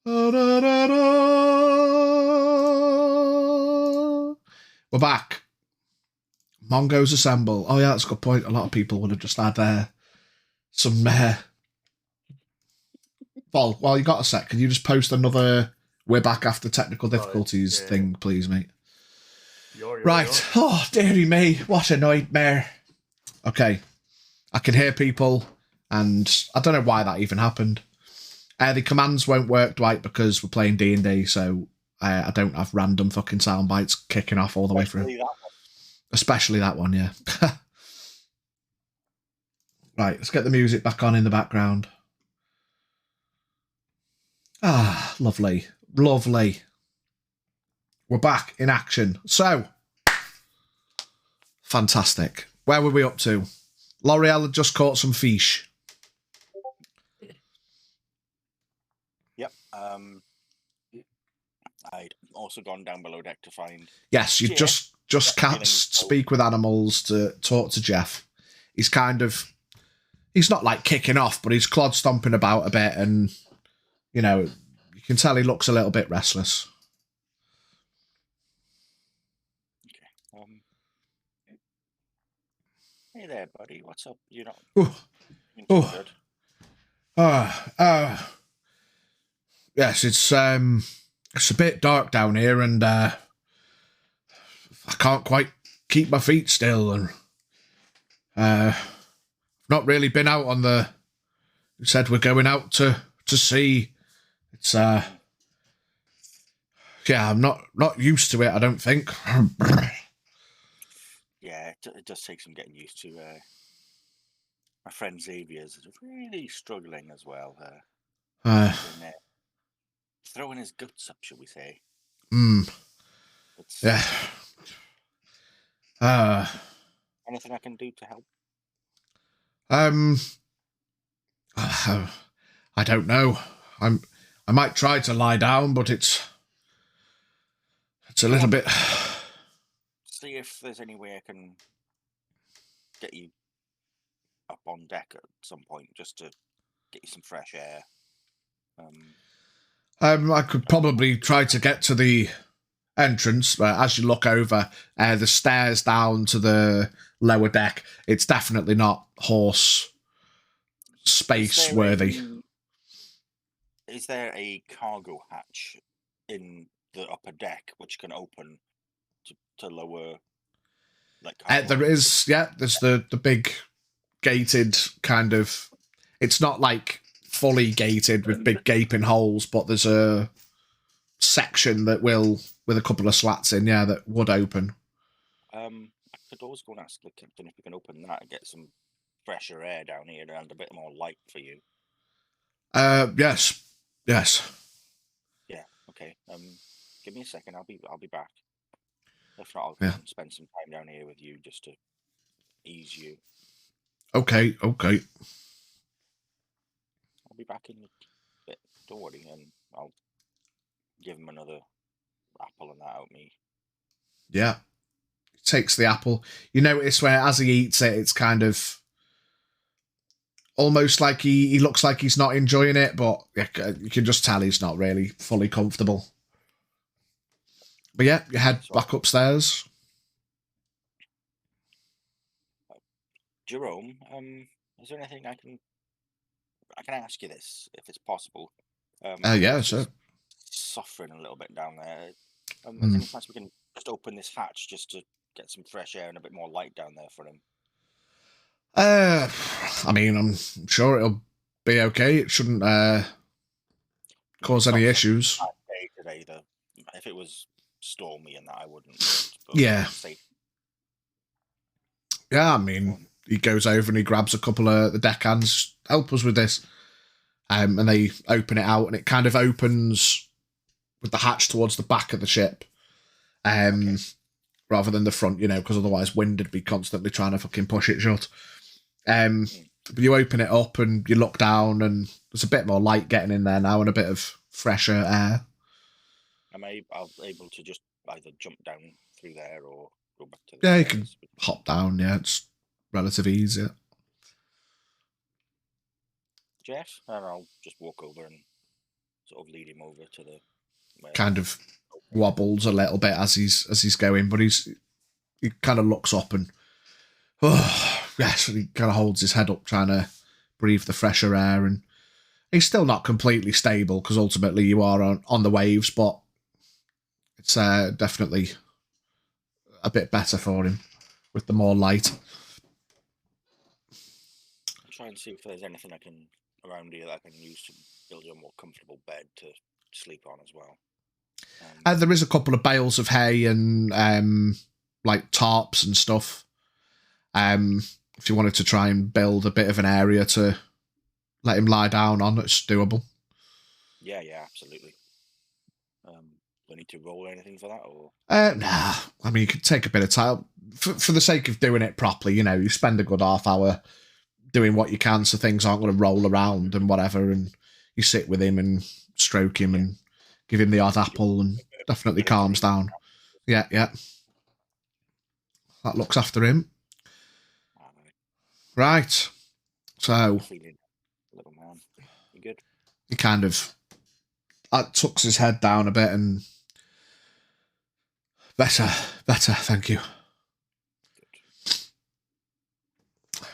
We're back. Mongos assemble. Oh yeah, that's a good point. A lot of people would have just had some. Paul, while you got a sec, can you just post another "We're back after technical difficulties" thing, please, mate? Right. Oh, dearie me, what a nightmare. Okay, I can hear people, and I don't know why that even happened. The commands won't work, Dwight, because we're playing D&D, so I don't have random fucking sound bites kicking off all the way through. Especially that one, yeah. Right, let's get the music back on in the background. Ah, lovely. Lovely. We're back in action. So, fantastic. Where were we up to? L'Oreal had just caught some fish. Yep. I'd also gone down below deck to find... Yes, you just cast Speak with Animals to talk to Jeff. He's kind of... He's not like kicking off, but he's clod stomping about a bit, and, you know, you can tell he looks a little bit restless. Okay. Hey there, buddy. What's up? You're not... Good. Yes, it's a bit dark down here, and I can't quite keep my feet still, and not really been out on the... You said we're going out to sea. It's yeah, I'm not used to it, I don't think. Yeah, it does take some getting used to. My friend Xavier's really struggling as well. Throwing his guts up, shall we say? Yeah. Anything I can do to help? I don't know. I might try to lie down, but it's a little bit... See if there's any way I can get you up on deck at some point, just to get you some fresh air. I could probably try to get to the entrance, but as you look over, the stairs down to the lower deck, it's definitely not horse space worthy. Is there a cargo hatch in the upper deck which can open to lower, like, there is, yeah, there's the big gated kind of... It's not like fully gated with big gaping holes, but there's a section that will, with a couple of slats in, yeah, that would open. I could always go and ask the captain if we can open that and get some fresher air down here and a bit more light for you. Yes. Yeah. Okay. Give me a second. I'll be back. If not, I'll spend some time down here with you just to ease you. Okay. I'll be back in a bit. Don't worry, and I'll give him another apple and that out me. Yeah. He takes the apple. You notice where as he eats it, it's kind of almost like he looks like he's not enjoying it, but you can just tell he's not really fully comfortable. But yeah, you head back upstairs. Jerome, is there anything I can ask you this, if it's possible? Yeah, sure. Suffering a little bit down there. Is there any chance we can just open this hatch just to get some fresh air and a bit more light down there for him? I mean, I'm sure it'll be okay. It shouldn't cause any issues. Today, if it was stormy and that, I wouldn't. Yeah. Yeah, I mean, he goes over and he grabs a couple of the deckhands. Help us with this. And they open it out, and it kind of opens with the hatch towards the back of the ship. Rather than the front, you know, because otherwise wind would be constantly trying to fucking push it shut. But you open it up and you look down, and there's a bit more light getting in there now and a bit of fresher air. Am I able to just either jump down through there or go back to the... Yeah, you can hop down, yeah, it's relatively easy. Jeff? And I'll just walk over and sort of lead him over to the... Kind of wobbles a little bit as he's going, but he kind of looks up and yes, he kind of holds his head up trying to breathe the fresher air, and he's still not completely stable because ultimately you are on the waves, but it's definitely a bit better for him with the more light. I'll try and see if there's anything around here that I can use to build you a more comfortable bed to sleep on as well. There is a couple of bales of hay and like tarps and stuff. If you wanted to try and build a bit of an area to let him lie down on, it's doable. Yeah, absolutely. Do I need to roll anything for that, or? Nah. I mean, you could take a bit of time for the sake of doing it properly. You know, you spend a good half hour doing what you can, so things aren't going to roll around and whatever. And you sit with him and stroke him and give him the odd apple, and definitely calms down. Yeah. That looks after him. Right. So little man, you good? He kind of tucks his head down a bit and better, thank you.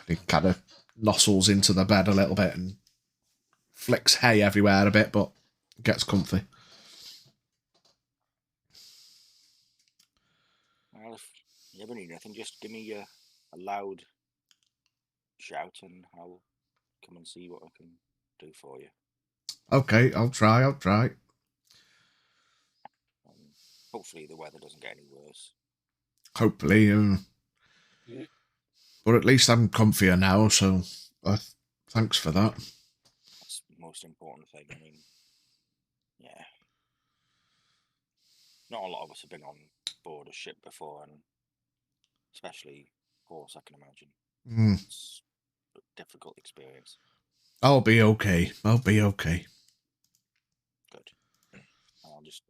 He kind of nozzles into the bed a little bit and flicks hay everywhere a bit, but gets comfy. Well, if you ever need anything, just give me a loud shout and I'll come and see what I can do for you. Okay, I'll try. Hopefully the weather doesn't get any worse. Hopefully, but at least I'm comfier now, so thanks for that. That's the most important thing. I mean, yeah. Not a lot of us have been on board a ship before, and especially horse, I can imagine. It's a difficult experience. I'll be okay. Good. I'll just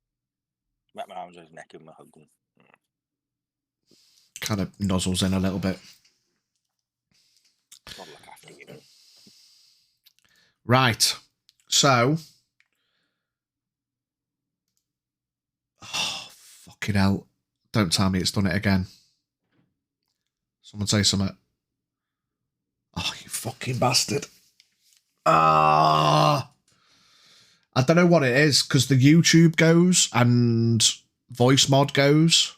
wrap my arms around his neck and hug him. Kind of nozzles in a little bit. Gotta look after you. Right. So. Oh, fucking hell. Don't tell me it's done it again. Someone say something. Oh, you fucking bastard. I don't know what it is, because the YouTube goes and voice mod goes.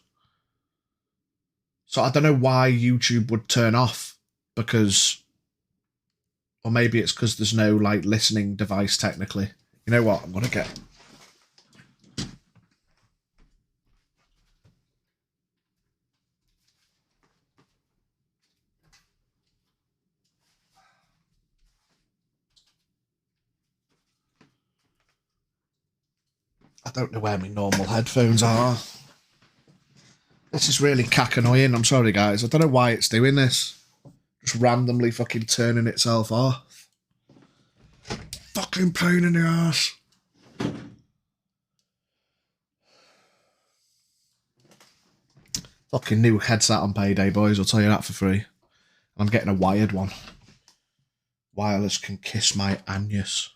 So I don't know why YouTube would turn off, because... Or maybe it's because there's no, like, listening device, technically. You know what? I'm going to get... I don't know where my normal headphones are. This is really cack annoying. I'm sorry, guys. I don't know why it's doing this. Just randomly fucking turning itself off. Fucking pain in the ass. Fucking new headset on payday, boys. I'll tell you that for free. I'm getting a wired one. Wireless can kiss my anus.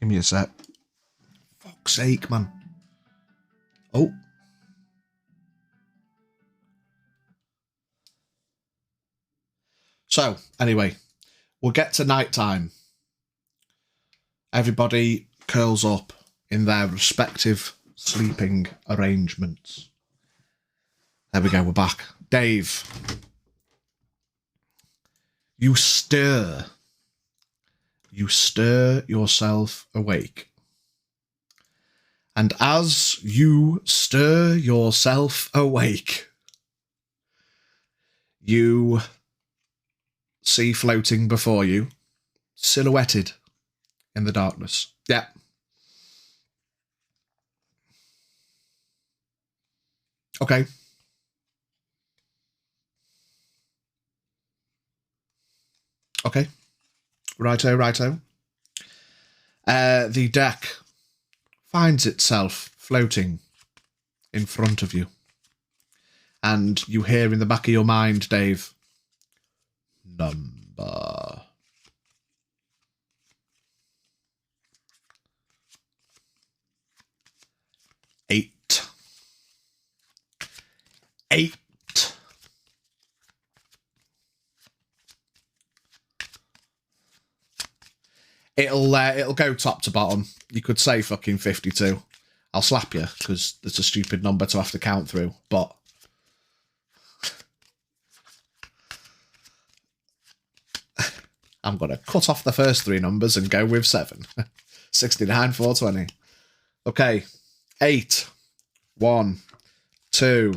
Give me a sec. Fuck's sake, man. Oh. So, anyway, we'll get to night time. Everybody curls up in their respective sleeping arrangements. There we go, we're back. Dave. You stir yourself awake. And as you stir yourself awake, you see floating before you, silhouetted in the darkness. Yeah. Okay. Okay. Righto. The deck finds itself floating in front of you. And you hear in the back of your mind, Dave, number. Eight. It'll go top to bottom. You could say fucking 52. I'll slap you because it's a stupid number to have to count through, but I'm going to cut off the first three numbers and go with 7. 69, 420. Okay. 8. 1, 2,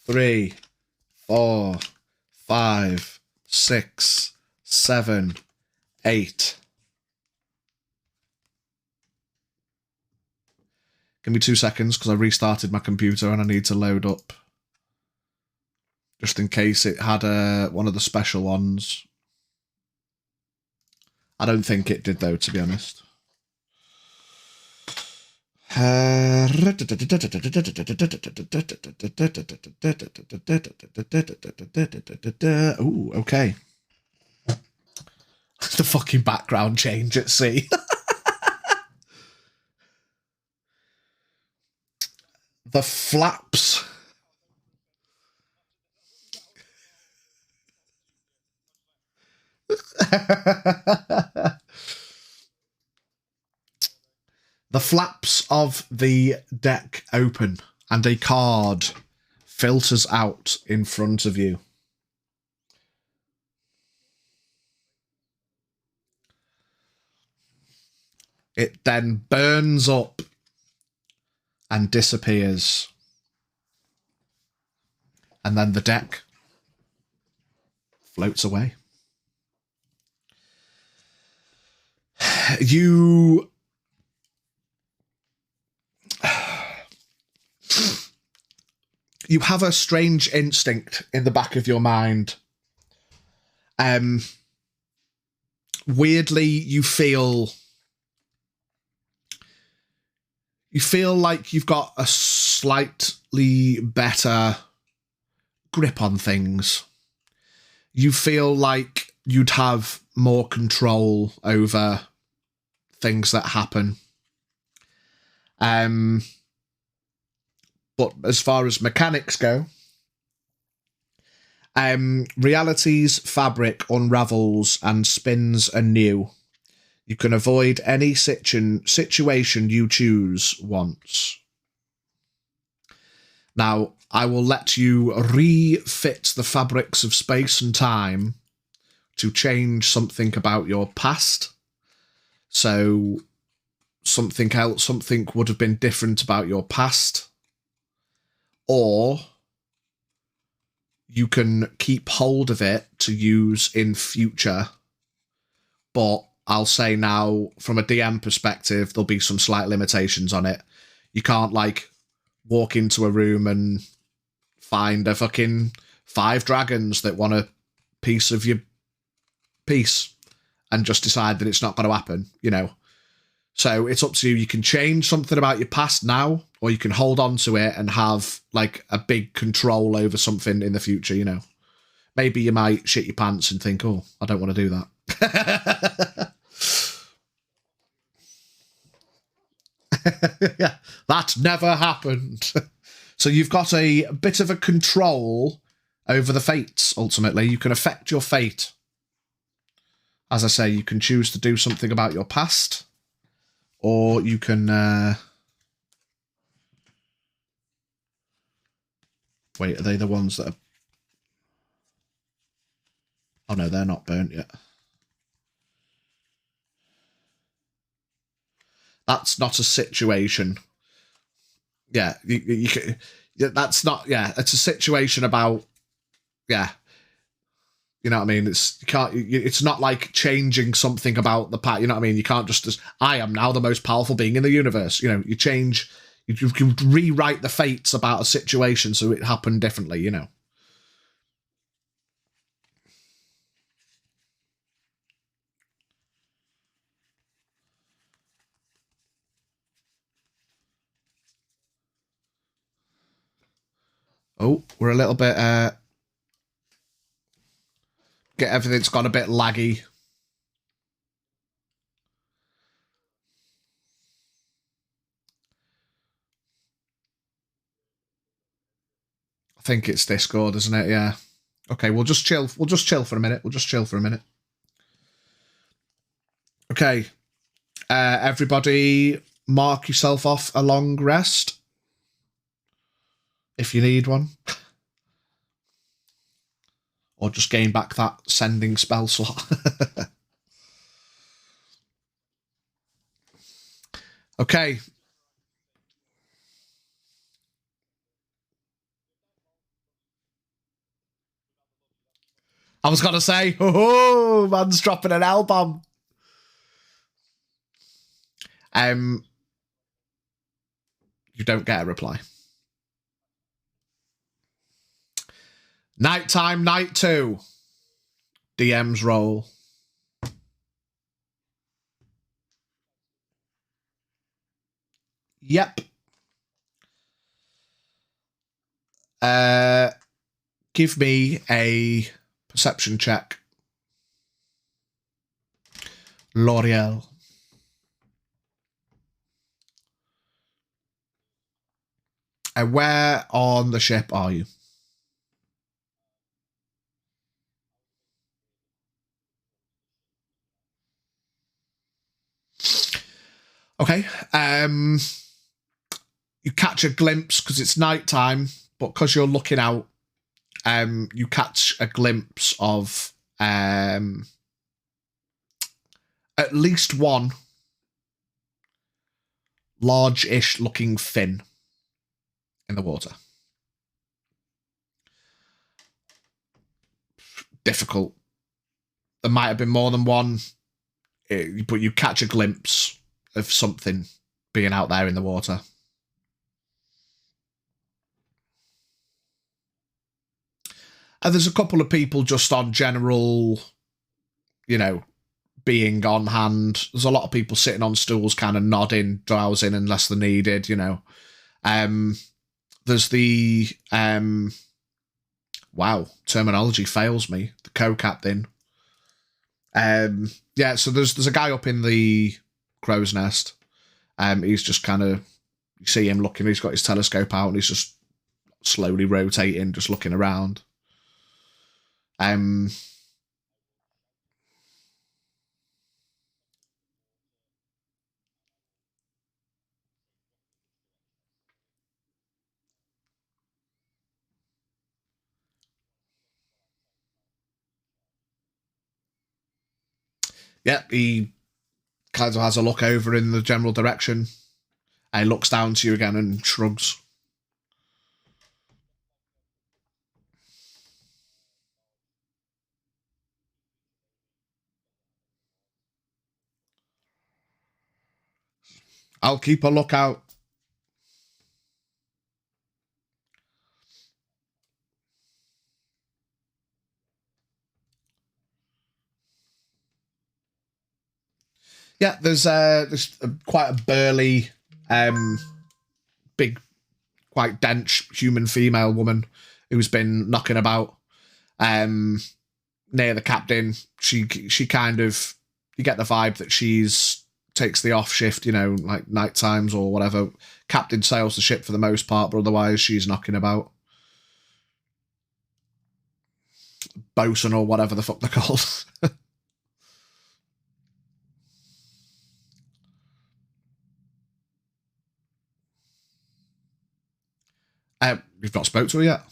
3, 4, 5, 6, 7, 8. Give me 2 seconds because I restarted my computer and I need to load up. Just in case it had one of the special ones. I don't think it did though, to be honest. Ooh, okay. The fucking background change at sea. The flaps. The flaps of the deck open and a card filters out in front of you. It then burns up and disappears. And then the deck floats away. You have a strange instinct in the back of your mind. Weirdly, you feel like you've got a slightly better grip on things. You feel like you'd have more control over things that happen. But as far as mechanics go, reality's fabric unravels and spins anew. You can avoid any situation you choose once. Now, I will let you refit the fabrics of space and time to change something about your past. So something would have been different about your past. Or you can keep hold of it to use in future. But I'll say now, from a DM perspective, there'll be some slight limitations on it. You can't, like, walk into a room and find a fucking 5 dragons that want a piece of your piece and just decide that it's not going to happen, you know. So it's up to you. You can change something about your past now, or you can hold on to it and have, like, a big control over something in the future, you know. Maybe you might shit your pants and think, oh, I don't want to do that. Yeah, that never happened. So you've got a bit of a control over the fates, ultimately. You can affect your fate. As I say, you can choose to do something about your past, or you can... Wait, are they the ones that are... Oh no, they're not burnt yet. That's not a situation. Yeah, you can, that's not... Yeah, it's a situation about... Yeah. You know what I mean? It's not like changing something about the past. You know what I mean? You can't just... I am now the most powerful being in the universe. You know, you change... You can rewrite the fates about a situation so it happened differently, you know. Oh, we're a little bit Get everything's gone a bit laggy. I think it's Discord, isn't it? Yeah. Okay, we'll just chill. We'll just chill for a minute. Okay. Everybody mark yourself off a long rest. If you need one. Or just gain back that sending spell slot. Okay. I was going to say, oh, man's dropping an L-bomb. You don't get a reply. Nighttime, night 2. DMs roll. Yep. Give me a perception check. L'Oreal. Where on the ship are you? Okay. You catch a glimpse because it's nighttime, but because you're looking out, you catch a glimpse of at least one large-ish looking fin in the water. Difficult. There might have been more than one, but you catch a glimpse of something being out there in the water. And there's a couple of people just on general, being on hand. There's a lot of people sitting on stools, kind of nodding, drowsing unless they're needed, There's the, wow, terminology fails me. The co-captain. Yeah, so there's a guy up in the crow's nest. He's just kind of, you see him looking, he's got his telescope out and he's just slowly rotating, just looking around. Yeah, he kind of has a look over in the general direction. He looks down to you again and shrugs. I'll keep a lookout. Yeah, there's quite a burly, big, quite dense human female woman who's been knocking about near the captain. She kind of, you get the vibe that she's takes the off shift, like night times or whatever. Captain sails the ship for the most part, but otherwise she's knocking about. Bosun or whatever the fuck they're called. You've not spoke to her yet?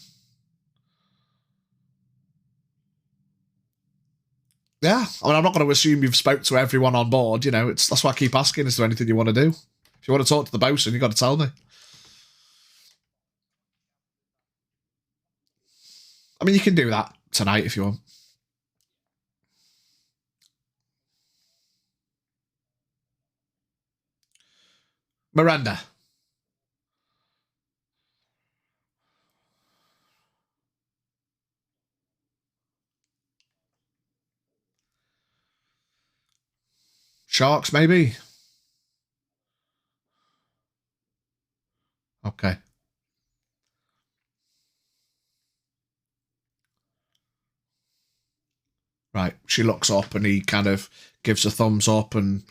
Yeah, I mean, I'm not going to assume you've spoke to everyone on board. That's why I keep asking. Is there anything you want to do? If you want to talk to the bosun, you got to tell me. I mean, you can do that tonight if you want. Miranda. Sharks, maybe? Okay. Right. She looks up and he kind of gives a thumbs up and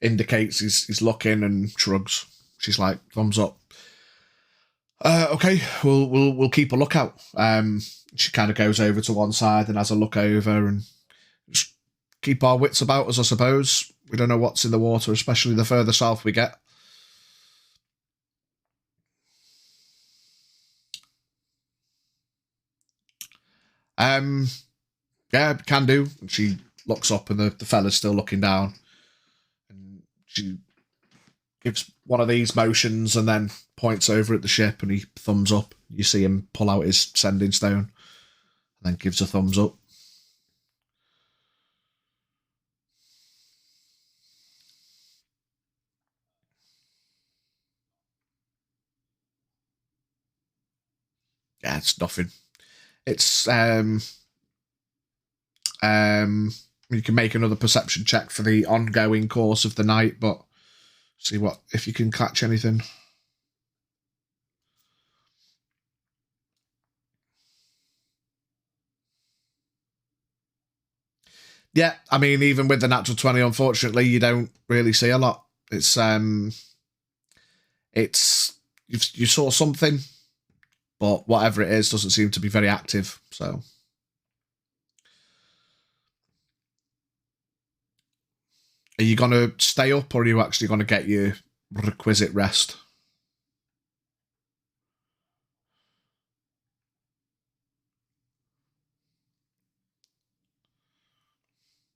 indicates he's looking and shrugs. She's like, thumbs up. Okay, we'll keep a lookout. She kind of goes over to one side and has a look over and just keep our wits about us, I suppose. We don't know what's in the water, especially the further south we get. Yeah, can do. And she looks up and the fella's still looking down. And she gives one of these motions and then points over at the ship and he thumbs up. You see him pull out his sending stone and then gives a thumbs up. Yeah, it's nothing. It's you can make another perception check for the ongoing course of the night, but see what if you can catch anything. Yeah, I mean, even with the natural 20, unfortunately, you don't really see a lot. You saw something, but whatever it is doesn't seem to be very active. So, are you gonna stay up, or are you actually gonna get your requisite rest?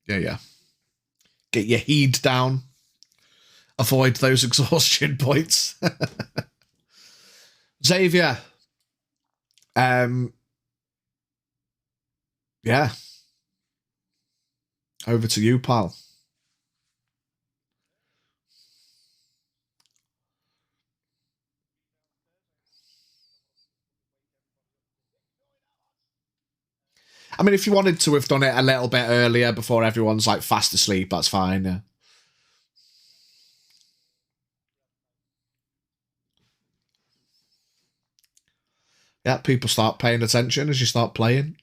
Yeah. Get your heed down. Avoid those exhaustion points. Xavier. Yeah. Over to you, pal. I mean, if you wanted to have done it a little bit earlier before everyone's like fast asleep, that's fine. Yeah. Yeah, people start paying attention as you start playing.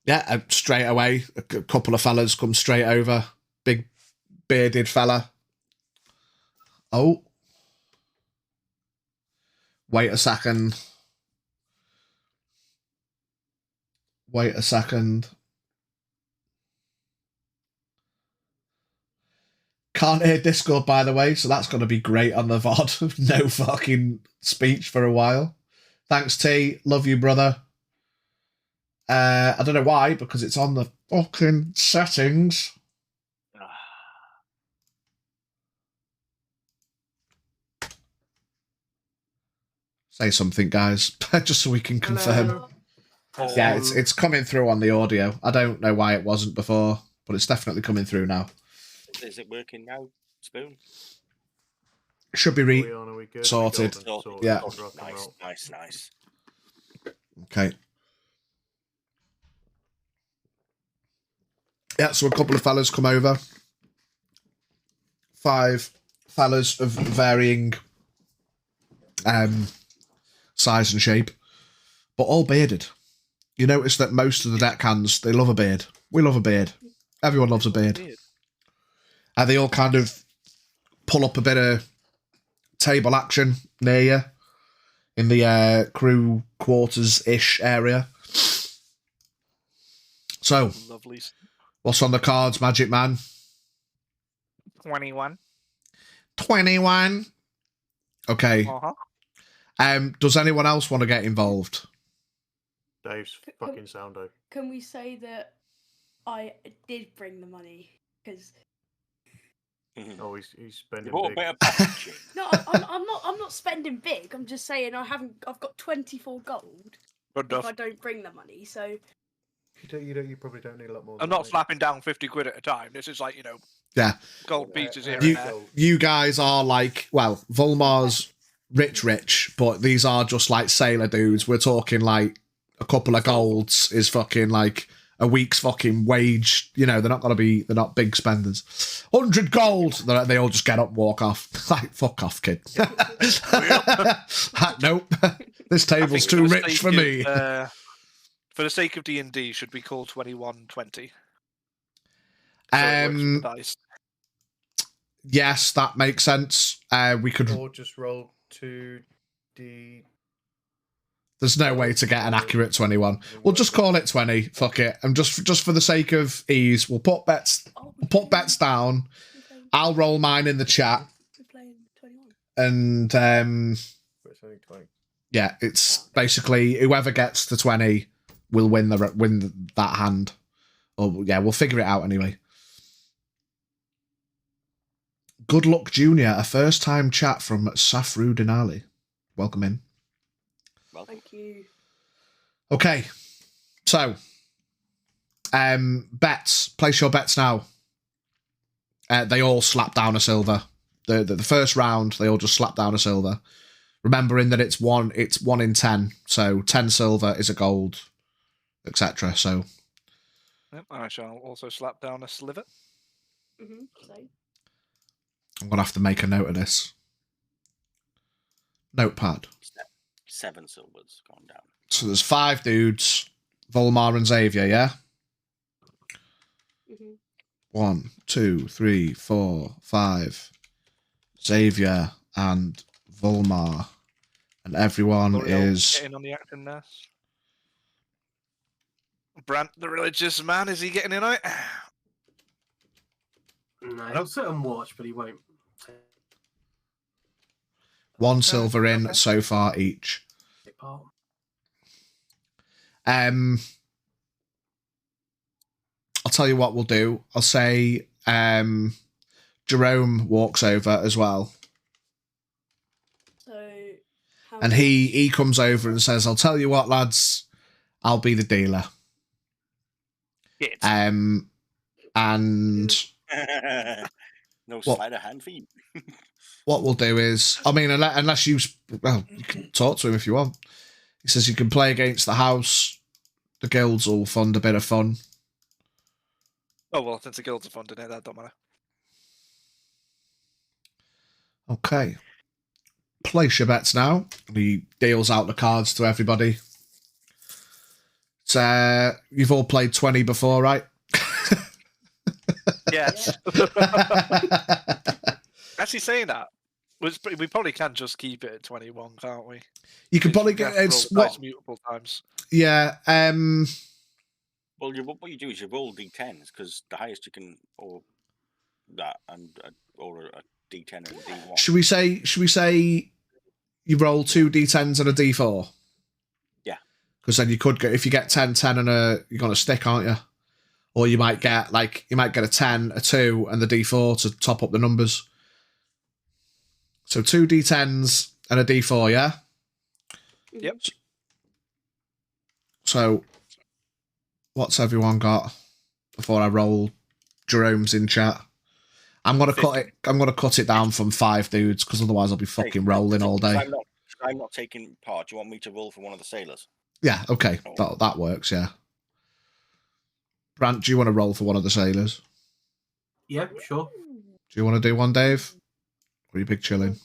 Yeah, straight away, a couple of fellas come straight over. Big bearded fella. Oh. Wait a second. Wait a second. Can't hear Discord, by the way, so that's going to be great on the VOD. No fucking speech for a while. Thanks, T. Love you, brother. I don't know why, because it's on the fucking settings. Say something, guys, just so we can confirm. Hello. Yeah, it's coming through on the audio. I don't know why it wasn't before, but it's definitely coming through now. Is it working now, Spoon? It should be sorted. Yeah. Nice. Okay. Yeah, so a couple of fellas come over. 5 fellas of varying size and shape, but all bearded. You notice that most of the deckhands, they love a beard. We love a beard. Everyone loves a beard. And they all kind of pull up a bit of table action near you in the crew quarters-ish area. So, lovely. What's on the cards, Magic Man? 21. 21. Okay. Does anyone else want to get involved? Dave's fucking soundo. Can we say that I did bring the money? Because oh, he's spending big. No, I'm not spending big. I'm just saying I've got 24 gold. Good enough. If I don't bring the money, so you probably don't need a lot more. I'm not slapping down 50 quid at a time. This is like, yeah, gold pieces here and there. You guys are like, well, Volmar's rich, but these are just like sailor dudes. We're talking like a couple of golds is fucking like a week's fucking wage. You know, they're not big spenders. 100 gold. They all just get up and walk off. Like, fuck off, kid. Nope. This table's too rich for me. For the sake of D&D, should we call 2120? Yes, that makes sense. We could... Or just roll 2d... There's no way to get an accurate 21. We'll just call it 20. Fuck it. And just for the sake of ease, we'll put bets down. I'll roll mine in the chat. And It's only 20. yeah, it's basically whoever gets to 20 will win that hand. Or yeah, we'll figure it out anyway. Good luck, Junior. A first-time chat from Safru Denali. Welcome in. Well, thank you. Okay, so bets. Place your bets now. They all slap down a silver. The first round, they all just slap down a silver. Remembering that it's one in 10, so 10 silver is a gold, etc. So, yep, I shall also slap down a sliver. I'm gonna have to make a note of this. Notepad. 7 silvers gone down. So there's 5 dudes, Volmar and Xavier, yeah? 1, 2, 3, 4, 5. Xavier and Volmar. And everyone is... Getting on the action now. Brant, the religious man, is he getting in on it? No, he'll sit and watch, but he won't. 1 silver in so far each. I'll tell you what we'll do. I'll say Jerome walks over as well. And he comes over and says, I'll tell you what, lads, I'll be the dealer. And no sleight of hand for you. What we'll do is, I mean, unless you can talk to him if you want. He says you can play against the house. The guilds will fund a bit of fun. Oh, well, since the guilds are funding it, that don't matter. Okay. Place your bets now. He deals out the cards to everybody. So, you've all played 20 before, right? Yes. Actually, saying that, we probably can just keep it at 21, can't we? You can probably get multiple times. Yeah. Well, what you do is you roll d10s because the highest you can, or that, or a d10 and a d1. Should we say you roll 2 d10s and a d4? Yeah. Because then you could get, if you get 10, 10 and you're gonna stick, aren't you? Or you might get a 10, a 2, and the d4 to top up the numbers. So 2 d10s and a d4, yeah? Yep. So, what's everyone got before I roll Jerome's in chat? I'm gonna cut it down from 5 dudes because otherwise I'll be fucking rolling all day. I'm not taking part. Do you want me to roll for one of the sailors? Yeah, okay. That works, yeah. Brant, do you want to roll for one of the sailors? Yeah, sure. Do you want to do one, Dave? Or are you big chilling?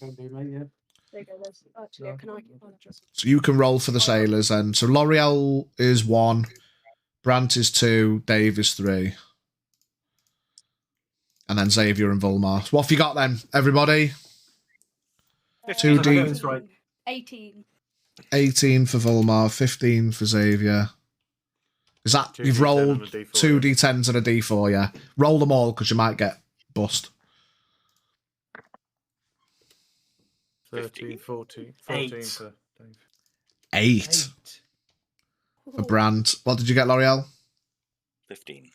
So you can roll for the sailors then. So L'Oreal is 1, Brant is 2, Dave is 3. And then Xavier and Volmar. So what have you got then, everybody? 2D. Right. 18. 18 for Volmar, 15 for Xavier. Is that, you've rolled 2 d10s and a d4, yeah? Roll them all because you might get bust. 13, 14 for Dave. 8 for Brant. What did you get, L'Oreal? 15.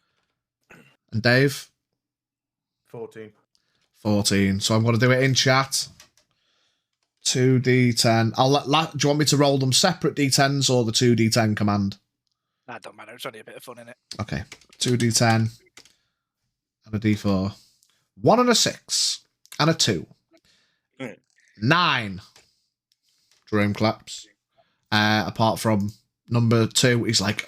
And Dave? 14. 14. So I'm going to do it in chat. 2d10. Do you want me to roll them separate d10s or the 2d10 command? That don't matter. It's only a bit of fun in it. Okay. 2d10 and a d4. 1 and a 6 and a 2. 9. Jerome claps. Apart from number 2, he's like,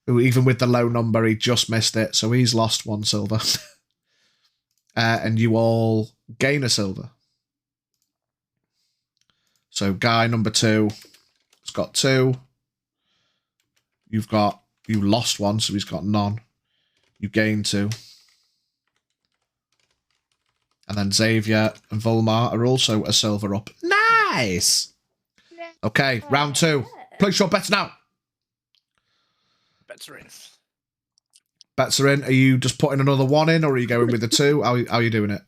who even with the low number, he just missed it. So he's lost 1 silver. And you all gain a silver. So guy number 2 has got 2. You lost 1, so he's got none. You gain 2. And then Xavier and Volmar are also a silver up. Nice! Okay, round 2. Place your bets now. Bets are in. Bets are in. Are you just putting another 1 in, or are you going with the 2? How are you doing it?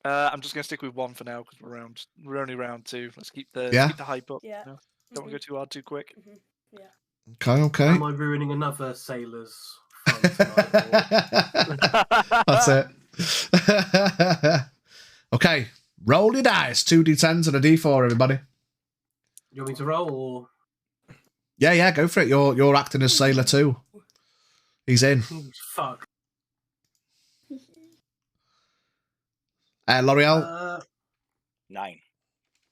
I'm just going to stick with 1 for now because we're only round 2. Let's keep the hype up. Yeah. You know? Don't want to go too hard too quick. Yeah. Okay. Am I ruining another sailor's fun tonight? That's it. Okay, roll your dice. 2d10s and a d4, everybody. You want me to roll or? Yeah, go for it. You're acting as Sailor too. He's in. Fuck. L'Oreal? 9.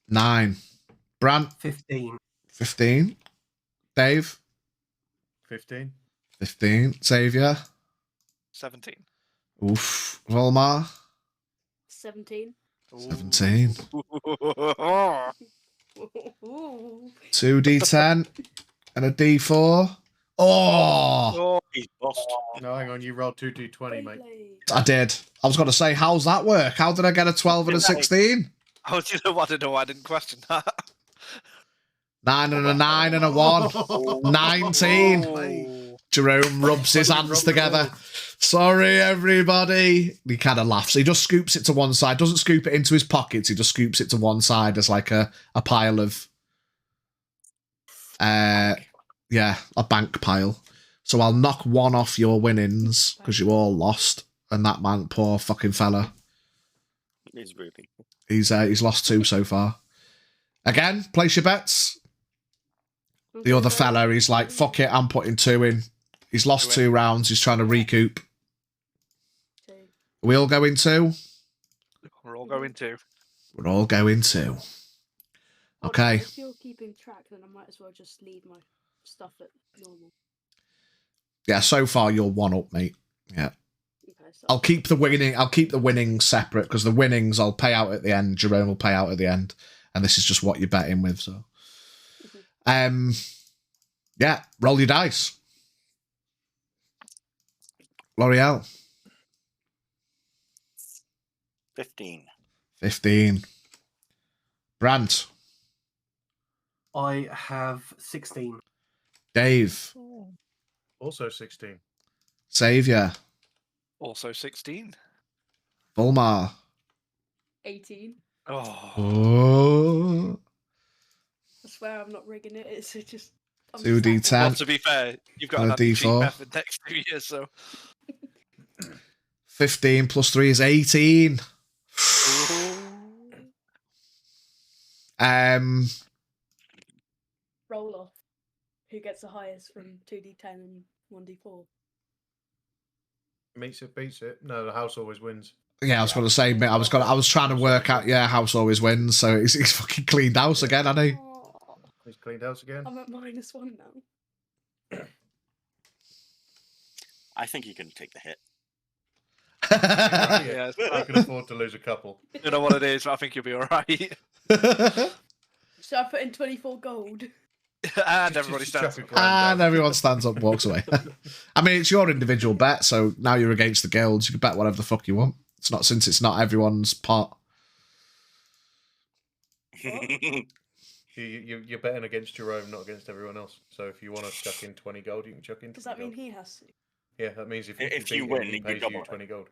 9. Brant? 15. 15. Dave? 15. 15. Xavier? 17. Oof. Volmar? 17. 17. Oh. 2d10 and a d4. Oh! He's lost. No, hang on. You rolled 2d20, mate. I did. I was going to say, how's that work? How did I get a 12 and a 16? Oh, do you know what? I don't know why I didn't question that. 9 and a 9 and a 1. 19. Jerome rubs his hands together. Sorry, everybody. He kind of laughs. He just scoops it to one side. Doesn't scoop it into his pockets. He just scoops it to one side as like a pile of... a bank pile. So I'll knock 1 off your winnings because you all lost. And that man, poor fucking fella. He's really... He's lost 2 so far. Again, place your bets. The other fella, he's like, fuck it, I'm putting 2 in. He's lost 2 rounds. He's trying to recoup. We all going 2? We're all going 2. We're all going 2. Okay. If you're keeping track, then I might as well just leave my stuff at normal. Yeah, so far you're 1 up, mate. Yeah. Okay, so I'll keep the winnings separate because the winnings I'll pay out at the end. Jerome will pay out at the end, and this is just what you're betting with. So, yeah, roll your dice. L'Oreal. 15. 15. Brant. I have 16. Dave. Also 16. Xavier. Also 16. Volmar. 18. Oh. Oh. I swear I'm not rigging it. It's just... 2d10. Well, to be fair, you've got And a another cheap D4. method next 2 years, so... 15 plus 3 is 18. Roll off. Who gets the highest from 2d10 and 1d4? Meets it, beats it. No, the house always wins. Yeah, I was going to say, mate, I was trying to work out, house always wins, so he's fucking cleaned house again, hasn't he? Oh, He's cleaned house again. I'm at -1 now. I think you can take the hit. Yeah, I can afford to lose a couple. you know what it is, but I think you'll be alright. So I put in 24 gold. And everybody stands up. And everyone stands up and walks away. I mean, it's your individual bet, so now you're against the guilds. You can bet whatever the fuck you want. It's not everyone's pot. You're betting against Jerome, not against everyone else. So if you want to chuck in 20 gold, you can chuck in 20 Does that mean gold. he has to? Yeah, that means if If beat you him, win, he you pays double you it. 20 gold.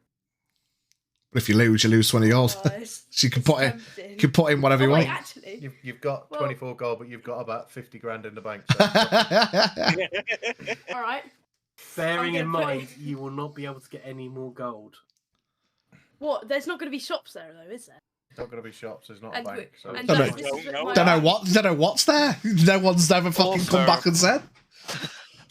But if you lose 20 gold. Oh, it's- So you can it's put tempting. you can put in whatever you Oh, wait, want. actually. You've got Well- 24 gold, but you've got about 50 grand in the bank. So All right. Bearing in gonna put mind, you will not be able to get any more gold. What? There's not going to be shops there, though, is there? it's not going to be shops. There's not And a bank. So and Don't that's- know. this is No, my- Don't know what's there. No one's ever fucking come Also- back and said.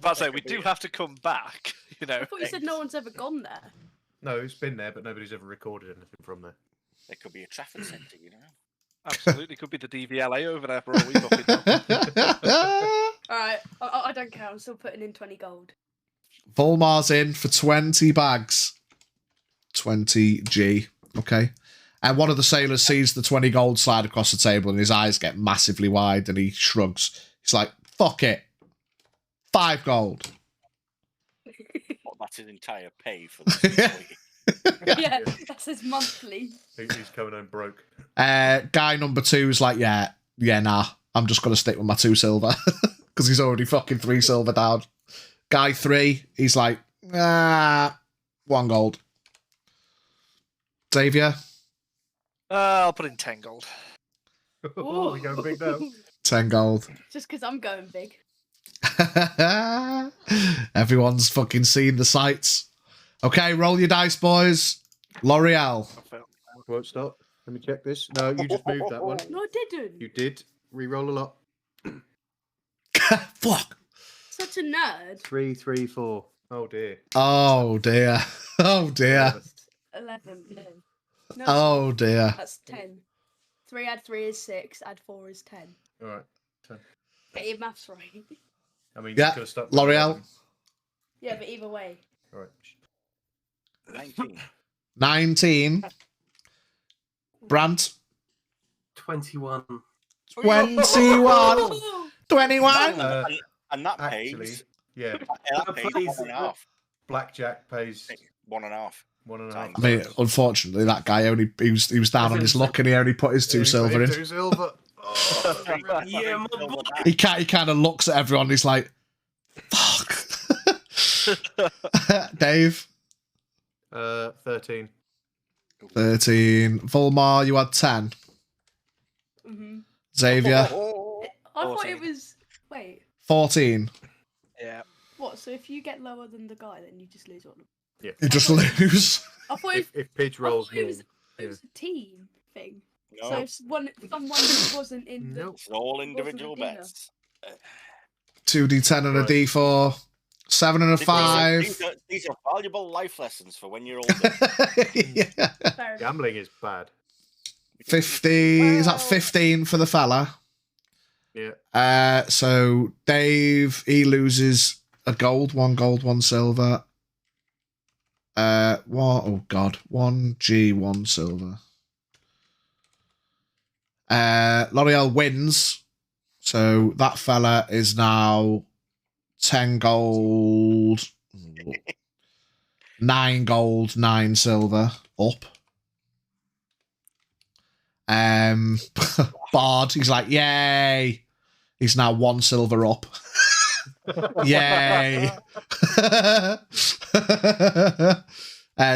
But I say, we do have to come back, you know. I thought you said no one's ever gone there. no, it's been there, but nobody's ever recorded anything from there. It could be a traffic centre, you know. Absolutely, could be the DVLA over there for all we fucking know. All right. I don't care. I'm still putting in 20 gold. Volmar's in for 20 bags. 20G. Okay. And one of the sailors sees the 20 gold slide across the table and his eyes get massively wide and he shrugs. He's like, fuck it. 5 gold. Well, that's his entire pay for this. Yeah, that's his monthly. He's coming home broke. Guy number 2 is like, yeah, nah. I'm just going to stick with my 2 silver. Because he's already fucking 3 silver down. Guy 3, he's like, 1 gold. Xavier? I'll put in 10 gold. Oh, we're going big now. 10 gold. Just because I'm going big. Everyone's fucking seen the sights. Okay, roll your dice, boys. L'Oreal. Won't stop. Let me check this. No, you just moved that one. No, I didn't. You did. Reroll a lot. Fuck. Such a nerd. 3, 3, 4. Oh dear. Oh, dear. Oh, dear. 11. No, Oh, dear. that's 10. 3 add 3 is 6. Add 4 is 10. All right. 10. Get your maths right. I mean, Yeah, you could have stuck with L'Oreal. 11. Yeah, but either way. All right. 19. 19. Brant. 21. 21. 21. And that Actually, pays. yeah. That pays 1.5. Blackjack pays 1.5. 1.5. I mean, unfortunately, that guy he was down on his luck and he only put his 2 silver in. 2 silver. Oh, Yeah, my boy. He kind of looks at everyone. He's like, "Fuck." Dave. 13. 13. Volmar, you had 10. Mm-hmm. Xavier. I thought it 14. was. Wait. 14. Yeah. What? So if you get lower than the guy, then you just lose all of them? Yeah. You just lose. I thought, If Pidge I rolls thought it more, was, it was a team thing. No, So if someone who wasn't in the. Nope. it's all individual dinner. bets. 2d10 and a Right. d4. 7 and a 5. These are valuable life lessons for when you're older. Yeah. Fair enough. gambling is bad. 50. Is that Well- 15 for the fella? Yeah. So Dave, he loses a gold, 1 gold, 1 silver. Oh god, 1G, 1 silver. L'Oreal wins, so that fella is now 10 gold, 9 gold, 9 silver up. Bard, he's like, yay! He's now 1 silver up. Yay!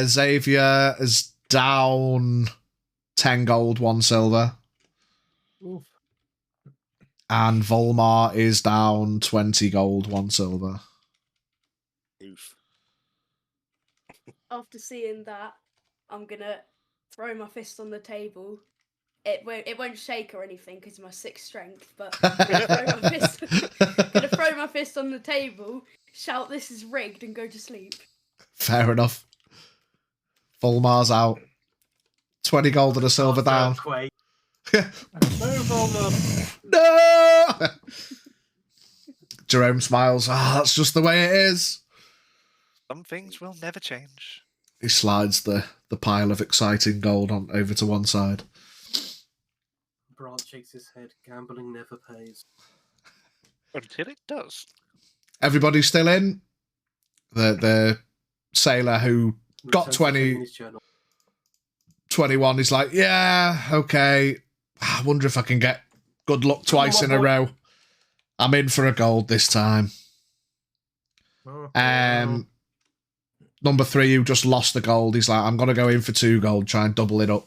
Xavier is down 10 gold, 1 silver. Oof. And Volmar is down 20 gold, 1 silver. Oof. After seeing that, I'm gonna throw my fist on the table. It won't shake or anything because of my 6 strength, but I'm gonna throw my fist on the table, shout "This is rigged" and go to sleep. Fair enough. Volmar's out. 20 gold and a silver down. Earthquake. No! Jerome smiles. That's just the way it is. Some things will never change. He slides the pile of exciting gold on over to one side. Brant shakes his head. Gambling never pays. Until it does. Everybody's still in. The sailor who got Returns to 20 checking his journal. 21 is like, yeah, okay. I wonder if I can get good luck twice in a row. I'm in for a gold this time. Number 3, who just lost the gold, he's like, I'm going to go in for 2 gold, try and double it up,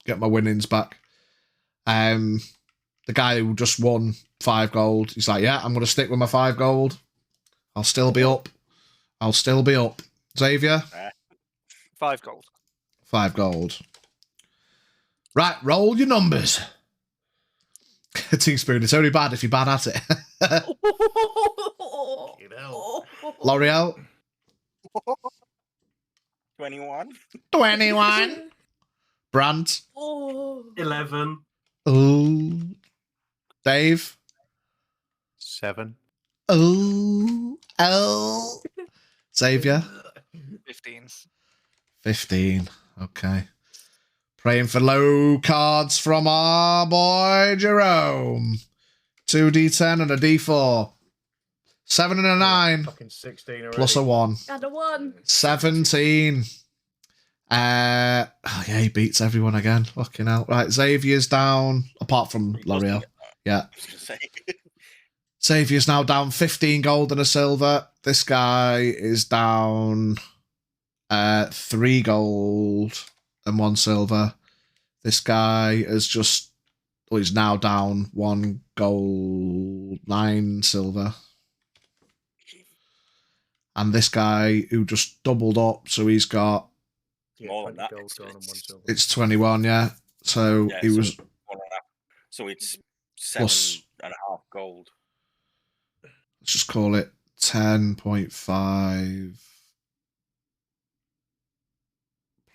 get my winnings back. The guy who just won 5 gold, he's like, yeah, I'm going to stick with my 5 gold. I'll still be up. Xavier? 5 gold. 5 gold. Right, roll your numbers. Teaspoon, it's only bad if you're bad at it. L'Oreal? 21. 21. Brant? 11. Ooh. Dave? 7. Ooh. Oh. Xavier? 15. 15. Okay. Praying for low cards from our boy Jerome. 2d10 and a d4. 7 and a 9. Fucking 16 already. Plus a 1. Add a 1. 17. Oh yeah, he beats everyone again. Fucking hell. Right, Xavier's down, apart from L'Oreal. Yeah. Xavier's now down 15 gold and a silver. This guy is down 3 gold and 1 silver. This guy is just, well, he's now down 1 gold, 9 silver. And this guy who just doubled up, so he's got more than that. Gold gone and 1 silver. It's 21, yeah. So Yeah, he so was. So it's Plus- 7.5 gold. Let's just call it 10.5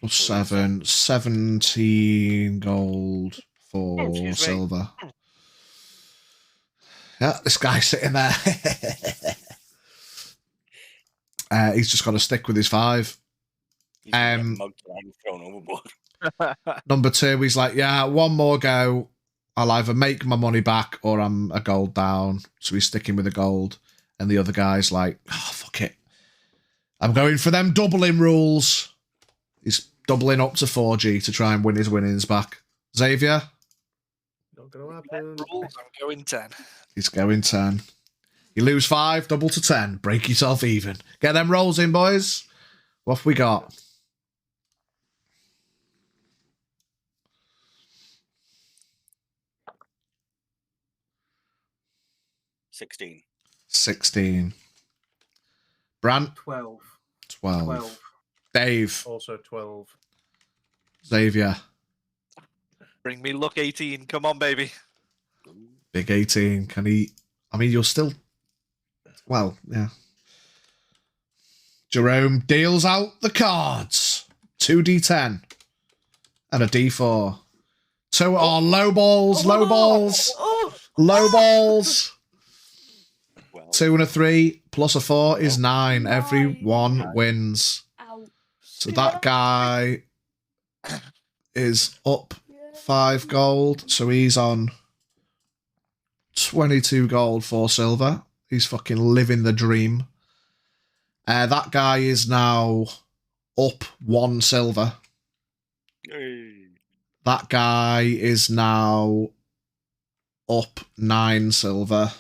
plus 7, 17 gold for excuse me. silver. Yeah, this guy's sitting there. He's just got to stick with his 5. He's gonna get mugged and thrown overboard. Number 2, he's like, yeah, one more go. I'll either make my money back or I'm a gold down. So he's sticking with the gold. And the other guy's like, oh, fuck it. I'm going for them doubling rules. He's doubling up to 4G to try and win his winnings back. Xavier? Not going to happen. Rules, I'm going 10. He's going 10. You lose 5, double to 10. Break yourself even. Get them rolls in, boys. What have we got? 16. 16. Brant? 12. 12. Dave? Also 12. Xavier? Bring me luck 18. Come on, baby. Big 18. Can he... I mean, you're still... Well, yeah. Jerome deals out the cards. 2d10 and a d4. Low balls, low balls, low balls. 2 and a 3 plus a 4 is 9. Everyone wins. Ouch. So that guy is up 5 gold. So he's on 22 gold, 4 silver. He's fucking living the dream. That guy is now up 1 silver. Hey. That guy is now up 9 silver.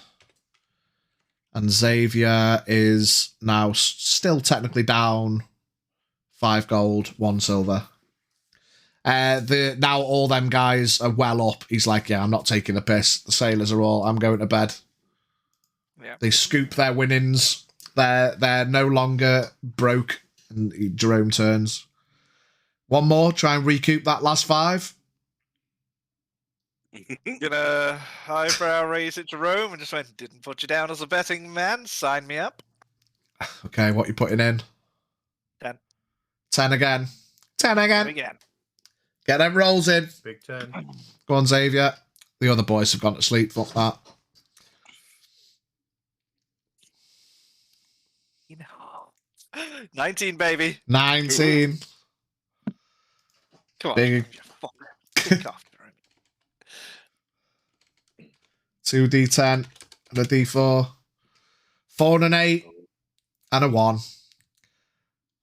And Xavier is now still technically down 5 gold, 1 silver. Now all them guys are well up. He's like, yeah, I'm not taking the piss. The sailors are all, I'm going to bed. Yeah. They scoop their winnings. They're no longer broke. And Jerome turns. One more, try and recoup that last 5. Gonna eyebrow raise it to Rome and just went, didn't put you down as a betting man. Sign me up. Okay, what you putting in? 10. 10 again. 10 again. Again. Get them rolls in. Big 10. Go on, Xavier. The other boys have gone to sleep. Fuck that. 19, baby. 19. Come on. Big. Kick off. 2d10 and a d4. 4 and an 8 and a 1.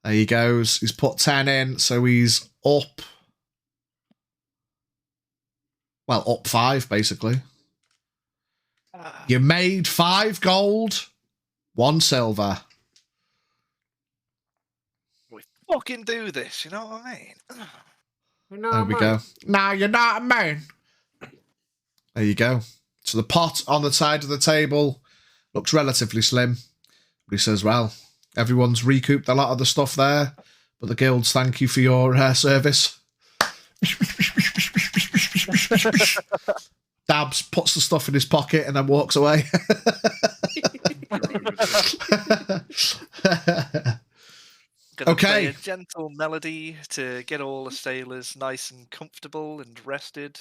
There he goes. He's put 10 in, so he's up. Well, up 5, basically. You made 5 gold, 1 silver. We fucking do this, you know what I mean? There we go. Now you're not a man. There you go. So the pot on the side of the table looks relatively slim. But he says, well, everyone's recouped a lot of the stuff there, but the guilds thank you for your service. Dabs puts the stuff in his pocket and then walks away. Gonna play Okay. a gentle melody to get all the sailors nice and comfortable and rested.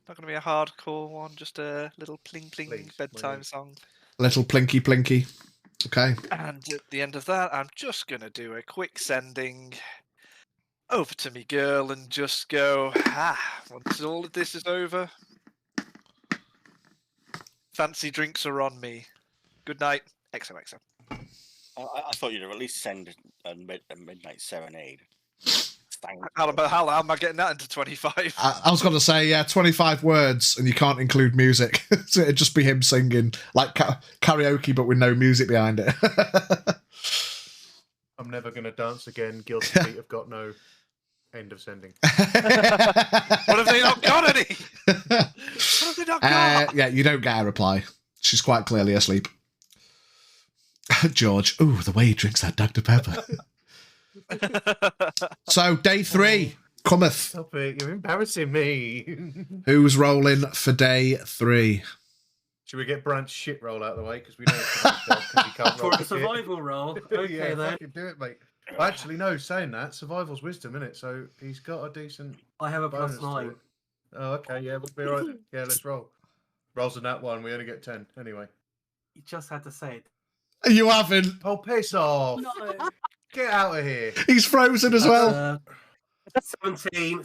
Not going to be a hardcore one, just a little pling pling Please, bedtime please. song. Little plinky plinky. Okay. And at the end of that, I'm just going to do a quick sending over to me girl and just go, once all of this is over, fancy drinks are on me. Good night, XOXO. I thought you'd at least send a midnight serenade. How am I getting that into 25? I was going to say, 25 words, and you can't include music. So it'd just be him singing, like karaoke, but with no music behind it. I'm never going to dance again. Guilty feet have got no end of sending. What have they not got any? What have they not got? Yeah, you don't get a reply. She's quite clearly asleep. George, ooh, the way he drinks that Dr. Pepper. So, day 3 cometh. Stop it, you're embarrassing me. Who's rolling for day 3? Should we get Brant's shit roll out of the way? Because we know it's because he can't roll For a shit. survival roll. Okay, Yeah, then. fucking do it, mate. Actually, no, saying that, survival's wisdom, innit? So he's got a decent I have a bonus plus to 9. it. Oh, okay, yeah, we'll be right. Yeah, let's roll. Rolls in that one, we only get 10. Anyway. You just had to say it. You haven't. Oh, piss off. No. Get out of here. He's frozen as well. 17.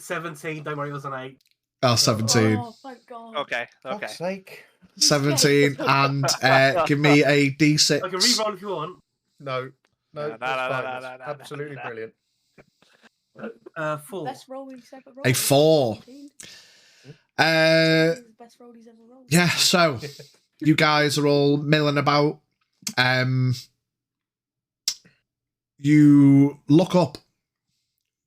Don't worry, it was an 8. Oh, 17. Oh, thank God. Okay. Fuck's sake. 17, and give me a D6. I can re-roll if you want. No, No, that's no, fine. no, That's no, no, absolutely no. brilliant. 4. Best roll he's ever rolled. A 4. Best roll he's ever rolled. Yeah, so you guys are all milling about. You look up,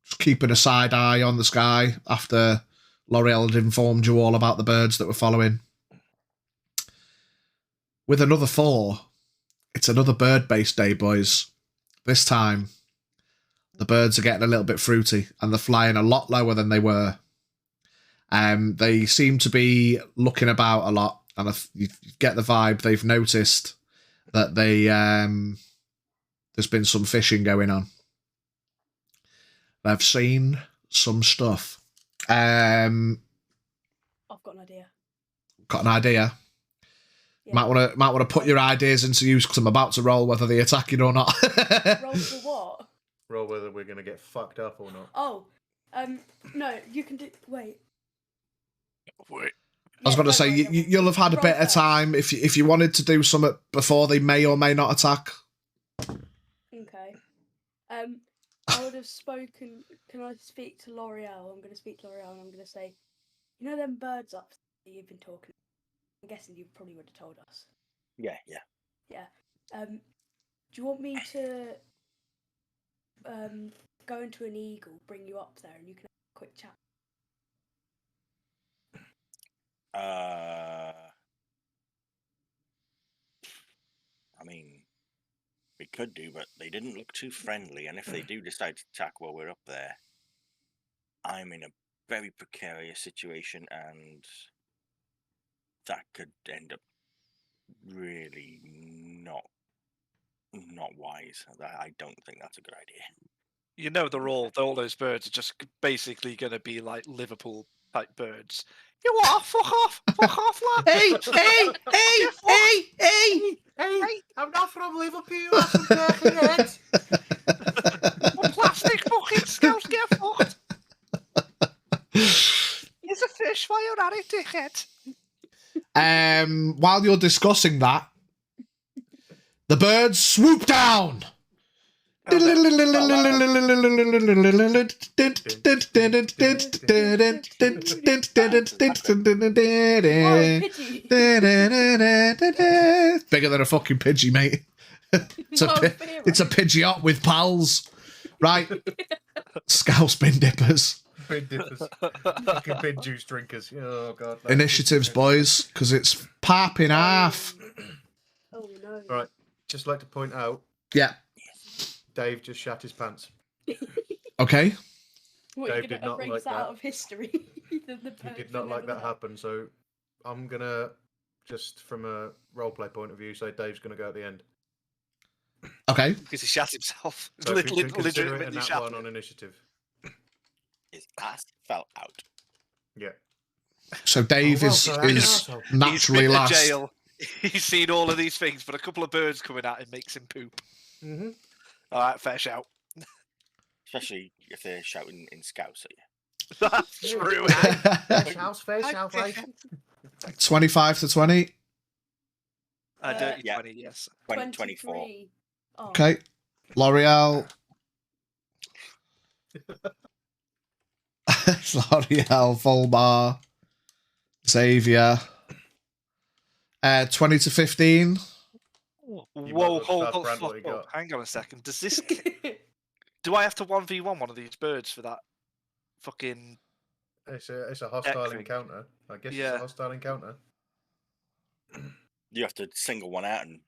just keeping a side eye on the sky after L'Oreal had informed you all about the birds that were following. With another 4, it's another bird-based day, boys. This time, the birds are getting a little bit fruity, and they're flying a lot lower than they were. They seem to be looking about a lot, and if you get the vibe, they've noticed that there's been some fishing going on. They've seen some stuff. I've got an idea. Got an idea? Yeah. Might want to put your ideas into use because I'm about to roll whether they're attacking or not. Roll for what? Roll whether we're going to get fucked up or not. Oh, no, you can do. Wait. Wait. I was going to say you'll have had a Roll bit of first. time if you wanted to do something before they may or may not attack. Okay. I would have spoken. Can I speak to L'Oreal? I'm going to speak to L'Oreal and I'm going to say, you know them birds up that you've been talking. I'm guessing you probably would have told us. Yeah. Yeah. Do you want me to go into an eagle, bring you up there, and you can have a quick chat? I mean, we could do, but they didn't look too friendly. And if they do decide to attack while we're up there, I'm in a very precarious situation, and that could end up really not wise. I don't think that's a good idea. You know, all those birds are just basically going to be like Liverpool type birds. You what? Fuck off, lad. Hey! Hey, I'm not from Liverpool, I'm from Birkenhead. Plastic fucking scouts get fucked. Here's a fish while you're at it, dickhead. While you're discussing that, the birds swoop down. Bigger than a fucking Pidgey, mate. It's a Pidgeot with pals. Right. Scouse bin dippers. Bin dippers. Fucking bin juice drinkers. Oh, God. No. Initiatives, boys, because it's pop in half. Oh no. Right. Just like to point out, Yeah. Dave just shat his pants. Okay. What, Dave you're did gonna not erase like that that. out of history? He did not like that happen, so I'm going to, just from a roleplay point of view, say Dave's going to go at the end. Okay. Because he shat himself. So if you can consider it in Legitimately that shat. one on initiative. His ass fell out. Yeah. So Dave Oh, well, is so that's is asshole. naturally He's been to last. jail. He's seen all of these things, but a couple of birds coming at him makes him poop. Mm-hmm. All right, fair shout. Especially if they're shouting in Scouse at you. That's true. Fair shout, mate. 25 to 20. Dirty Yeah. 20, yes. 24. 23. Oh. Okay. L'Oreal. L'Oreal, Volmar, Xavier. 20 to 15. Whoa, might as hold, well start hold, brand what fuck you up. got. Hang on a second. Does this... Do I have to 1v1 one of these birds for that fucking... It's a hostile thing. encounter. I guess it's Yeah. a hostile encounter. You have to single one out and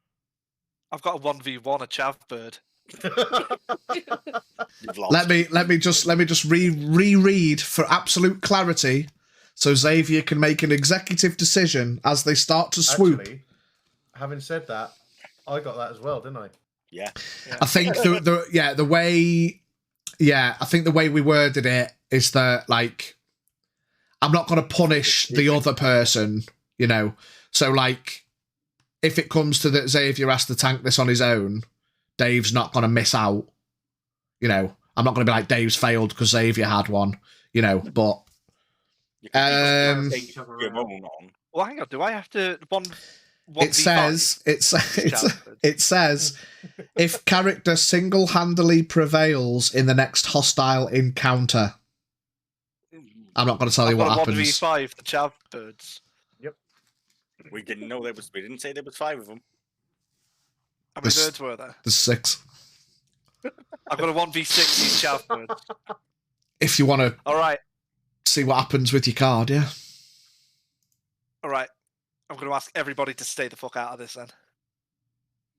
I've got a 1v1 a chav bird. you've lost. Let me just reread for absolute clarity, so Xavier can make an executive decision as they start to swoop. Actually, having said that, I got that as well, didn't I? Yeah. I think the way we worded it is that, like, I'm not going to punish the other person, you know. So, like, if it comes to that Xavier has to tank this on his own, Dave's not going to miss out. You know, I'm not going to be like, Dave's failed because Xavier had one, you know, but... You can take each other your around. own on. Well, hang on. Do I have to... It says, it says, if character single-handedly prevails in the next hostile encounter. I'm not going to tell you what happens. 1v5 the chav birds. We didn't know we didn't say there was 5 of them. How many There's- birds were there? There's 6. I've got a 1v6 these chav birds. If you want to All right. see what happens with your card, yeah. All right. I'm going to ask everybody to stay the fuck out of this then.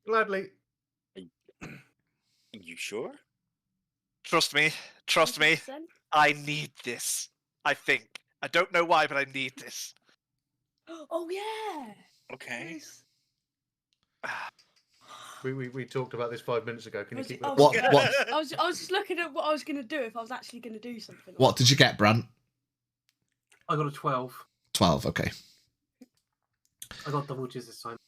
Gladly. Are you sure? Trust me. Trust me. 100%? I need this. I think. I don't know why, but I need this. Oh yeah. Okay. Nice. We talked about this 5 minutes ago. Can you Was- keep oh, it? What yeah. what I was just looking at what I was gonna do if I was actually gonna do something. what did you get, Brant? I got a 12. 12, okay. I got double G's this time.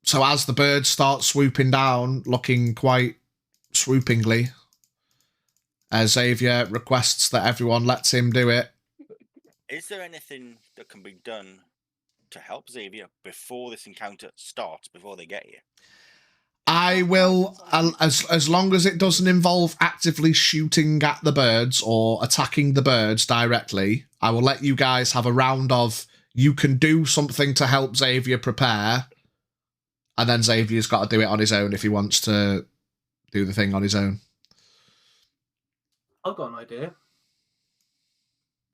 So as the birds start swooping down, looking quite swoopingly, Xavier requests that everyone lets him do it. Is there anything that can be done to help Xavier before this encounter starts, before they get here? I will, as long as it doesn't involve actively shooting at the birds or attacking the birds directly, I will let you guys have a round of, you can do something to help Xavier prepare, and then Xavier's got to do it on his own if he wants to do the thing on his own. I've got an idea.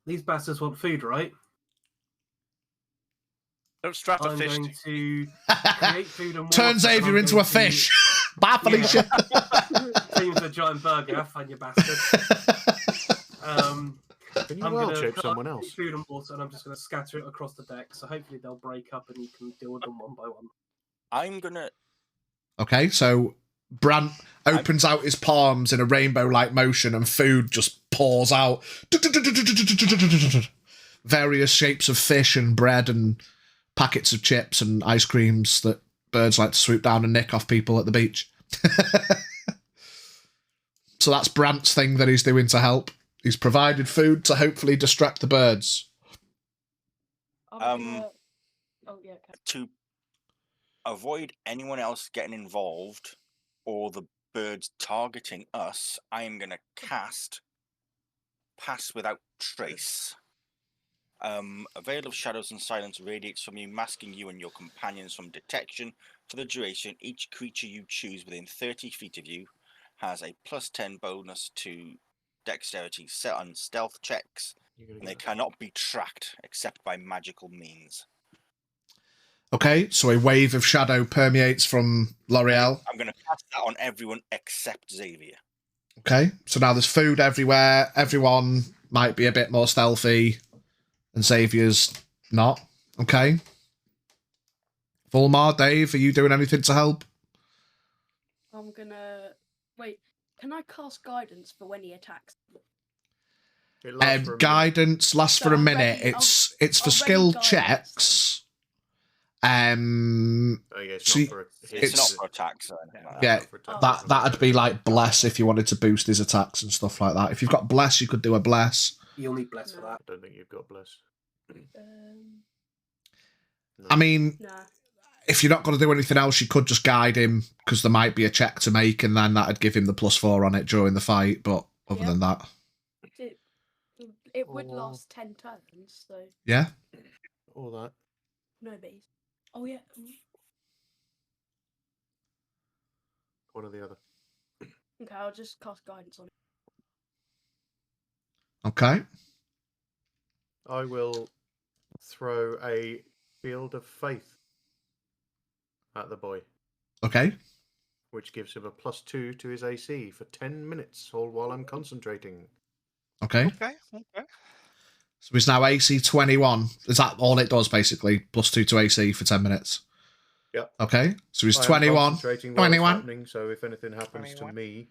These bastards want food, right? Don't strap a I'm fish. going to create food and water. Turn and Xavier I'm into going a fish. Bye, Felicia. Seems a giant burger, fan you bastard. Can you I'm well gonna shape put someone up else? food and water, and I'm just going to scatter it across the deck. So hopefully they'll break up, and you can deal with them one by one. I'm gonna. Okay, so Brant opens out his palms in a rainbow-like motion and food just pours out. Various shapes of fish and bread and packets of chips and ice creams that birds like to swoop down and nick off people at the beach. So that's Brant's thing that he's doing to help. He's provided food to hopefully distract the birds. Oh yeah. Okay. To avoid anyone else getting involved or the birds targeting us, I am going to cast Pass Without Trace. A veil of shadows and silence radiates from you, masking you and your companions from detection. For the duration, each creature you choose within 30 feet of you has a +10 bonus to dexterity set on stealth checks, and they cannot be tracked except by magical means. Okay, so a wave of shadow permeates from L'Oreal. I'm going to cast that on everyone except Xavier. Okay, so now there's food everywhere. Everyone might be a bit more stealthy, and Xavier's not. Okay. Volmar, Dave, are you doing anything to help? I'm gonna wait. Can I cast guidance for when he attacks? It lasts for a minute. Guidance lasts So for a I'm minute. ready. It's for I'll skill ready guidance checks. Oh, yeah, See, for It's not for attacks. Yeah, that'd be like bless if you wanted to boost his attacks and stuff like that. If you've got bless, you could do a bless. You'll need bless for I that. don't think you've got bless. I mean, Nah. if you're not going to do anything else, you could just guide him because there might be a check to make, and then that'd give him the +4 on it during the fight. But other than that, It would last 10 turns, so yeah. All that. no bees. Oh yeah. One or the other. Okay, I'll just cast guidance on it. Okay. I will throw a field of faith at the boy, Okay. which gives him a +2 to his AC for 10 minutes, all while I'm concentrating. Okay. Okay. So he's now AC 21. Is that all it does, basically? +2 to AC for 10 minutes? Yep. Okay. So he's I am 21. concentrating while it's 21. happening, so if anything happens 21. to me,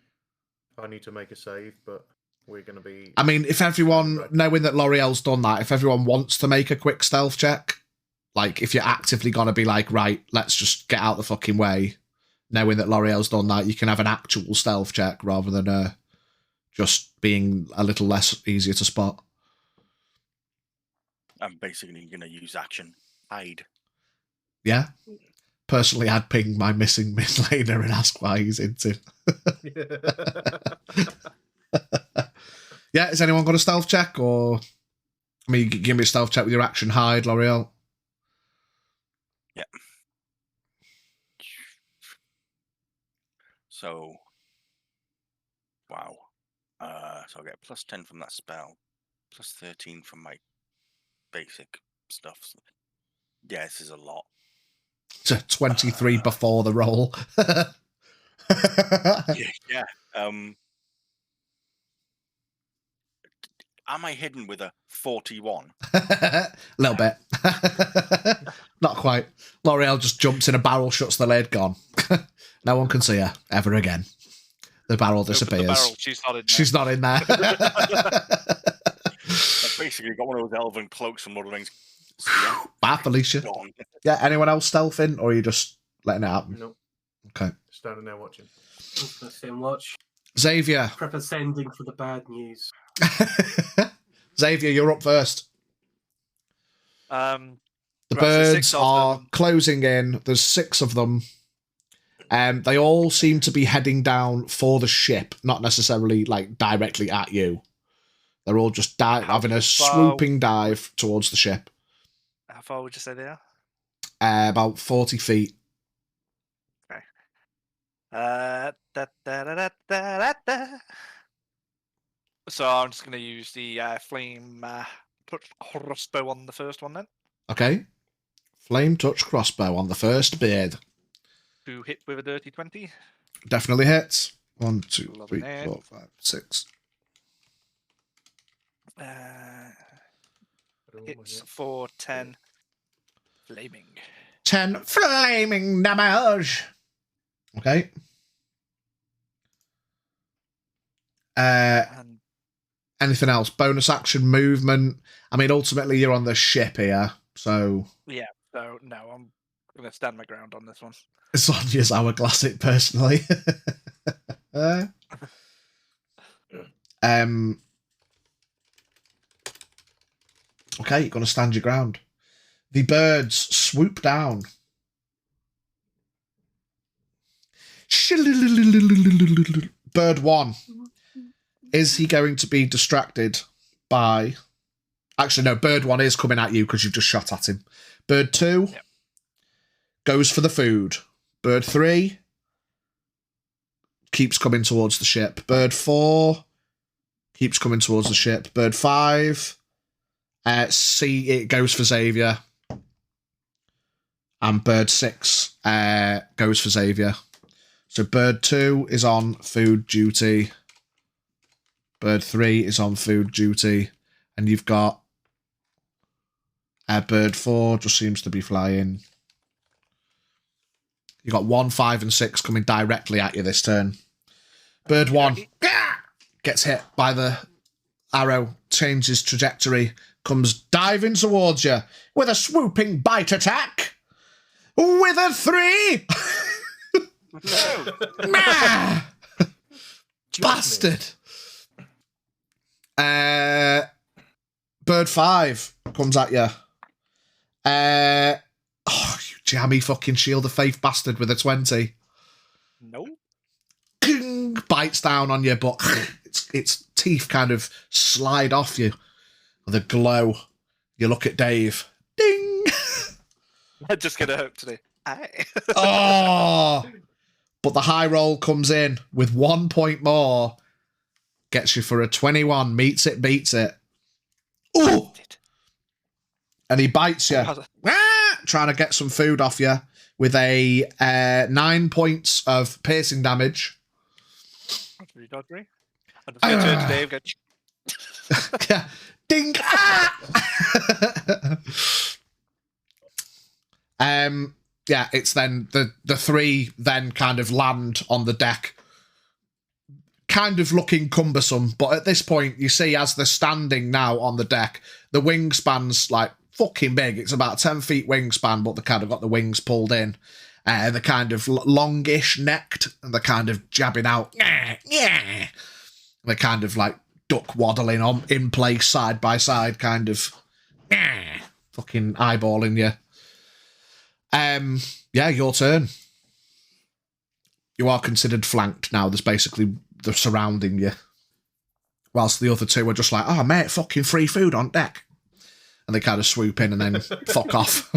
I need to make a save, but we're going to be... I mean, if everyone, knowing that L'Oreal's done that, if everyone wants to make a quick stealth check, like if you're actively going to be like, right, let's just get out the fucking way, knowing that L'Oreal's done that, you can have an actual stealth check rather than just being a little less easier to spot. I'm basically going to use action. Hide. Yeah. Personally, I'd ping my missing mid laner and ask why he's into. Yeah, has anyone got a stealth check? Or, I mean, you can give me a stealth check with your action hide, L'Oreal. Yeah. So, wow. So I'll get +10 from that spell, +13 from my basic stuff. Yeah, this is a lot. 23 before the roll. Yeah. Am I hidden with a 41? A little bit. Not quite. L'Oreal just jumps in a barrel, shuts the lid, gone. No one can see her ever again. The barrel disappears. The barrel, she's not in there. She's not in there. I've basically got one of those elven cloaks from Lord of the Rings. So, yeah, Bye, Felicia. gone. Yeah, anyone else stealthing, or are you just letting it happen? Nope. Okay. Standing there watching. Let's see him watch. Xavier. Prep ascending for the bad news. Xavier, you're up first. The Right, so birds 6 of are them. closing in. There's 6 of them. They all seem to be heading down for the ship, not necessarily like directly at you. They're all just having a swooping dive towards the ship. How far would you say they are? About 40 feet. Okay. So I'm just going to use the flame crossbow on the first one then. Okay. Flame touch crossbow on the first bird. To hit with a dirty 20. Definitely hits. 1, 2, Love 3, it. 4, 5, 6. Hits for 10 flaming. 10 flaming damage. Okay. And Anything else? Bonus action movement. I mean, ultimately, you're on the ship here, so yeah, so no, I'm going to stand my ground on this one. Sonia's hourglass it personally. Okay, you're going to stand your ground. The birds swoop down. Bird 1. Is he going to be distracted by... Actually, no, bird 1 is coming at you because you've just shot at him. Bird 2 goes for the food. Bird 3 keeps coming towards the ship. Bird 4 keeps coming towards the ship. Bird 5... C, it goes for Xavier. And bird 6 goes for Xavier. So bird 2 is on food duty. Bird 3 is on food duty. And you've got bird 4 just seems to be flying. You've got 1, 5, and 6 coming directly at you this turn. Bird 1 gets hit by the arrow, changes trajectory, comes diving towards you with a swooping bite attack. with a 3. No. Nah! Just Bastard. Bird 5 comes at you. You jammy fucking Shield of Faith bastard with a 20. No. Bites down on you, but its teeth kind of slide off you with a glow. You look at Dave. Ding! I'm just gonna hope today. Aye. Oh! But the high roll comes in with 1 point more. Gets you for a 21. Meets it, beats it. Ooh! And he bites you. Trying to get some food off you with a 9 points of piercing damage. I'm just gonna turn to Dave and go, Yeah. Ding! Yeah, it's then the 3 then kind of land on the deck, kind of looking cumbersome, but at this point you see as they're standing now on the deck, the wingspan's like fucking big. It's about 10 feet wingspan, but they kind of got the wings pulled in. They're kind of longish necked, and they're kind of jabbing out. Yeah. They're kind of like duck waddling on in place side by side, kind of fucking eyeballing you. Yeah, your turn. You are considered flanked now. There's basically they're surrounding you, whilst the other 2 are just like, "Oh mate, fucking free food on deck," and they kind of swoop in and then fuck off.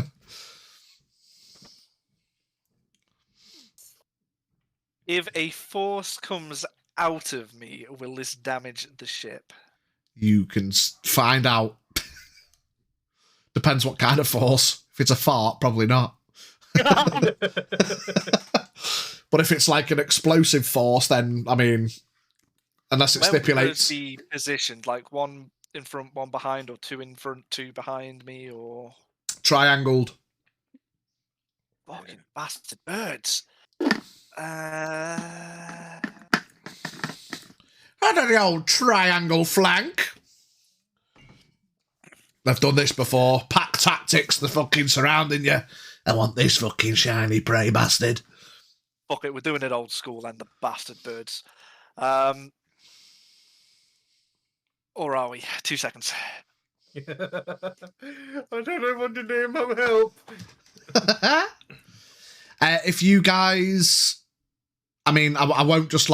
if a force comes out of me, will this damage the ship? You can find out. Depends what kind of force. If it's a fart, probably not. But if it's like an explosive force, then, I mean, unless it Where would stipulates... those be positioned? Like 1 in front, 1 behind, or 2 in front, 2 behind me, or... Triangled. Fucking bastard birds. How do the old triangle flank? They've done this before. Pack tactics, they're fucking surrounding you. I want this fucking shiny prey bastard. Fuck it, we're doing it old school and the bastard birds. Or are we? 2 seconds. I don't know what to do. Mum, help. If you guys... I mean, I won't just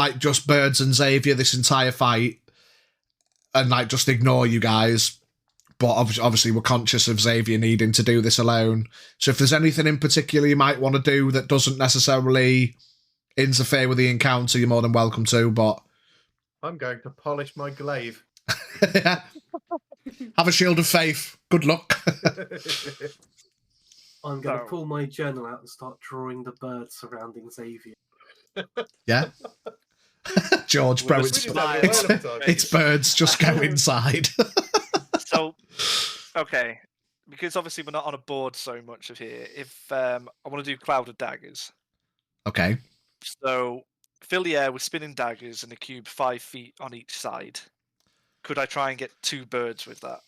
Birds and Xavier this entire fight and like just ignore you guys. But obviously we're conscious of Xavier needing to do this alone. So if there's anything in particular you might want to do that doesn't necessarily interfere with the encounter, you're more than welcome to, but... I'm going to polish my glaive. Have a shield of faith. Good luck. I'm going to pull my journal out and start drawing the birds surrounding Xavier. Yeah. George, bro, it's birds, just go inside. So, okay, because obviously we're not on a board so much of here. If I want to do Cloud of Daggers. Okay. So, fill the air with spinning daggers and a cube 5 feet on each side. Could I try and get 2 birds with that?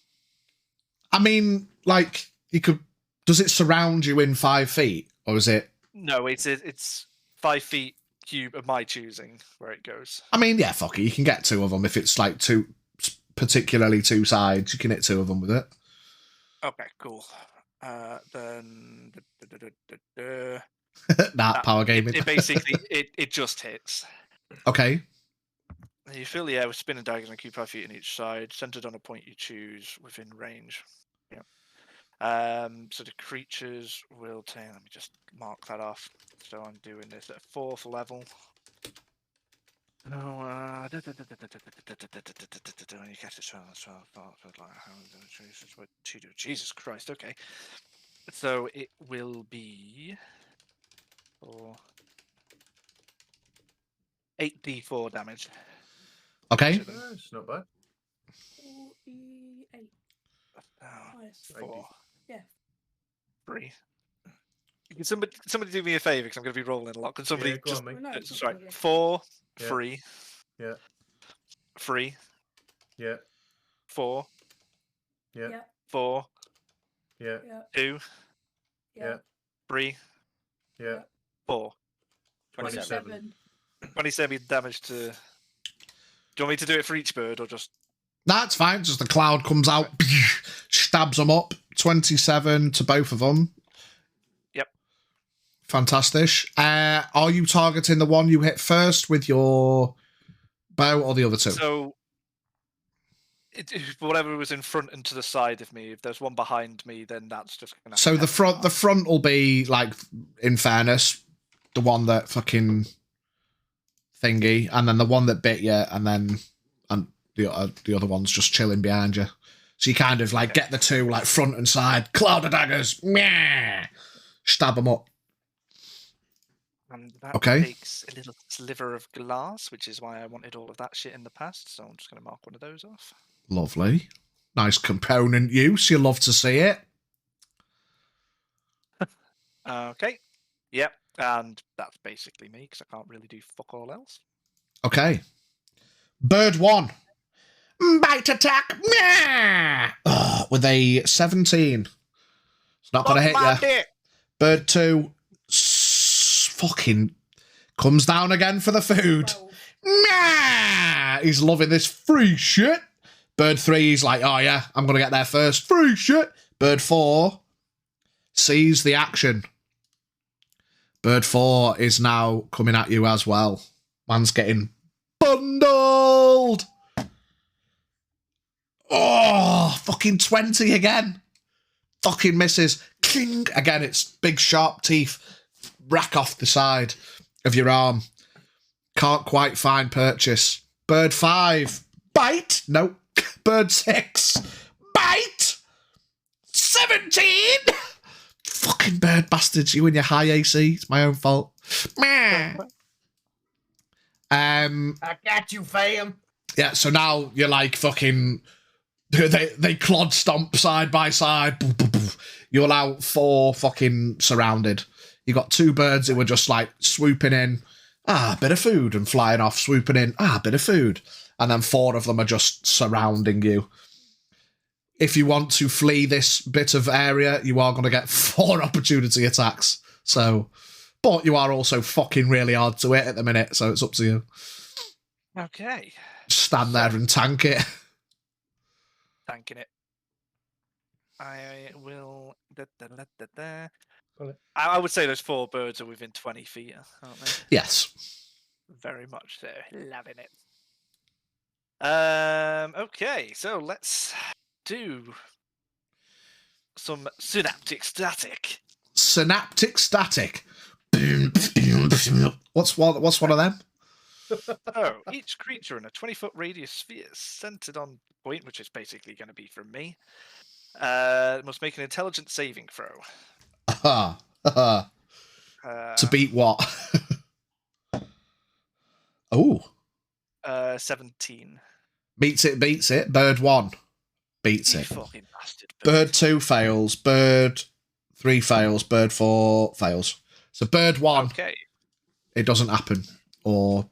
I mean, like, you could... Does it surround you in 5 feet? Or is it... No, it's 5 feet cube of my choosing where it goes. I mean, yeah, fuck it. You can get 2 of them. If it's like 2, particularly 2 sides, you can hit 2 of them with it. Okay, cool. Then... Power gaming. It basically, it just hits. Okay. You fill the air with spinning daggers and cube 5 feet on each side, centered on a point you choose within range. Yeah. So the creatures will take. Let me just mark that off. So I'm doing this at 4th level. No, you get it. Jesus Christ. Okay. So it will be 8d4 damage. Okay. It's not bad. 48. Nice. 4. Yeah. 3. Can somebody do me a favour because I'm going to be rolling a lot. Can somebody Go just... on, mate. No, it's not sorry, really. 4, Yeah. 3. Yeah. 3. Yeah. 4. Yeah. Yeah. 4. Yeah. Yeah. 2. Yeah. 3. Yeah. 4. 27. 27 damage to. Do you want me to do it for each bird or just? That's fine. Just the cloud comes out, stabs them up. 27 to both of them. Yep. Fantastic. Are you targeting the one you hit first with your bow or the other two? So, whatever was in front and to the side of me. If there's one behind me, then that's just gonna. So the front will be like, in fairness, the one that fucking thingy, and then the one that bit you, and then the other one's just chilling behind you. So you kind of like get the two like front and side, cloud of daggers, meh, stab them up. And that takes a little sliver of glass, which is why I wanted all of that shit in the past. So I'm just going to mark one of those off. Lovely. Nice component use. You love to see it. Okay. Yep. And that's basically me, because I can't really do fuck all else. Okay. Bird 1. Bite attack. With a 17. It's not going to hit you. Bird 2. Fucking comes down again for the food. He's loving this free shit. Bird 3, he's like, oh yeah, I'm going to get there first. Free shit. Bird 4 sees the action. Bird 4 is now coming at you as well. Man's getting bundled. Oh, fucking 20 again. Fucking misses. Cling. Again, it's big sharp teeth. Rack off the side of your arm. Can't quite find purchase. Bird 5. Bite. No. Bird 6. Bite. 17. Fucking bird bastards. You and your high AC. It's my own fault. I got you, fam. Yeah, so now you're like fucking... They clod stomp side by side. You're now 4 fucking surrounded. You got 2 birds who were just like swooping in. Bit of food, and flying off, swooping in. Bit of food. And then 4 of them are just surrounding you. If you want to flee this bit of area, you are going to get 4 opportunity attacks. So, but you are also fucking really hard to hit at the minute, so it's up to you. Okay. Stand there and tank it. Tanking it. I will. I would say those 4 birds are within 20 feet, aren't they? Yes. Very much so. Loving it. Okay, so let's do some synaptic static. Synaptic static. What's one of them? Oh, each creature in a 20-foot radius sphere centered on point, which is basically going to be from me, must make an intelligence saving throw. To beat what? Oh. 17. Beats it. Bird 1 beats You it. fucking bastard. Bird 2 fails. Bird 3 fails. Bird 4 fails. So bird 1, okay. It doesn't happen. Or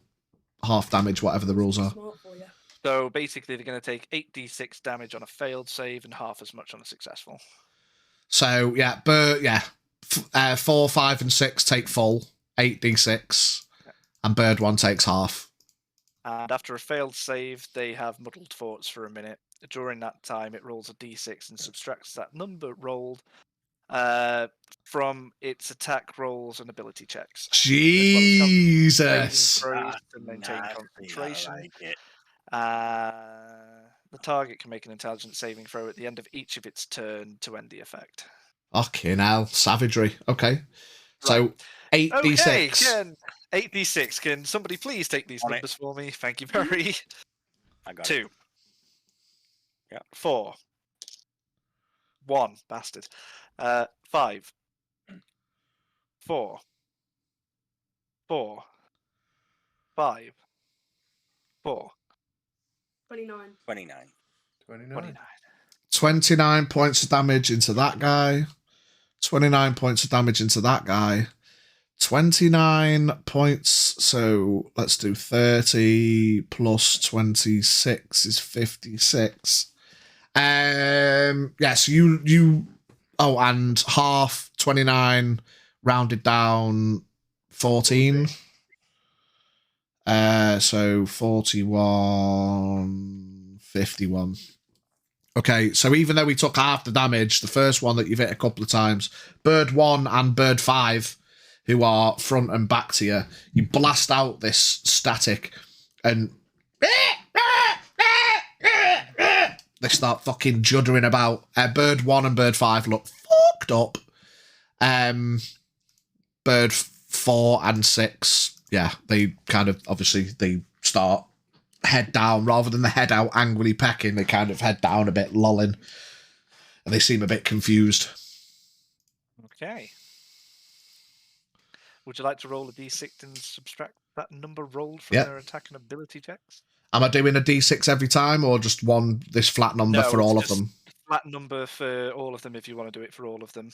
half damage, whatever the rules are. So basically they're going to take 8d6 damage on a failed save and half as much on a successful. So, yeah, 4, 5, and 6 take full. 8d6. Okay. And bird 1 takes half. And after a failed save, they have muddled thoughts for a minute. During that time, it rolls a d6 and subtracts that number rolled from its attack rolls and ability checks. Jesus! To maintain concentration. The target can make an intelligence saving throw at the end of each of its turn to end the effect. Fucking hell, savagery. Okay. So, 8d6. Okay, 8d6. Can somebody please take these numbers for me? Thank you very. I got 2. Yeah. 4. 1. Bastard. 5. 4. 4. 5. 4. 29. 29 points of damage into that guy. 29 points of damage into that guy. 29 points. So let's do 30 plus 26 is 56. Yes, you. Oh, and half 29 rounded down 14. So 41, 51. Okay, so even though we took half the damage, the first one that you've hit a couple of times, Bird 1 and Bird 5, who are front and back to you, you blast out this static and they start fucking juddering about. Bird 1 and Bird 5 look fucked up. Bird 4 and 6, yeah, they kind of, obviously, they start head down. Rather than the head out angrily pecking, they kind of head down a bit, lolling. And they seem a bit confused. Okay. Would you like to roll a d6 and subtract that number rolled from their attack and ability checks? Am I doing a d6 every time, or just this flat number for all of them? Flat number for all of them if you want to do it for all of them.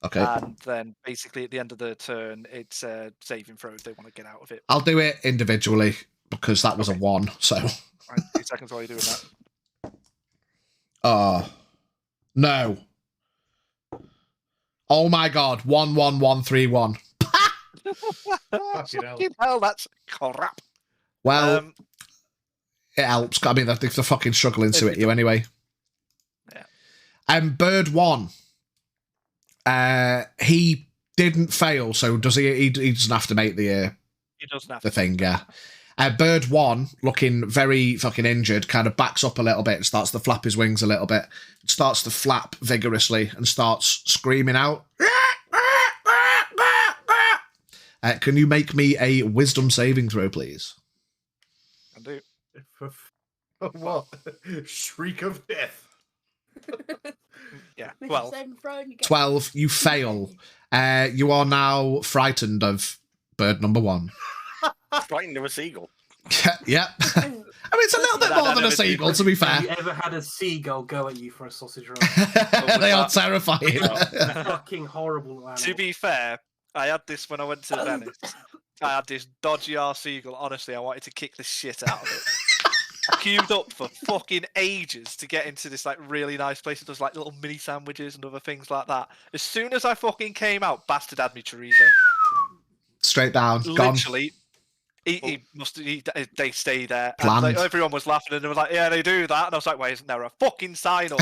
Okay. And then basically at the end of the turn, it's a saving throw if they want to get out of it. I'll do it individually because that was a 1, so... Right, 2 seconds while you're doing that. No. Oh my god, 11131. Fucking hell, that's crap. Well, it helps. I mean, they're fucking struggling to hit you anyway. Yeah. Bird 1. He didn't fail, so does he? He doesn't have to make the he doesn't have the thing, yeah. Bird 1, looking very fucking injured, kind of backs up a little bit and starts to flap his wings a little bit. Starts to flap vigorously and starts screaming out. Can you make me a wisdom saving throw, please? I do. What? Shriek of death. Yeah, 12. 12, you fail. You are now frightened of bird number 1. Frightened of a seagull. Yeah. I mean, it's a little bit more than a seagull, to be fair. Have you ever had a seagull go at you for a sausage roll? They are terrifying. Fucking horrible animal. To be fair, I had this when I went to Venice. I had this dodgy ass seagull. Honestly, I wanted to kick the shit out of it. I queued up for fucking ages to get into this like really nice place that does like little mini sandwiches and other things like that. As soon as I fucking came out, bastard had me chorizo. Straight down. Literally. Gone. They stay there. Planned. And everyone was laughing and they were like, yeah, they do that. And I was like, why isn't there a fucking sign up?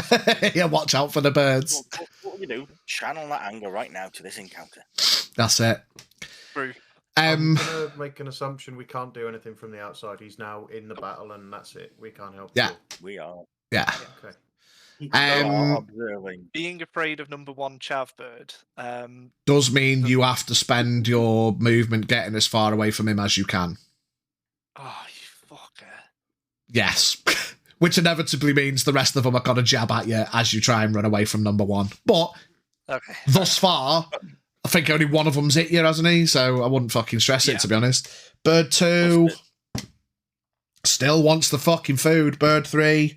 Yeah, watch out for the birds. What you do? Channel that anger right now to this encounter. That's it. True. I'm gonna make an assumption we can't do anything from the outside. He's now in the battle, and that's it. We can't help. Yeah, we are. Yeah. Okay. Observing. Being afraid of number 1 chav bird does mean you have to spend your movement getting as far away from him as you can. Oh, you fucker. Yes. Which inevitably means the rest of them are going to jab at you as you try and run away from number 1. But thus far, I think only one of them's hit you, hasn't he? So I wouldn't fucking stress it, to be honest. Bird 2 still wants the fucking food. Bird 3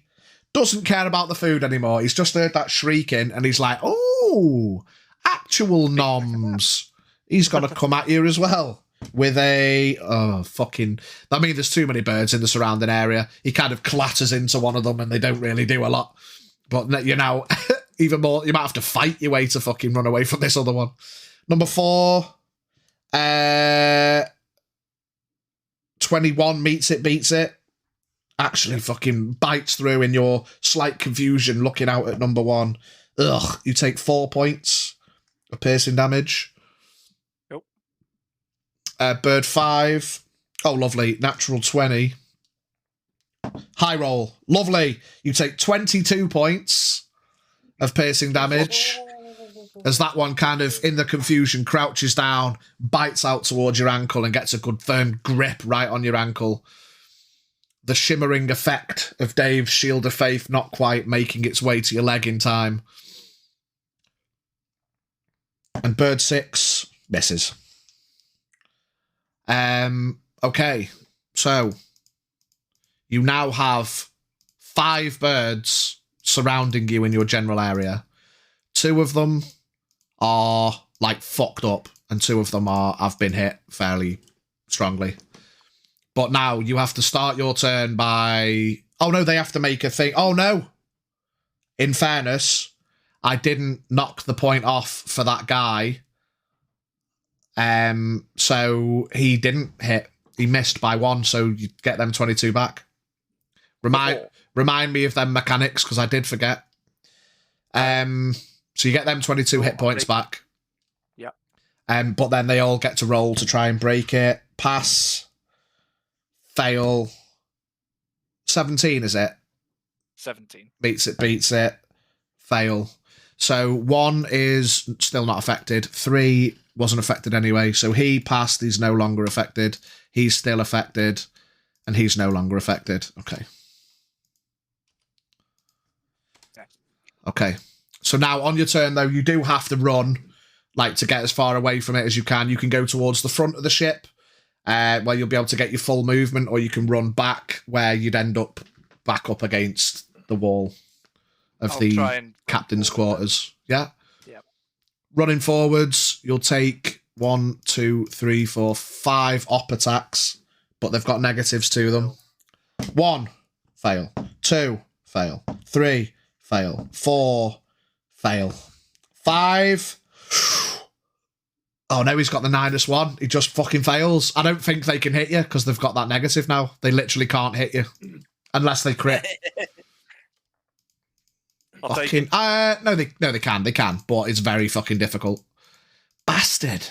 doesn't care about the food anymore. He's just heard that shrieking and he's like, oh, actual noms. He's going to come at you as well with a, I mean, there's too many birds in the surrounding area. He kind of clatters into one of them and they don't really do a lot. But, you know, even more, you might have to fight your way to fucking run away from this other one. Number 4, 21 meets it, beats it. Actually fucking bites through in your slight confusion looking out at number 1. Ugh, you take 4 points of piercing damage. Nope. Bird 5. Oh, lovely. Natural 20. High roll. Lovely. You take 22 points of piercing damage. As that one kind of, in the confusion, crouches down, bites out towards your ankle and gets a good firm grip right on your ankle. The shimmering effect of Dave's Shield of Faith not quite making its way to your leg in time. And Bird 6 misses. Okay, so you now have 5 birds surrounding you in your general area. 2 of them are like fucked up, and 2 of them have been hit fairly strongly. But now you have to start your turn by... Oh, no, they have to make a thing. Oh, no. In fairness, I didn't knock the point off for that guy So he didn't hit. He missed by 1, so you get them 22 back. Remind me of them mechanics, because I did forget. So you get them 22 hit points back. Yep. But then they all get to roll to try and break it. Pass. Fail. 17, is it? 17. Beats it. Fail. So 1 is still not affected. 3 wasn't affected anyway. So he passed. He's no longer affected. He's still affected. And he's no longer affected. Okay. Okay. So now on your turn, though, you do have to run, like, to get as far away from it as you can. You can go towards the front of the ship, where you'll be able to get your full movement, or you can run back, where you'd end up back up against the wall of the captain's quarters. Yeah? Yeah. Running forwards, you'll take 1, 2, 3, 4, 5 op attacks, but they've got negatives to them. 1, fail. 2, fail. 3, fail. 4, fail. 5. Oh no, he's got the -1. He just fucking fails. I don't think they can hit you because they've got that negative now. They literally can't hit you unless they crit. Fucking no, they can, but it's very fucking difficult. Bastard.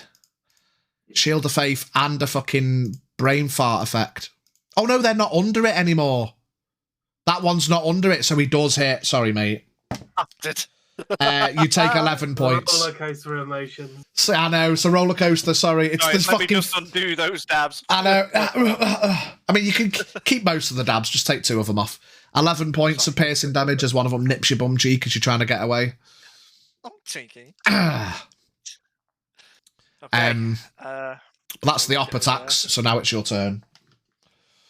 Shield of Faith and a fucking brain fart effect. Oh no, they're not under it anymore. That one's not under it, so he does hit. Sorry, mate. You take 11 points. Roller coaster emotions. So, I know, it's a roller coaster. Sorry, it's this let fucking. me just undo those dabs. I know. I mean, you can keep most of the dabs. Just take 2 of them off. 11 points of piercing damage as one of them nips your bum cheek as you're trying to get away. I'm cheeky. Okay. That's the op attacks. So now it's your turn.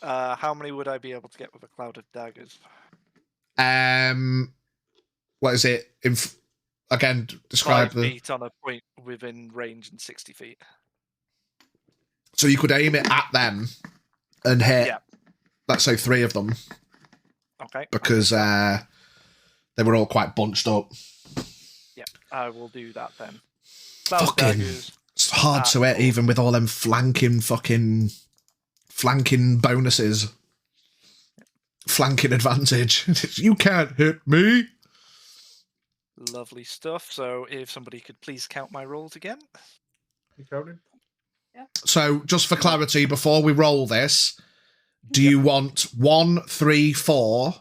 How many would I be able to get with a cloud of daggers? What is it? Again, describe 5 feet on a point within range and 60 feet. So you could aim it at them and hit, let's say 3 of them. Okay. Because they were all quite bunched up. Yeah, I will do that then. Fucking, it's hard to hit even with all them flanking bonuses. Flanking advantage. You can't hit me. Lovely stuff. So if somebody could please count my rolls again. You counting? Yeah. So just for clarity, before we roll this, do you want 1, 3, 4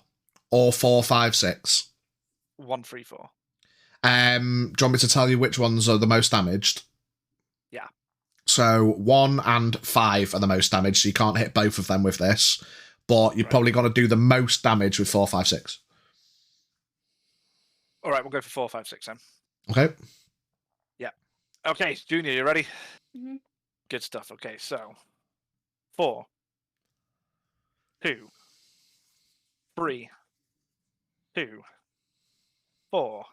or 4, 5, 6? 1, 3, 4. Do you want me to tell you which ones are the most damaged? Yeah. So 1 and 5 are the most damaged, so you can't hit both of them with this. But you're probably going to do the most damage with 4, 5, 6. All right, we'll go for 4, 5, 6 then. Okay. Yeah. Okay, Junior, you ready? Mm-hmm. Good stuff. Okay, so 4, 2, 3, 2, 4,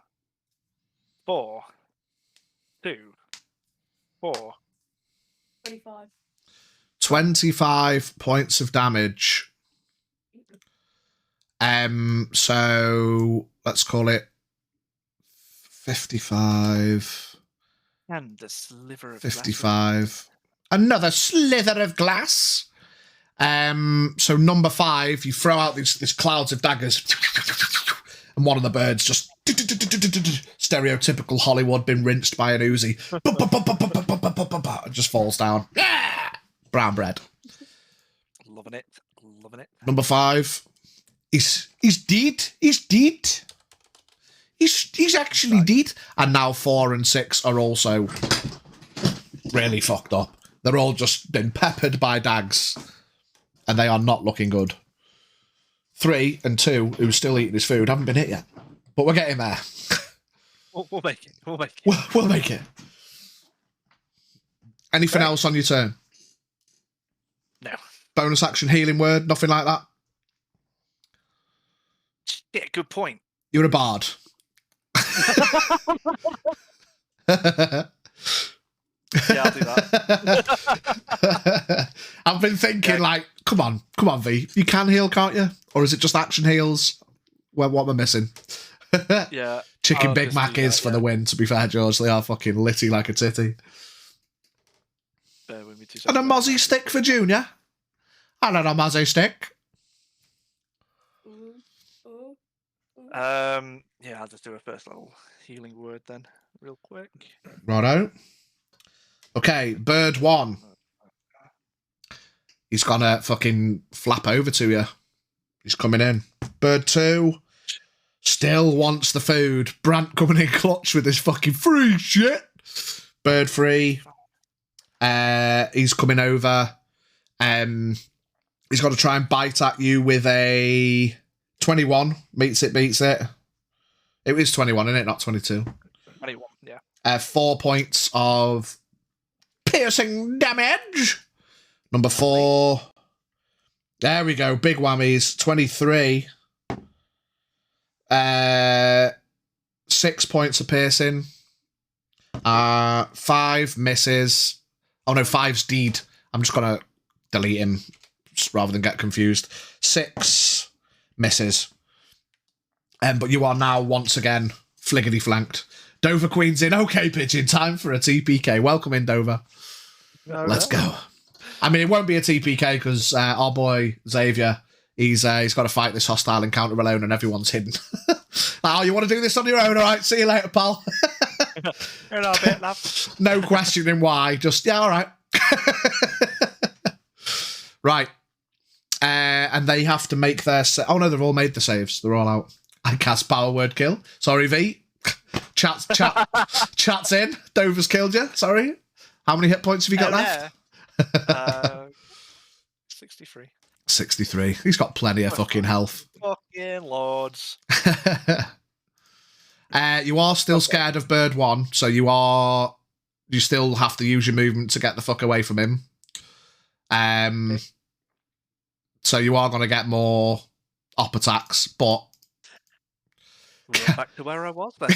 4, 2, 4. 25. 25 points of damage. So let's call it 55. And a sliver of 55. Another slither of glass. So number 5, you throw out these clouds of daggers, and one of the birds just stereotypical Hollywood been rinsed by an Uzi. It just falls down. Brown bread. Loving it. Loving it. Number 5. He's dead. He's dead. He's actually dead. And now 4 and 6 are also really fucked up. They're all just been peppered by dags. And they are not looking good. 3 and 2, who's still eating his food, haven't been hit yet. But we're getting there. We'll make it. We'll make it. We'll make it. Anything else on your turn? No. Bonus action, healing word, nothing like that? Yeah, good point. You're a bard. Yeah, I'll do that. I've been thinking, come on, V. You can heal, can't you? Or is it just action heals? Well, what am I missing? Yeah. Chicken I'll Big just Mac do is that, for the win, to be fair, George. They are fucking litty like a titty. 2 And a seconds. mozzie stick for Junior. And a mozzie stick. Yeah, I'll just do a first level healing word then, real quick. Righto. Okay, bird 1. He's gonna fucking flap over to you. He's coming in. Bird 2 still wants the food. Brant coming in clutch with his fucking free shit. Bird 3, he's coming over. He's got to try and bite at you with a 21. Beats it. It is 21, isn't it? Not 22. 21, yeah. 4 points of piercing damage. Number 4. There we go. Big whammies. 23. 6 points of piercing. 5 misses. Oh no, 5's deed. I'm just going to delete him rather than get confused. 6 misses. But you are now once again fliggity flanked. Dover Queen's in. Okay, Pigeon, time for a TPK. Welcome in, Dover. Let's go. I mean, it won't be a TPK because our boy Xavier, he's got to fight this hostile encounter alone and everyone's hidden. Oh, you want to do this on your own? All right, see you later, pal. You're not a bit, love. No questioning why. Just, yeah, all right. Right. And they have to make their... oh, no, they've all made the saves. They're all out. I cast power word kill. Sorry, V. Chat's in. Dover's killed you. Sorry. How many hit points have you got left? 63. 63. He's got plenty of fucking health. Fucking lords. You are still scared of bird 1, so you still have to use your movement to get the fuck away from him. Okay. So you are going to get more op attacks, but we're back to where I was then.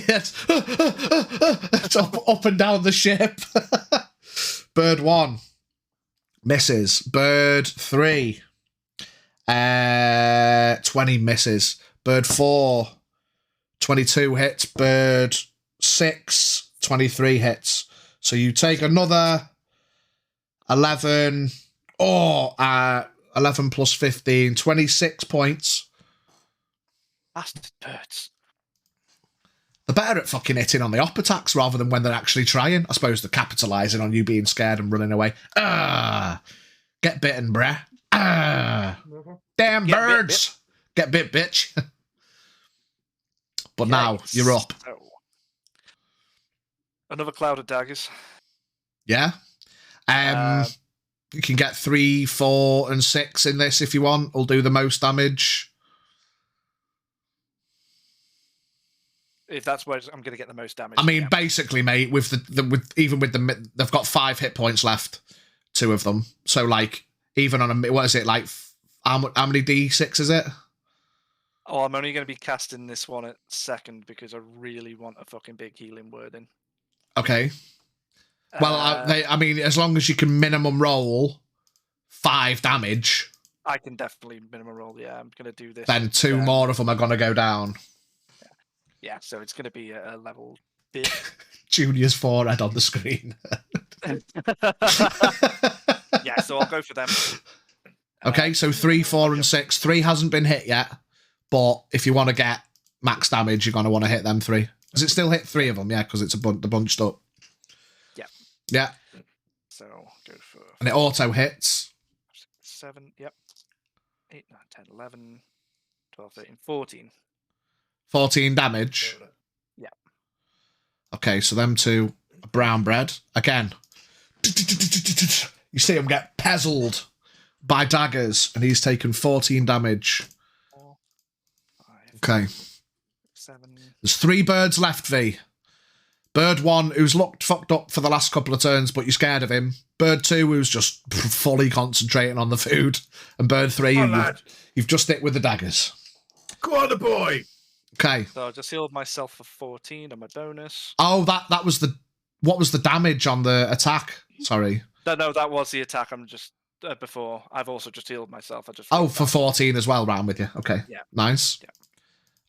yes. It's up and down the ship. Bird 1 misses. Bird 3 20 misses. Bird 4 22 hits. Bird 6 23 hits. So you take another 11 11 plus 15 26 points. Bastard birds. They're better at fucking hitting on the op attacks rather than when they're actually trying. I suppose they're capitalising on you being scared and running away. Get bitten, bruh. Damn Get birds. Get bit, bitch. But now, you're up. So, another cloud of daggers. Yeah? You can get 3, 4, and 6 in this if you want. Will do the most damage. If that's where I'm going to get the most damage. I mean, basically, mate, with they've got 5 hit points left, 2 of them. So, like, even on a, what is it, like, how many D6 is it? Oh, I'm only going to be casting this one at second because I really want a fucking big healing word in. Okay. Well, I mean, as long as you can minimum roll 5 damage. I can definitely minimum roll, yeah. I'm going to do this. Then 2 more of them are going to go down. Yeah, so it's going to be a level bit. Junior's forehead on the screen. Yeah, so I'll go for them. Okay, so 3, 4, and 6. 3 hasn't been hit yet, but if you want to get max damage, you're going to want to hit them 3. Does it still hit 3 of them? Yeah, because it's they're bunched up. Yeah. Yeah. So go for... And it auto hits. 7, yep. 8, 9, 10, 11, 12, 13, 14. 14 damage. Yeah. Okay, so them 2 are brown bread. Again. You see him get pezzled by daggers, and he's taken 14 damage. 4, 5, okay. 7. There's 3 birds left, V. Bird 1, who's looked fucked up for the last couple of turns, but you're scared of him. Bird 2, who's just fully concentrating on the food. And Bird 3, you've just hit with the daggers. Go on, the boy! Okay. So I just healed myself for 14 on my bonus. Oh, that was the... What was the damage on the attack? Sorry. No, that was the attack. I'm just... before. I've also just healed myself. I just... Oh, for 14 as well, round with you. Okay. Yeah. Nice. Yeah.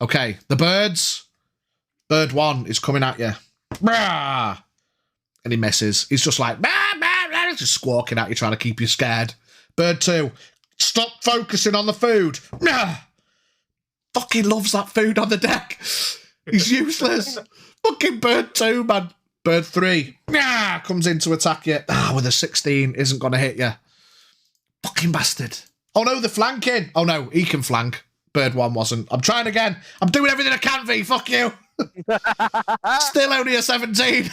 Okay. The birds. Bird 1 is coming at you. Brah! And he misses. He's just like... Bah, bah, bah, just squawking at you, trying to keep you scared. Bird 2, stop focusing on the food. Nah. Fucking loves that food on the deck. He's useless. Fucking Bird 2, man. Bird 3, nah, comes in to attack you. With a 16, isn't going to hit you. Fucking bastard. Oh no, they're flanking. Oh no, he can flank. Bird 1 wasn't. I'm trying again. I'm doing everything I can, V. Fuck you. Still only a 17.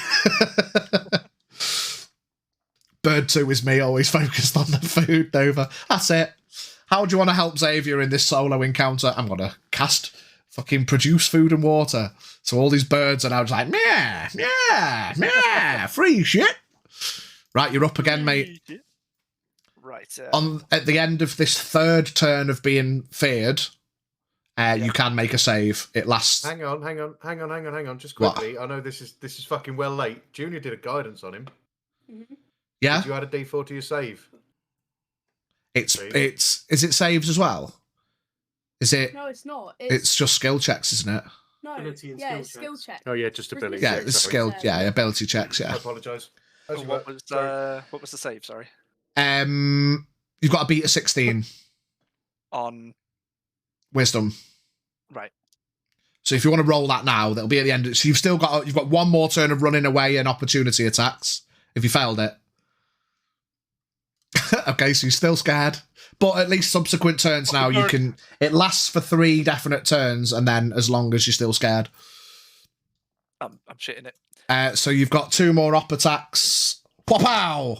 Bird 2 is me, always focused on the food, Nova. That's it. How do you want to help Xavier in this solo encounter? I'm going to cast fucking produce food and water. So all these birds are now just like, meh, meh, meh, free shit. Right, you're up again, mate. Right. At the end of this third turn of being feared, you can make a save. It lasts. Hang on. Just quickly. What? I know this is fucking well late. Junior did a guidance on him. Yeah. Did you add a D4 to your save? Is it saves as well? Is it? No, it's not. It's just skill checks, isn't it? No. It's skill checks. Oh yeah, just ability. Yeah, checks, it's skill. Yeah, ability checks. Yeah. I apologise. What was the save? Sorry. You've got to beat a 16 on wisdom. Right. So if you want to roll that now, that'll be at the end. So you've got one more turn of running away and opportunity attacks. If you failed it. Okay, so you're still scared. But at least subsequent turns now, you can... It lasts for 3 definite turns, and then as long as you're still scared. I'm shitting it. So you've got 2 more op attacks. Pow!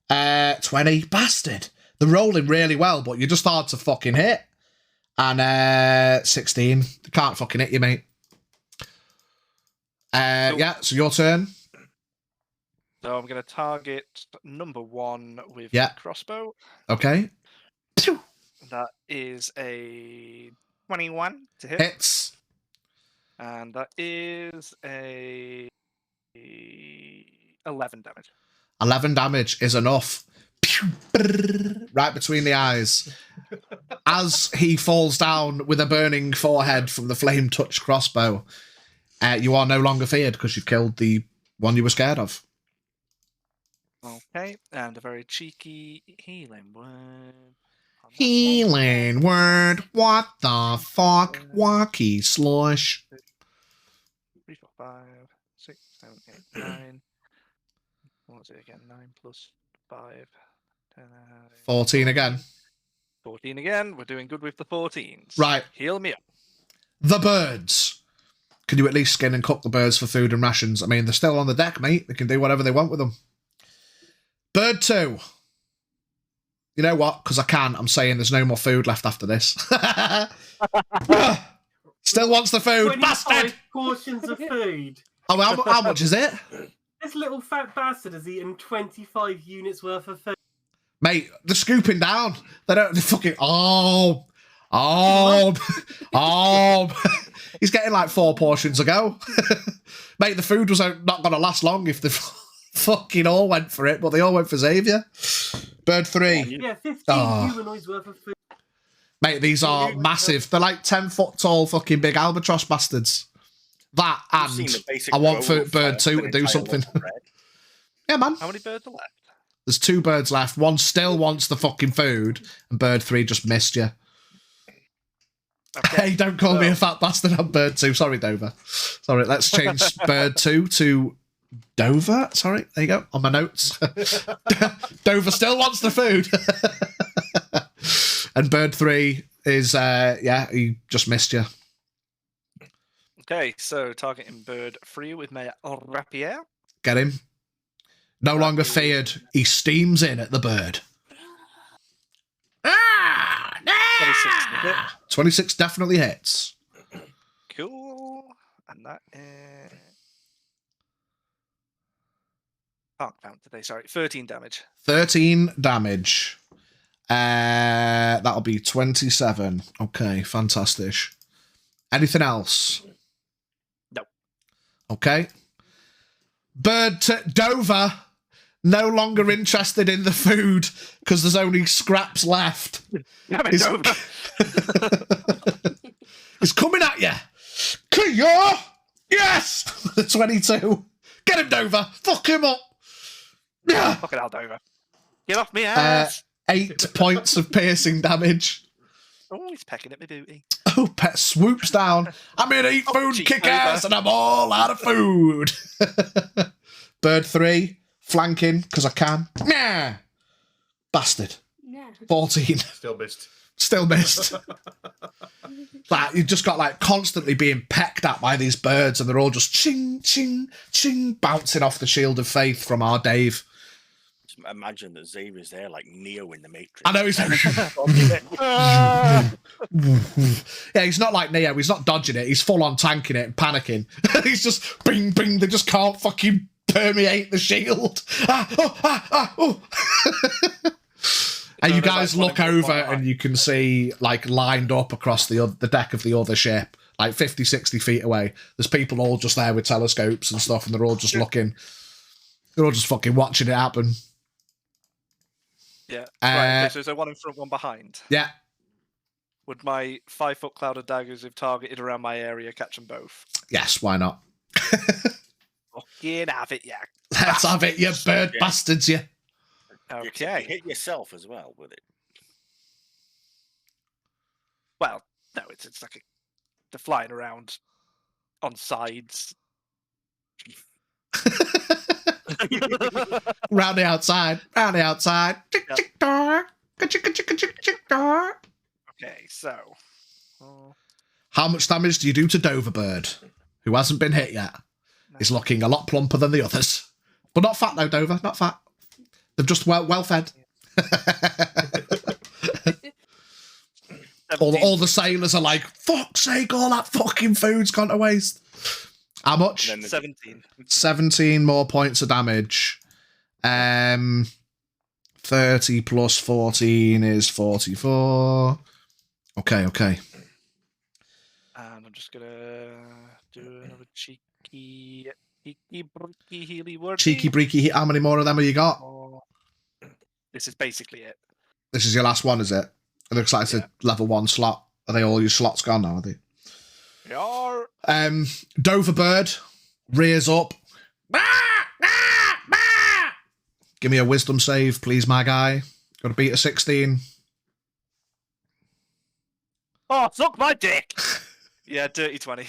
20. Bastard. They're rolling really well, but you're just hard to fucking hit. And 16. They can't fucking hit you, mate. Yeah, so your turn. So I'm going to target number 1 with the crossbow. Okay. That is a 21 to hit. Hits. And that is a 11 damage. 11 damage is enough. Right between the eyes. As he falls down with a burning forehead from the flame-touched crossbow, you are no longer feared because you've killed the one you were scared of. Okay, and a very cheeky healing word. Healing word. What the fuck? Wacky slush. 3, 4, 5, 6, 7, 8, 9. What was it again? 9 plus 5. 10, 14 again. 14 again. We're doing good with the 14s. Right. Heal me up. The birds. Can you at least skin and cook the birds for food and rations? I mean, they're still on the deck, mate. They can do whatever they want with them. Bird 2. You know what? Because I can. I'm saying there's no more food left after this. Still wants the food. Bastard! Portions of food. Oh, how much is it? This little fat bastard has eaten 25 units worth of food. Mate, they're scooping down. They're fucking... He's getting like 4 portions a go. Mate, the food was not going to last long if they fucking all went for it, but they all went for Xavier. Bird 3. Yeah, 15 humanoids worth of food. Mate, these are massive. They're like 10-foot tall fucking big albatross bastards. That and I want for Bird 2 to do something. Yeah, man. How many birds are left? There's 2 birds left. One still wants the fucking food, and Bird 3 just missed you. Okay. Hey, don't call me a fat bastard on Bird 2. Sorry, Dover. Sorry, let's change Bird 2 to Dover. Sorry, there you go, on my notes. Dover still wants the food. And Bird 3 is, he just missed you. Okay, so targeting Bird 3 with my rapier. Get him. No longer feared. He steams in at the bird. 26 definitely hits. Cool. And that is... Can't count today, sorry. 13 damage. 13 damage. That'll be 27. Okay, fantastic. Anything else? No. Okay. Bird to Dover, no longer interested in the food because there's only scraps left. Dover. He's coming at you. Kia! Yes! 22. Get him, Dover. Fuck him up. Yeah. Fucking hell, Dover. Get off me ass! 8 points of piercing damage. Oh, he's pecking at my booty. Oh, Pet swoops down. I'm here to eat food, cheap kick over. ass, and I'm all out of food. Bird 3, flanking, because I can. Nah! Bastard. Yeah. 14. Still missed. Still missed. Like, you've just got, like, constantly being pecked at by these birds, and they're all just ching, ching, ching, bouncing off the shield of faith from our Dave. Just imagine that Xavier's there like Neo in the Matrix. I know he's yeah, he's not like Neo. He's not dodging it. He's full on tanking it and panicking. He's just bing, bing. They just can't fucking permeate the shield. And you guys look over and you can see, like, lined up across the deck of the other ship, like 50, 60 feet away. There's people all just there with telescopes and stuff, and they're all just looking. They're all just fucking watching it happen. Yeah. Right, okay, so is there one in front, one behind? Yeah. Would my 5-foot cloud of daggers, if targeted around my area, catch them both? Yes, why not? Fucking have it, yeah. Let's have it, you bird bastards, you. You Okay. hit yourself as well with it. Well, no, it's like they're flying around on sides. Round the outside. Round the outside. Tick, Yep. tick, door. Ka-chick, door. Okay, so. How much damage do you do to Doverbird, who hasn't been hit yet? He's looking a lot plumper than the others. But not fat, though, Dover. Not fat. They're just well fed. all the sailors are like, fuck's sake, all that fucking food's gone to waste. How much? 17. 17 more points of damage. 30 plus 14 is 44. Okay. And I'm just gonna do another cheeky breaky healy word. Cheeky breaky. How many more of them have you got? This is basically it. This is your last one, is it? It looks like it's a level 1 slot. Are they all your slots gone now, are they? Yar. Doverbird rears up. Give me a wisdom save, please, my guy. Got to beat a 16. Oh, suck my dick! Yeah, dirty 20.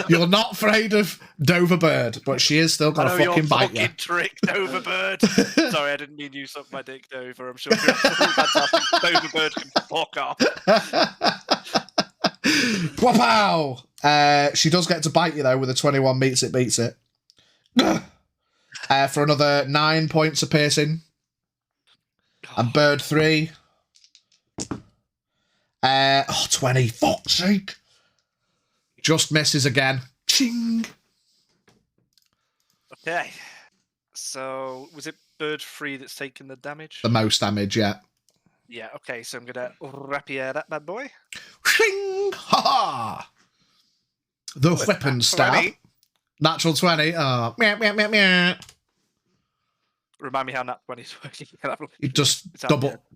You're not afraid of Doverbird, but she is still going to fucking bite you. Trick, Doverbird. Sorry, I didn't mean you suck my dick, Dover. I'm sure you're fantastic. Doverbird can fuck off. Wapow! She does get to bite you, though, with a 21 beats it. For another 9 points of piercing. And Bird 3. 20. Fuck's sake. Just misses again. Ching. Okay. So, was it Bird 3 that's taking the damage? The most damage, yeah. Yeah, okay, so I'm going to rapier that bad boy. Shing! Ha ha! The weapon stab. 20. Natural 20. Oh, meow. Remind me how nat 20's working. You just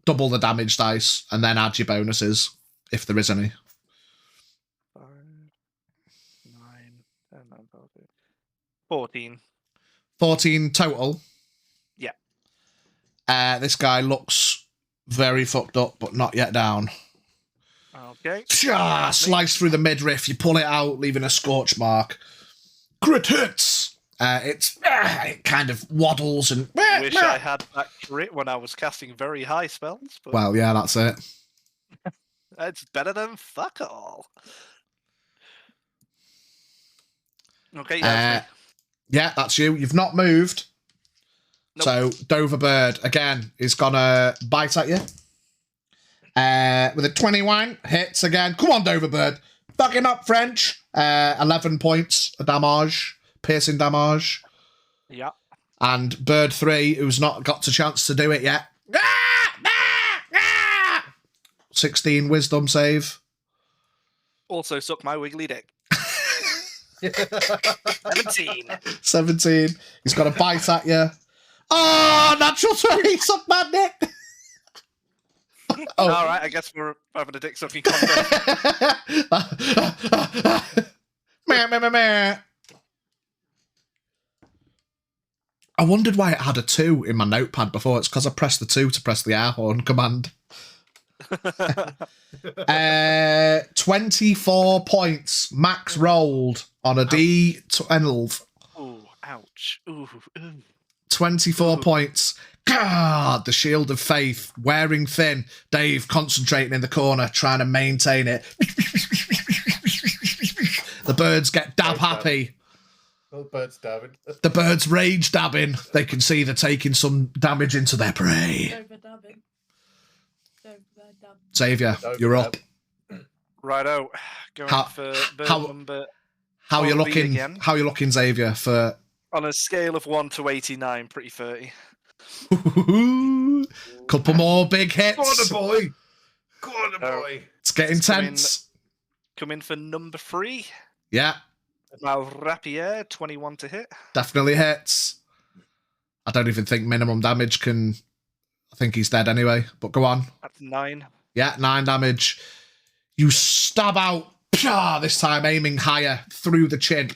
double the damage dice and then add your bonuses, if there is any. 5, 9, 10, 14. 14 total. Yeah. This guy looks very fucked up, but not yet down. Okay. Slice through the midriff, you pull it out, leaving a scorch mark. Crit hits! It kind of waddles and... Wish I had that crit when I was casting very high spells. But Well, yeah, that's it. it's better than fuck all. Okay, yeah, Yeah, that's you. You've not moved. Nope. So, Doverbird, again, is going to bite at you. With a 21, hits again. Come on, Doverbird. Fuck him up, French. 11 points of damage. Piercing damage. Yeah. And Bird 3, who's not got a chance to do it yet. 16 wisdom save. Also suck my wiggly dick. 17. 17. He's got a bite at you. Oh, natural 20. Suck my dick. Oh. All right, I guess we're having a dick sucking contest. Meh. I wondered why it had a 2 in my notepad before. It's because I pressed the 2 to press the air horn command. 24 points. Max rolled on a D12. Ooh, ouch. Ooh, ooh. 24 points. God, the shield of faith, wearing thin. Dave concentrating in the corner, trying to maintain it. The birds get dab happy. Oh, birds dabbing. The birds rage dabbing. They can see they're taking some damage into their prey. Over-dabbing. Over-dab. Xavier, you're up. Righto. Going How- for bird how- number How you 4B looking? again. How you looking, Xavier? For on a scale of 1 to 89, pretty 30. couple more big hits. Go on, boy. Go on, Oh. boy. It's getting It's coming- tense. Coming for number 3. Yeah, Now Rapier, 21 to hit. definitely hits. I don't even think minimum damage can. I think he's dead anyway. But go on. That's 9. Yeah, 9 damage. You stab out. Pshaw, this time aiming higher through the chin.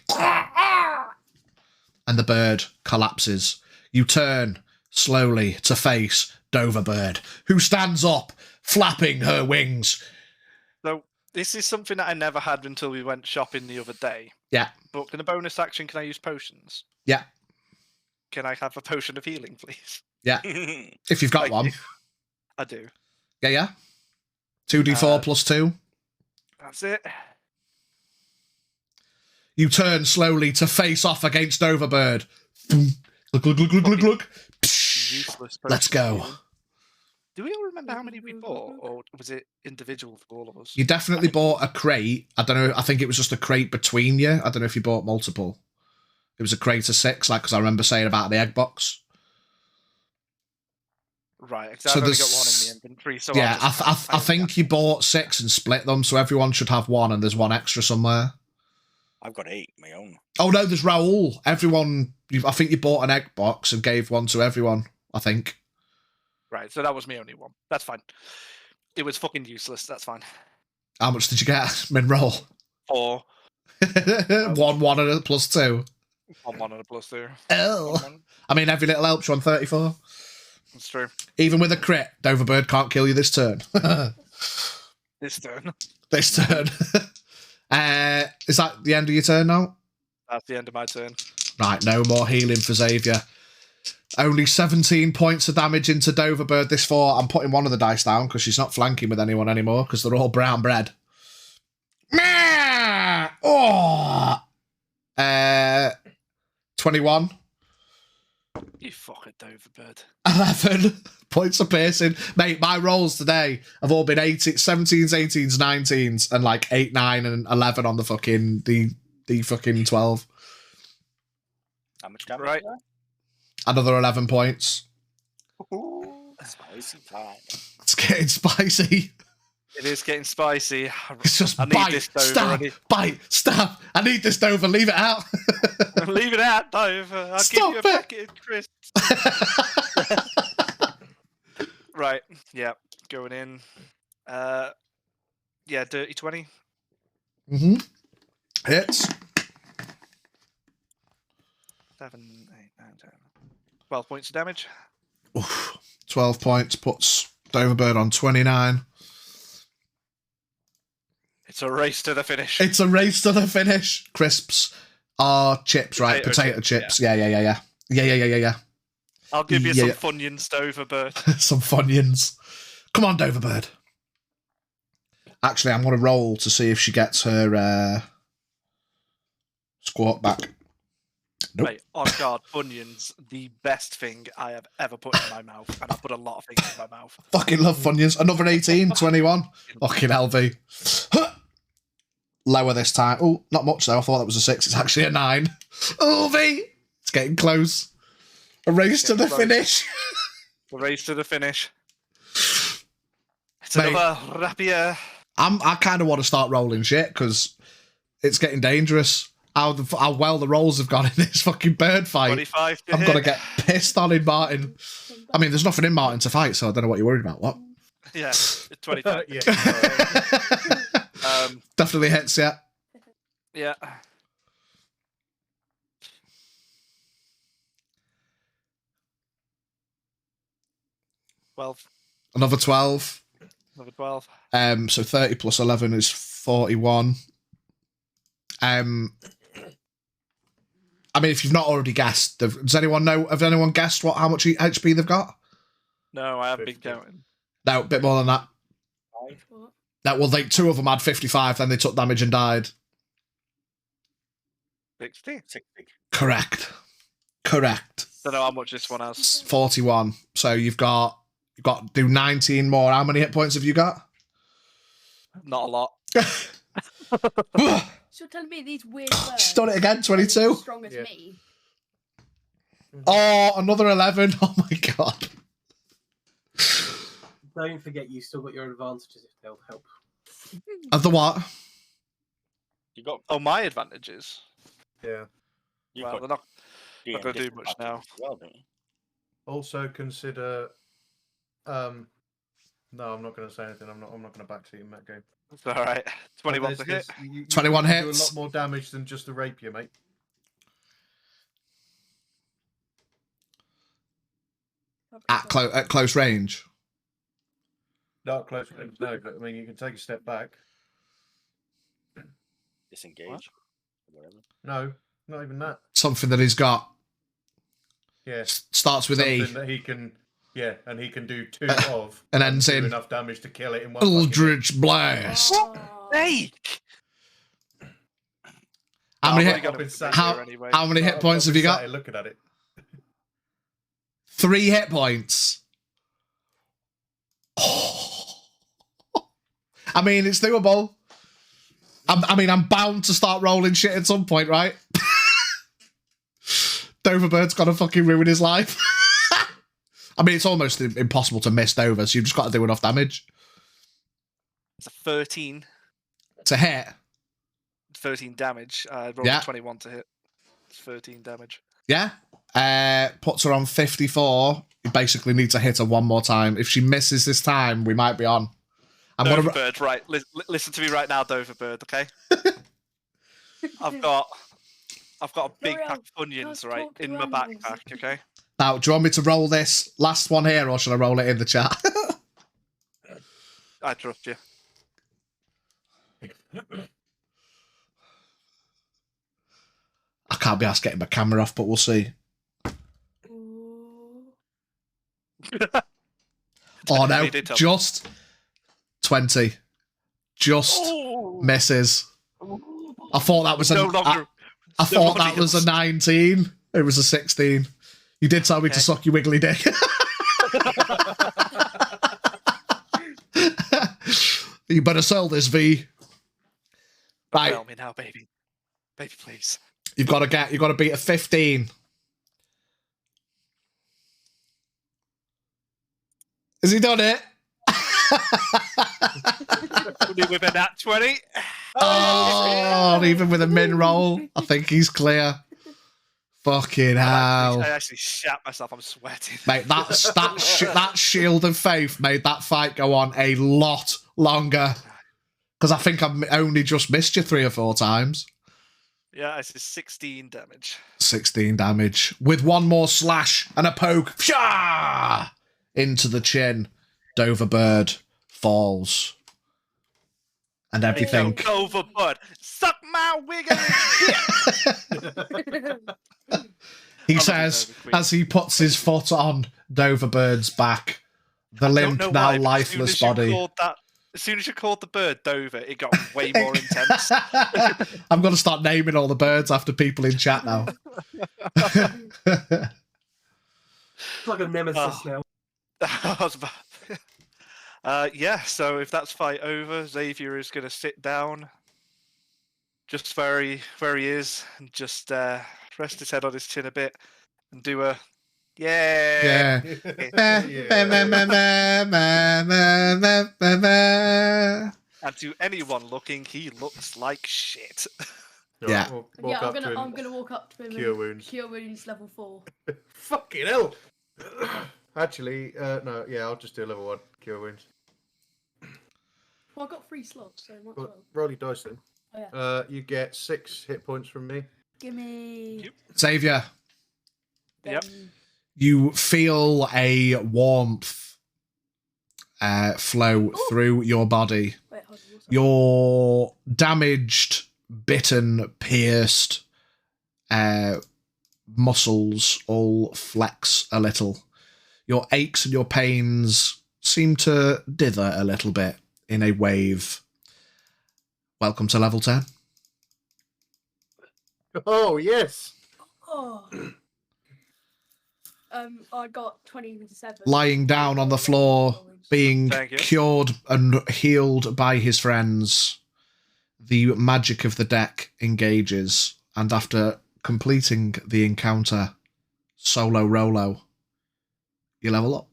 And the bird collapses. You turn slowly to face Dover Bird, who stands up, flapping her wings. So this is something that I never had until we went shopping the other day. Yeah, But in a bonus action, can I use potions? yeah, Can I have a potion of healing, please? yeah. If you've got Thank one. you. I do. Yeah, yeah. 2d4 plus 2. That's it. You turn slowly to face off against Dover Bird. Look, look, look, look, look, look. Useless Let's potion of go. healing. Do we all remember how many we bought, or was it individual for all of us? You definitely bought a crate. I don't know. I think it was just a crate between you. I don't know if you bought multiple. It was a crate of 6, like, because I remember saying about the egg box. Right, because So I've only got there's- one in the inventory. So Yeah, I'll just- I think you bought 6 and split them, so everyone should have 1, and there's 1 extra somewhere. I've got 8, my own. Oh no, there's Raoul. Everyone, I think you bought an egg box and gave 1 to everyone. I think. Right, so that was my only one. That's fine. It was fucking useless. That's fine. How much did you get? Min roll. 4, 1 and a plus 2. 1 and a plus 2. Oh. I mean, every little helps you on 34. That's true. Even with a crit, Dover Bird can't kill you this turn. This turn. This turn. Is that the end of your turn now? That's the end of my turn. Right, no more healing for Xavier. Only 17 points of damage into Dover Bird this for. I'm putting one of the dice down because she's not flanking with anyone anymore because they're all brown bread. Oh! 21. You fucking Dover Bird. 11 points of piercing. Mate, my rolls today have all been 17s, 18s, 19s, and like 8, 9, and 11 on the fucking the fucking 12. How much damage? Right. Another 11 points. Spicy time. It's getting spicy. It is getting spicy. It's just I need bite, this Dover. stab, bite, stab. I need this Dover. Leave it out. Leave it out, Dover. I'll Stop give you a it. packet of crisps. Right. Yeah. Going in. Yeah, dirty 20. Mm-hmm. Hits. 7, 8, 9, 10. 12 points of damage. Oof. 12 points puts Dover Bird on 29. It's a race to the finish. It's a race to the finish. Crisps are chips, right? Potato Potato chips, chips. Yeah. I'll give you Yeah. some Funyuns, Dover Bird. Some Funyuns. Come on, Dover Bird. Actually, I'm going to roll to see if she gets her squawk back. Nope. Mate, on guard, Funyuns, the best thing I have ever put in my mouth. And I put a lot of things in my mouth. Fucking love Funyuns. Another 18, 21. Fucking LV. Huh. Lower this time. Oh, not much though. I thought that was a 6. It's actually a 9. Oh, V. It's getting close. A race to the Getting close. finish. The race to the finish. It's Mate. another rapier. I kind of want to start rolling shit because it's getting dangerous. How well the rolls have gone in this fucking bird fight. 25 to I'm hit. going to get pissed on in Martin. I mean, there's nothing in Martin to fight, so I don't know what you're worried about. What? Yeah, 25. Yeah. Definitely hits, yeah. Yeah. 12. Another 12. Another 12. So 30 plus 11 is 41. I mean, if you've not already guessed, does anyone know? Have anyone guessed how much HP they've got? No, I haven't been 50. counting. No, a bit more than that. What? That well, two of them had 55, then they took damage and died. 60. 60. Correct. Don't know how much this one has. 41. So you've got to do 19 more. How many hit points have you got? Not a lot. So you're telling me these weird birds She's done it again, 22. are as strong as Yeah. me? Oh, another 11. Oh my god. Don't forget, you still got your advantages if they'll help. Of the what? You got. Oh, my advantages. Yeah. You Well, got they're not DM gonna do much now. disadvantage as well, don't you? Also consider. No, I'm not going to say anything. I'm not going to backseat in that game. It's all right. 21 to There's- hit. you 21 can hits. Do a lot more damage than just a rapier, mate. At close range. Not close range, no. But, I mean, you can take a step back. Disengage. Whatever. No, not even that. Something that he's got. Yeah. Starts with E. Something that he can. Yeah, and he can do 2 of. And ends do in enough damage to kill it in one. fucking hit. Eldritch Blast. Oh. Hey! How many I've hit, already got been it sat how- here anyway. how many hit I've points have been you sat got? here looking at it. 3 hit points. I mean, it's doable. I'm bound to start rolling shit at some point, right? Doverbird's got to fucking ruin his life. I mean, it's almost impossible to miss Dover, so you've just got to do enough damage. It's a 13. To hit. 13 damage. Rolled Yeah. 21 to hit. It's 13 damage. Yeah. Puts her on 54. You basically need to hit her one more time. If she misses this time, we might be on. I'm gonna. Doverbird, right. Listen to me right now, Doverbird, okay? I've got a big Hurry pack up. of onions, Can't right, talk to in my animals. backpack, okay? Now, do you want me to roll this last one here, or should I roll it in the chat? I trust you. I can't be asked getting my camera off, but we'll see. Ooh. Oh no, You did tell me. just 20. Just Oh! misses. I thought that was a. No longer. I no thought longer that was a yours. 19. It was a 16. You did tell me to Okay. suck your wiggly dick. You better sell this, V. Right, Tell me now, baby. Baby, please. you've got to beat a 15. Has he done it? Only with a nat 20. Oh, even with a min roll, I think he's clear. Fucking hell. I actually shat myself. I'm sweating. Mate, that shield of faith made that fight go on a lot longer. Because I think I've only just missed you 3 or 4 times. Yeah, it's 16 damage. 16 damage. With one more slash and a poke. Pshaw! Into the chin. Doverbird falls. And everything. Overbud. Suck my wiggly dick. He I'm says, looking over, as he puts his foot on Doverbird's back, the Don't limp, know now why, but lifeless body. As soon as you called the bird Dover, it got way more intense. I'm going to start naming all the birds after people in chat now. It's like a nemesis now. I was about- yeah, so if that's fight over, Xavier is going to sit down just where he is and just rest his head on his chin a bit and do a yeah. And to anyone looking, he looks like shit. Yeah. We'll Yeah, walk up to him. I'm gonna walk up to him Cure and wounds. cure wounds level 4. Fucking hell! Actually, no, yeah, I'll just do level 1 cure wounds. Well, I've got 3 slots, so might as Well, well. roll your dice then. Oh, yeah. You get 6 hit points from me. Gimme. Yep. Xavier, Yep. Then you feel a warmth flow through your body. Wait, hold on. Your damaged, bitten, pierced muscles all flex a little. Your aches and your pains seem to dither a little bit in a wave. Welcome to level 10. Oh, yes. Oh. I got 27. Lying down on the floor, being cured and healed by his friends, the magic of the deck engages, and after completing the encounter, solo Rolo, you level up.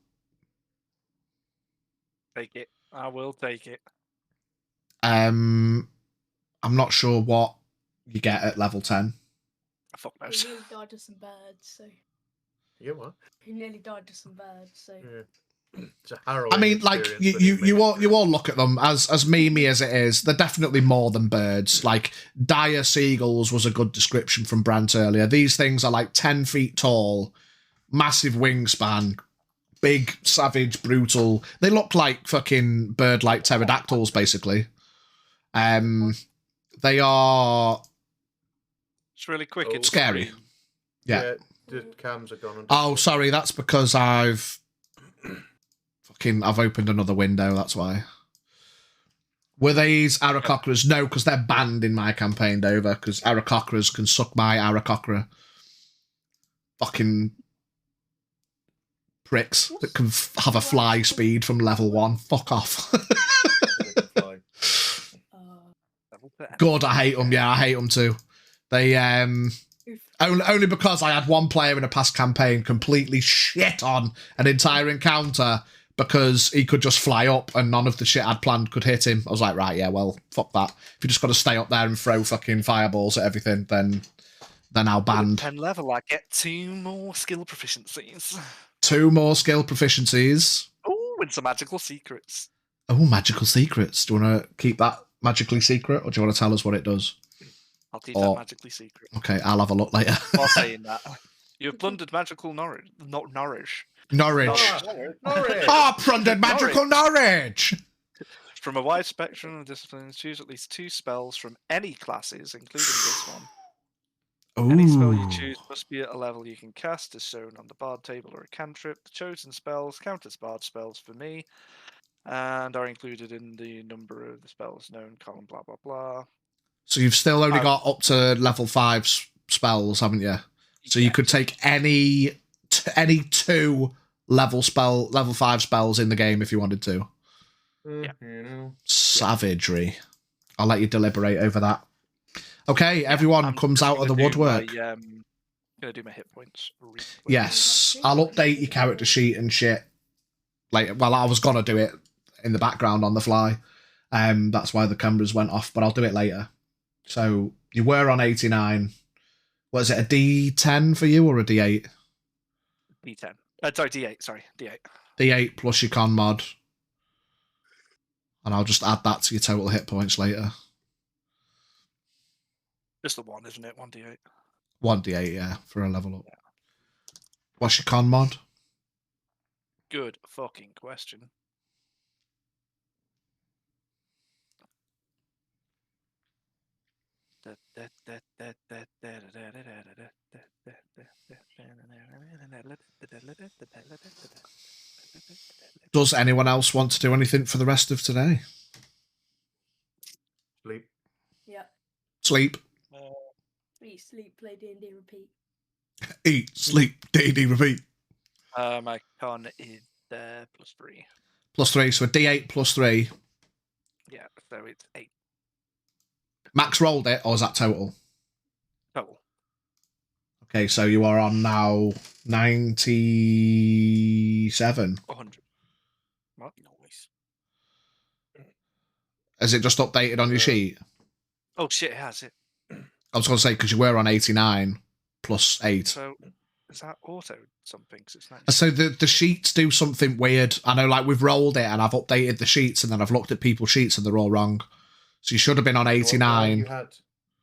Take it. I will take it. I'm not sure what you get at level 10. Fuck He knows. nearly died to some birds, so. You what? He nearly died to some birds, so. Yeah. It's a harrowing I mean, like, experience, you all look at them, as memey as it is, they're definitely more than birds. Like, dire seagulls was a good description from Brant earlier. These things are like 10 feet tall, massive wingspan, big, savage, brutal. They look like fucking bird-like pterodactyls, basically. They are... It's really quick. Oh, It's scary. green. Yeah. The cams are gone. Oh, sorry, that's because I've opened another window, that's why. Were these Aarakocras? No, because they're banned in my campaign, Dover, because Aarakocras can suck my Aarakocra. Fucking pricks that can have a fly speed from level 1. Fuck off. Good, I hate them. Yeah, I hate them too. They, only because I had one player in a past campaign completely shit on an entire encounter because he could just fly up and none of the shit I'd planned could hit him. I was like, right, yeah, well, fuck that. If you just got to stay up there and throw fucking fireballs at everything, then I'll ban. 10 level, I get 2 more skill proficiencies. 2 more skill proficiencies. Oh, and some magical secrets. Oh, magical secrets. Do you want to keep that magically secret, or do you want to tell us what it does? I'll keep that magically secret. Okay, I'll have a look later. While saying that, you have plundered magical Norwich. Norwich. Ah, plundered magical Norwich! From a wide spectrum of disciplines, choose at least 2 spells from any classes, including this one. Ooh. Any spell you choose must be at a level you can cast, as shown on the bard table or a cantrip. The chosen spells count as bard spells for me, and are included in the number of the spells known column, blah, blah, blah. So you've still only got up to level 5 spells, haven't you? So you could take any 2 level 5 spells in the game if you wanted to. Yeah. Savagery. I'll let you deliberate over that. Okay, everyone comes out of the woodwork. I'm gonna do my hit points. Yes, I'll update your character sheet and shit. Like, well, I was gonna do it in the background on the fly. That's why the cameras went off, but I'll do it later. So you were on 89. Was it a D10 for you or a D8? D10. Sorry, D8. Sorry, D8. D8 plus your con mod. And I'll just add that to your total hit points later. Just the one, isn't it? 1d8. 1d8, yeah, for a level up. Yeah. What's your con mod? Good fucking question. Does anyone else want to do anything for the rest of today? Sleep. Yeah. Sleep. Eat, sleep, play D&D, repeat. Eat, sleep, D&D, repeat. My con is +3. +3, so a D8 +3. Yeah, so it's 8. Max rolled it, or is that total? Total. Okay, so you are on now 97. 100. What? Nice. Has it just updated on your sheet? Oh shit, it has it. I was going to say, because you were on 89 +8. So, is that auto something? 'Cause it's not... So the sheets do something weird. I know, like, we've rolled it and I've updated the sheets and then I've looked at people's sheets and they're all wrong. So you should have been on 89.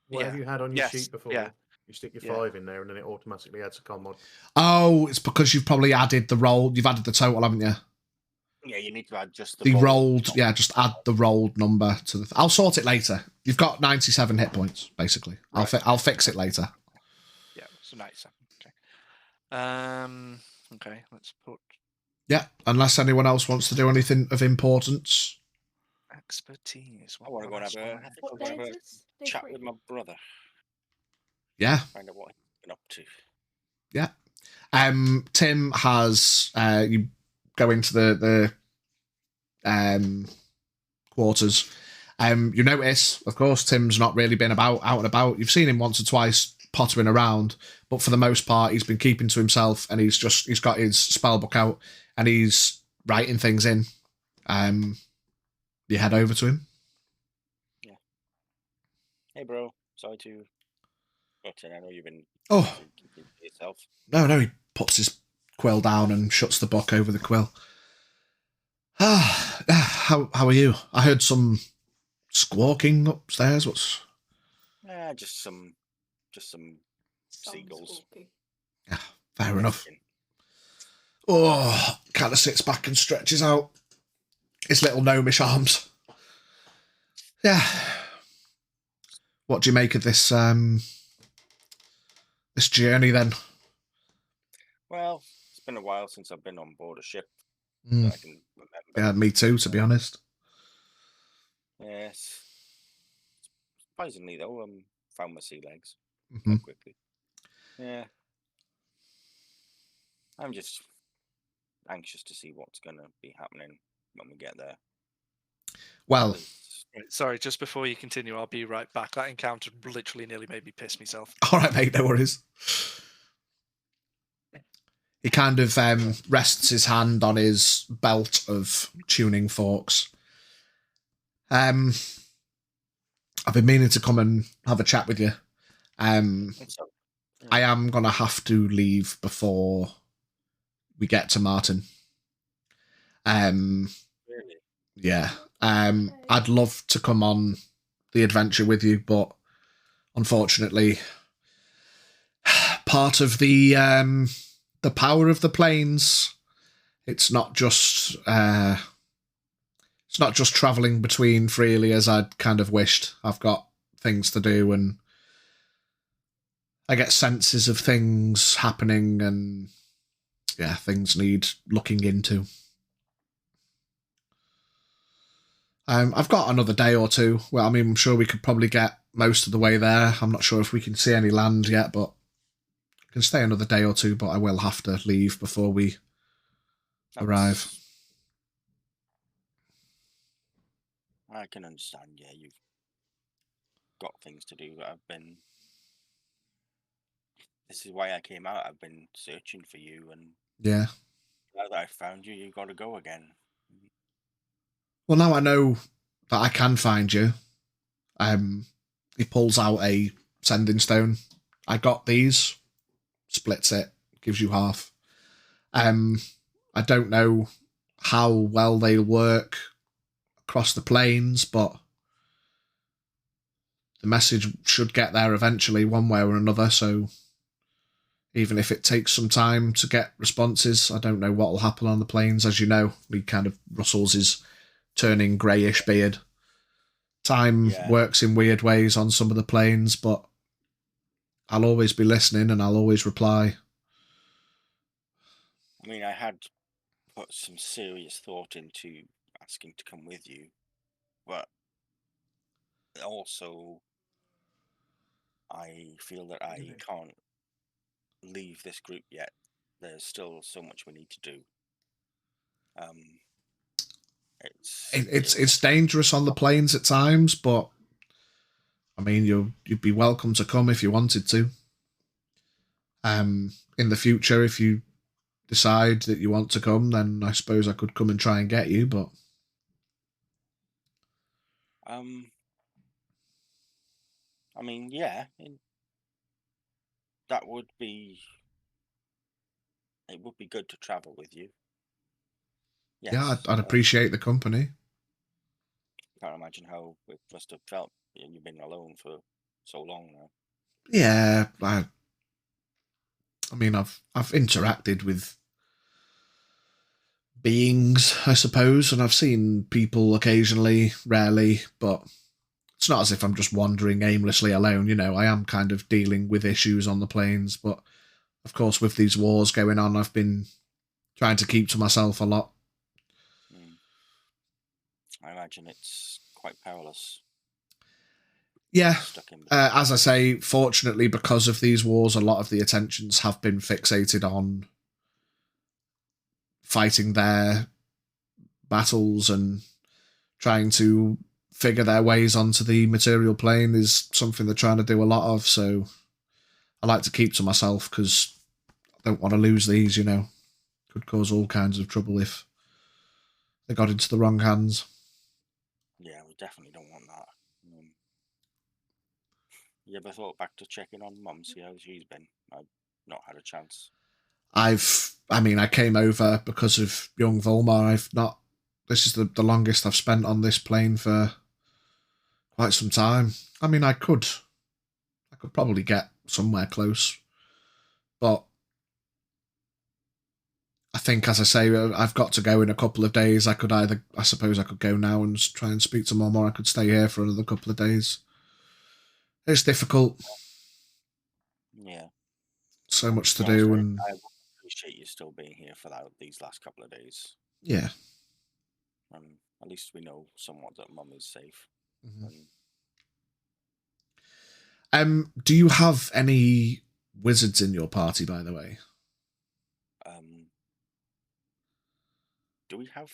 What have you had on your sheet before? Yeah. You stick your 5 in there and then it automatically adds a con mod. Oh, it's because you've probably added the roll. You've added the total, haven't you? Yeah, you need to add just The rolled, number. yeah, just add the rolled number to the. I'll sort it later. You've got 97 hit points, basically. Right. I'll fix it later. Yeah, so 97. Okay. Okay, let's put Yeah, unless anyone else wants to do anything of importance. expertise. I want to go and have What day a is this? Day chat 3? with my brother. Yeah, Find out what he's been up to. yeah. Tim has you go into the quarters. You notice, of course, Tim's not really been out and about. You've seen him once or twice pottering around, but for the most part, he's been keeping to himself, and he's got his spell book out, and he's writing things in. You head over to him. Yeah. Hey, bro. Sorry to butt in. I know you've been Oh, keeping to yourself. no, he puts his quill down and shuts the book over the quill. How are you? I heard some squawking upstairs. What's... Just some seagulls. Squawky. Yeah, fair enough. Oh, kind of sits back and stretches out his little gnomish arms. Yeah. What do you make of this this journey then? Well, it's been a while since I've been on board a ship Mm. that I can remember. Yeah, me too, to be honest. Yes. Surprisingly, though, found my sea legs Mhm. quite quickly. Yeah. I'm just anxious to see what's going to be happening when we get there. Well, 'Cause Right, sorry, just before you continue, I'll be right back. That encounter literally nearly made me piss myself. all right, mate, no worries. He kind of rests his hand on his belt of tuning forks. I've been meaning to come and have a chat with you. so, I am going to have to leave before we get to Martin. really, Yeah. I'd love to come on the adventure with you, but unfortunately, part of the power of the planes, it's not just traveling between freely as I'd kind of wished. I've got things to do, and I get senses of things happening, and yeah, things need looking into. I've got another day or two. Well, I mean, I'm sure we could probably get most of the way there. I'm not sure if we can see any land yet, but I can stay another day or two, but I will have to leave before we arrive. I can understand. Yeah, you've got things to do. This is why I came out. I've been searching for you, and Yeah. now that I found you, you got to go again. Well, now I know that I can find you. He pulls out a sending stone. I got these. Splits it. Gives you half. I don't know how well they'll work across the plains, but the message should get there eventually, one way or another. So even if it takes some time to get responses, I don't know what will happen on the plains. As you know, he kind of rustles his turning greyish beard. Time works in weird ways on some of the plains, but I'll always be listening and I'll always reply. I mean, I had put some serious thought into asking to come with you, but also I feel that I can't leave this group yet. There's still so much we need to do. It's dangerous on the plains at times, but I mean, you'd be welcome to come if you wanted to. In the future, if you decide that you want to come, then I suppose I could come and try and get you, but I mean, yeah, that would be. It would be good to travel with you. Yes, yeah, I'd appreciate the company. Can't imagine how it must have felt. You've been alone for so long now. Yeah, I mean, I've interacted with beings, I suppose, and I've seen people occasionally, rarely, but it's not as if I'm just wandering aimlessly alone. I am kind of dealing with issues on the plains, but of course, with these wars going on, I've been trying to keep to myself a lot. I imagine it's quite perilous. Yeah, as I say, fortunately, because of these wars, a lot of the attentions have been fixated on fighting their battles, and trying to figure their ways onto the material plane is something they're trying to do a lot of, so I like to keep to myself because I don't want to lose these, Could cause all kinds of trouble if they got into the wrong hands. Yeah, we definitely don't want that. You ever thought back to checking on Mum, see how she's been? I've not had a chance. I came over because of young Volmar. This is the longest I've spent on this plane for quite some time. I could probably get somewhere close, but I think, as I say, I've got to go in a couple of days. I suppose I could go now and try and speak to Mum, or I could stay here for another couple of days. It's difficult. Yeah. So much to do, and I appreciate you still being here for these last couple of days. Yeah. At least we know somewhat that Mum is safe. Do you have any wizards in your party, by the way? Do we have?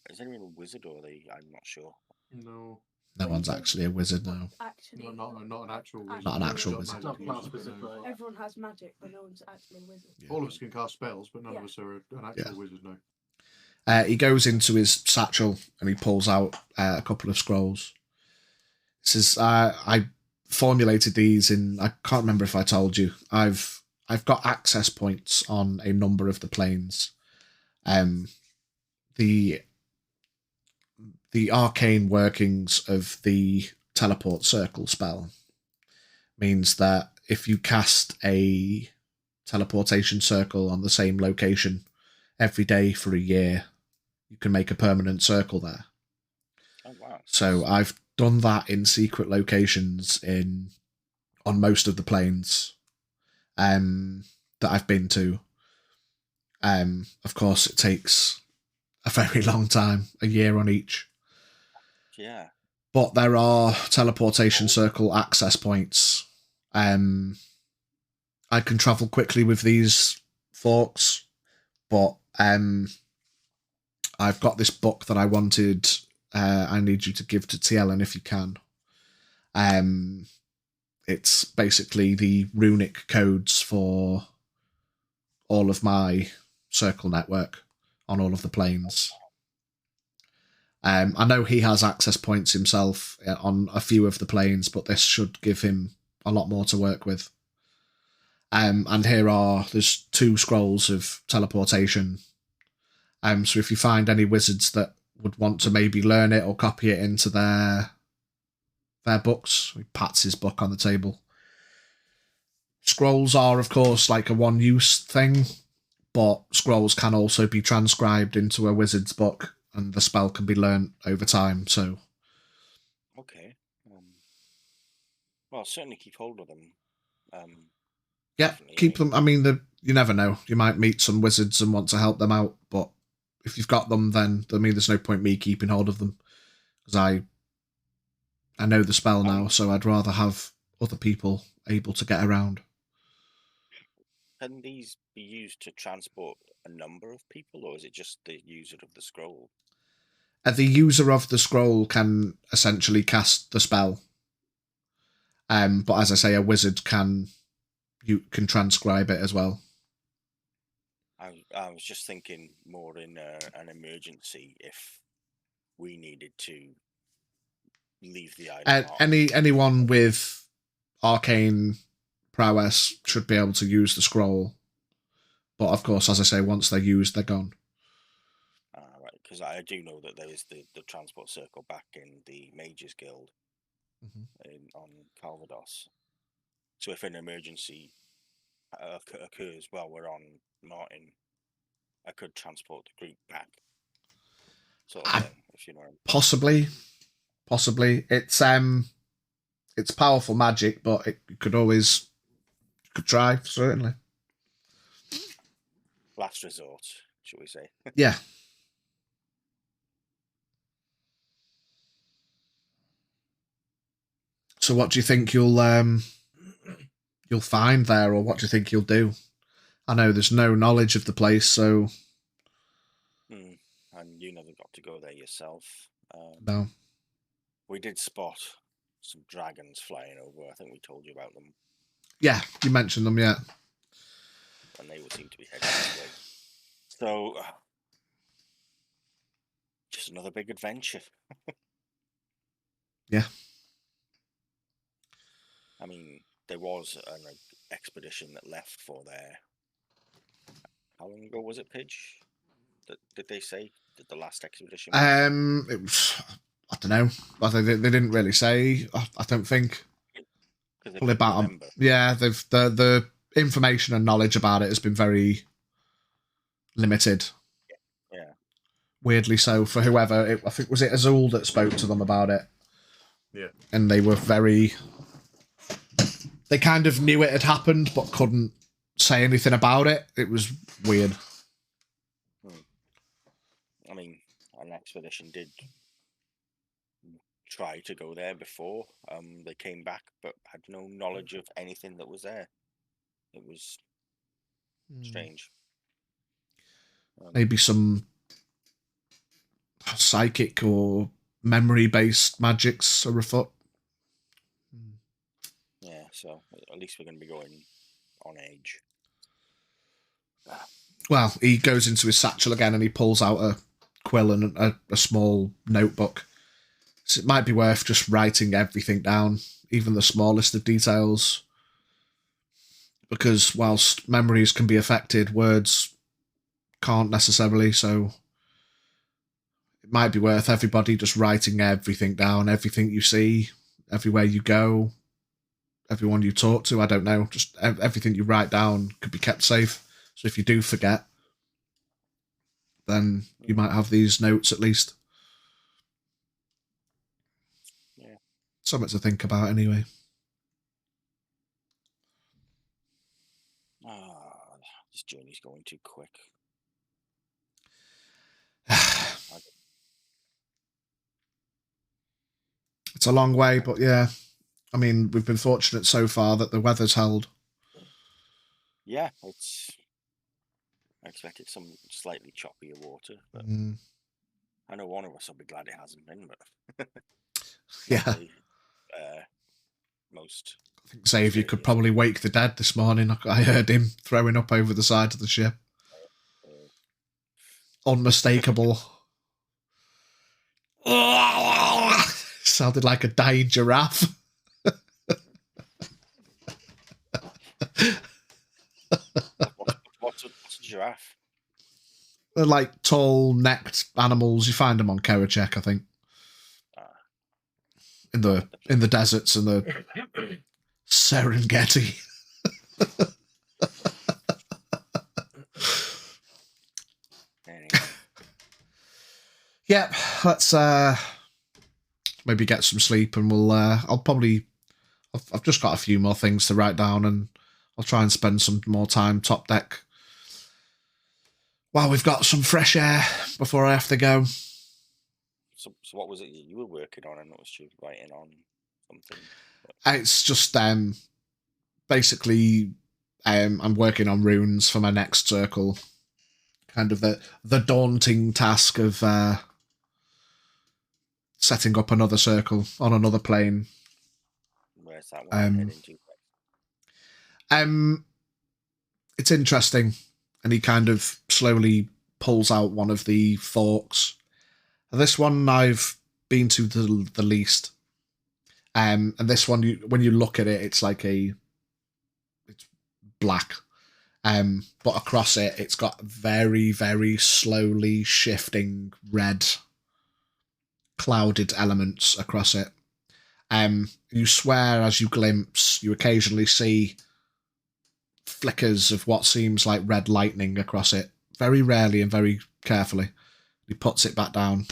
Is anyone a wizard, or are they? I'm not sure. No. No one's actually a wizard now. Actually, not an actual wizard. Not an actual wizard. Everyone has magic, but no one's actually a wizard. All of us can cast spells, but none of us are an actual wizard, no. He goes into his satchel and he pulls out a couple of scrolls. He says, I formulated these I can't remember if I told you, I've got access points on a number of the planes. The arcane workings of the teleport circle spell means that if you cast a teleportation circle on the same location every day for a year, you can make a permanent circle there. Oh, wow. So I've done that in secret locations on most of the planes that I've been to. Of course, it takes a very long time, a year on each. Yeah. But there are teleportation circle access points. I can travel quickly with these forks, but I've got this book that I wanted. I need you to give to Tielen if you can. It's basically the runic codes for all of my circle network on all of the planes. I know he has access points himself on a few of the planes, but this should give him a lot more to work with. And there's 2 scrolls of teleportation. So if you find any wizards that would want to maybe learn it or copy it into their books, he pats his book on the table. Scrolls are, of course, like a one-use thing, but scrolls can also be transcribed into a wizard's book, and the spell can be learnt over time. So, okay. Well, I'll certainly keep hold of them. Yeah, keep them. You never know. You might meet some wizards and want to help them out, but if you've got them, then there's no point me keeping hold of them, because I know the spell now, so I'd rather have other people able to get around. Can these be used to transport a number of people, or is it just the user of the scroll? The user of the scroll can essentially cast the spell, but as I say, a wizard can transcribe it as well. I was just thinking more in an emergency if we needed to leave the island. Anyone with arcane prowess should be able to use the scroll, but of course, as I say, once they're used, they're gone. Right, because I do know that there is the transport circle back in the Mages Guild on Calvados. So if an emergency occurs while we're on Martin, I could transport the group back. Sort of thing, if you know what I mean. Possibly. It's powerful magic, but it could try, certainly. Last resort, shall we say? Yeah. So what do you think you'll find there, or what do you think you'll do? I know there's no knowledge of the place, so... And you never got to go there yourself. No. We did spot some dragons flying over. I think we told you about them. Yeah, you mentioned them, yeah. And they would seem to be heading this way. So, just another big adventure. Yeah. I mean, there was an expedition that left for there. How long ago was it, Pidge? Did they say that the last expedition? It was, I don't know. They didn't really say. I don't think. Probably about yeah. The information and knowledge about it has been very limited. Yeah. Weirdly so for whoever. I think was it Azul that spoke to them about it. Yeah. And they were very. They kind of knew it had happened, but couldn't say anything about it. It was weird. I mean, an expedition did try to go there before. They came back, but had no knowledge of anything that was there. It was strange. Maybe some psychic or memory-based magics are afoot. Yeah, so at least we're going to be going on edge. Well, he goes into his satchel again and he pulls out a quill and a small notebook. So it might be worth just writing everything down, even the smallest of details. Because whilst memories can be affected, words can't necessarily, so it might be worth everybody just writing everything down, everything you see, everywhere you go, everyone you talk to, I don't know, just everything you write down could be kept safe. So if you do forget, then you might have these notes at least. Yeah. Something to think about anyway. This journey's going too quick. It's a long way, but yeah. I mean, we've been fortunate so far that the weather's held. Yeah, I expected some slightly choppier water, but I know one of us will be glad it hasn't been, but yeah. Most. I think Xavier could probably wake the dead this morning. I heard him throwing up over the side of the ship. Unmistakable. Sounded like a dying giraffe. What's a giraffe? They're like tall-necked animals. You find them on Kerachek, I think. In the deserts and the Serengeti. Yep, let's maybe get some sleep, and we'll. I've just got a few more things to write down, and I'll try and spend some more time top deck while we've got some fresh air before I have to go. So what was it you were working on? I noticed you were writing on something. It's just basically I'm working on runes for my next circle. Kind of the daunting task of setting up another circle on another plane. Where's that one heading to? It's interesting, and he kind of slowly pulls out one of the forks. This one I've been to the least, and this one, when you look at it, it's like it's black, but across it, it's got very, very slowly shifting red, clouded elements across it. You swear as you glimpse, you occasionally see flickers of what seems like red lightning across it very rarely and very carefully. He puts it back down.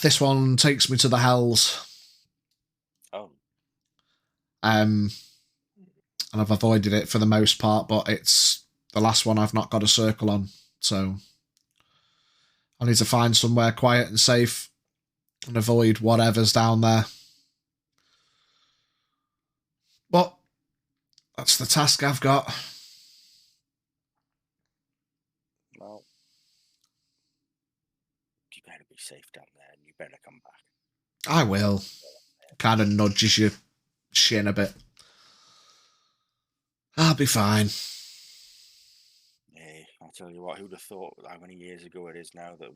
This one takes me to the hells. Oh. And I've avoided it for the most part, but it's the last one I've not got a circle on. So I need to find somewhere quiet and safe and avoid whatever's down there. But that's the task I've got. Well, you better be safe down there and you better come back. I will. Kind of nudges your shin a bit. I'll be fine. Yeah, I'll tell you what, who'd have thought how many years ago it is now that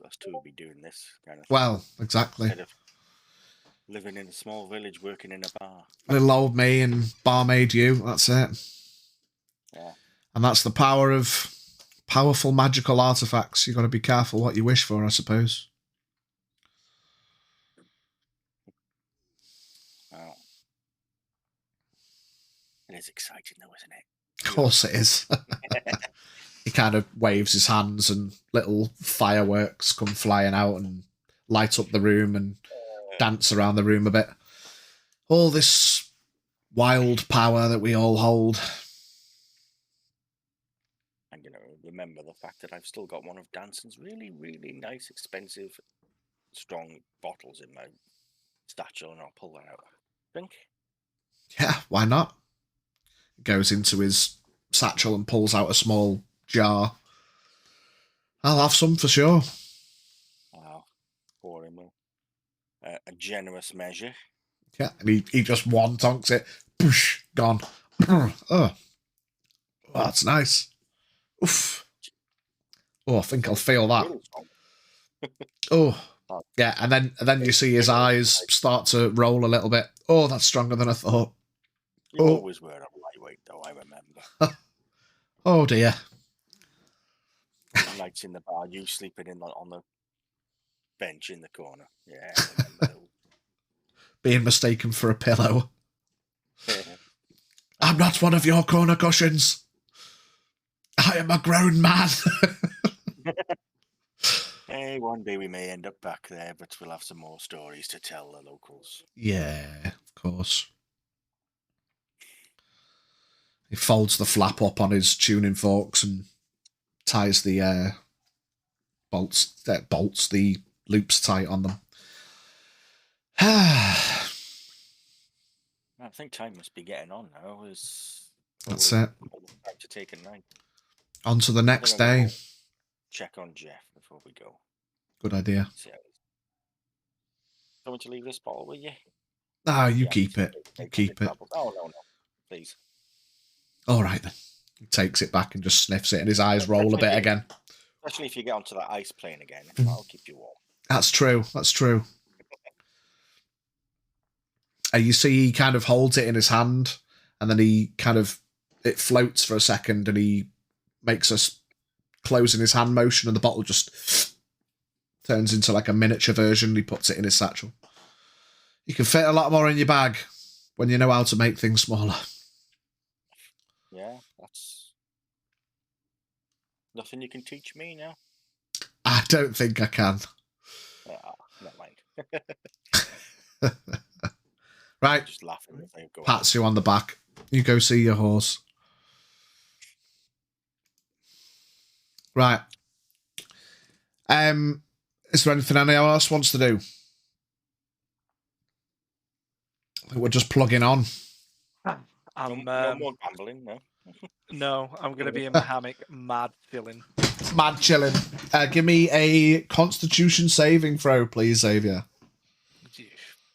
us two would be doing this kind of thing. Well, exactly. Instead of living in a small village, working in a bar. Little old me and barmaid you, that's it. Yeah. And that's the power of powerful magical artifacts. You've got to be careful what you wish for, I suppose. Well, it is exciting though, isn't it? Of course it is. He kind of waves his hands and little fireworks come flying out and light up the room and dance around the room a bit. All this wild power that we all hold. I'm going to remember the fact that I've still got one of Danson's really, really nice, expensive, strong bottles in my satchel, and I'll pull that out. Drink? Yeah, why not? Goes into his satchel and pulls out a small jar. I'll have some for sure. I'll pour him a generous measure. Yeah, and he just one-tonks it. Poosh, gone. Oh, that's nice. Oof. Oh, I think I'll feel that. Really strong. Oh, yeah, and then you see his eyes start to roll a little bit. Oh, that's stronger than I thought. You Oh. always were a lightweight, though, I remember. Oh, dear. Nights in the bar, you sleeping on the bench in the corner. Yeah, I remember those. Being mistaken for a pillow. I'm not one of your corner cushions. I am a grown man. Hey, one day we may end up back there, but we'll have some more stories to tell the locals. Yeah, of course. He folds the flap up on his tuning forks and ties the bolts, the loops tight on them. I think time must be getting on now. That's it. Time to take a night. On to the next day. Check on Jeff before we go. Good idea. Going to leave this bottle, will you? Ah, you keep it. You keep it. Oh, no, please. All right, then. He takes it back and just sniffs it, and his eyes roll a bit again. Especially if you get onto that ice plane again. That'll keep you warm. That's true. That's true. You see he kind of holds it in his hand, and then it floats for a second, and he makes us closing his hand motion, and the bottle just turns into like a miniature version. He puts it in his satchel. You can fit a lot more in your bag when you know how to make things smaller. Yeah, that's nothing you can teach me now. I don't think I can. Never mind. Right. Just laughing as they go. Pats you on the back. You go see your horse. Right. Is there anything anyone else wants to do? I think we're just plugging on. No more gambling, no. No, I'm going to be in my hammock, mad chilling. Mad chilling. Give me a Constitution saving throw, please, Xavier.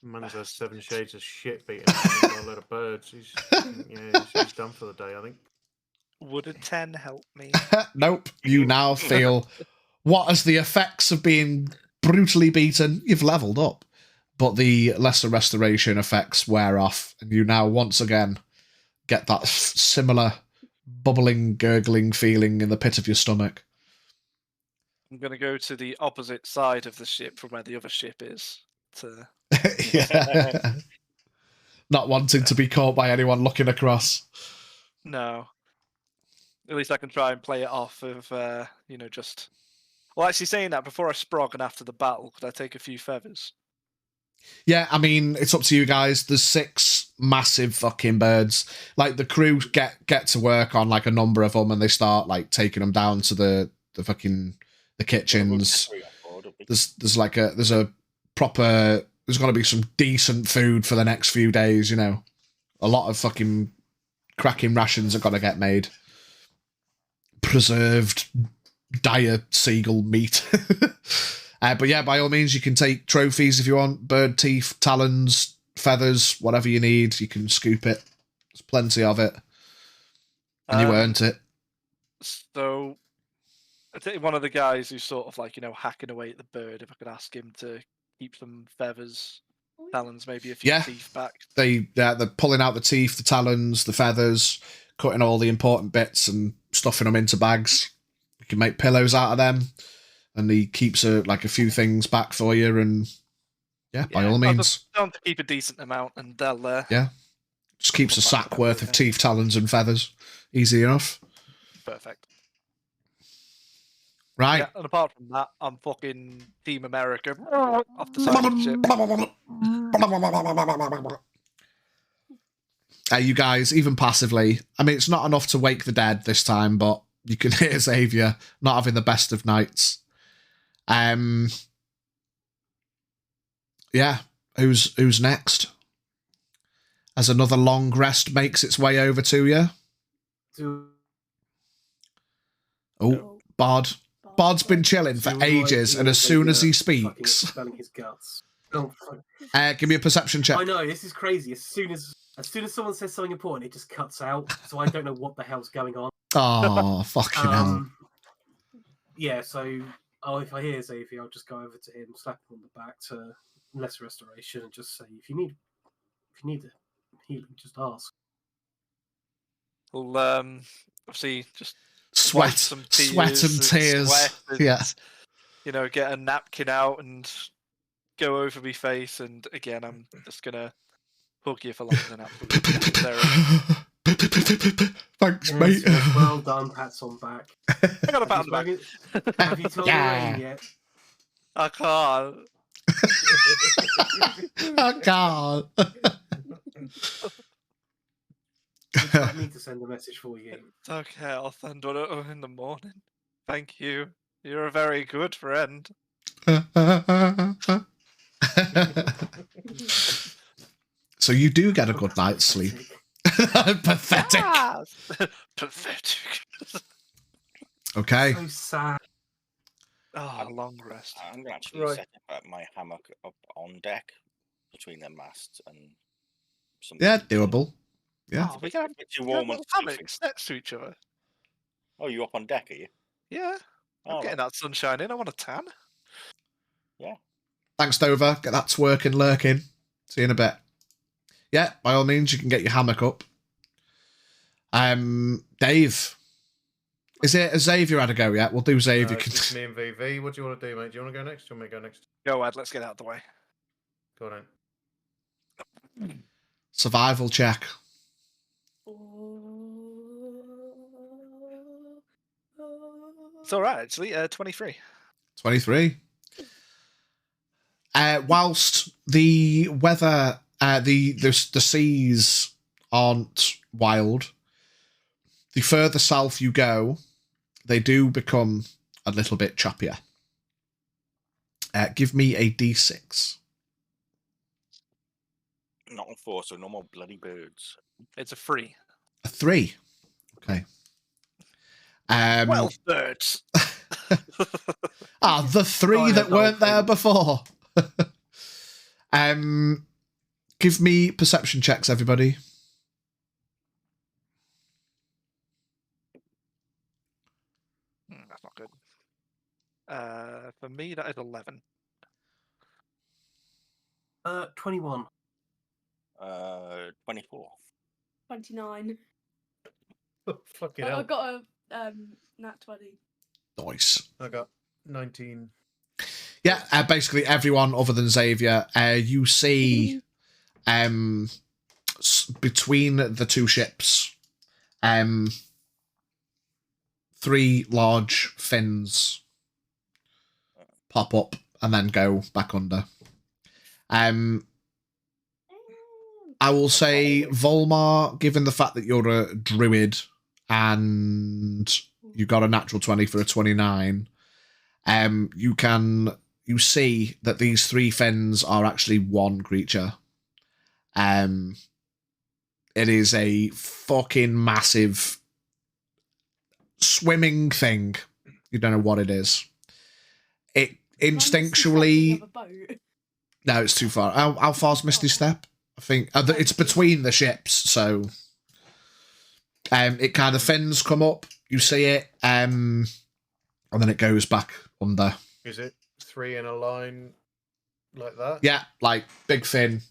Man's has 7 shades of shit beating by a lot of birds. He's done for the day, I think. Would a 10 help me? Nope. You now feel what as the effects of being brutally beaten, you've leveled up, but the lesser restoration effects wear off, and you now once again get that similar bubbling, gurgling feeling in the pit of your stomach. I'm going to go to the opposite side of the ship from where the other ship is. Yeah. Not wanting to be caught by anyone looking across. No. At least I can try and play it off of, just. Well, actually, saying that, before I sprog and after the battle, could I take a few feathers? Yeah, I mean, it's up to you guys. There's 6 massive fucking birds. Like, the crew get to work on, like, a number of them, and they start, like, taking them down to the kitchens. There's a proper... There's got to be some decent food for the next few days, you know. A lot of fucking cracking rations have got to get made. Preserved dire seagull meat. But yeah, by all means, you can take trophies if you want. Bird teeth, talons, feathers, whatever you need. You can scoop it. There's plenty of it. And you earned it. So, I think one of the guys who's sort of like, hacking away at the bird, if I could ask him to keep some feathers, talons, maybe a few teeth back. They're pulling out the teeth, the talons, the feathers, cutting all the important bits and stuffing them into bags. You can make pillows out of them. And he keeps a few things back for you, and by all means. Tell them to keep a decent amount, and they'll. Just keeps a sack worth of teeth, talons, and feathers. Easy enough. Perfect. Right. Yeah, and apart from that, I'm fucking Team America off the side of the ship. You guys, even passively, I mean, it's not enough to wake the dead this time, but you can hear Xavier not having the best of nights. Who's next? As another long rest makes its way over to you. Bard. Bard's been chilling for ages, and as soon as he speaks, his guts. Oh, give me a perception check. I know, this is crazy. As soon as someone says something important, it just cuts out, so I don't know what the hell's going on. Oh, fucking hell. Yeah, so if I hear Xavier, I'll just go over to him, slap him on the back to lesser restoration, and just say, if you need healing, just ask. Well, obviously, just sweat and tears. Yeah. Get a napkin out and go over my face, and again, I'm just gonna hug you for longer than absolutely. Thanks, mate. Well done, pats on back. I got a pat on the back. Have you told Lorraine yet? I can't. I can't. I need to send a message for you. It's okay, I'll send one in the morning. Thank you. You're a very good friend. So you do get a good night's sleep. Pathetic. Pathetic. Okay. So sad. Oh, long rest. I'm going to actually set up my hammock up on deck between the masts and something. Yeah, doable. Yeah. Oh, we can have hammocks next to each other. Oh, you up on deck, are you? Yeah. I'm getting that sunshine in. I want a tan. Yeah. Thanks, Dover. Get that twerking lurking. See you in a bit. Yeah, by all means, you can get your hammock up. Dave. Is it Xavier had a go yet? We'll do Xavier. It's me and VV. What do you want to do, mate? Do you want to go next? Do you want me to go next? Go ahead, let's get out of the way. Go on. Survival check. It's all right, actually. 23. 23. Whilst the weather, the seas aren't wild, the further south you go, they do become a little bit choppier. Give me a D6. Not a 4, so no more bloody birds. It's a 3. A 3. Okay. Well, birds. The 3 that weren't there before. Give me perception checks, everybody. That's not good. For me, that is 11. 21. 24. 29. Fucking I hell. got a nat 20. Nice. I got 19. Yeah, basically everyone other than Xavier. You see, between the two ships, 3 large fins pop up and then go back under. I will say, Volmar, given the fact that you're a druid and you got a natural 20 for a 29, you see that these 3 fins are actually one creature. It is a fucking massive swimming thing. You don't know what it is. It instinctually... No, it's too far. How far's Misty Step? I think it's between the ships, so it kind of fins come up, you see it, and then it goes back under. Is it 3 in a line like that? Yeah, like big fin,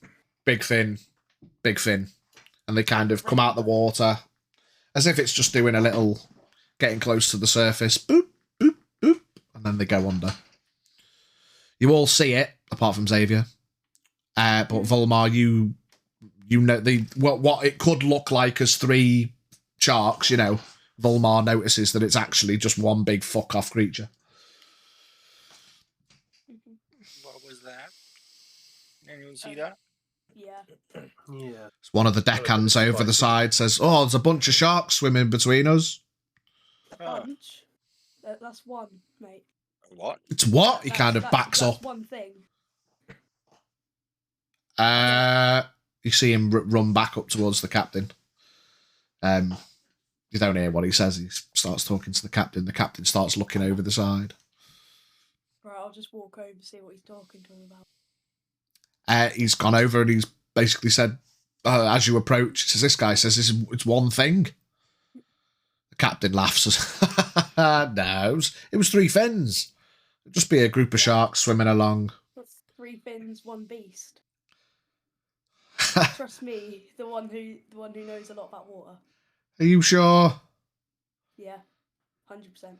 big fin, big fin, and they kind of come out the water as if it's just doing a little, getting close to the surface, boop, boop, boop, and then they go under. You all see it, apart from Xavier. But Volmar, you know what it could look like as 3 sharks, you know. Volmar notices that it's actually just one big fuck off creature. What was that? Anyone see that? Yeah. Yeah. It's one of the deckhands over the side says, "Oh, there's a bunch of sharks swimming between us." Bunch? That's one, mate. What? It's what? He kind of backs that's up. One thing. You see him run back up towards the captain. You don't hear what he says. He starts talking to the captain. The captain starts looking over the side. Right, I'll just walk over and see what he's talking to him about. He's gone over and he's basically said, as you approach, says, this guy says it's one thing. The captain laughs. No, it was 3 fins. It'd just be a group of sharks swimming along. That's 3 fins, 1 beast. Trust me, the one who knows a lot about water. Are you sure? Yeah, 100%.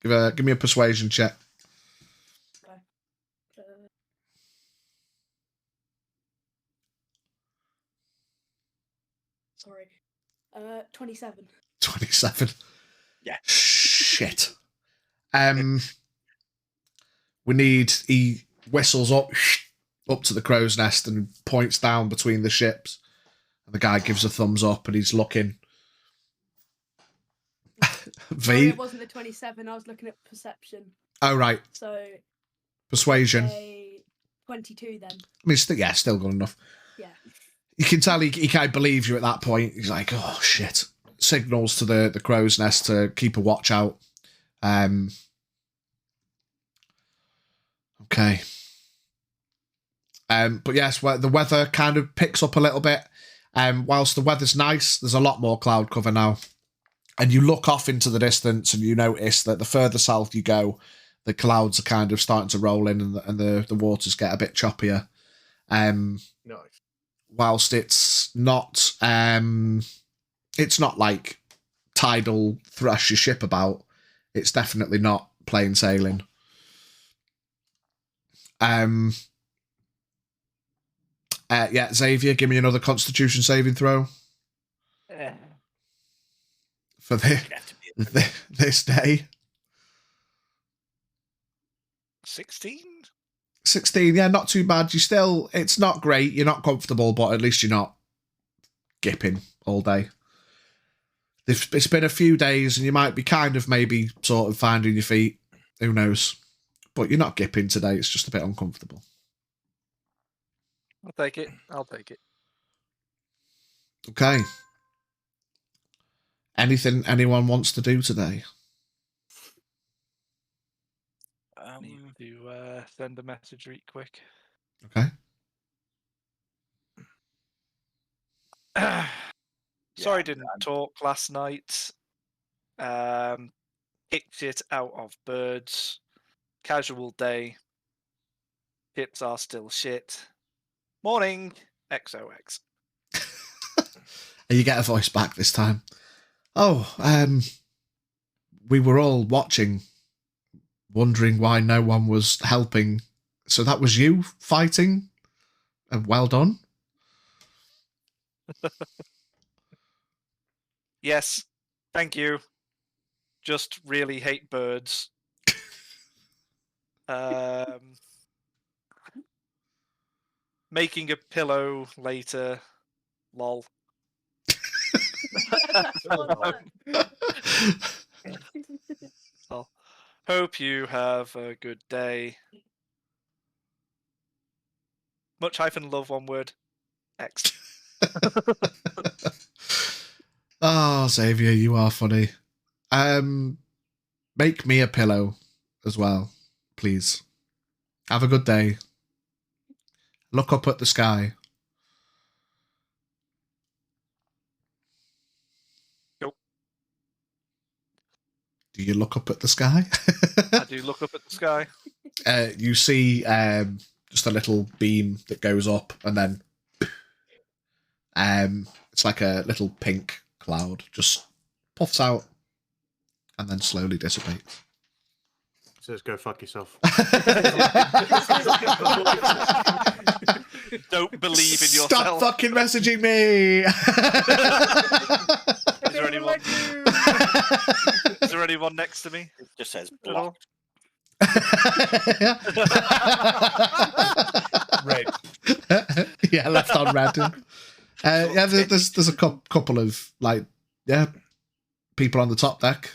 Give me a persuasion check. Okay. Sorry. 27. 27. Yeah. Shit. He whistles up to the crow's nest and points down between the ships. And the guy gives a thumbs up and he's looking. Sorry, it wasn't the 27. I was looking at perception. Oh, right. So persuasion. 22 then. I mean, still good enough. Yeah. You can tell he can't believe you at that point. He's like, oh, shit. Signals to the crow's nest to keep a watch out. Okay. But yes, the weather kind of picks up a little bit. Whilst the weather's nice, there's a lot more cloud cover now. And you look off into the distance and you notice that the further south you go, the clouds are kind of starting to roll in and the waters get a bit choppier. Nice. Whilst it's not like tidal thrash your ship about, it's definitely not plain sailing. Yeah, Xavier, give me another Constitution saving throw. For this day. 16? 16, yeah, not too bad. It's not great, you're not comfortable, but at least you're not gipping all day. It's been a few days and you might be kind of maybe sort of finding your feet. Who knows? But you're not gipping today, it's just a bit uncomfortable. I'll take it. Okay. Anything anyone wants to do today? Need to send a message real quick. Okay. Sorry, didn't talk last night. Kicked it out of birds. Casual day. Tips are still shit. Morning. XOX. And you get a voice back this time. Oh, we were all watching, wondering why no one was helping. So that was you fighting? Well done. Yes. Thank you. just really hate birds. Making a pillow later. Lol. That's one word. Well, hope you have a good day. Much hyphen love, one word. X. Oh, Xavier, you are funny. Make me a pillow as well, please. Have a good day. Look up at the sky. Nope. Do you look up at the sky? I do look up at the sky. You see just a little beam that goes up, and then it's like a little pink cloud just puffs out and then slowly dissipates. Says go fuck yourself. Don't believe in yourself. Stop fucking messaging me. Is there anyone? Is there anyone next to me? It just says At all? blocked. Red. Yeah, left on red. Yeah, there's a couple of people on the top deck.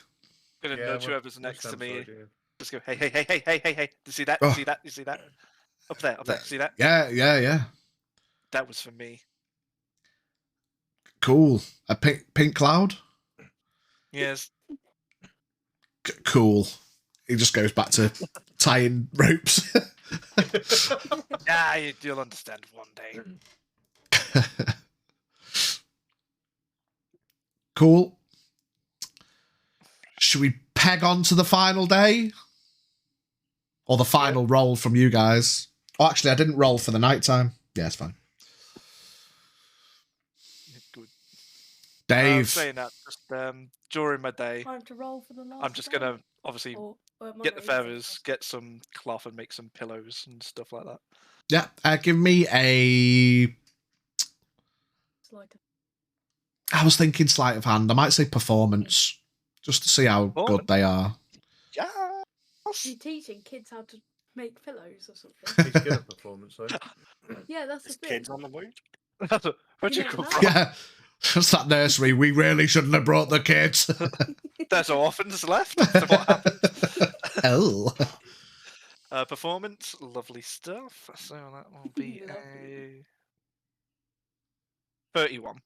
Gonna Yeah, nudge we'll- whoever's we'll next to stand me. beside you. Just go, hey. Do you see that? Oh. You see that? You see that? Up there. See that? Yeah. That was for me. Cool. A pink cloud. Yes. Cool. He just goes back to tying ropes. Yeah, you'll understand one day. Cool. Should we peg on to the final day? Or the final roll from you guys? Oh, actually, I didn't roll for the nighttime. Yeah, it's fine. Good. Dave. Saying that, just during my day, Time to roll for the last. I'm just day. gonna obviously Or am I get the raising feathers, this? get some cloth, and make some pillows and stuff like that. Yeah, give me a... Sleight of- I was thinking sleight of hand. I might say performance. Just to see how good they are. Yeah. You're teaching kids how to make pillows or something. He's good at performance, though. Yeah, that's the There's thing. kids on the boat. Where'd you You come never from? Yeah. Just that nursery. We really shouldn't have brought the kids. There's no orphans left. So what happened? Oh. Performance, lovely stuff. So that will be a Lovely. 31.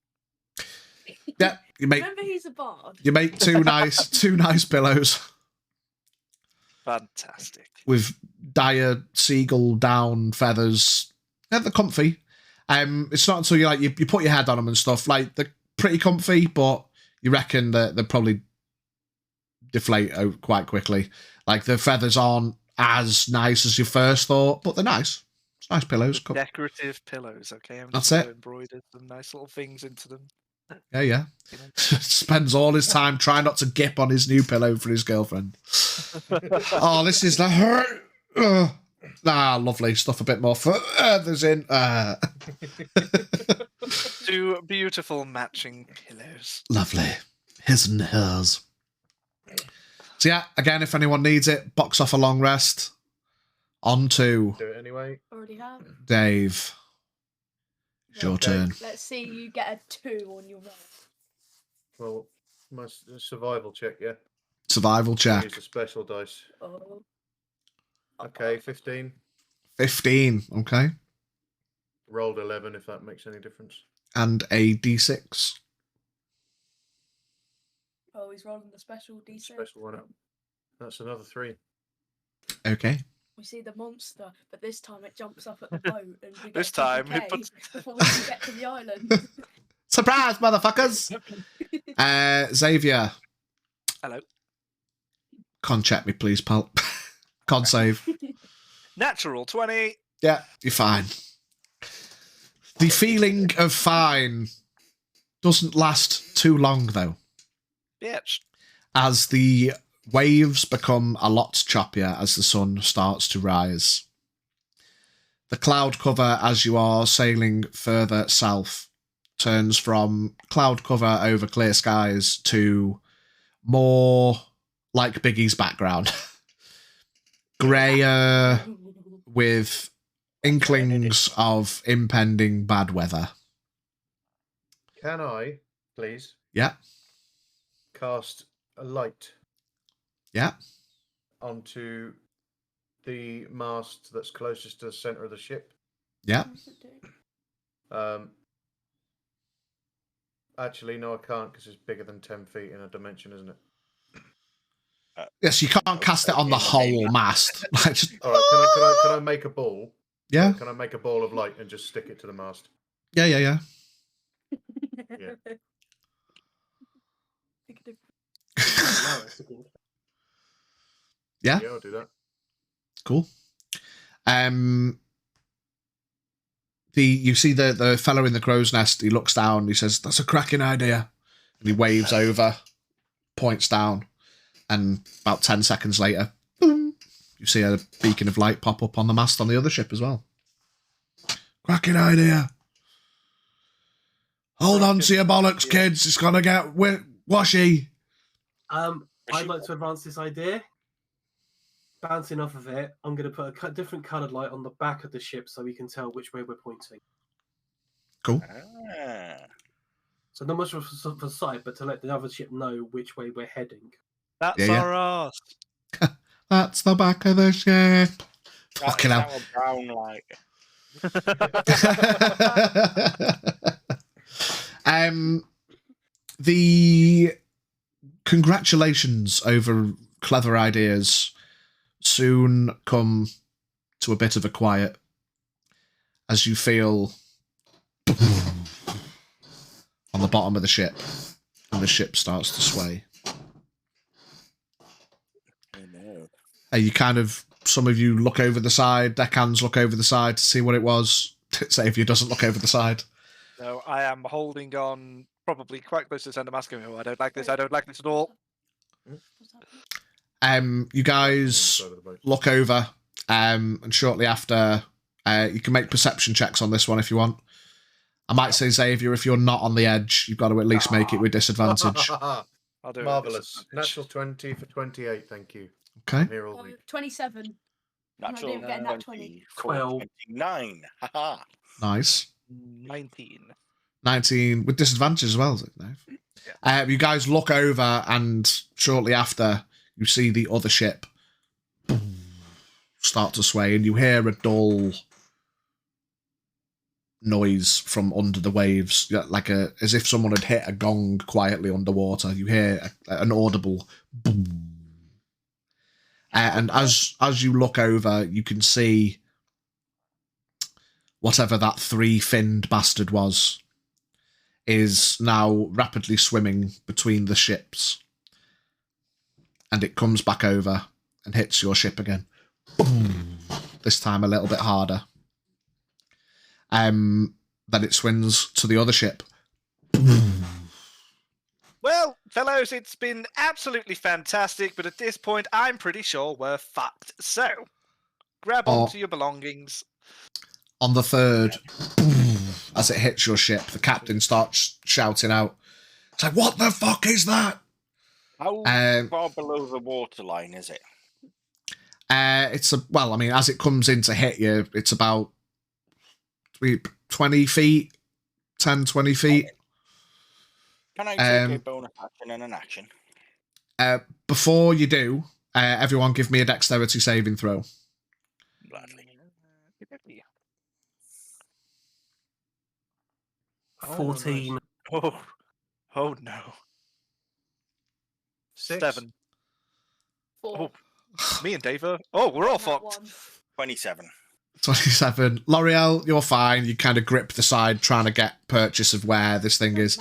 Yeah, you make Remember, he's a bard. two nice pillows Fantastic. with dire seagull down feathers. Yeah, they're comfy. It's not until you put your head on them and stuff. Like, they're pretty comfy, but you reckon that they'll probably deflate out quite quickly. Like, the feathers aren't as nice as you first thought, but they're nice. It's nice pillows. Decorative pillows, okay? I'm That's just it. embroidered some nice little things into them. Yeah. You know? Spends all his time trying not to gip on his new pillow for his girlfriend. Oh, this is the... lovely stuff. A bit more feathers in. Two beautiful matching pillows. Lovely. His and hers. So yeah, again, if anyone needs it, box off a long rest. On to Do it anyway. Already have. Dave. It's your Okay. turn. Let's see you get a 2 on your roll. Well, my survival check, yeah. Survival check. Use the special dice. Oh. Okay, 15. 15, okay. Rolled 11, if that makes any difference. And a d6. Oh, he's rolling the special D6. Special one up. That's another 3. Okay. We see the monster, but this time it jumps up at the boat, and we get This time it decay puts- before we can get to the island. Surprise, motherfuckers! Xavier. Hello. Con check me, please, pal. Con save. Natural 20. Yeah, you're fine. The feeling of fine doesn't last too long, though, Bitch. as the waves become a lot choppier as the sun starts to rise. The cloud cover, as you are sailing further south, turns from cloud cover over clear skies to more like Biggie's background. Greyer with inklings of impending bad weather. Can I, please, Yeah, cast a light yeah. onto the mast that's closest to the center of the ship? Yeah. Actually, no, I can't because it's bigger than 10 feet in a dimension, isn't it? Yes, you can't cast it on the whole mast. Like, just, All right, can I make a ball? yeah, Can I make a ball of light and just stick it to the mast? yeah. Yeah. Yeah, Yeah, I'll do that. cool. You see the fellow in the crow's nest. He looks down. He says, "That's a cracking idea," and he waves over, points down, and about 10 seconds later, boom, you see a beacon of light pop up on the mast on the other ship as well. Cracking idea. Hold on to your bollocks, kids. It's gonna get washy. I'd like to advance this idea. Bouncing off of it, I'm going to put a different coloured light on the back of the ship so we can tell which way we're pointing. Cool. So not much for sight, but to let the other ship know which way we're heading. That's Yeah. our ass. That's the back of the ship. Fucking hell. Our brown light. The congratulations over clever ideas soon come to a bit of a quiet as you feel on the bottom of the ship and the ship starts to sway. Oh no. You kind of, some of you look over the side, deckhands look over the side to see what it was. Xavier doesn't look over the side. No, I am holding on probably quite close to the centre mask. I don't like this. I don't like this at all. You guys look over, and shortly after, you can make perception checks on this one if you want. I might say, Xavier, if you're not on the edge, you've got to at least make it with disadvantage. I'll do Marvellous. it. Natural 20 for 28, thank you. Okay. I'm here all week. 27. Natural even getting that 20. 12. 29. Haha. Nice. 19. 19 with disadvantage as well, is it, Dave? Yeah. You guys look over, and shortly after, you see the other ship start to sway, and you hear a dull noise from under the waves, like as if someone had hit a gong quietly underwater. You hear an audible boom. And as you look over, you can see whatever that 3-finned bastard was is now rapidly swimming between the ships. And it comes back over and hits your ship again. Boom. This time a little bit harder. Then it swings to the other ship. Boom. Well, fellows, it's been absolutely fantastic, but at this point, I'm pretty sure we're fucked. So, grab onto your belongings. On the third, boom, as it hits your ship, the captain starts shouting out. It's like, what the fuck is that? How far below the waterline is it? It's as it comes in to hit you, it's about 20 feet, 10, 20 feet. Can I take a bonus action and an action? Before you do, everyone give me a dexterity saving throw. Gladly. 14. Oh no. 6. 7. 4. Oh, me and Dave are... Oh, we're all fucked. 27. 27. L'Oreal, you're fine. You kind of grip the side, trying to get purchase of where this thing is.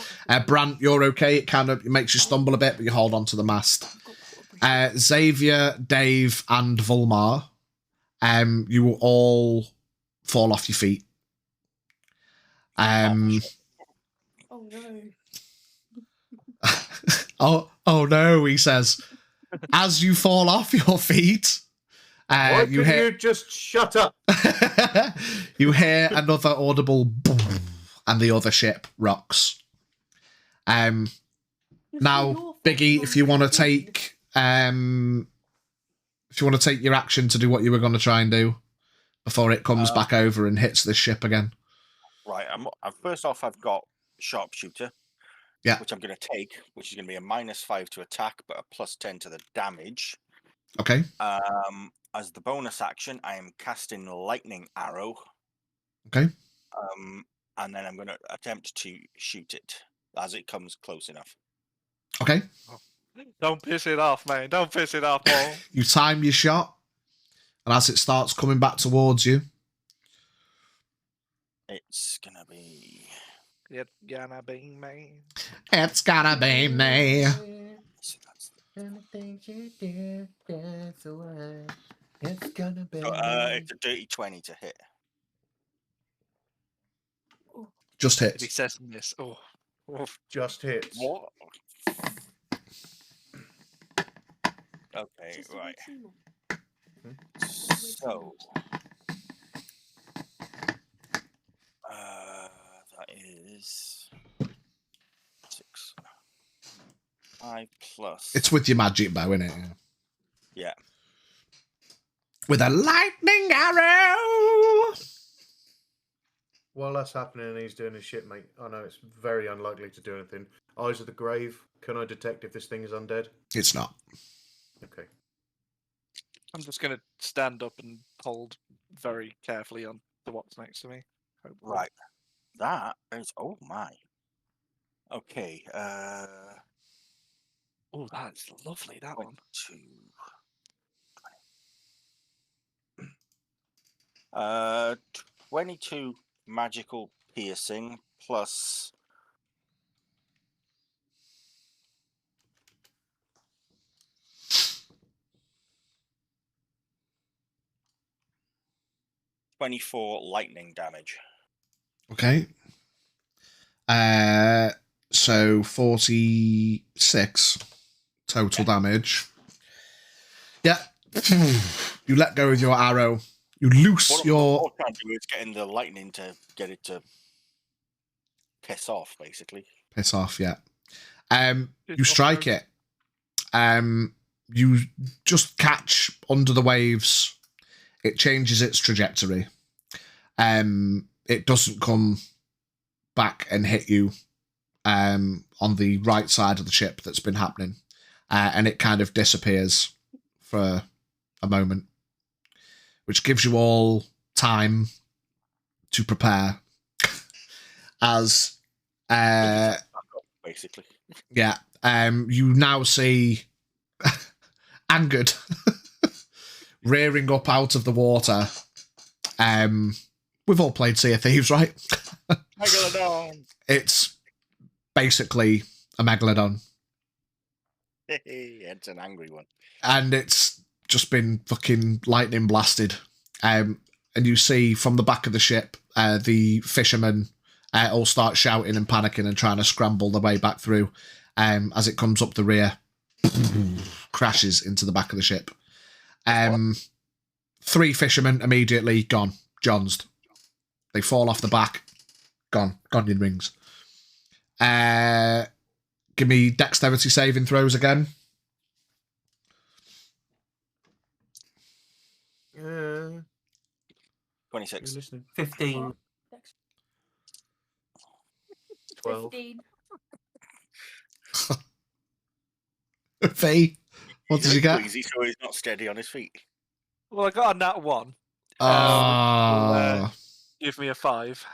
Brant, you're okay. It makes you stumble a bit, but you hold on to the mast. Xavier, Dave, and Volmar, you will all fall off your feet. Oh no. oh no, he says. As you fall off your feet, Why could you just shut up? you hear another audible boom, and the other ship rocks. Now, Biggie, if you want to take if you want to take your action to do what you were going to try and do before it comes back over and hits this ship again. Right. First off, I've got sharpshooter. Yeah. Which I'm going to take, which is going to be a -5 to attack, but a +10 to the damage. Okay. As the bonus action, I am casting lightning arrow. Okay. And then I'm going to attempt to shoot it as it comes close enough. Okay. Don't piss it off, man. Don't piss it off, Paul. You time your shot, and as it starts coming back towards you, it's going to be... It's gonna be me. It's gonna be me. So that's It's gonna be. it's a dirty 20 to hit. Just If he hits. says this, Just hits. What? Okay, Just a right. wee So... that is 6. 5 plus. It's with your magic bow, isn't it? Yeah. With a lightning arrow. While that's happening and he's doing his shit, mate, I know it's very unlikely to do anything. Eyes of the grave. Can I detect if this thing is undead? It's not. Okay. I'm just gonna stand up and hold very carefully on to what's next to me. Hopefully. Right. That is... Oh, my. Okay. Oh, that's lovely, that one. 22 magical piercing plus... ...24 lightning damage. Okay. So 46 total damage. Yeah. You let go of your arrow. You loose What I'm trying to do is getting the lightning to get it to piss off, basically. Piss off, yeah. You strike it. You just catch under the waves. It changes its trajectory. It doesn't come back and hit you on the right side of the ship that's been happening. And it kind of disappears for a moment, which gives you all time to prepare as basically. Yeah. You now see Angered rearing up out of the water. We've all played Sea of Thieves, right? Megalodon! It's basically a megalodon. It's an angry one. And it's just been fucking lightning blasted. And you see from the back of the ship, the fishermen all start shouting and panicking and trying to scramble their way back through. As it comes up the rear, crashes into the back of the ship. 3 fishermen immediately gone. Johnsed. They fall off the back. Gone in rings. Give me dexterity saving throws again. 26. 15. 12. 15. Fee, what did you get? Easy, so he's not steady on his feet. Well, I got a nat 1. Give me a 5.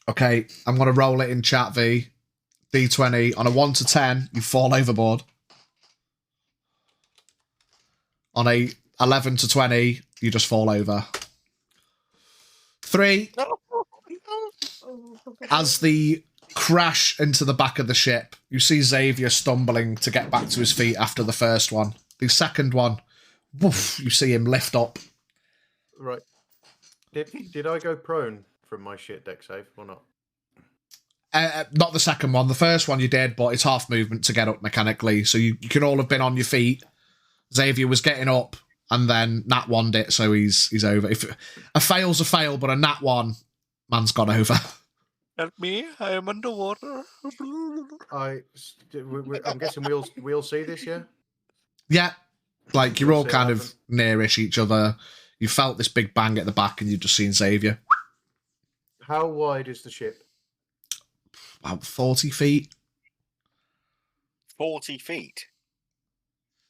Okay, I'm going to roll it in chat, V. D20. On a 1 to 10, you fall overboard. On a 11 to 20, you just fall over. 3. As the crash into the back of the ship, you see Xavier stumbling to get back to his feet after the first one. The second one, woof, you see him lift up. Right. Did I go prone from my shit deck save or not? Not the second one. The first one you did, but it's half movement to get up mechanically. So you can all have been on your feet. Xavier was getting up, and then Nat 1'd it, so he's over. If a fail's a fail, but a Nat 1, man's gone over. Help me! I am underwater. I'm guessing we all see this, yeah? Yeah, like you're We'll all see it kind of happen. nearish each other. You felt this big bang at the back, and you've just seen Xavier. How wide is the ship? About 40 feet. 40 feet.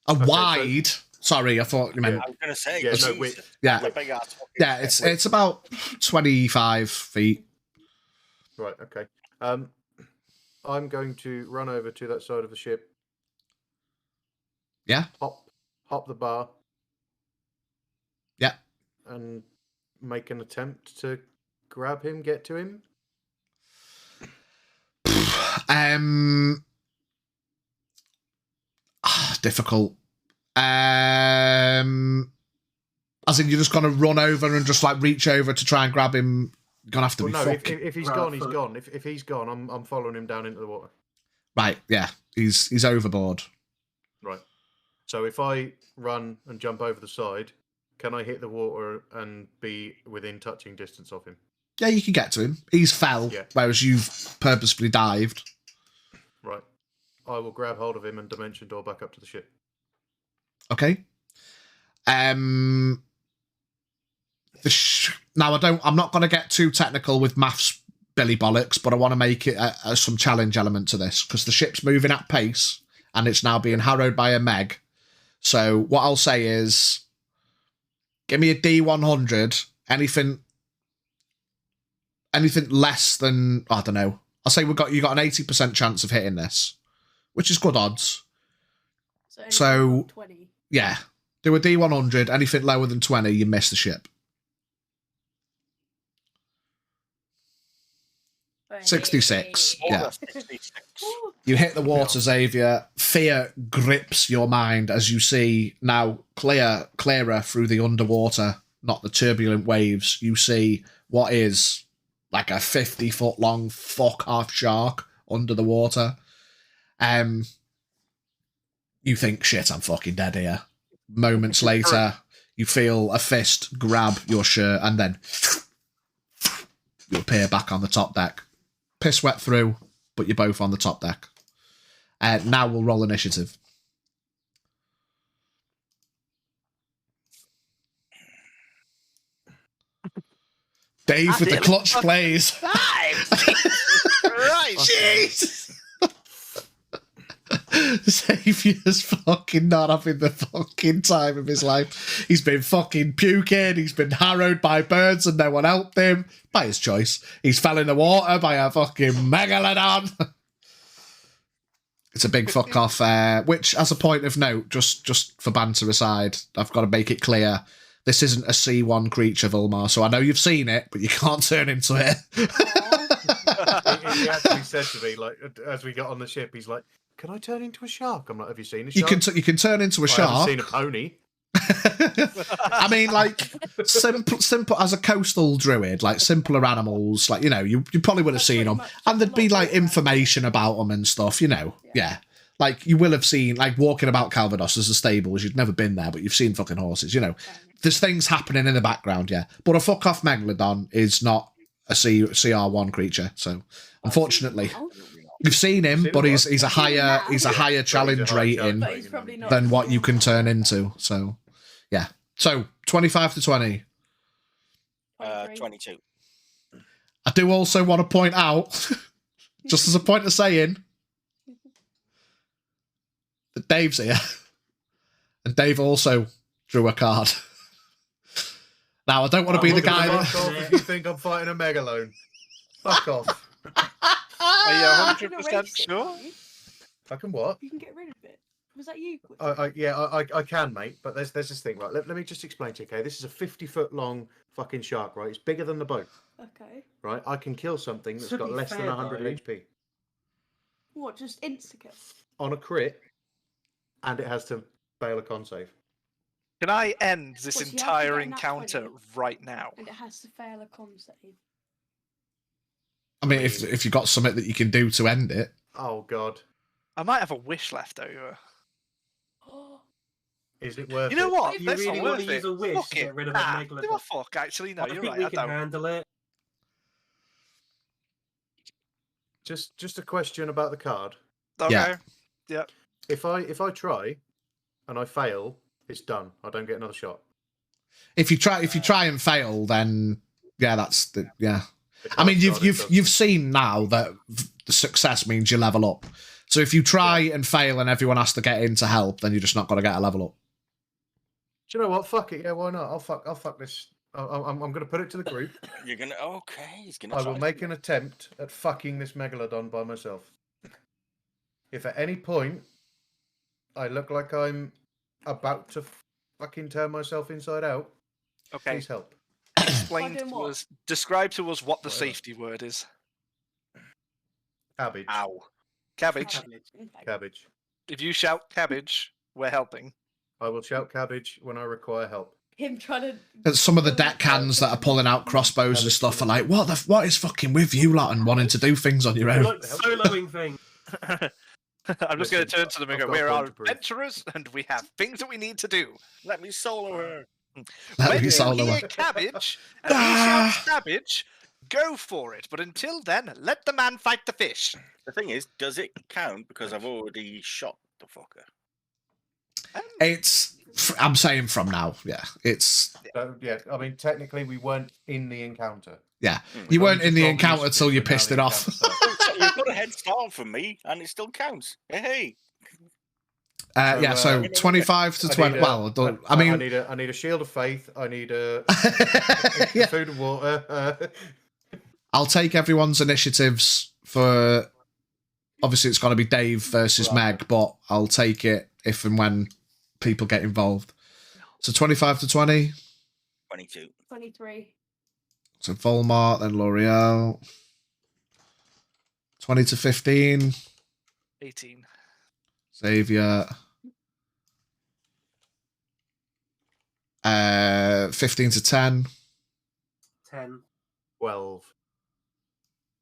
Wide. Sorry, I thought you meant. I was going to say, Yeah, no, Jesus, yeah. that's a big ass fucking Yeah, ship. it's about 25 feet. Right, okay. I'm going to run over to that side of the ship. Yeah. Hop the bar. Yeah. And make an attempt to grab him, get to him. Difficult. As in, you're just gonna run over and just like reach over to try and grab him. You're gonna have to be fucking. If he's gone, he's gone. If he's gone, I'm following him down into the water. Right, yeah, he's overboard. Right. So if I run and jump over the side, can I hit the water and be within touching distance of him? Yeah, you can get to him. He's fell, whereas you've purposefully dived. Right. I will grab hold of him and dimension door back up to the ship. Okay. Now I'm not going to get too technical with maths, Billy Bollocks, but I want to make it some challenge element to this because the ship's moving at pace and it's now being harrowed by a meg. So what I'll say is, give me a D100. Anything less than, I don't know. I'll say you got an 80% chance of hitting this, which is good odds. So 20. Yeah, do a D100. Anything lower than 20, you miss the ship. 66. Yeah. 66. You hit the water, Xavier. Fear grips your mind as you see now clearer through the underwater, not the turbulent waves. You see what is like a 50-foot long fuck-off shark under the water. You think, shit, I'm fucking dead here. Moments later, you feel a fist grab your shirt and then you appear back on the top deck. Piss wet through, but you're both on the top deck. Now we'll roll initiative. Dave with the clutch plays. Right. Jesus. Xavier's fucking not having the fucking time of his life. He's been fucking puking. He's been harrowed by birds and no one helped him. By his choice. He's fell in the water by a fucking megalodon. It's a big fuck off, which, as a point of note, just for banter aside, I've got to make it clear, this isn't a C1 creature, Vilmar, so I know you've seen it, but you can't turn into it. He actually said to me, like, as we got on the ship, he's like, can I turn into a shark? I'm like, have you seen a shark? You can turn into a shark. I haven't seen a pony. I mean, like, simple as a coastal druid, like simpler animals, like, you know, you probably would have seen them, and there'd be like information about them and stuff, you know. Yeah. Like, you will have seen, like, walking about Calvados as a stables, you'd never been there, but you've seen fucking horses, you know. There's things happening in the background, yeah. But a fuck off megalodon is not a CR1 creature, so unfortunately. You've seen him, but he's a higher challenge rating than what you can turn into. So, yeah. So 25 to 20. 22. I do also want to point out, just as a point of saying, that Dave's here, and Dave also drew a card. Now I don't want to be the guy that. Fuck off if you think I'm fighting a megalone. Fuck off. Are you 100% sure? I can what? You can get rid of it. Was that you? I can, mate. But there's this thing, right? Let me just explain to you, okay? This is a 50-foot long fucking shark, right? It's bigger than the boat. Okay. Right? I can kill something that's To got be less than fair, 100 though- HP What? Just insta-kill? on a crit, and it has to fail a con save. Can I end this What, so you have to entire get a nat encounter 20? right now? And it has to fail a con save. I mean, if you've got something that you can do to end it. Oh God, I might have a wish left over. is it worth it? You know what? You That's really not want worth to use it. a wish Fuck to it. get rid of Nah, a megalodon? give a fuck. Actually, no, I you're think right. we I can don't. handle it. Just a question about the card. Okay. Yeah. If I try and I fail, it's done. I don't get another shot. If you try and fail, then yeah, that's the yeah. The I mean, card's gone, it doesn't. you've seen now that the success means you level up. So if you try and fail and everyone has to get in to help, then you're just not going to get a level up. Do you know what? Fuck it. Yeah, why not? I'll fuck this. I'm going to put it to the group. You're gonna he's gonna. I will make an attempt at fucking this megalodon by myself. If at any point I look like I'm about to fucking turn myself inside out, Okay. please help. Explain Fucking to what? us. Describe to us what the Whatever. safety word is. Cabbage. Ow. Cabbage. Cabbage. If you shout cabbage, we're helping. I will shout cabbage when I require help. Him trying to. And some of the deckhands that are pulling out crossbows and stuff are like, what is fucking with you lot and wanting to do things on your I own? like soloing things. I'm just going to turn to them and go, I've got we're a our point to prove. adventurers and we have things that we need to do. Let me solo her. Let When me you solo hear her. cabbage and he shouts cabbage, go for it. But until then, let the man fight the fish. The thing is, does it count because I've already shot the fucker? It's I'm saying from now, yeah. It's Yeah, I mean, technically, we weren't in the encounter. yeah. Mm. You We've weren't only in the just rolled encounter initiative, till you but now pissed the it off. encounter starts. You've got a head start from me, and it still counts. Hey, Yeah, so 25 to 20. Well, I mean, I need a shield of faith. I need a yeah. food and water. I'll take everyone's initiatives for. Obviously, it's going to be Dave versus Right. Meg, but I'll take it if and when people get involved. So 25 to 20. 22. 23. So Volmart, then L'Oreal. 20 to 15. 18. Xavier. 15 to 10. 10. 12.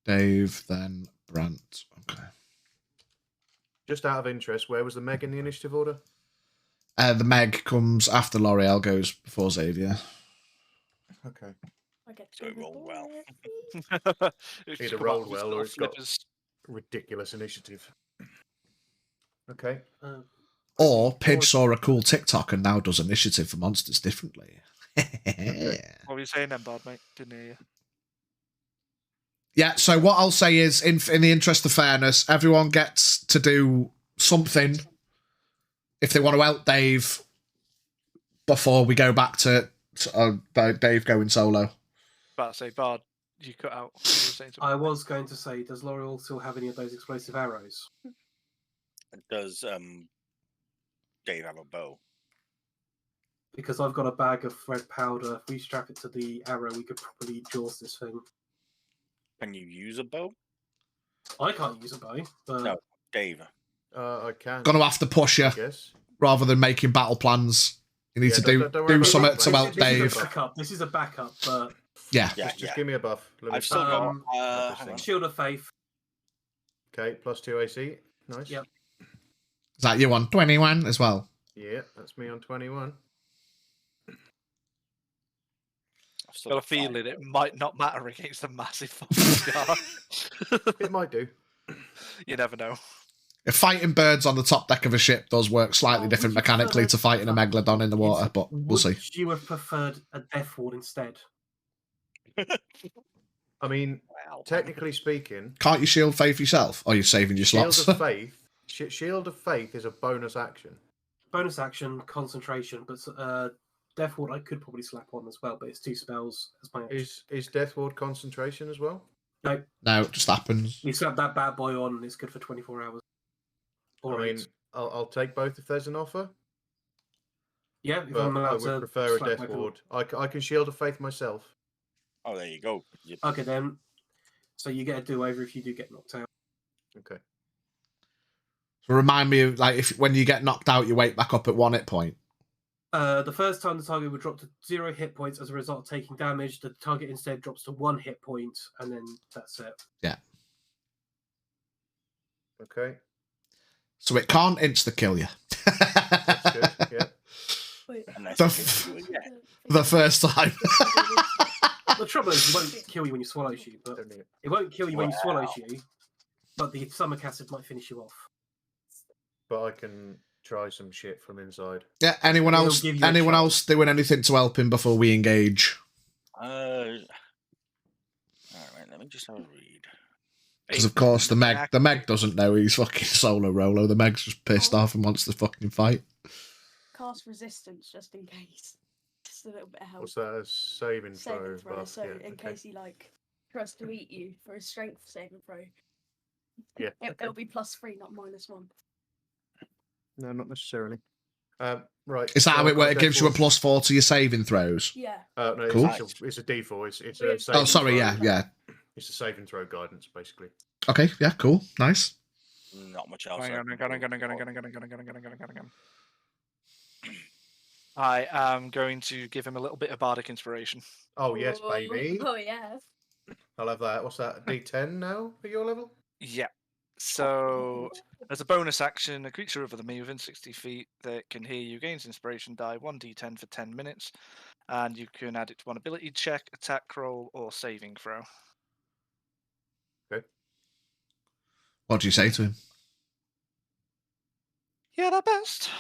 Dave, then Brant. Okay. Just out of interest, where was the Meg in the initiative order? The Meg comes after L'Oreal, goes before Xavier. Okay. I get So it rolled well. It's Either come rolled out with well or little it's got- flippers. Ridiculous initiative. Okay. Or Pidge saw a cool TikTok and now does initiative for monsters differently. What were you saying then, Bard, mate? Didn't hear you. Yeah, so what I'll say is, in the interest of fairness, everyone gets to do something if they want to help Dave before we go back to Dave going solo. About to say, Bard, you cut out. What you were saying to me. I was going to say, does L'Oreal still have any of those explosive arrows? Does Dave have a bow? Because I've got a bag of red powder. If we strap it to the arrow, we could probably jaws this thing. Can you use a bow? I can't use a bow, but No. Dave. I can. Gonna have to push you I guess. rather than making battle plans. You need Yeah, to don't worry do about something that, to mate. help this Dave. is a backup. This is a backup, but Yeah. Yeah, Just give me a buff. Let me I've still got. Um, Hang thing. on. Shield of Faith. Okay, plus 2 AC. Nice. Yep. Is that you on 21 as well? Yeah, that's me on 21. I've still Got a got five feeling it bows. might not matter against a massive fucking scar. It might do. You never know. If fighting birds on the top deck of a ship does work slightly Oh, different would you mechanically to prefer- fighting a megalodon in the water, but we'll see. Would you have preferred a Death Ward instead? I mean, Wow. technically speaking, Can't you shield faith yourself? Or are you saving your Shield slots? of Faith. Shield of Faith is a bonus action. Bonus action, concentration, but Death Ward I could probably slap on as well, but it's 2 spells as my action. Is Death Ward concentration as well? No, No, it just happens. you slap that bad boy on, and it's good for 24 hours. Or I mean, I'll take both if there's an offer, yeah, if but I'm I allowed would to prefer a slap Death weapon. Ward. I can Shield of Faith myself. Oh, there you go. You- Okay, then. So you get a do-over if you do get knocked out. Okay. So remind me of, like, if when you get knocked out, you wake back up at 1 hit point. The first time the target would drop to 0 hit points as a result of taking damage, the target instead drops to 1 hit point, and then that's it. Okay. So it can't insta-kill you. That's good. Yeah. Wait. Unless The you f- can do it, yeah. The first time. The trouble is, it won't kill you when you swallow you, but Don't need it. it won't kill you when you swallow Wow. you. But the stomach acid might finish you off. But I can try some shit from inside. Yeah, anyone It'll else? give you a Anyone chance. else doing anything to help him before we engage? All right, let me just have a read. Because of course the Meg doesn't know he's fucking solo Rolo. The Meg's just pissed off and wants to fucking fight. Cast resistance just in case. Just a little bit of help. What's that? A saving Saving throw? throw, buff? so Yeah, in okay. case he tries to eat you for a strength saving throw. Yeah. It'll be +3, not -1. No, not necessarily. Right. Is that how so it I've works? got It gives you a D4s. +4 to your saving throws. Yeah. No, Cool. it's a D4. It's We a have- saving Oh, sorry. throw. Yeah. It's a saving throw guidance, basically. Okay. Yeah. Cool. Nice. Not much else. Hang I on. can do. I am going to give him a little bit of bardic inspiration. Oh yes, Oh, baby. Oh yeah. I'll have that. What's that? D10 now at your level? Yeah. So, as a bonus action, a creature over me within 60 feet that can hear you gains inspiration die 1d10 for 10 minutes, and you can add it to one ability check, attack roll, or saving throw. What do you say to him? You're the best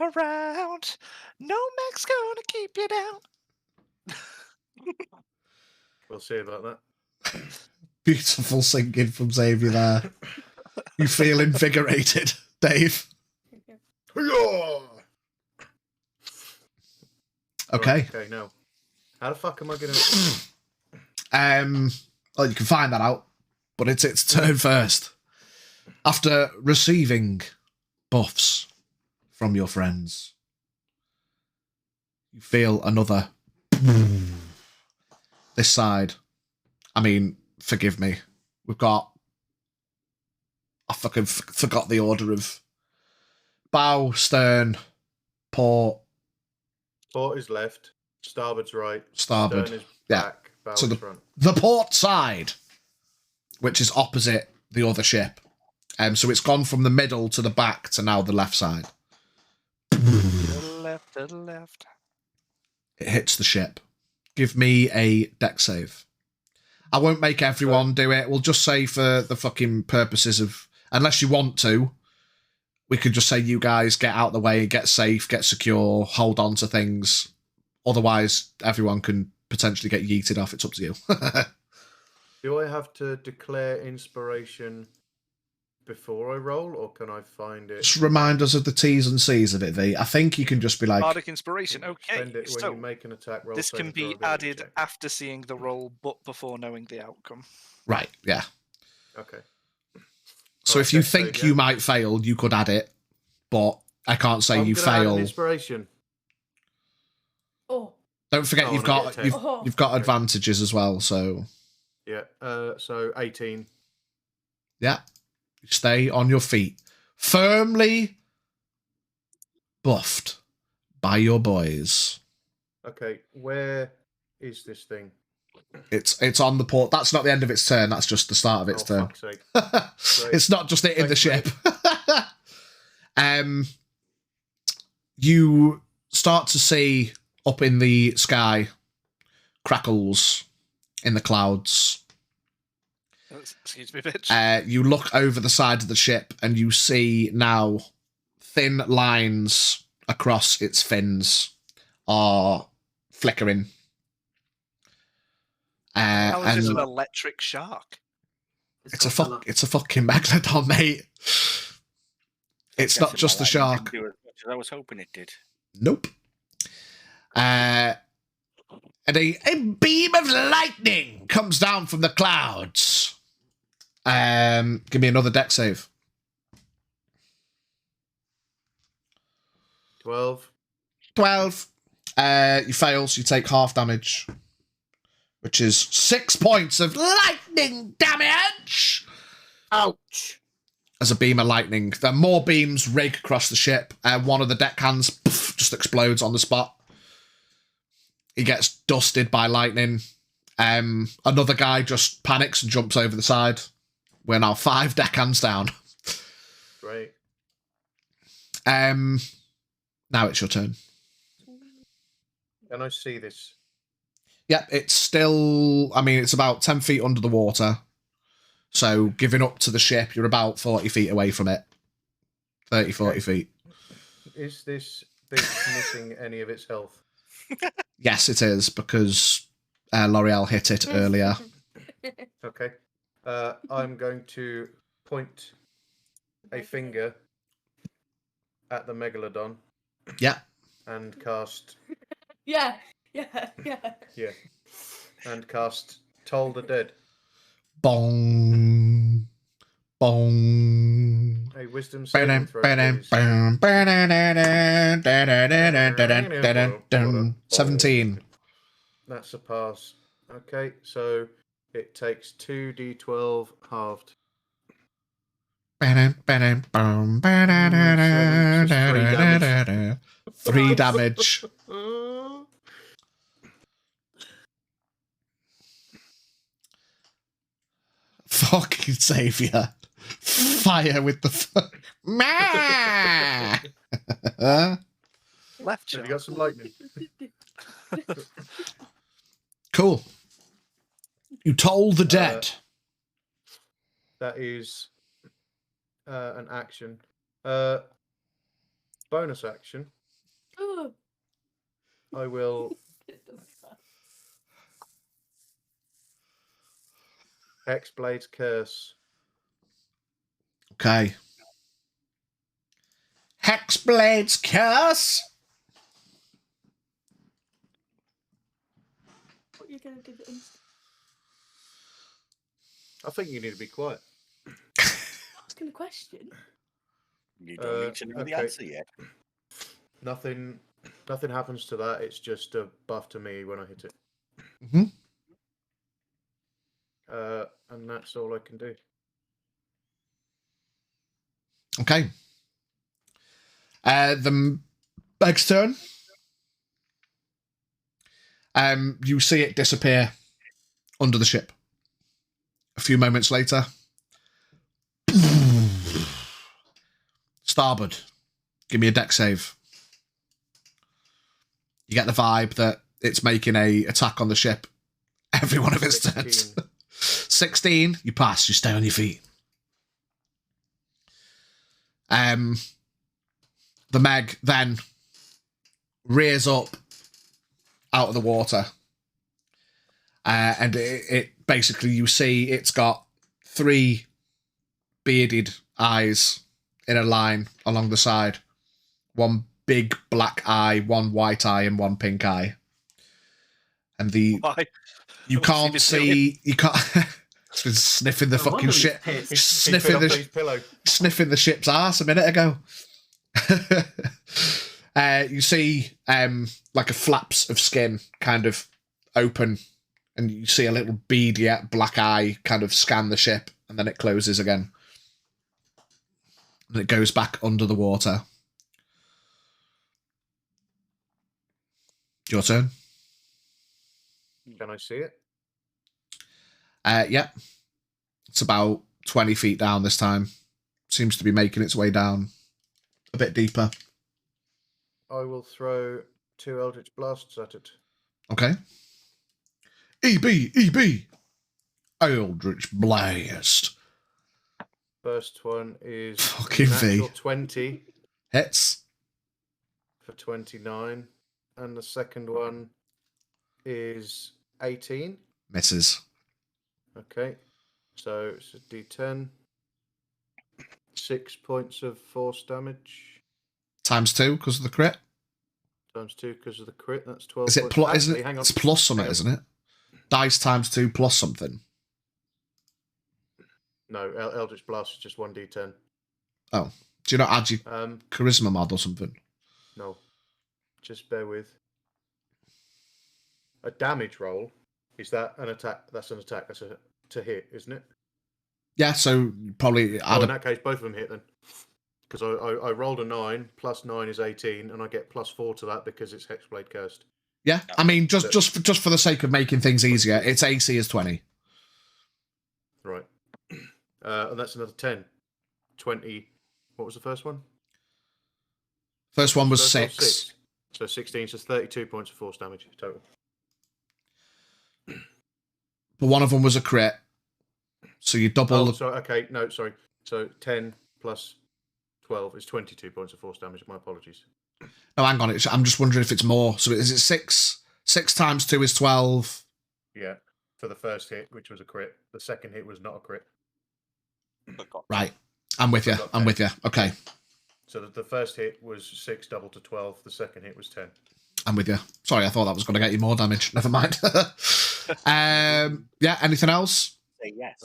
around. No Mac's gonna keep you down. We'll see about that. Beautiful singing from Xavier there. You feel invigorated, Dave. Okay. Right, okay, now. How the fuck am I going to... Well, you can find that out, but it's its turn first. After receiving buffs from your friends, you feel another this side. I mean, forgive me. We've got... I fucking forgot the order of bow, stern, port. Port is left, starboard's right, Starboard. stern is Yeah. back, bow So is the- front. The port side, which is opposite the other ship. So it's gone from the middle to the back to now the left side. To the left, to the left. It hits the ship. Give me a deck save. I won't make everyone do it. We'll just say for the fucking purposes of... Unless you want to, we could just say you guys get out the way, get safe, get secure, hold on to things. Otherwise, everyone can potentially get yeeted off. It's up to you. Do I have to declare inspiration before I roll, or can I find it? Just remind us of the T's and C's of it, V. I think you can just be like... Bardic inspiration. Okay, Spend it when so you make an attack roll. this can saving throw, be ability added check. after seeing the roll, but before knowing the outcome. Right, yeah. Okay. So Alright, if you deck save, think yeah. you might fail, you could add it. But I can't say I'm you gonna add an fail. inspiration. Oh. Don't forget Oh, you've and I got get a you've, 10. Oh. you've got Okay. advantages as well, so Yeah. So 18. yeah. Stay on your feet. Firmly buffed by your boys. Okay. Where is this thing? It's on the port. That's not the end of its turn, that's just the start of its Oh, turn. fuck's sake. It's not just it in the Thanks, ship. You start to see up in the sky crackles in the clouds. Excuse me, bitch. You look over the side of the ship and you see now thin lines across its fins are flickering. How is this And an electric shark? it's a fucking megalodon, mate. It's not just the shark. Do as much as I was hoping it did. Nope. And a beam of lightning comes down from the clouds. Give me another deck save. 12. 12. You fail, so you take half damage, which is 6 points of lightning damage. Ouch. As a beam of lightning, there are more beams rig across the ship. One of the deckhands just explodes on the spot. He gets dusted by lightning. Another guy just panics and jumps over the side. We're now 5 deckhands down. Great. Now it's your turn. Can I see this? Yep, it's still... I mean, it's about 10 feet under the water. So giving up to the ship, you're about 40 feet away from it. 30, 40 feet. Is this missing any of its health? Yes, it is, because L'Oreal hit it earlier. Okay. I'm going to point a finger at the Megalodon. Yeah. And cast... Yeah. Yeah. And cast Toll the Dead. Bong. Bong. A wisdom saving throw, please. 17. That's a pass. Okay, so it takes 2d12 halved. 3 damage. Fucking Saviour. Fire with the Left Have shot. you got some lightning? Cool. You told the dead. That is an action. Bonus action. Ooh. I will Hexblade's Curse. Okay. Hexblade's Curse. What are you gonna do? I think you need to be quiet. Asking a question. You don't need to know the answer yet. Nothing happens to that. It's just a buff to me when I hit it. Mm-hmm. And that's all I can do. Okay. The Meg's turn. You see it disappear under the ship. A few moments later. Starboard. Give me a deck save. You get the vibe that it's making a attack on the ship every one of its turns. 16, you pass, you stay on your feet. The Meg then rears up out of the water. And it basically, you see it's got 3 bearded eyes in a line along the side. 1 big black eye, 1 white eye, and 1 pink eye. And Why? you can't see, you can't. It's been sniffing the fucking shit, sniffing the ship's ass a minute ago. You see, like a flaps of skin kind of open, and you see a little beady black eye kind of scan the ship, and then it closes again, and it goes back under the water. Your turn. Can I see it? Yep. It's about 20 feet down this time. Seems to be making its way down a bit deeper. I will throw 2 Eldritch Blasts at it. Okay. EB. Eldritch Blast. First one is Fucking natural V. 20 Hits. for 29. And the second one is 18. Misses. Okay. So it's a D10. 6 points of force damage. Times 2 because of the crit. Times 2 because of the crit. That's 12 Is it points. plus? Actually, Isn't it? hang on. It's plus something, isn't it? Dice times 2 plus something. No, Eldritch Blast is just 1D10. Oh, do you not add your charisma mod or something? No. Just bear with. A damage roll. Is that an attack? That's an attack. That's to hit, isn't it? Yeah, so probably add in that case, both of them hit then. Because I rolled a 9, plus 9 is 18, and I get plus 4 to that because it's Hexblade cursed. Yeah, I mean, just for the sake of making things easier, its AC is 20. Right. And that's another 10. 20. What was the first one? First one was First 6. So 16, so 32 points of force damage total. But one of them was a crit. So you double. Oh, sorry. Okay, no, sorry. So 10 plus 12 is 22 points of force damage. My apologies. No, hang on. I'm just wondering if it's more. So is it 6? 6 times 2 is 12. Yeah, for the first hit, which was a crit. The second hit was not a crit. Right. I'm with you. I'm with you. Okay. So the first hit was 6 double to 12. The second hit was 10. I'm with you. Sorry, I thought that was going to get you more damage. Never mind. Yeah, anything else? Say yes.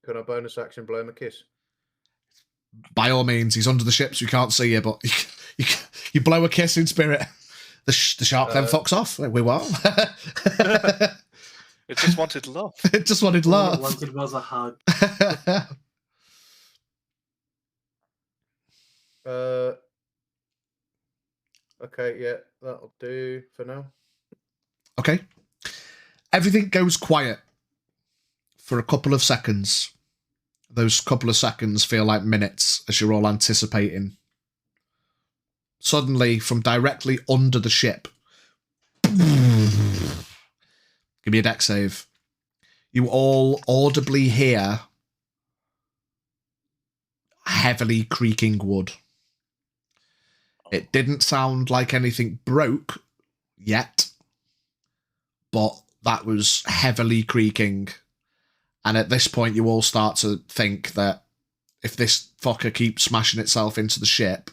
Can I bonus action blow him a kiss? By all means, he's under the ship, so you can't see you, but you blow a kiss in spirit. The shark then fucks off. We will. It just wanted love. It just wanted All love. it wanted was a hug. Okay, yeah, that'll do for now. Okay. Everything goes quiet for a couple of seconds. Those couple of seconds feel like minutes as you're all anticipating. Suddenly, from directly under the ship, give me a deck save. You all audibly hear heavily creaking wood. It didn't sound like anything broke yet, but that was heavily creaking. And at this point, you all start to think that if this fucker keeps smashing itself into the ship,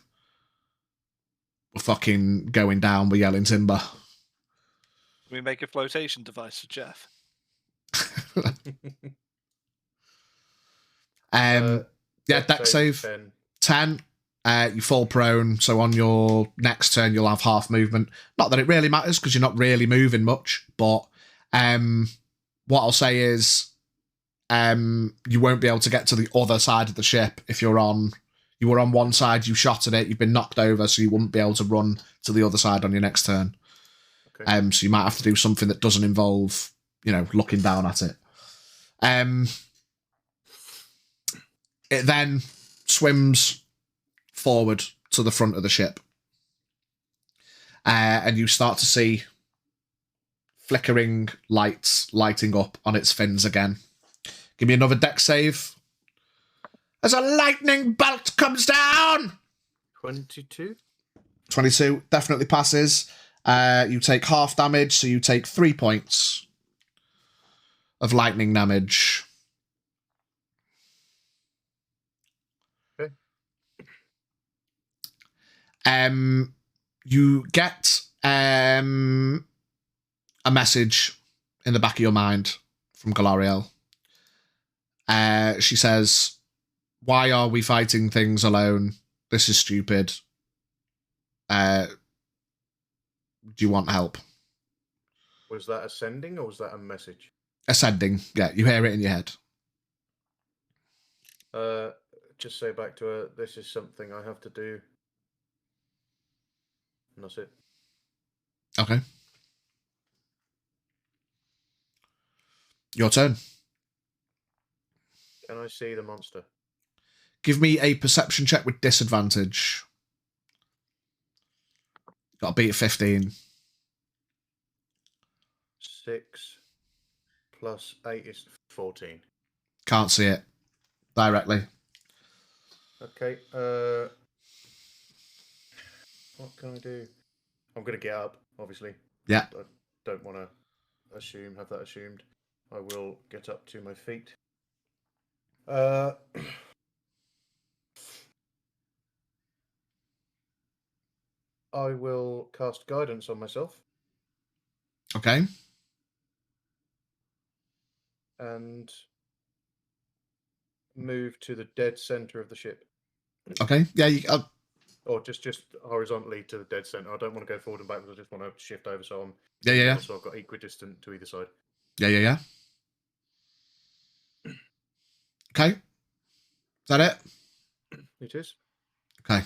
we're fucking going down with yelling timber. Can we make a flotation device for Jeff? Yeah, deck save 10. You fall prone, so on your next turn you'll have half movement. Not that it really matters because you're not really moving much, but what I'll say is you won't be able to get to the other side of the ship if you were on one side, you shot at it, you've been knocked over, so you wouldn't be able to run to the other side on your next turn. Okay. So you might have to do something that doesn't involve, looking down at it. It then swims forward to the front of the ship. And you start to see flickering lights lighting up on its fins again. Give me another deck save. As a lightning bolt comes down! 22? 22 definitely passes. You take half damage, so you take 3 points of lightning damage. Okay. You get a message in the back of your mind from Galariel. She says, "Why are we fighting things alone? This is stupid. Do you want help?" Was that ascending or was that a message? Ascending. Yeah, you hear it in your head. Just say back to her, this is something I have to do. And that's it. Okay. Your turn. Can I see the monster? Give me a perception check with disadvantage. Got to beat 15. 6 plus 8 is 14. Can't see it directly. Okay. What can I do? I'm going to get up, obviously. Yeah. I don't want to have that assumed. I will get up to my feet. I will cast guidance on myself. Okay. And move to the dead center of the ship. Okay. Yeah. Or just horizontally to the dead center. I don't want to go forward and backwards. I just want to shift over so I'm. Yeah. So I've got equidistant to either side. Yeah. Okay. Is that it? It is. Okay.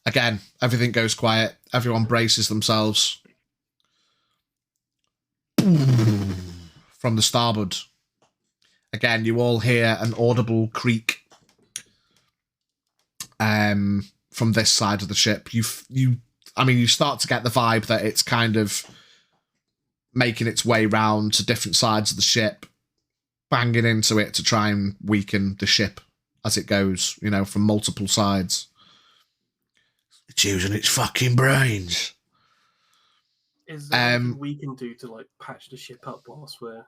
Again, everything goes quiet. Everyone braces themselves. From the starboard. Again, you all hear an audible creak from this side of the ship. You start to get the vibe that it's kind of making its way round to different sides of the ship, banging into it to try and weaken the ship as it goes, you know, from multiple sides. It's using its fucking brains. Is there anything we can do to like patch the ship up whilst we're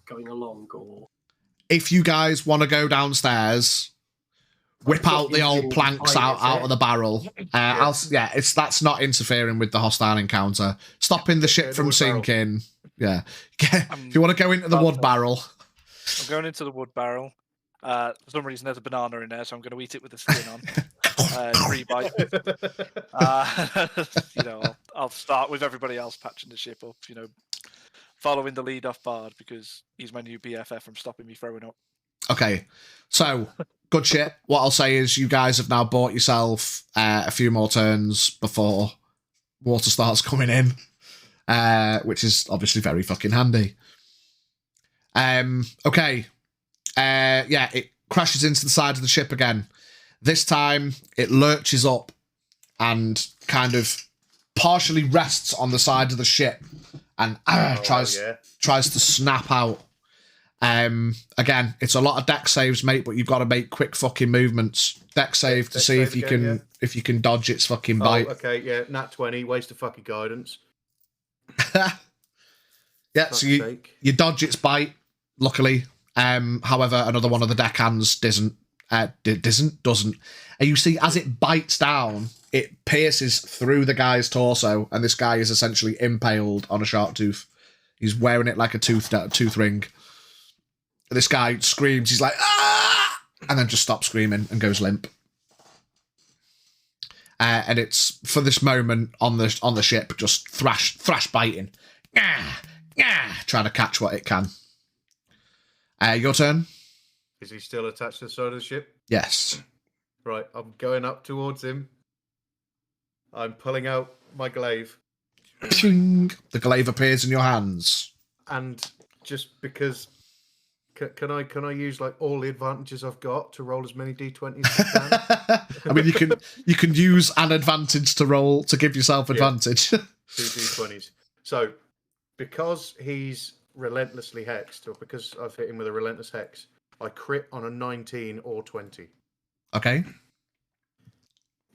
going along, or if you guys want to go downstairs, whip out the old planks out of the barrel. That's not interfering with the hostile encounter. Stopping the ship from sinking. Yeah. If you want to go into the wood barrel. I'm going into the wood barrel. For some reason, there's a banana in there, so I'm going to eat it with the skin on. 3 bites. You know, I'll start with everybody else patching the ship up. You know, following the lead off Bard because he's my new BFF from stopping me throwing up. Okay, so good shit. What I'll say is you guys have now bought yourself a few more turns before water starts coming in, which is obviously very fucking handy. Okay. It crashes into the side of the ship again. This time, it lurches up and kind of partially rests on the side of the ship and tries to snap out. Again, it's a lot of deck saves, mate, but you've got to make quick fucking movements. Deck save to see if you can dodge its fucking bite. Okay, yeah, nat 20, waste of fucking guidance. Yeah, so you dodge its bite, luckily. However, another one of the deckhands doesn't. And you see, as it bites down, it pierces through the guy's torso, and this guy is essentially impaled on a shark tooth. He's wearing it like a tooth ring. This guy screams, he's like, ah! And then just stops screaming and goes limp. And it's, for this moment on the ship, just thrash biting. Trying to catch what it can. Your turn. Is he still attached to the side of the ship? Yes. Right, I'm going up towards him. I'm pulling out my glaive. The glaive appears in your hands. And just because... Can I use like all the advantages I've got to roll as many d20s as I can? I mean, you can use an advantage to roll to give yourself advantage. 2 d20s. So, because he's relentlessly hexed, or because I've hit him with a relentless hex, I crit on a 19 or 20. Okay.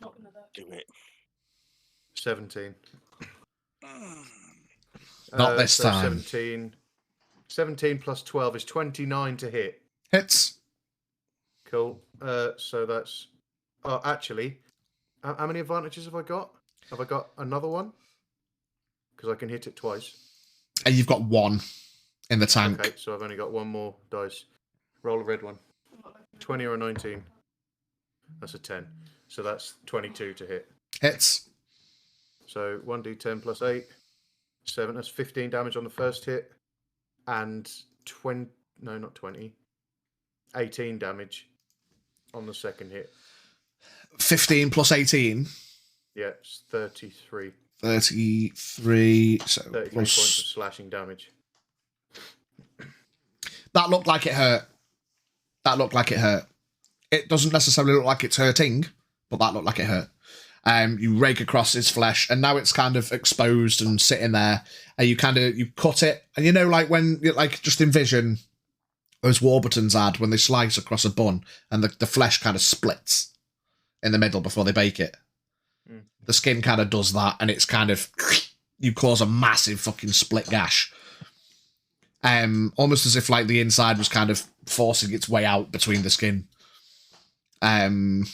Do it. 17. Not this time. 17 plus 12 is 29 to hit. Hits. Cool. So that's... Oh, actually, how many advantages have I got? Have I got another one? Because I can hit it twice. And you've got one in the tank. Okay, so I've only got one more dice. Roll a red one. 20 or a 19. That's a 10. So that's 22 to hit. Hits. So 1d10 plus 8. 7. That's 15 damage on the first hit. And 20... No, not 20. 18 damage on the second hit. 15 plus 18. Yeah, it's 33. 33. So 33 plus... points of slashing damage. That looked like it hurt. It doesn't necessarily look like it's hurting, but that looked like it hurt. You rake across his flesh, and now it's kind of exposed and sitting there. And you cut it, and you know, like when, like, just envision those Warburtons had when they slice across a bun, and the flesh kind of splits in the middle before they bake it. Mm. The skin kind of does that, and it's kind of, you cause a massive fucking split gash. Almost as if like the inside was kind of forcing its way out between the skin. Massive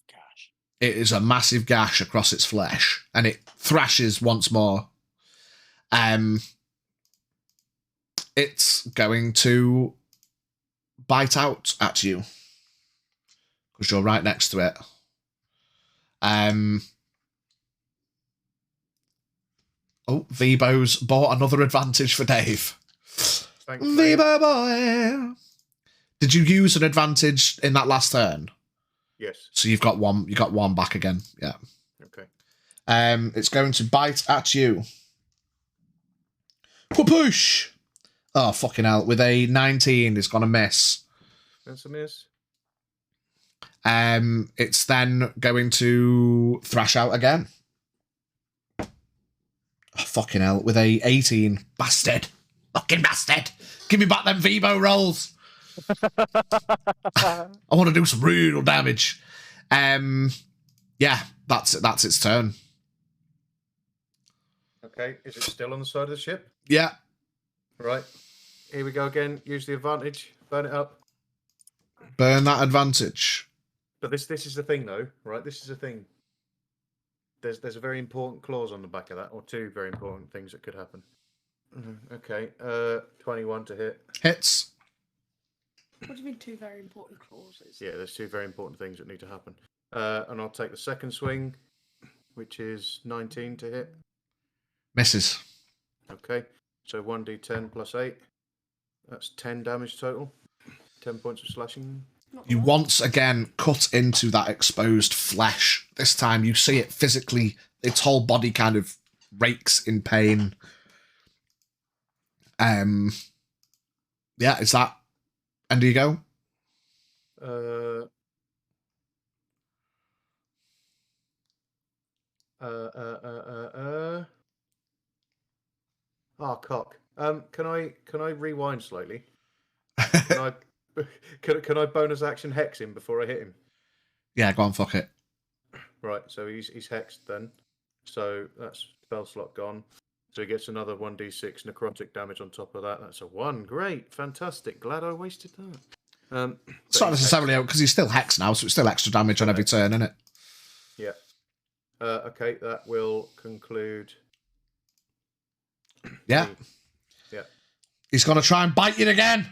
gash. It is a massive gash across its flesh, and it thrashes once more. It's going to bite out at you because you're right next to it. Oh, Vibo's bought another advantage for Dave. Thanks, Vibo boy. Did you use an advantage in that last turn? Yes. So you've got one. You got one back again. Yeah. Okay. It's going to bite at you. Push. Oh fucking hell! With a 19, it's gonna miss. That's a miss. It's then going to thrash out again. Oh, fucking hell. With a 18. Bastard. Fucking bastard. Give me back them Vivo rolls. I want to do some real damage. Yeah, that's its turn. Okay, is it still on the side of the ship? Yeah. Right. Here we go again. Use the advantage. Burn it up. Burn that advantage. But this is the thing, though, right? This is the thing. There's a very important clause on the back of that, or two very important things that could happen. Okay. 21 to hit. Hits. What do you mean two very important clauses? Yeah, there's two very important things that need to happen. And I'll take the second swing, which is 19 to hit. Misses. Okay. So 1d10 plus 8. That's 10 damage total. 10 points of slashing. You once again cut into that exposed flesh. This time you see it physically, its whole body kind of rakes in pain. Yeah, is that end of your go? Oh, cock. Can I rewind slightly? Can I bonus action hex him before I hit him? Yeah, go on, fuck it. Right, so he's hexed then. So that's spell slot gone. So he gets another 1d6 necrotic damage on top of that. That's a 1. Great, fantastic. Glad I wasted that. It's not necessarily out because he's still hexed now, so it's still extra damage on every turn, isn't it? Yeah. Okay, that will conclude. Yeah. Yeah. He's going to try and bite you again.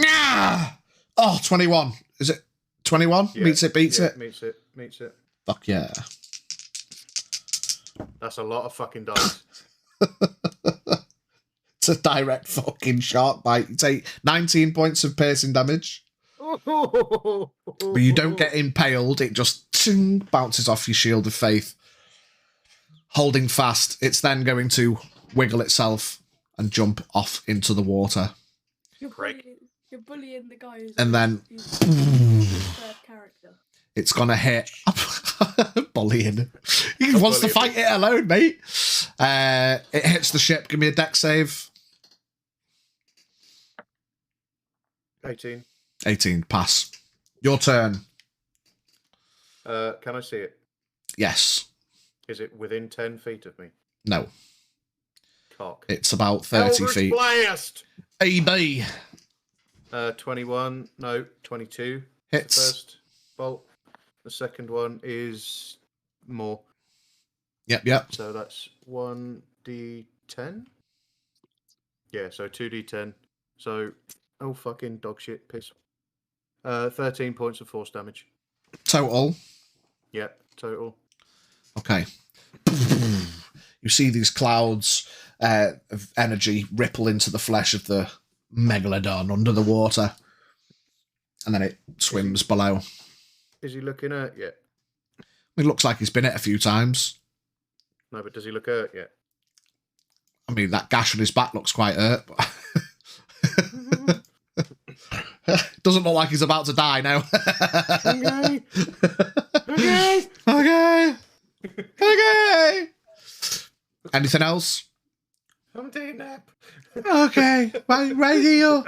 Ah! Oh, 21. Is it 21? Yeah, Meets it, beats it? Meets it. Fuck yeah. That's a lot of fucking dice. It's a direct fucking shark bite. You take 19 points of piercing damage. But you don't get impaled. It just bounces off your shield of faith. Holding fast, it's then going to wiggle itself and jump off into the water. You're bullying the guy who's And then third character. it's going to hit. Bullying. He wants to fight it alone, mate. It hits the ship. Give me a dex save. 18. 18. Pass. Your turn. Can I see it? Yes. Is it within 10 feet of me? No. Cock. It's about 30 Eldritch feet. Blast! AB. 21. No, 22. Hits. The first bolt. The second one is more. Yep. So that's 1d10. Yeah, so 2d10. So, oh fucking dog shit piss. 13 points of force damage. Total. Yeah, total. Okay. You see these clouds of energy ripple into the flesh of the megalodon under the water. And then it swims below. Is he looking hurt yet? It looks like he's been hit a few times. No, but does he look hurt yet? I mean, that gash on his back looks quite hurt. But doesn't look like he's about to die now. Okay. Anything else? I'm taking a nap. Okay. Right here.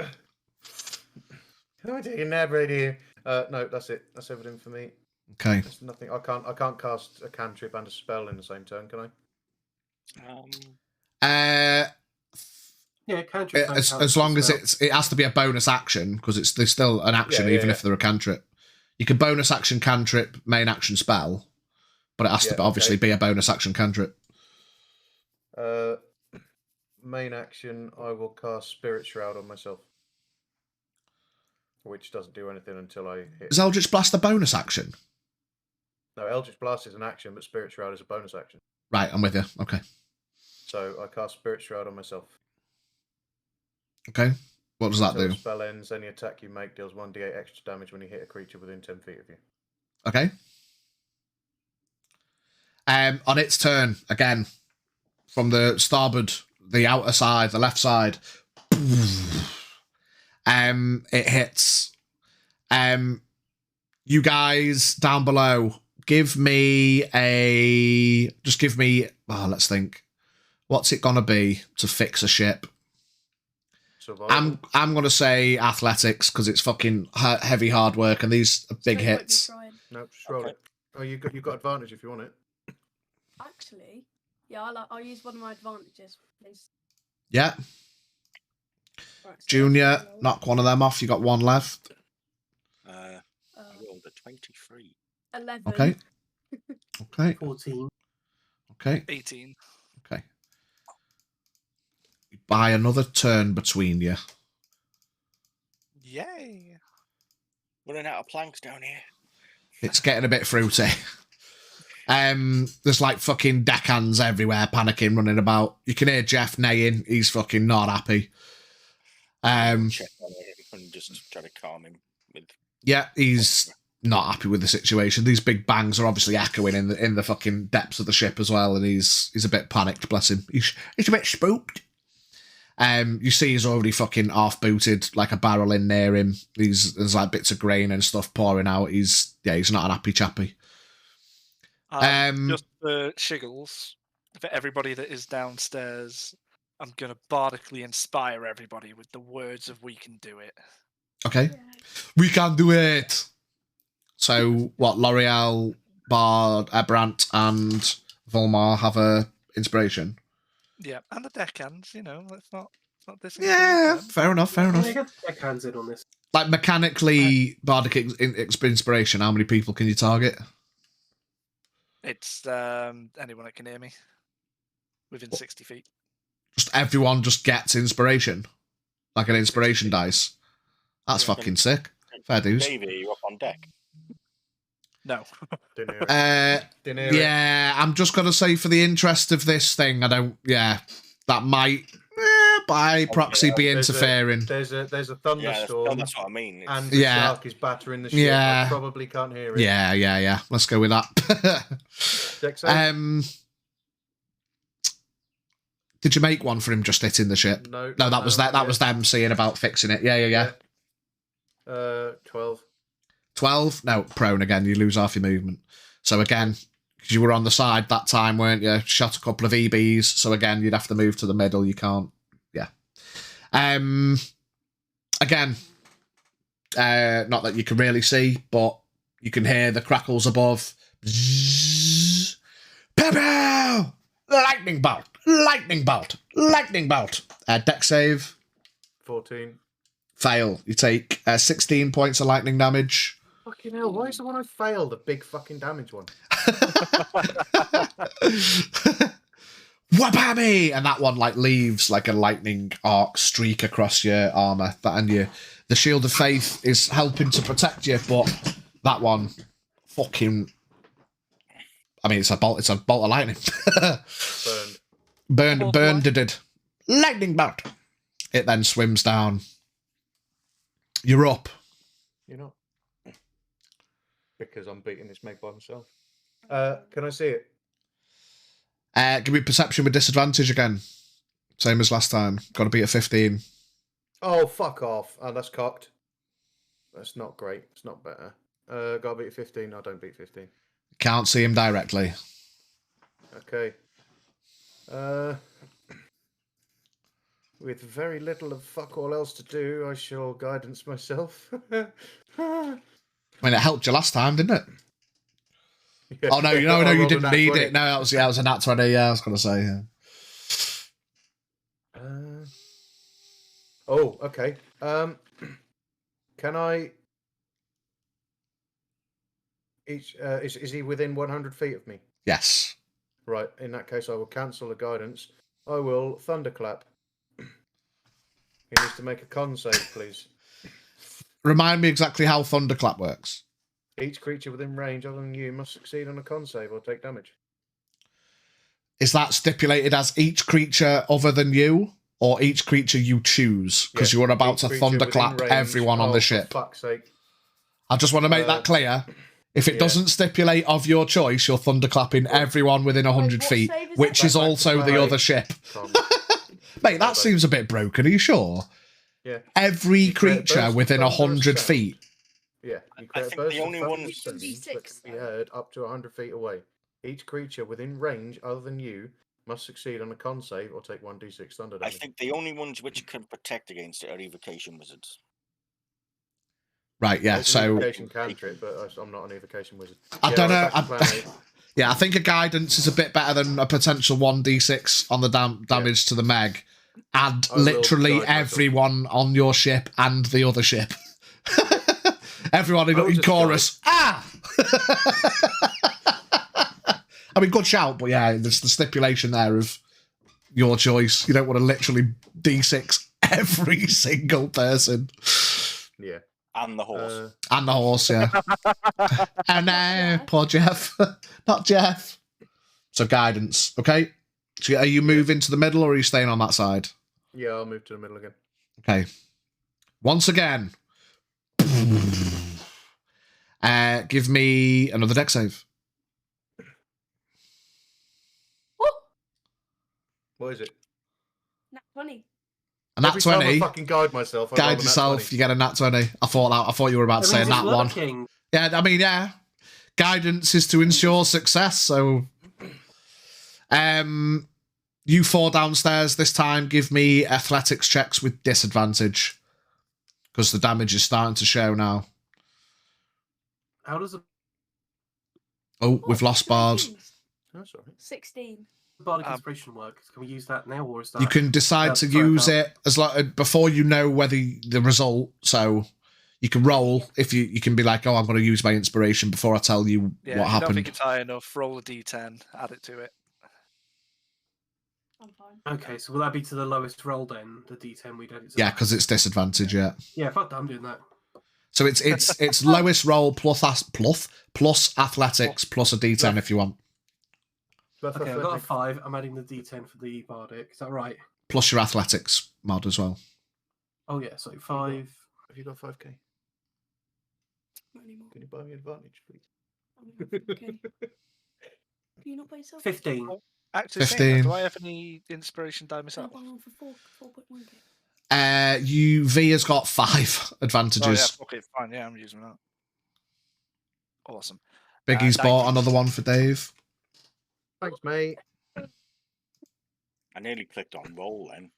I'm taking a nap right here. No, that's it. That's everything for me. Okay. There's nothing. I can't cast a cantrip and a spell in the same turn, can I? Yeah, cantrip. As long as it has to be a bonus action because there's still an action even if they're a cantrip. You can bonus action cantrip, main action spell, but it has to obviously be a bonus action cantrip. Main action, I will cast Spirit Shroud on myself, which doesn't do anything until I hit. Is Eldritch Blast a bonus action? No, Eldritch Blast is an action, but Spirit Shroud is a bonus action. Right, I'm with you. Okay. So I cast Spirit Shroud on myself. Okay. What does that do? The spell ends. Any attack you make deals 1d8 extra damage when you hit a creature within 10 feet of you. Okay. On its turn, again, from the starboard, the outer side, the left side, it hits. You guys down below, let's think. What's it gonna be to fix a ship? Survival. I'm gonna say athletics because it's fucking heavy hard work and these are big Straight won't be hits. trying. No, just roll Okay. it. Oh, you've got advantage if you want it. Actually, yeah, I'll use one of my advantages, please. Yeah, Right, so Junior, roll. knock one of them off. You got one left. I rolled a 23. 11. Okay. Okay. 14. Okay. 18. Okay. Buy another turn between you. Yay. Running out of planks down here. It's getting a bit fruity. There's like fucking deckhands everywhere, panicking, running about. You can hear Jeff neighing. He's fucking not happy. Check on him and just try to calm him with. Yeah, he's not happy with the situation. These big bangs are obviously echoing in the fucking depths of the ship as well, and he's a bit panicked. Bless him. He's a bit spooked. You see, he's already fucking half booted, like a barrel in near him. There's like bits of grain and stuff pouring out. He's not an happy chappy. Just for shiggles, for everybody that is downstairs, I'm going to bardically inspire everybody with the words of "we can do it." Okay, Yeah. we can do it. So what? L'Oreal, Bard, Brandt, and Volmar have a inspiration. Yeah, and the deckhands, let's not this. Yeah, fair enough. Yeah, get the deckhands in on this. Like mechanically, bardic inspiration. How many people can you target? It's anyone that can hear me within 60 feet. Just everyone just gets inspiration, like an inspiration dice. That's Yeah. fucking sick. Fair dues. Davey, are you up on deck? No. Didn't hear it. Didn't hear it. Yeah, I'm just gonna say for the interest of this thing, I don't. Yeah, that might by proxy be interfering. There's a Yeah, thunderstorm, that's what I mean. and the Yeah. shark is battering the ship. Yeah. I probably can't hear it. Yeah. Let's go with that. Deck save? Did you make one for him just hitting the ship? No, that was that. That was them seeing about fixing it. Yeah. 12. 12? No, prone again. You lose half your movement. So again, because you were on the side that time, weren't you? Shot a couple of EBs. So again, you'd have to move to the middle. You can't. Yeah. Again, not that you can really see, but you can hear the crackles above. Bzzz. Pow pow! Lightning bolt! Lightning bolt! Lightning bolt! Deck save. 14. Fail. You take 16 points of lightning damage. Fucking hell, why is the one I failed a big fucking damage one? Wabammy! And that one like leaves like a lightning arc streak across your armor. The shield of faith is helping to protect you, but that one fucking. I mean, it's a bolt of lightning. Burned it. Lightning bolt. It then swims down. You're up. You're not. Because I'm beating this meg by myself. Can I see it? Give me perception with disadvantage again. Same as last time. Got to beat a 15. Oh, fuck off. Oh, that's cocked. That's not great. It's not better. Got to beat a 15. I don't beat 15. Can't see him directly. Okay. With very little of fuck all else to do, I shall guidance myself. I mean, it helped you last time, didn't it? Yeah. Oh, no, I you rolled didn't a nat need 20. it. No, that was a nat 20. Yeah, I was going to say, yeah. Oh, okay. Can I... Is he within 100 feet of me? Yes. Right, in that case, I will cancel the guidance. I will thunderclap. He needs to make a con save, please. Remind me exactly how Thunderclap works. Each creature within range other than you must succeed on a con save or take damage. Is that stipulated as each creature other than you, or each creature you choose? Because Yeah, you are about each to creature thunderclap within range. everyone on Oh, the for ship. fuck's sake. I just want to make that clear. If it yeah. doesn't stipulate of your choice, you're thunderclapping everyone within 100 what feet, save is which that? is also the Right. other ship. Tom. Mate, that seems a bit broken. Are you sure? Yeah. Every create a creature burst of within thunderous 100 sound. feet. Yeah, you I create a think burst the of only thunderous ones- sound that D6 can be heard up to 100 feet away. Each creature within range other than you Must succeed on a con save or take 1d6 thunder I damage. think the only ones which can protect against it are evocation wizards. Right, yeah, It's an so... evocation cantrip, but I'm not an evocation wizard. I don't know. Back to plan A. Yeah, I think a guidance is a bit better than a potential 1d6 on the damage to the Meg. And I will literally guide myself. everyone on your ship and the other ship. Everyone I will in just chorus. Ah! I mean, good shout, but yeah, there's the stipulation there of your choice. You don't want to literally d6 every single person. Yeah. And the horse. And the horse, yeah. Oh no, poor Jeff. Not Jeff. So guidance, okay? So are you moving to the middle or are you staying on that side? Yeah, I'll move to the middle again. Okay. Once again. Give me another deck save. What is it? Nat 20. A nat Every time 20. I fucking guide myself, I roll a Guide nat yourself, 20. you get a nat 20. I thought you were about to say a nat 1. Working. Yeah, I mean, yeah. Guidance is to ensure success, so... You 4 downstairs this time, give me athletics checks with disadvantage. Because the damage is starting to show now. How does a Oh, we've lost Bard. Oh, sorry. 16. bardic inspiration work? Can we use that now, or is that You can decide to sorry, use Carl. it as like before you know whether the result. So you can roll if you can be like, oh, I'm going to use my inspiration before I tell you Yeah, what if you don't think happened. it's high enough, roll a d10, add it to it. I'm fine. Okay, so will that be to the lowest roll then? The D10 we don't. Yeah, because it's disadvantage. Yeah. Yeah, fuck that. I'm doing that. So it's lowest roll plus athletics plus a d10 if you want, Okay, I've got a 5. I'm adding the D10 for the bardic. Is that right? plus your athletics mod as well. Oh yeah, so 5. Have you got 5k? Not anymore. Can you buy me advantage, please? Okay. Can you not buy yourself? 15. Actually, saying 15. that, do I have any inspiration die Can I myself? buy one for 4.1k? V has got 5 advantages. Oh, yeah, okay, fine. Yeah, I'm using that. Awesome. Biggie's bought another one for Dave. Thanks, mate. I nearly clicked on roll then.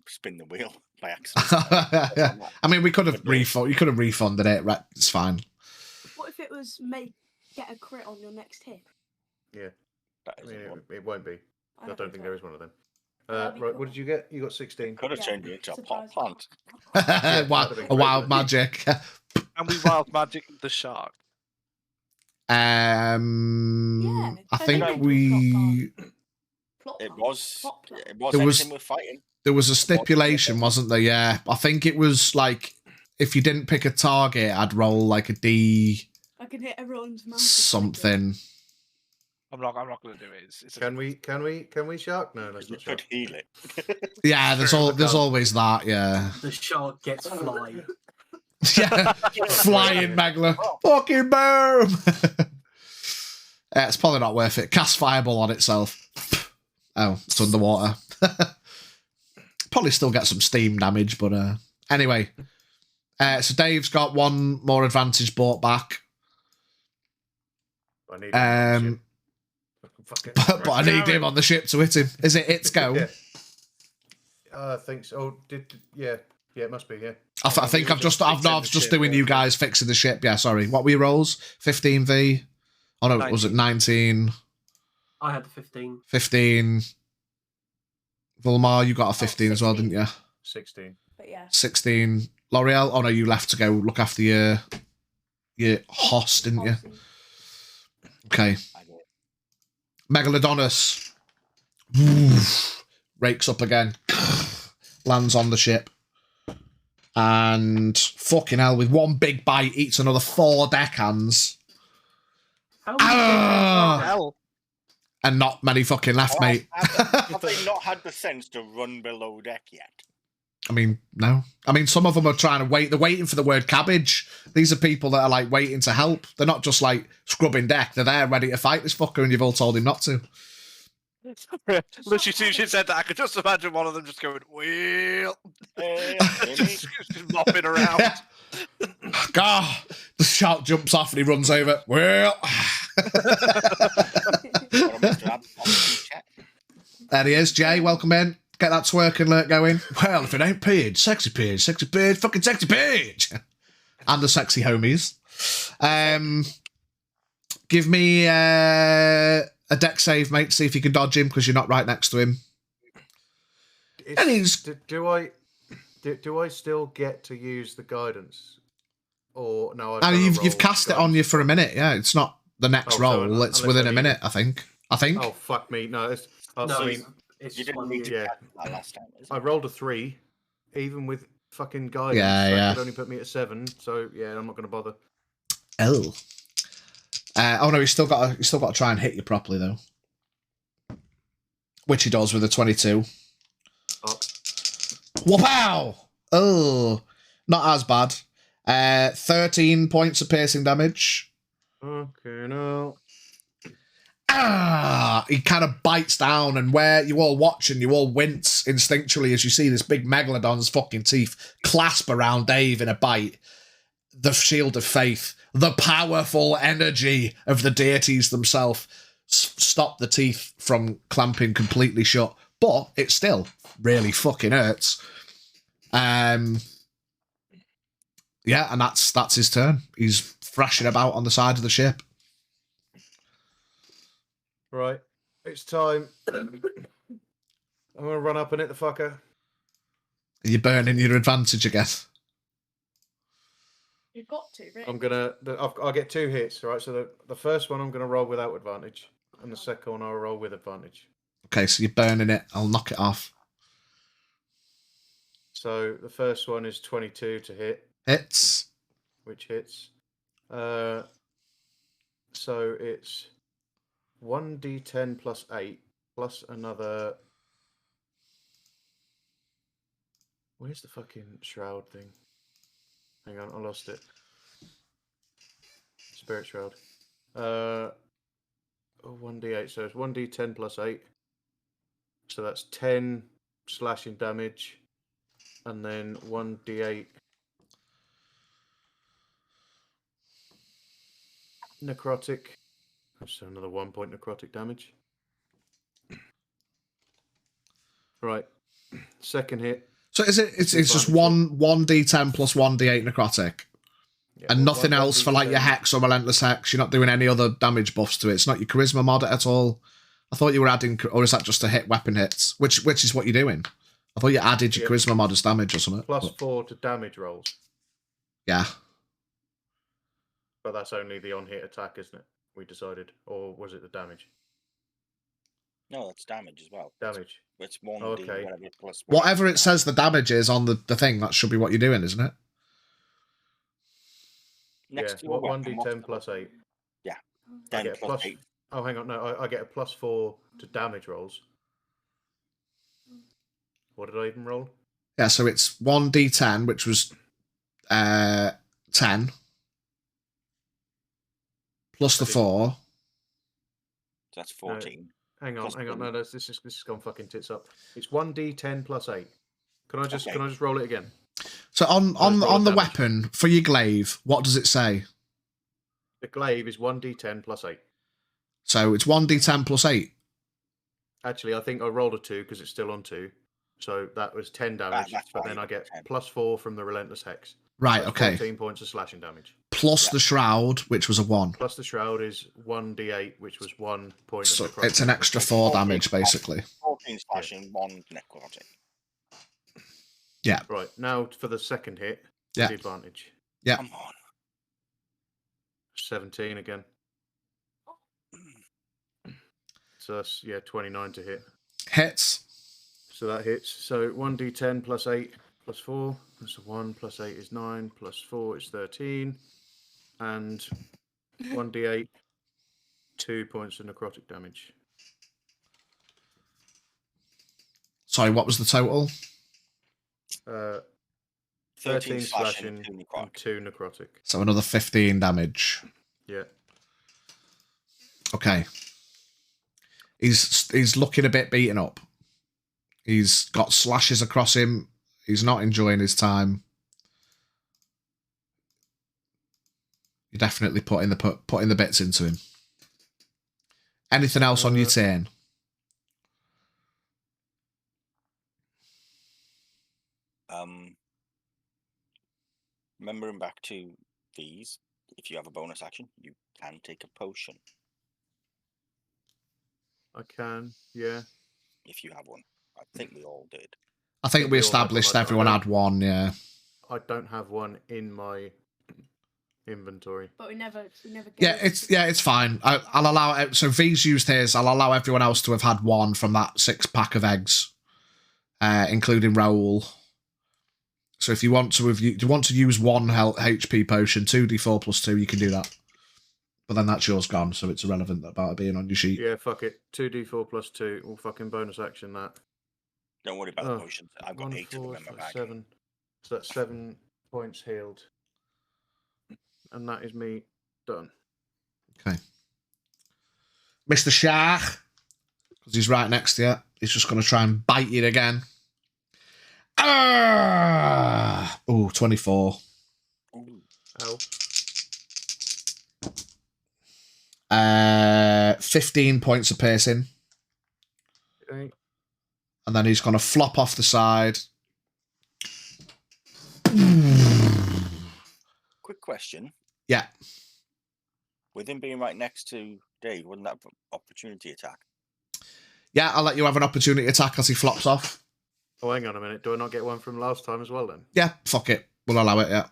Spin the wheel by accident. I mean, we could have you could have refunded it. Right, it's fine. What if it was get a crit on your next hit? Yeah. That I isn't mean, one. it won't be. I don't think there is one of them. That'd be Right, cool. what did you get? You got 16. Could have Yeah, turned you into a pot surprise. plant. A wild magic. And we wild magic the shark. I think Plot we It plan. was. Plot plan. It was There was- anything we're fighting. there was a stipulation, wasn't there? Yeah, I think it was like if you didn't pick a target, I'd roll like a D I can hit everyone's mouth. something. I'm not going to do it. It's Can we shark? No, let's You not could shark. heal it. Yeah, there's always that. Yeah, The shark gets fly. yeah, flying Megla, fucking boom. It's probably not worth it. Cast fireball on itself. Oh, it's underwater. Probably still get some steam damage, but anyway. So Dave's got one more advantage bought back. I need him on the ship. But I need him on the ship to hit him. Is it its go? Yeah. I think so. Oh, yeah, it must be. Yeah. I think I'm just doing you guys fixing the ship. Yeah, sorry. What were your rolls? 15V. Oh no, 19. was it 19? I had the 15. 15. Volmar, you got a 15 as well, 16. didn't you? 16. But yeah. 16. L'Oreal. Oh no, you left to go look after your hoss, didn't you? Awesome. Okay. I do. Megalodonus. Woof. Rakes up again. Lands on the ship. And fucking hell, with one big bite, eats another 4 deckhands. How Ah! hell. And not many fucking left, mate. Have they not had the sense to run below deck yet? I mean, no. I mean, some of them are trying to wait. They're waiting for the word cabbage. These are people that are, like, waiting to help. They're not just, like, scrubbing deck. They're there ready to fight this fucker, and you've all told him not to. Literally, as soon as you said that, I could just imagine one of them just going, well, just mopping around. God, the shark jumps off and he runs over. Well, Or I must have had on the check. There he is, Jay. Welcome in. Get that twerk alert going. Well, if it ain't Pidge, sexy Pidge, fucking sexy Pidge. And the sexy homies. Give me a deck save, mate, see if you can dodge him, because you're not right next to him. And he's... Do I still get to use the guidance? Or no? You've cast it on you for a minute, yeah. It's not the next roll. So it's within a minute, I think. Oh, fuck me. No, it's... No, I mean, it's You just didn't one need to year. catch that last time. I rolled a 3, even with fucking guidance. Yeah, that yeah. could only put me at 7. So yeah, I'm not going to bother. Oh. Oh no, he's still got to try and hit you properly though, which he does with a 22. Oh. Wow! Oh, not as bad. 13 points of piercing damage. Okay, no. He kind of bites down, and where you all watch and you all wince instinctually as you see this big megalodon's fucking teeth clasp around Dave in a bite. The shield of faith, the powerful energy of the deities themselves, stop the teeth from clamping completely shut, but it still really fucking hurts. Yeah, and that's his turn. He's thrashing about on the side of the ship. Right, it's time. I'm gonna run up and hit the fucker. You're burning your advantage again. You've got to, right? I'll get 2 hits, right? So the first one I'm gonna roll without advantage, and the second one I'll roll with advantage. Okay, so you're burning it. I'll knock it off. So the first one is 22 to hit. Hits. Which hits. So it's 1d10 plus 8 plus another. Where's the fucking shroud thing? Hang on, I lost it. Spirit shroud. 1d8, so it's 1d10 plus 8. So that's 10 slashing damage. And then 1d8 necrotic. So another 1 point necrotic damage. Right. Second hit. So it's just 1d10 plus 1d8 necrotic. Yeah, And nothing else for like your 1d10. hex or relentless hex. You're not doing any other damage buffs to it. It's not your charisma mod at all. I thought you were adding, or is that just to hit weapon hits? Which is what you're doing. I thought you added your charisma mod as damage or something. Plus 4 to damage rolls. Yeah. But that's only the on-hit attack, isn't it? We decided. Or was it the damage? No, that's damage as well. Damage. It's 1d, Okay. whatever, plus 1. Whatever it says the damage is on the thing, that should be what you're doing, isn't it? Next Yeah, to a weapon, 1d10 plus 8. Yeah. I 10 get a plus plus. 8. Oh, hang on. No, I get a plus 4 to damage rolls. What did I even roll? Yeah, so it's 1d10, which was 10, plus the 4. That's 14. Hang on, Plus hang on. 3. No, this has gone fucking tits up. It's 1d10 plus 8. Can I just roll it again? So on roll the damage. weapon, for your glaive, what does it say? The glaive is 1d10 plus 8. So it's 1d10 plus 8. Actually, I think I rolled a 2 because it's still on 2. So that was 10 damage, that's but why then you I got get 10. plus 4 from the Relentless Hex. Right, That's okay. 14 points of slashing damage. Plus the shroud, which was a 1. Plus the shroud is 1d8, which was 1 point So of necrotic. it's an extra 4 damage, basically. 14 slashing, 1 necrotic. Yeah. Right, now for the second hit, Yeah. the advantage. Yeah. Come on. 17 again. So that's, 29 to hit. Hits. So that hits. So 1d10 plus 8 plus 4. That's a 1 plus 8 is 9 plus 4 is 13. And 1d8, 2 points of necrotic damage. Sorry, what was the total? 13 slashing, slashing 2 and necrotic. 2 necrotic. So another 15 damage. Yeah. Okay. He's looking a bit beaten up. He's got slashes across him. He's not enjoying his time. You're definitely putting the bits into him. Anything else on your turn? Remembering back to these, if you have a bonus action, you can take a potion I can, yeah. if you have one. I think we all did. I think we we all had one, established I everyone don't- had one, yeah. I don't have one in my inventory. But we never Yeah, it's fine. I'll allow it. So V's used his. I'll allow everyone else to have had one from that 6-pack of eggs, including Raoul. So if you want to use one HP potion, 2d4 plus 2, you can do that. But then that's yours gone, so it's irrelevant about it being on your sheet. Yeah, fuck it. 2d4 plus 2. We'll fucking bonus action that. Don't worry about the potions. I've got 8 of them in my bag. 7. So that's 7 points healed. And that is me done. Okay. Mr. Shark, because he's right next to you, he's just going to try and bite you again. Oh, 24. Ow. 15 points of piercing. Okay. And then he's going to flop off the side. Quick question. Yeah. With him being right next to Dave, wouldn't that be an opportunity attack? Yeah, I'll let you have an opportunity attack as he flops off. Oh, hang on a minute. Do I not get one from last time as well then? Yeah, fuck it. We'll allow it, yeah.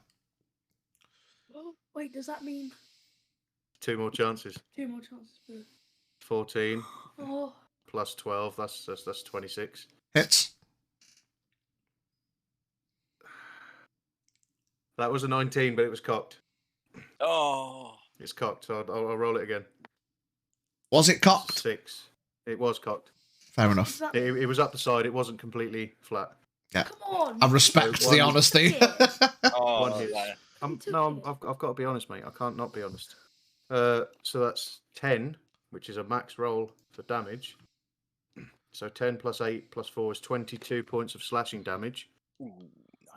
Oh, wait, does that mean 2 more chances. 2 more chances? 14 Oh, plus 12. That's 26. Hits. That was a 19, but it was cocked. Oh. It's cocked, so I'll roll it again. Was it cocked? 6. It was cocked. Fair enough. It was up the side. It wasn't completely flat. Yeah. come on. I respect So the one- honesty. Oh, One hit. yeah. I've got to be honest, mate. I can't not be honest. So that's 10, which is a max roll for damage. So 10 plus 8 plus 4 is 22 points of slashing damage, Ooh,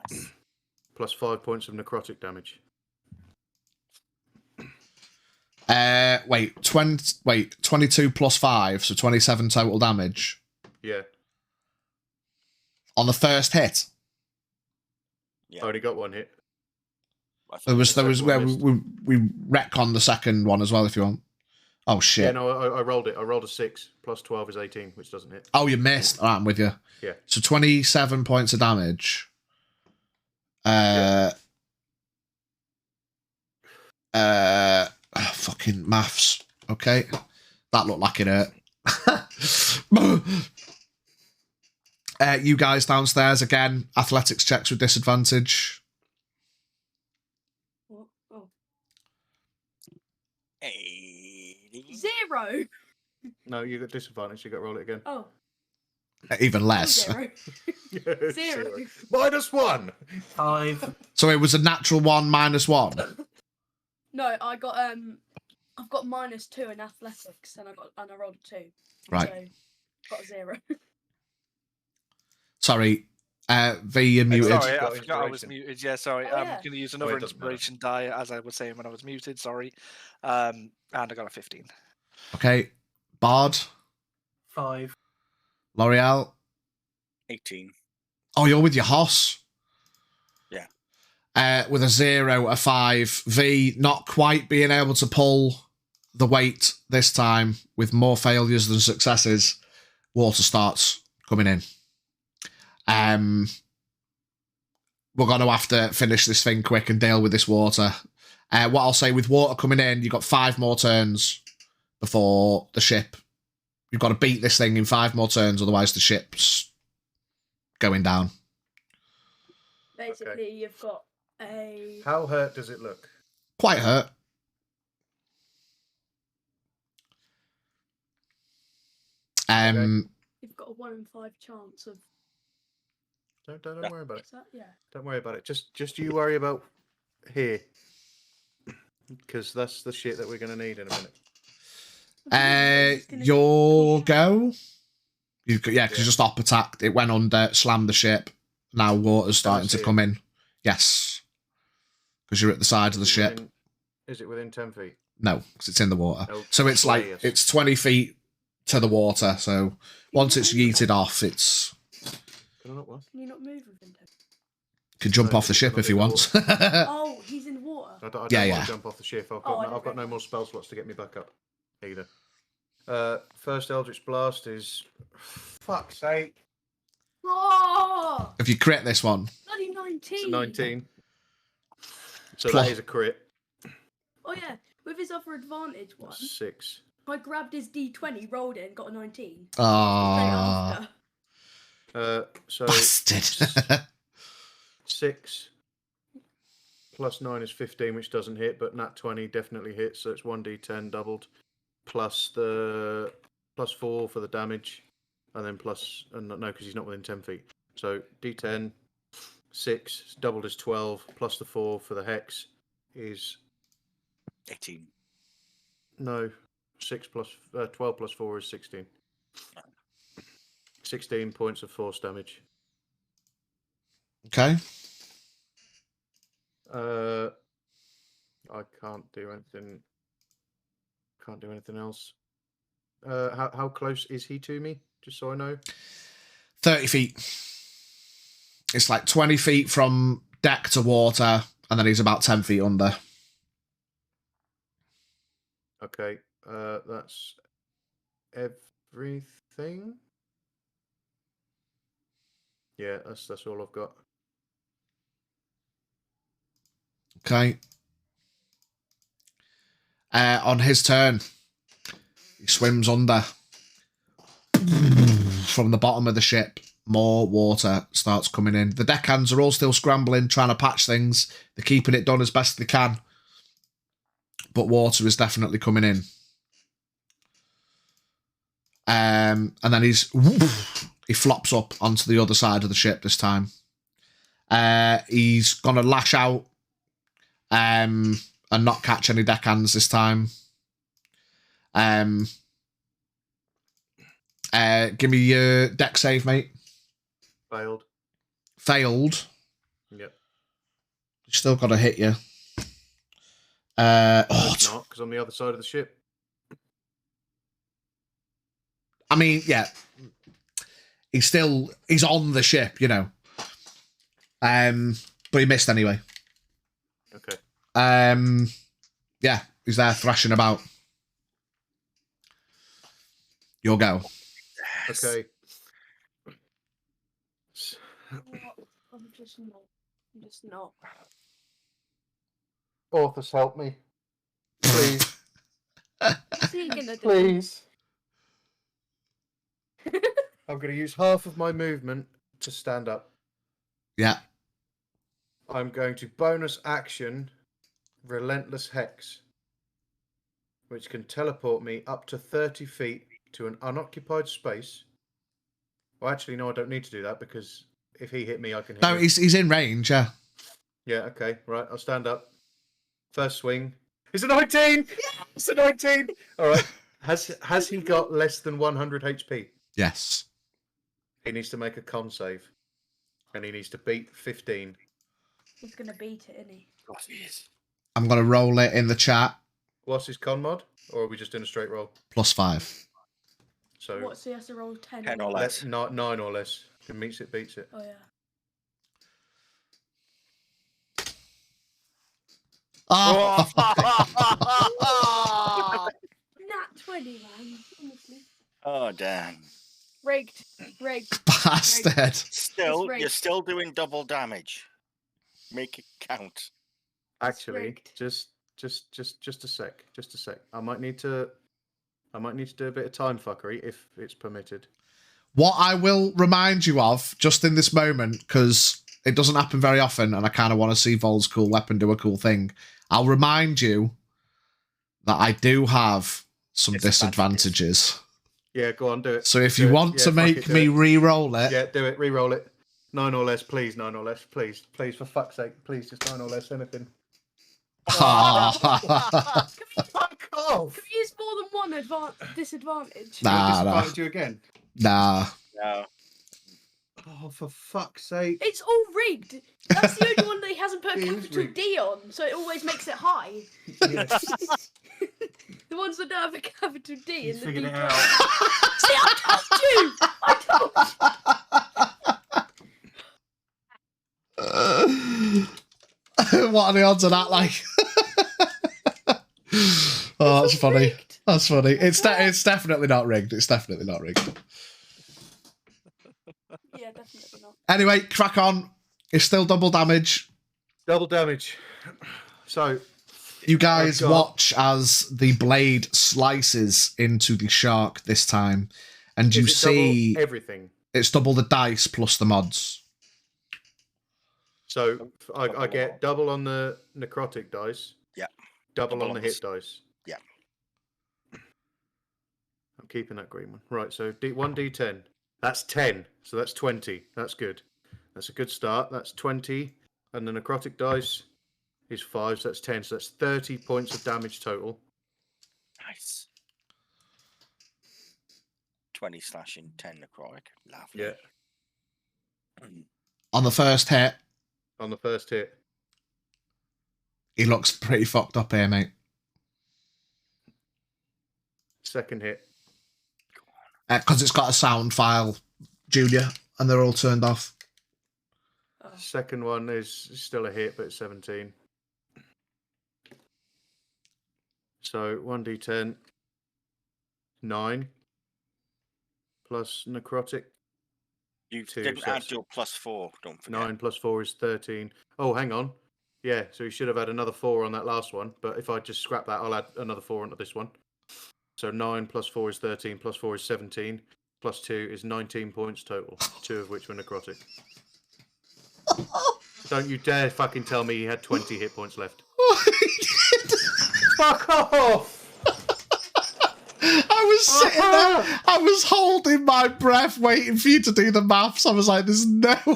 nice. plus 5 points of necrotic damage. Wait, 22 plus 5, so 27 total damage Yeah, on the first hit. Yeah. I only got 1 hit. I thought There was second where one we retcon the second one as well if you want. Oh Yeah, shit. no, I rolled it. I rolled a 6 plus 12 is 18, which doesn't hit. Oh, you missed. All right, I'm with you. Yeah. So 27 points of damage. Fucking maths. Okay. That looked like it hurt. You guys downstairs again. Athletics checks with disadvantage. Oh, 80. 0. No, you got disadvantage. You got to roll it again. Oh, Even less. 0. 0. -1. 5. So it was a natural 1 minus 1. No, I got I've got -2 in athletics, and I rolled a 2. Right. So got a 0. Sorry. V, you're muted. Sorry, I Got forgot I was inspiration. muted. Yeah, sorry. Oh, I'm yeah. going to use it another doesn't matter. inspiration die, as I was saying when I was muted. Sorry. And I got a 15. Okay. Bard. 5. L'Oreal. 18. Oh, you're with your hoss. Yeah. With a 0, a 5. V not quite being able to pull the weight this time with more failures than successes. Water starts coming in. We're going to have to finish this thing quick and deal with this water. What I'll say, with water coming in, you've got 5 more turns before the ship. You've got to beat this thing in 5 more turns, otherwise the ship's going down. Basically, you've got a. How hurt does it look? Quite hurt. You've got a 1 in 5 chance of. Don't worry about it. Is that? Yeah. Don't worry about it. Just you worry about here, because that's the shit that we're going to need in a minute. Your go. Yeah, because you just op attacked. It went under, slammed the ship. Now water's starting to come in. Yes, because you're at the side of the ship. Is it within 10 feet? No, because it's in the water. Oh, So it's like yes. it's 20 feet to the water. So once it's yeeted off, it's. Can I not what? Can you not move within 10? Can jump No, off the he's ship not if he in the wants. Oh, he's in water. I don't Yeah, want yeah. to jump off the ship. Oh, I I've got no don't more spell slots to get me back up either. First Eldritch Blast is fuck's sake. Oh, If you crit this one, bloody 19. It's a 19. So Plus- that is a crit. Oh yeah, with his other advantage one, That's 6. I grabbed his D20, rolled it, and got a 19. ah, Straight after. So bastard. 6 plus 9 is 15, which doesn't hit, but nat 20 definitely hits, so it's 1d10 doubled, plus 4 for the damage, and then plus, no, because he's not within 10 feet. So d10, 6, doubled is 12, plus the 4 for the hex is 18. no, 12 plus 4 is 16. 16 points of force damage. Okay. I can't do anything. Can't do anything else. How close is he to me? Just so I know. 30 feet. It's like 20 feet from deck to water, and then he's about 10 feet under. Okay. That's everything. Yeah, that's all I've got. Okay. On his turn, he swims under. From the bottom of the ship, more water starts coming in. The deckhands are all still scrambling, trying to patch things. They're keeping it done as best they can. But water is definitely coming in. And then he flops up onto the other side of the ship this time. He's going to lash out and not catch any deckhands this time. Give me your deck save, mate. Failed. Failed. Yep. Still got to hit you. It's not, because I'm the other side of the ship. I mean, yeah. He's on the ship, you know. But he missed anyway. Okay. Yeah, he's there thrashing about. Your go. Okay. I'm just not. Authors, help me. Please. What's he gonna do? Please. I'm going to use half of my movement to stand up. Yeah. I'm going to bonus action Relentless Hex, which can teleport me up to 30 feet to an unoccupied space. Well, actually, no, I don't need to do that, because if he hit me, I can hit No, him. he's in range, yeah. Yeah, okay, right, I'll stand up. First swing. It's a 19! Yeah, it's a 19! All right. Has he got less than 100 HP? Yes. He needs to make a con save. And he needs to beat 15. He's gonna beat it, isn't he? Of course he is. I'm going to roll it in the chat. What's his con mod? Or are we just doing a straight roll? +5. So What? So he has to roll 10. 10 or less. 9 or less. If it meets it, beats it. Oh yeah. Oh! Nat 20, man. Honestly. Oh, damn. Rigged. Bastard. Still, right. you're still doing double damage. Make it count. Actually, rigged. just a sec. Just a sec. I might need to do a bit of time fuckery if it's permitted. What I will remind you of, just in this moment, because it doesn't happen very often, and I kind of want to see Vol's cool weapon do a cool thing, I'll remind you that I do have some disadvantages. Yeah, go on, do it. So if Do you it. want Yeah, to fuck make it, do me it. re-roll it, Yeah, do it. Re-roll it. 9 or less, please. 9 or less, please. Please, for fuck's sake, please, just 9 or less. Anything. Fuck off! Can we use more than one disadvantage? Nah. Disadvantage you again. Nah. No. Oh, for fuck's sake! It's all rigged. That's the only one that he hasn't put a It is capital rigged. D on, so it always makes it high. Yes. The ones that don't have a capital D He's in the figured D. it out. See, I told you. what are the odds of that? Like, oh, that's funny. rigged. That's funny. It's definitely not rigged. It's definitely not rigged. Yeah, definitely not. Anyway, crack on. It's still double damage. Double damage. So You guys I've got- watch as the blade slices into the shark this time, and you is it see double everything. it's double the dice plus the mods. So I get double on the necrotic dice. Yeah. Double on the the hit dice. Yeah. I'm keeping that green one. Right, so 1d10. That's 10. So that's 20. That's good. That's a good start. That's 20. And the necrotic dice is 5, so that's 10. So that's 30 points of damage total. Nice. 20 slashing, 10 necrotic. Lovely. Yeah. On the first hit, On the first hit. he looks pretty fucked up here, mate. Second hit. Because it's got a sound file, Junior, and they're all turned off. Oh. Second one is still a hit, but it's 17. So 1d10. 9. Plus necrotic. You 2, didn't so add that's your +4, don't forget. 9 plus 4 is 13. Oh, hang on. Yeah, so you should have had another 4 on that last one. But if I just scrap that, I'll add another 4 onto this one. So 9 plus 4 is 13, plus 4 is 17, plus 2 is 19 points total, 2 of which were necrotic. Don't you dare fucking tell me he had 20 hit points left. Fuck off! I was sitting there, I was holding my breath waiting for you to do the maths. I was like, there's no way.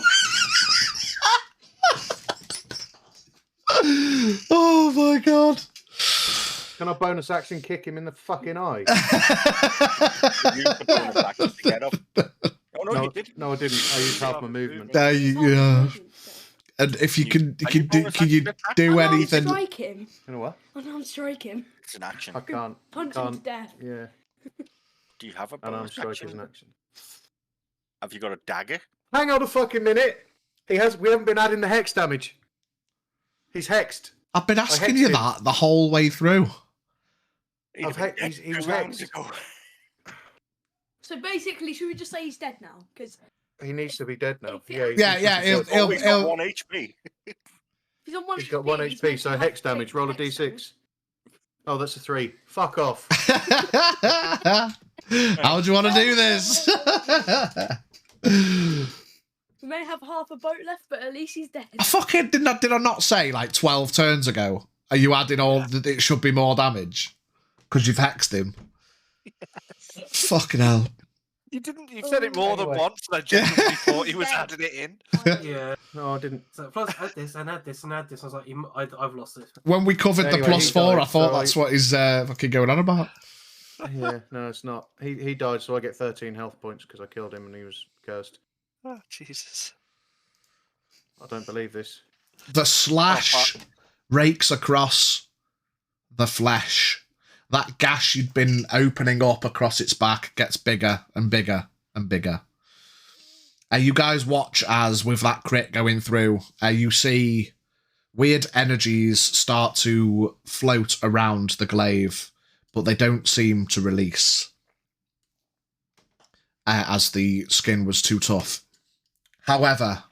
Oh my god. Can I bonus action kick him in the fucking eye? You used the bonus action to get up. Oh, no, you didn't. No, I didn't. I used half my movement. There you go. Oh, And if you can Are you bonus can you action attack? do no, anything? strike him. You know what? Oh no, strike him. It's an action. I can't. Punch him to Can't. death. Yeah, Do you have a and I'm bonus strike action? is an action. Have you got a dagger? Hang on a fucking minute. We haven't been adding the hex damage. He's hexed. I've been asking you hexed him. that the whole way through. He'd I've have been hex- dead he was 2 rounds hexed. ago. So basically, should we just say he's dead now? Because He needs to be dead now. Yeah. Yeah, he's he'll- He's got 1 HP. he's on 1 He's got 1 he's HP, meant so to hex have damage. taken Roll a hex d6. Oh, that's a 3. Fuck off. How do you want to do this? We may have half a boat left, but at least he's dead. I fucking did I not say like 12 turns ago? Are you adding all that it should be more damage? Because you've hexed him. Fucking hell. You didn't. You said it more than Anyway. once, and I genuinely thought he was Yeah. adding it in. Yeah. No, I didn't. So plus add this and add this and add this. I was like, I've lost it. When we covered the Anyway, plus he 4, died, I thought so that's what he's fucking going on about. Yeah, no, it's not. He died, so I get 13 health points because I killed him and he was cursed. Oh, Jesus. I don't believe this. The slash rakes across the flesh. That gash you'd been opening up across its back gets bigger and bigger and bigger. You guys watch as, with that crit going through, you see weird energies start to float around the glaive, but they don't seem to release, as the skin was too tough. However,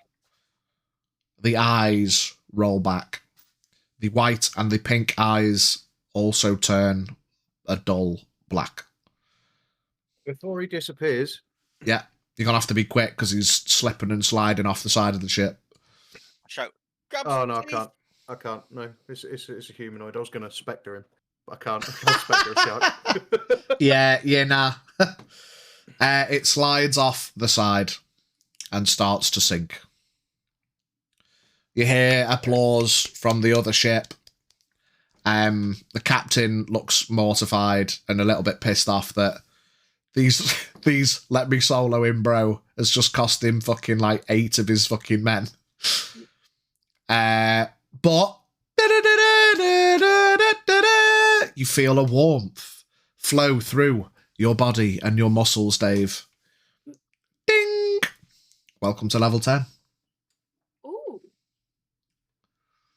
the eyes roll back. The white and the pink eyes also turn a dull black. Before he disappears, Yeah, you're going to have to be quick because he's slipping and sliding off the side of the ship. Shout. Grab oh some no, I teeth. can't. I can't. No, it's a humanoid. I was going to spectre him, but I can't. I can't spectre a shark. Nah. It slides off the side and starts to sink. You hear applause from the other ship. The captain looks mortified and a little bit pissed off that these let me solo him, bro, has just cost him fucking like 8 of his fucking men. But you feel a warmth flow through your body and your muscles, Dave. Ding! Welcome to level 10. Ooh.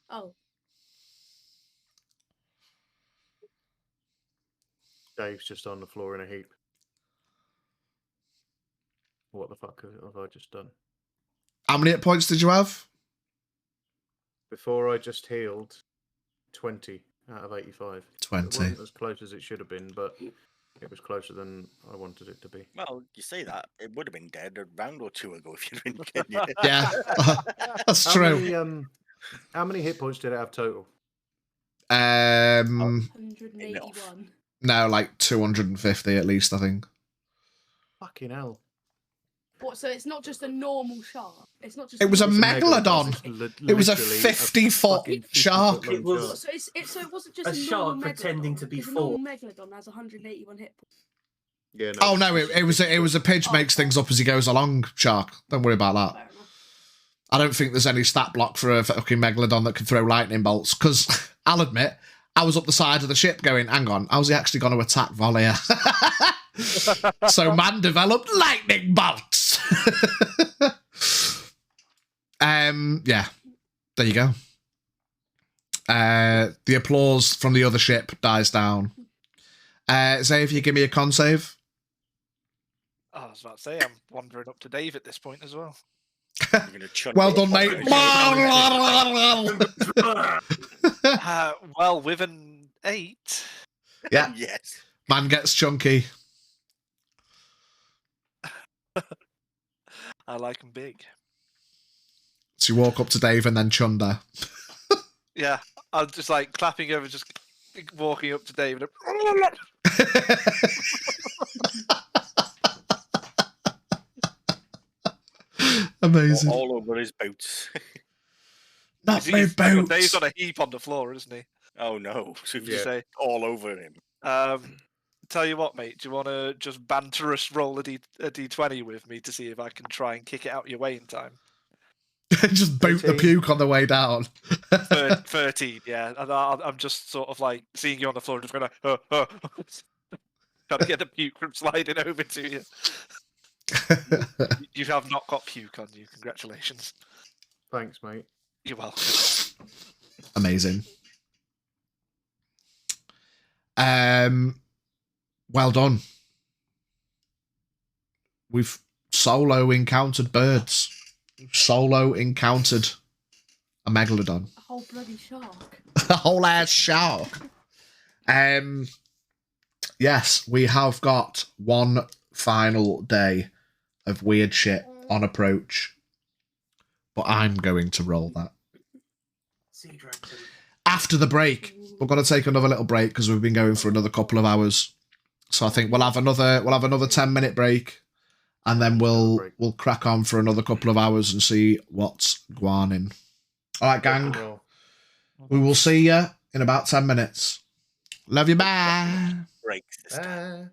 Oh. Dave's just on the floor in a heap. What the fuck have I just done? How many hit points did you have? Before I just healed 20 out of 85. It 20. wasn't as close as it should have been, but it was closer than I wanted it to be. Well, you say that. It would have been dead a round or two ago if you'd been kidding. Yeah, that's How true. Many, how many hit points did it have total? 181. No, like 250 at least, I think. Fucking hell. What? So it's not just a normal shark. It's not just. It was a normal megalodon. It was a Literally 50-foot fucking 50-foot shark. long It was- shark. So it wasn't just A shark normal pretending megalodon, to be 'cause a four. normal megalodon has 181 hit points. Yeah, Oh no, it was a Pidge makes things up as he goes along shark. Don't worry about that. Fair enough. I don't think there's any stat block for a fucking megalodon that can throw lightning bolts, because I'll admit, I was up the side of the ship going, hang on, how's he actually going to attack Volley? So man developed lightning bolts. Yeah, there you go. The applause from the other ship dies down. Say if you give me a con save. Oh, I was about to say, I'm wandering up to Dave at this point as well. Well done, mate. Well, with an 8. Yeah, Yes. man gets chunky. I like them big. So you walk up to Dave and then chunder. Yeah, I'm just like clapping over, just walking up to Dave. And Amazing. All over his boots. Not my Dave's boots. on a heap on the floor, isn't he? Oh no. So You just say, all over him. tell you what, mate, do you want to just banterous roll a d20 with me to see if I can try and kick it out your way in time? Just boot the 13. puke on the way down. 13, yeah. And I'm just sort of like seeing you on the floor, just going like, trying to get the puke from sliding over to you. You have not got puke on you. Congratulations. Thanks, mate. You're welcome. Amazing. Well done. We've solo encountered birds. We've solo encountered a megalodon. A whole bloody shark. A whole ass shark. Yes, we have got one final day of weird shit on approach. But I'm going to roll that. Sea dragon. After the break, we're going to take another little break because we've been going for another couple of hours. So I think we'll have another 10-minute break, and then we'll crack on for another couple of hours and see what's going on. All right, gang. We will see you in about 10 minutes. Love you. Bye. Breaks this time.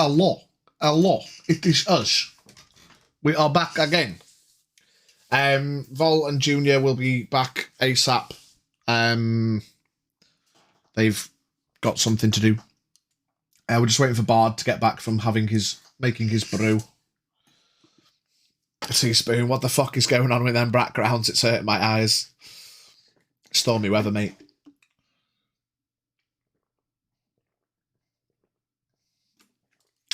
Hello. It is us. We are back again. Vol and Junior will be back ASAP. They've got something to do. We're just waiting for Bard to get back from making his brew. Teaspoon, what the fuck is going on with them backgrounds? It's hurting my eyes. Stormy weather, mate.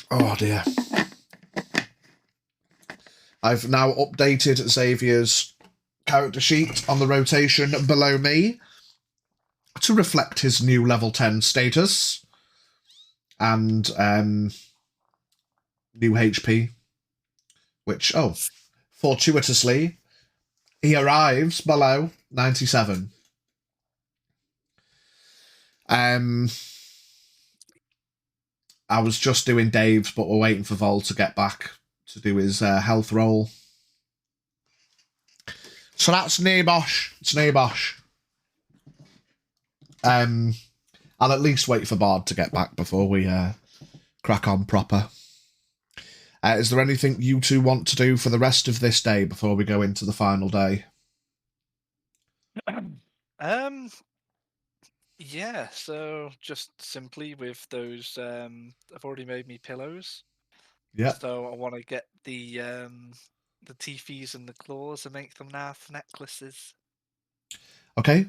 Oh dear. I've now updated Xavier's character sheet on the rotation below me to reflect his new level 10 status and new HP, which, fortuitously, he arrives below 97. I was just doing Dave's, but we're waiting for Vol to get back to do his health roll. So that's Nabosh. It's Nabosh. I'll at least wait for Bard to get back before we crack on proper. Is there anything you two want to do for the rest of this day before we go into the final day? Yeah, so just simply with those, I've already made me pillows. Yeah. So I want to get the teethies and the claws and make them now for necklaces. Okay.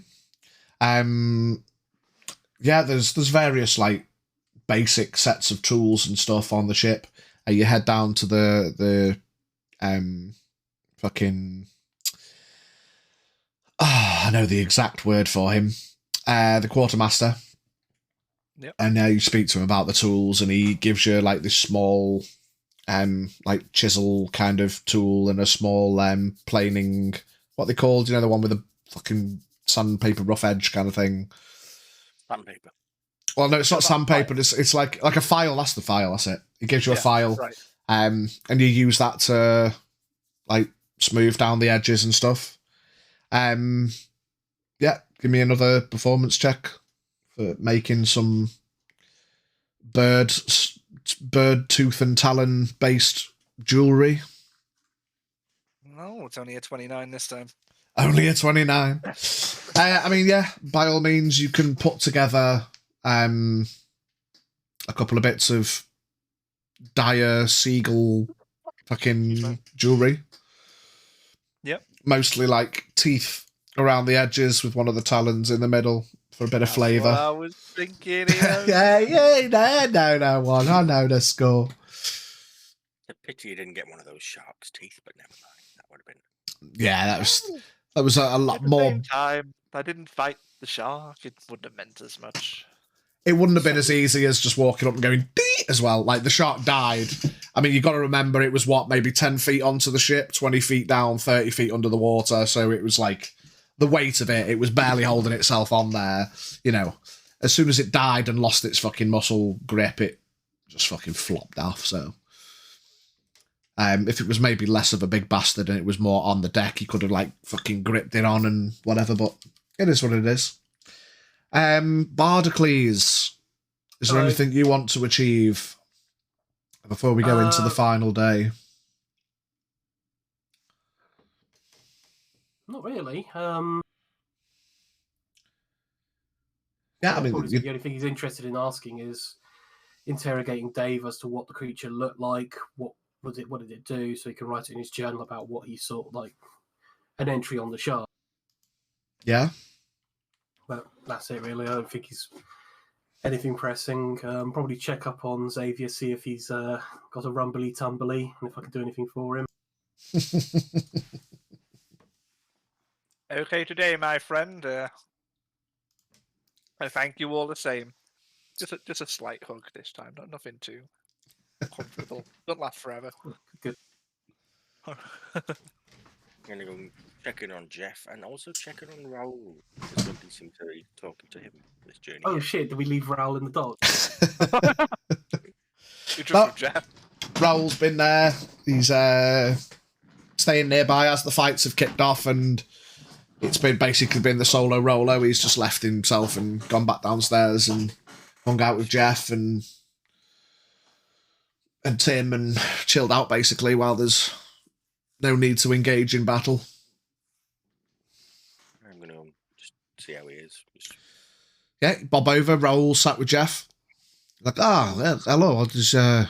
Yeah, there's various like basic sets of tools and stuff on the ship. You head down to the fucking I know the exact word for him. The quartermaster. Yep. And you speak to him about the tools, and he gives you like this small like chisel kind of tool and a small planing, what they called, the one with the fucking sandpaper rough edge kind of thing. Sandpaper. Well, no, it's not sandpaper. It's like a file. That's the file. That's it. It gives you a file, right. And you use that to like smooth down the edges and stuff. Yeah, give me another performance check for making some bird tooth and talon based jewelry. No, it's only a 29 this time. Only a 29. I mean, yeah, by all means, you can put together a couple of bits of dire seagull fucking jewelry. Yep. Mostly like teeth around the edges with one of the talons in the middle for a bit of flavour. I was thinking. No one. I know the score. It's a pity you didn't get one of those shark's teeth, but never mind. That would have been. Yeah, that was a lot At the more. same time, I didn't fight the shark. It wouldn't have meant as much. It wouldn't have been as easy as just walking up and going dee as well. Like the shark died. I mean, you got to remember it was maybe 10 feet onto the ship, 20 feet down, 30 feet under the water. So it was like the weight of it was barely holding itself on there. As soon as it died and lost its fucking muscle grip, it just fucking flopped off. So if it was maybe less of a big bastard and it was more on the deck, he could have like fucking gripped it on and whatever. But it is what it is. Bardacles, is there anything you want to achieve before we go into the final day? Not really. Yeah, I mean, the only thing he's interested in asking is interrogating Dave as to what the creature looked like, what did it do, so he can write it in his journal about what he saw, like an entry on the shark. Yeah. But that's it, really. I don't think he's anything pressing. Probably check up on Xavier, see if he's got a rumbly tumbly, and if I can do anything for him. Okay, today, my friend. I thank you all the same. Just a slight hug this time, nothing too comfortable. Don't last forever. Good. I'm gonna go check in on Jeff and also check in on Raoul. Because nobody seems to be talking to him this journey. Oh shit! Did we leave Raoul in the dog? Jeff. Raoul's been there. He's staying nearby as the fights have kicked off, and it's basically been the solo rolo. He's just left himself and gone back downstairs and hung out with Jeff and Tim and chilled out basically while there's no need to engage in battle. I'm gonna just see how he is. Yeah, bob over, Raoul sat with Jeff. Like, hello, I just, Oh, no,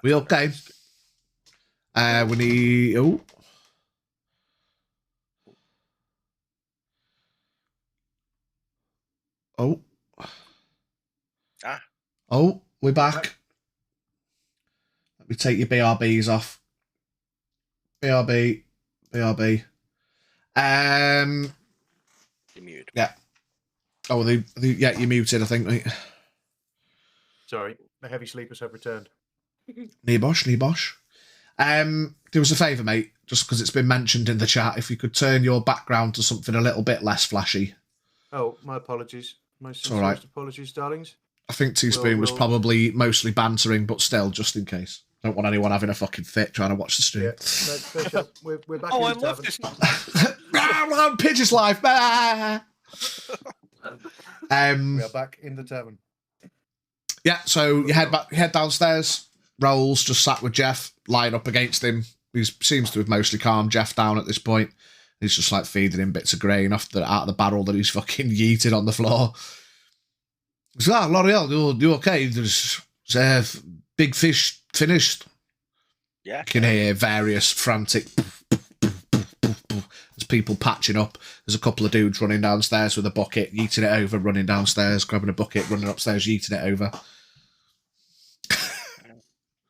we that's okay? We need, we're back. Let me take your BRBs off. BRB. You're muted. Yeah. Oh, yeah, you're muted, I think, mate. Sorry, the heavy sleepers have returned. Nibosh. Do us a favour, mate, just because it's been mentioned in the chat, if you could turn your background to something a little bit less flashy. Oh, my apologies. My all right. sincerest apologies, darlings. I think Teaspoon was probably mostly bantering, but still, just in case. Don't want anyone having a fucking fit trying to watch the stream. Yeah, we're back in I the love tavern. this. Pidge's life. We are back in the tavern. Yeah, so you head downstairs. Rolls just sat with Jeff, lying up against him. He seems to have mostly calmed Jeff down at this point. He's just like feeding him bits of grain out of the barrel that he's fucking yeeted on the floor. He's like, L'Oreal, you okay? There's big fish finished. Yeah. You can hear various frantic there's people patching up. There's a couple of dudes running downstairs with a bucket, yeeting it over, running downstairs, grabbing a bucket, running upstairs, yeeting it over.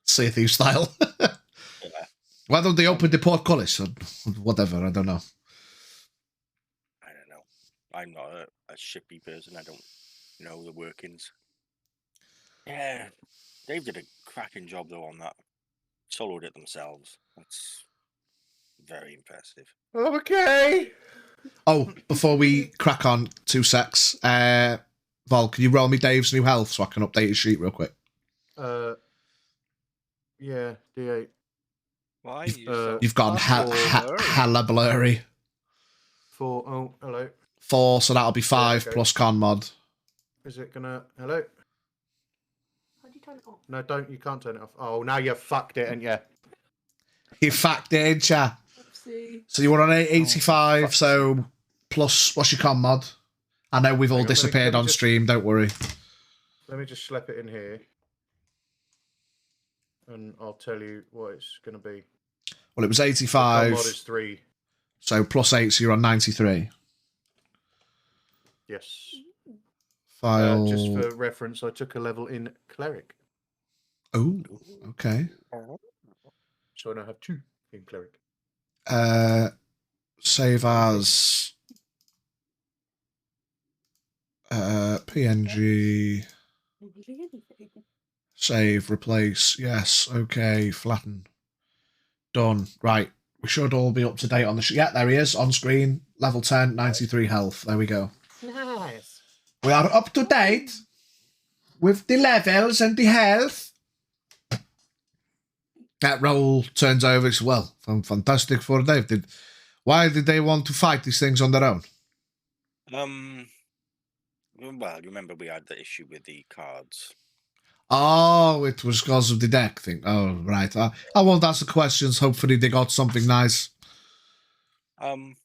Sea of Thieves style. Why don't they open the portcullis or whatever? I don't know. I'm not a shippy person. I don't know the workings. Yeah, Dave did a cracking job though on that. Soloed it themselves. That's very impressive. Okay. Oh, before we crack on, 2 secs. Vol, can you roll me Dave's new health so I can update his sheet real quick? Yeah, D8. Why? You've gone hella blurry. 4. Oh, hello. 4, so that'll be 5 plus con mod. Is it gonna... Hello? How do you turn it off? No, don't. You can't turn it off. Oh, now you fucked it, ain't you? You fucked it, ain't ya? Oopsie. So you were on 85, so plus, what's your con mod? I know we've all disappeared on stream, don't worry. Let me just slap it in here. And I'll tell you what it's going to be. Well, it was 85. The mod is 3. So plus 8, so you're on 93. Yes. File. Just for reference, I took a level in Cleric. Oh, okay. So I now have 2 in Cleric. Save as PNG. Save, replace, yes, okay, flatten. Done. Right, we should all be up to date on the... yeah, there he is, on screen. Level 10, 93 health. There we go. Nice. We are up to date with the levels and the health. That Raoul turns over as well. Fantastic for Dave. Why did they want to fight these things on their own? Well, remember we had the issue with the cards. Oh, it was because of the deck thing. Oh, right. I won't ask the questions. Hopefully they got something nice. Well,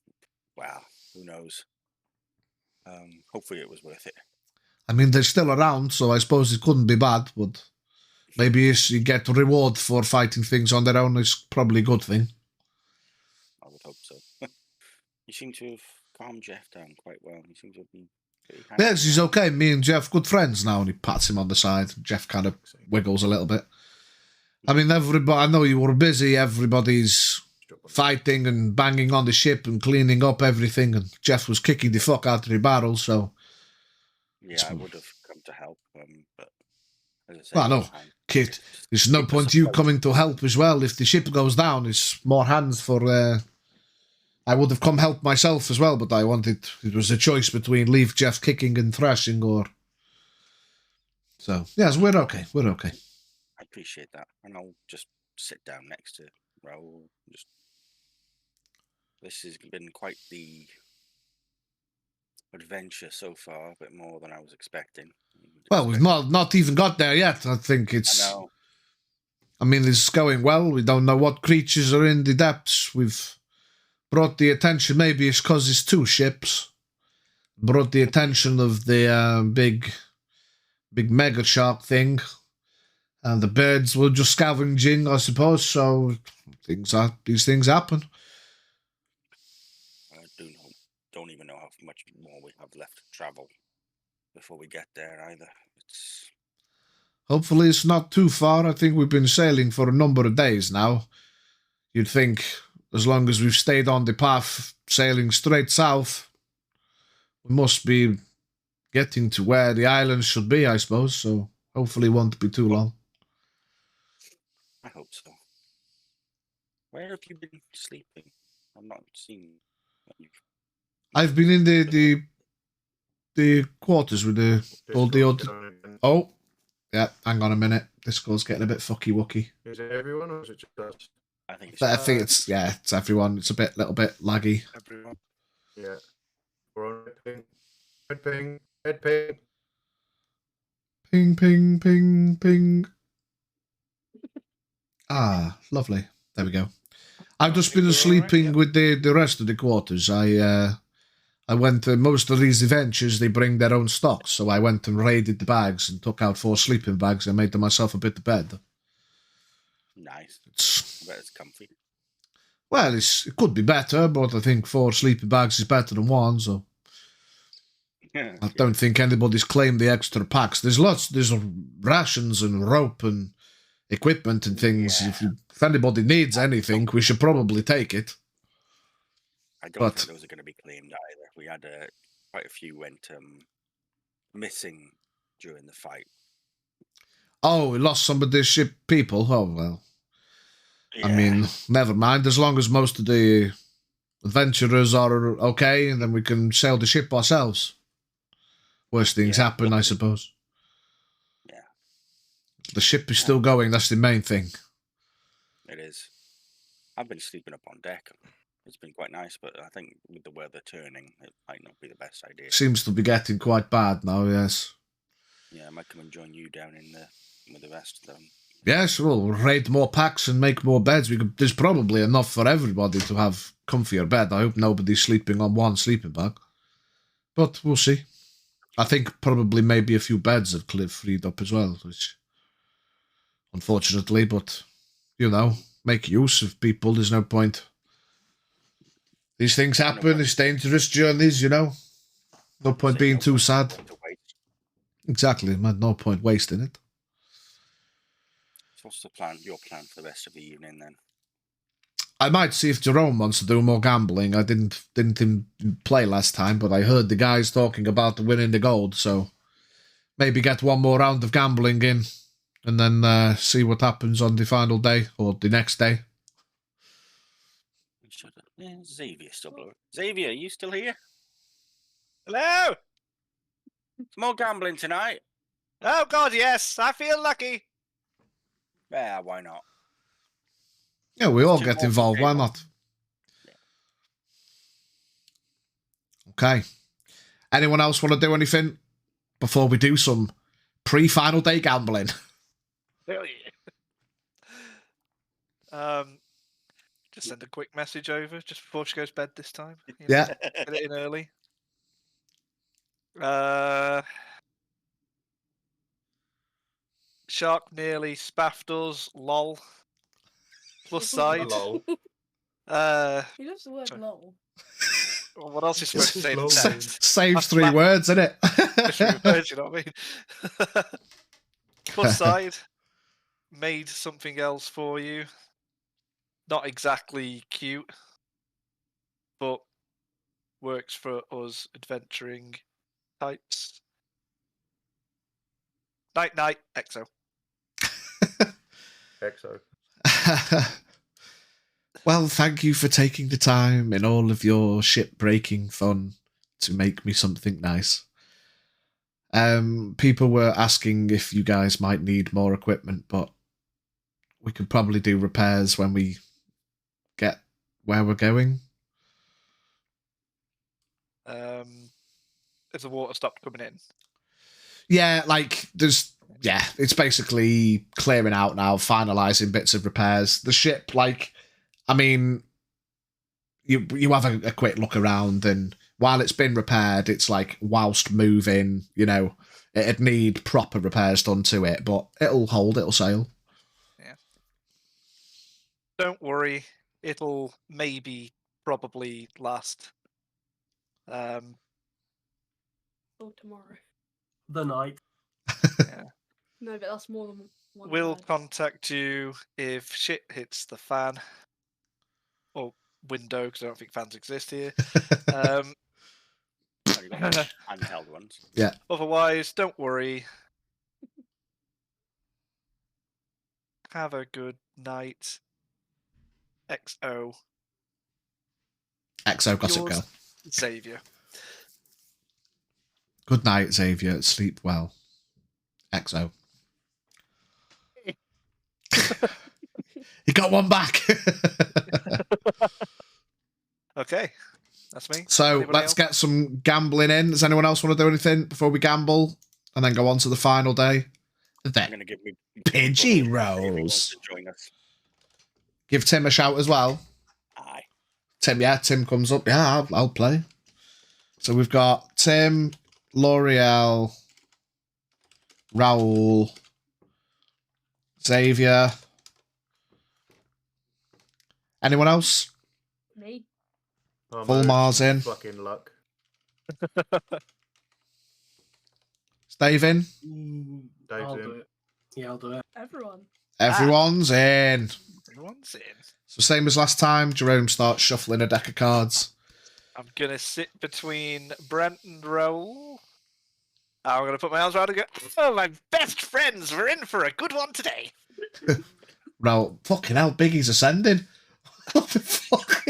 who knows? Hopefully it was worth it. I mean, they're still around, so I suppose it couldn't be bad, but maybe if you get reward for fighting things on their own, it's probably a good thing. I would hope so. You seem to have calmed Jeff down quite well. You seem to have been pretty happy. Yes, he's okay. Me and Jeff, good friends now, and he pats him on the side. Jeff kind of wiggles a little bit. I mean, everybody, I know you were busy. Everybody's fighting and banging on the ship and cleaning up everything, and Jeff was kicking the fuck out of the barrel, so... Yeah, I would have come to help, but... As I said, well, no, Kit, there's no point you coming to help as well. If the ship goes down, it's more hands for... I would have come help myself as well, but I wanted... It was a choice between leave Jeff kicking and thrashing or... So, yes, we're okay. We're okay. I appreciate that. And I'll just sit down next to Raoul. This has been quite the adventure so far, a bit more than I was expecting. Well, we've not even got there yet. I think it's... I know. I mean, it's going well. We don't know what creatures are in the depths. We've brought the attention, maybe it's because it's 2 ships, brought the attention of the big mega shark thing. And the birds were just scavenging, I suppose, so these things happen. I don't even know how much more we have left to travel before we get there either. Hopefully it's not too far. I think we've been sailing for a number of days now. You'd think as long as we've stayed on the path, sailing straight south, we must be getting to where the island should be, I suppose, so hopefully it won't be too long. I hope so. Where have you been sleeping? I've not seen you. I've been in the quarters with all the old... Oh, yeah, hang on a minute. Discord's getting a bit fucky-wucky. Is it everyone or is it just us? I think it's it's everyone. It's a little bit laggy. Everyone. Yeah. We're on red ping. Red ping. Red ping. Ping, ping, ping, ping. Ah, lovely. There we go. I've just been sleeping with the rest of the quarters. I went to most of these adventures, they bring their own stocks, so I went and raided the bags and took out 4 sleeping bags and made myself a bit of bed. Nice. I bet it's comfy. Well, it could be better, but I think 4 sleeping bags is better than 1, so... Yeah, I don't think anybody's claimed the extra packs. There's rations and rope and equipment and things. Yeah. If anybody needs anything, we should probably take it. I don't think those are going to be claimed either. We had quite a few went missing during the fight. Oh, we lost some of the ship people? Oh, well. Yeah. I mean, never mind. As long as most of the adventurers are okay, and then we can sail the ship ourselves. Worst things happen, I suppose. Yeah. The ship is still going. That's the main thing. It is. I've been sleeping up on deck. It's been quite nice, but I think with the weather turning, it might not be the best idea. Seems to be getting quite bad now, yes. Yeah, I might come and join you down with the rest of them. Yes, we'll raid more packs and make more beds. There's probably enough for everybody to have comfier bed. I hope nobody's sleeping on 1 sleeping bag. But we'll see. I think probably maybe a few beds have freed up as well, which unfortunately, but make use of people. There's no point. These things happen. It's dangerous journeys, No point being too sad. Exactly. No point wasting it. So what's the plan? Your plan for the rest of the evening then? I might see if Jerome wants to do more gambling. I didn't play last time, but I heard the guys talking about winning the gold, so maybe get 1 more round of gambling in, and then see what happens on the final day or the next day. Yeah, Xavier still blowing. Xavier, you still here? Hello? More gambling tonight? Oh, God, yes. I feel lucky. Yeah, why not? Yeah, we all get involved. Why not? Okay. Anyone else want to do anything before we do some pre-final day gambling? Hell yeah. Just send a quick message over just before she goes to bed this time. Yeah. Get it in early. Shark nearly spaffed us. Lol. Plus side. Lol. He loves the word lol. Well, what else is supposed to say in the Lol. text? Saves 3 words, innit? Just 3 words, you know what I mean? Plus side. Made something else for you. Not exactly cute, but works for us adventuring types. Night, night, EXO. Exo. Well, thank you for taking the time in all of your ship-breaking fun to make me something nice. People were asking if you guys might need more equipment, but we could probably do repairs when we get where we're going. If the water stopped coming in. Yeah, like there's yeah, it's basically clearing out now, finalising bits of repairs. The ship, like, I mean, you have a quick look around, and while it's been repaired, it's like whilst moving, you know, it'd need proper repairs done to it, but it'll hold, it'll sail. Yeah. Don't worry, it'll probably last. Or tomorrow. The night. Yeah. No, but that's more than one. We'll word. contact you if shit hits the fan. Or window, because I don't think fans exist here. Only got handheld ones. Yeah. Otherwise, don't worry. Have a good night. XO. XO Gossip Yours, Girl. Xavier. Good night, Xavier. Sleep well. XO. You got one back. Okay, that's me. So Anybody let's else? get some gambling in. Does anyone else want to do anything before we gamble and then go on to the final day? I'm Then going to give me Pidgey if he wants rolls. to join us. Give Tim a shout as well. Aye. Tim comes up. Yeah, I'll play. So we've got Tim, L'Oreal, Raoul, Xavier. Anyone else? Me. Full Mars in. Fucking luck. Is Dave in? Dave's I'll in. do it. Yeah, I'll do it. Everyone. Everyone's in. Everyone's in. So same as last time, Jerome starts shuffling a deck of cards. I'm gonna sit between Brent and Raoul. I'm gonna put my arms around and go, oh, my best friends, we're in for a good one today. Raoul, fucking hell, Biggie's ascending. What the fuck?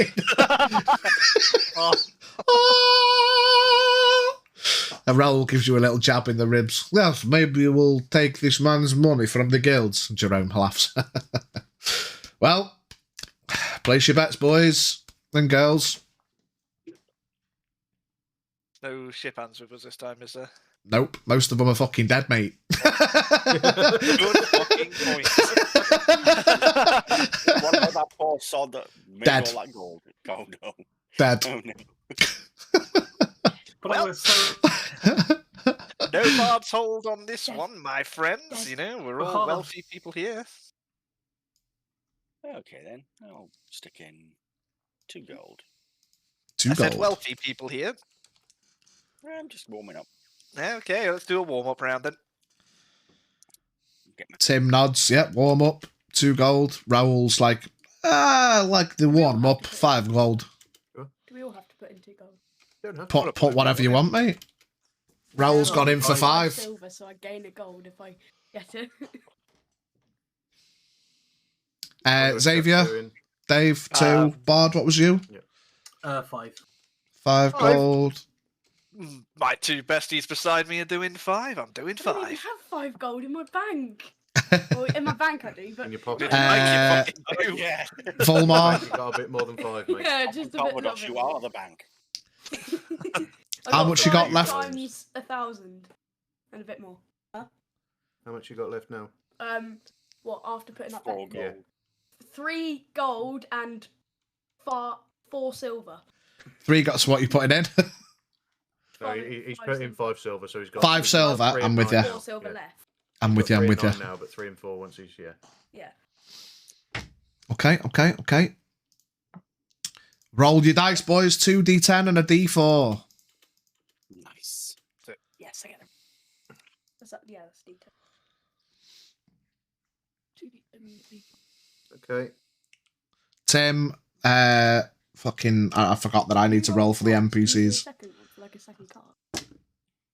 And Raoul gives you a little jab in the ribs. Yes, maybe we'll take this man's money from the guilds. Jerome laughs. Well, place your bets, boys and girls. No ship hands with us this time, is there? Nope, most of them are fucking dead, mate. Good fucking point. What about that poor sod that made Dead. all that gold? Oh no. Dead. Oh no. But Well- we're so No barbs hold on this Dead. one, my friends. Dead. You know, we're all wealthy people here. Okay then. I'll stick in 2 gold. Two I said gold. wealthy people here. I'm just warming up. Okay, let's do a warm-up round then. Get my Tim nods. Yep, warm up. 2 gold. Raoul's like the warm up. 5 gold. Do we all have to put in 2 gold? Don't have to. Put whatever you want, mate. Raoul's gone in for I've 5. Silver, so I gain a gold if I get it. Xavier, Dave, 2. Bard, what was you? 5. 5 gold. My 2 besties beside me are doing 5. I'm doing I don't even 5. have 5 gold in my bank. Well, in my bank I do, but In your pocket. Like you fucking do. yeah. Volmar, You've got a bit more than 5, mate. yeah, just a bit. Barbados, you are the bank. How much you got left? Times 1,000 and a bit more. How much you got left now? What after putting up 4 that? gold. 3 gold and 4 silver. 3 got what you putting in. No, he's put in 5 silver, so he's got 5 silver. 3 I'm and with 9 you. now. 4 silver Yeah. left. I'm with you. Got I'm 3 with you. and 9 now, but 3 and 4 once each. Yeah. Yeah. Okay. Roll your dice, boys. 2d10 and a d4. Nice. Yes, I get them. Yeah, that's detail. 2D. Okay. Tim, fucking, I forgot that I need to roll for the NPCs. Like a second card.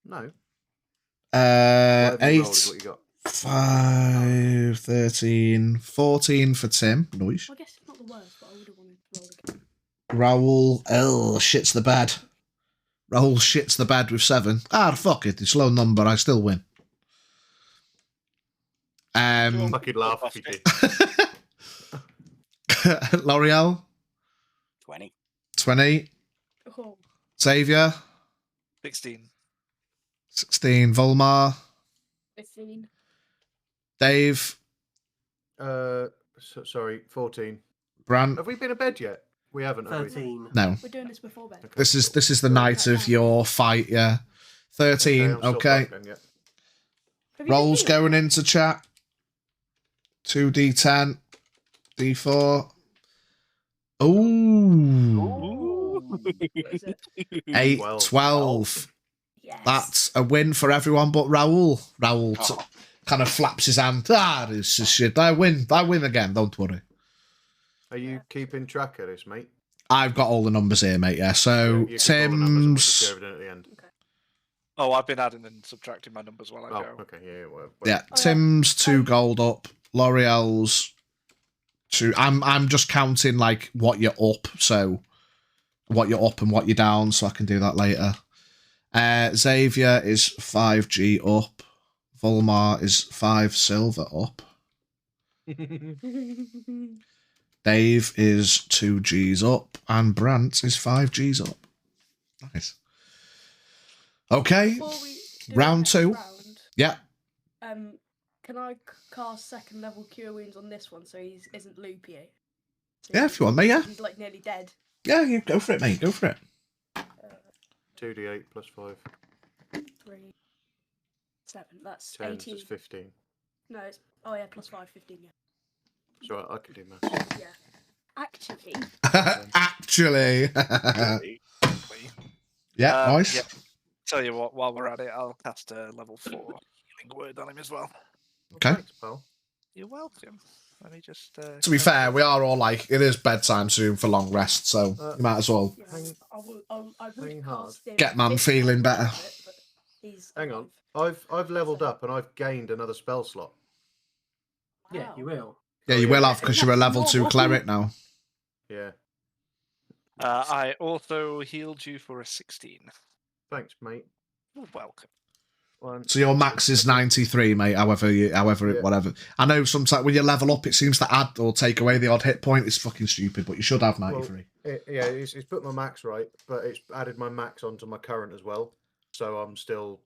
No. Whatever you roll is 8, what you got. 5, 13, 14 for Tim. Nice. Well, I guess it's not the worst, but I would have wanted to roll again. Raoul, shits the bed. Raoul shits the bed with 7. Fuck it. It's low number. I still win. Fucking laugh if you did. L'Oreal, 20. 20. Oh, Xavier, 16. 16. Volmar, 15. Dave, sorry, 14. Brant. Have we been to bed yet? We haven't, have we? 13. No. We're doing this before bed. Okay, This is cool. the night of your fight, yeah. 13, I'm still okay. fucked then, yeah. Have you been Rolls healing? going into chat. 2d10. D4. Ooh. What is it? 8, 12. 12. Yes. That's a win for everyone but Raoul. Raoul kind of flaps his hand. This is shit. I win again, don't worry. Are you keeping track of this, mate? I've got all the numbers here, mate, yeah. So, you keep all the numbers and we'll just Tim's... go over it at the end. Oh, I've been adding and subtracting my numbers while I Oh, go. okay, yeah. Well, Yeah, Oh, yeah. Tim's 2 gold up. L'Oreal's 2. I'm just counting, like, what you're up, so... What you're up and what you're down, so I can do that later. Xavier is 5G up. Volmar is 5 silver up. Dave is 2 Gs up. And Brant is 5 Gs up. Nice. Okay. Before we do Round our next 2. round, Yeah. can I cast second level cure wounds on this one so he isn't loopy? So Yeah, if you want me, yeah. He's like nearly dead. Yeah, you go for it, mate. Go for it. 2d8 plus 5. 3, 7. That's 10 18. is 15. No, it's yeah, plus 5, 15. Yeah. It's alright, I can do maths. Yeah. Actually, Actually. Yeah, nice. Yeah. Tell you what, while we're at it, I'll cast a level 4 healing word on him as well. Okay. Thanks, pal. You're welcome. Let me just. To be fair, we are all like, it is bedtime soon for long rest, so you might as well yeah, Hang- I would hang hard. cast him get man this feeling round, better. but he's Hang on. alive. I've leveled up and I've gained another spell slot. Yeah, Wow. you will. Yeah, Oh, you yeah. will have because you're a That's level 2 normal. cleric now. Yeah. I also healed you for a 16. Thanks, mate. You're welcome. One, So your max is 93, mate. However, Yeah. whatever. I know sometimes when you level up, it seems to add or take away the odd hit point. It's fucking stupid, but you should have 93. it's put my max right, but it's added my max onto my current as well. So I'm still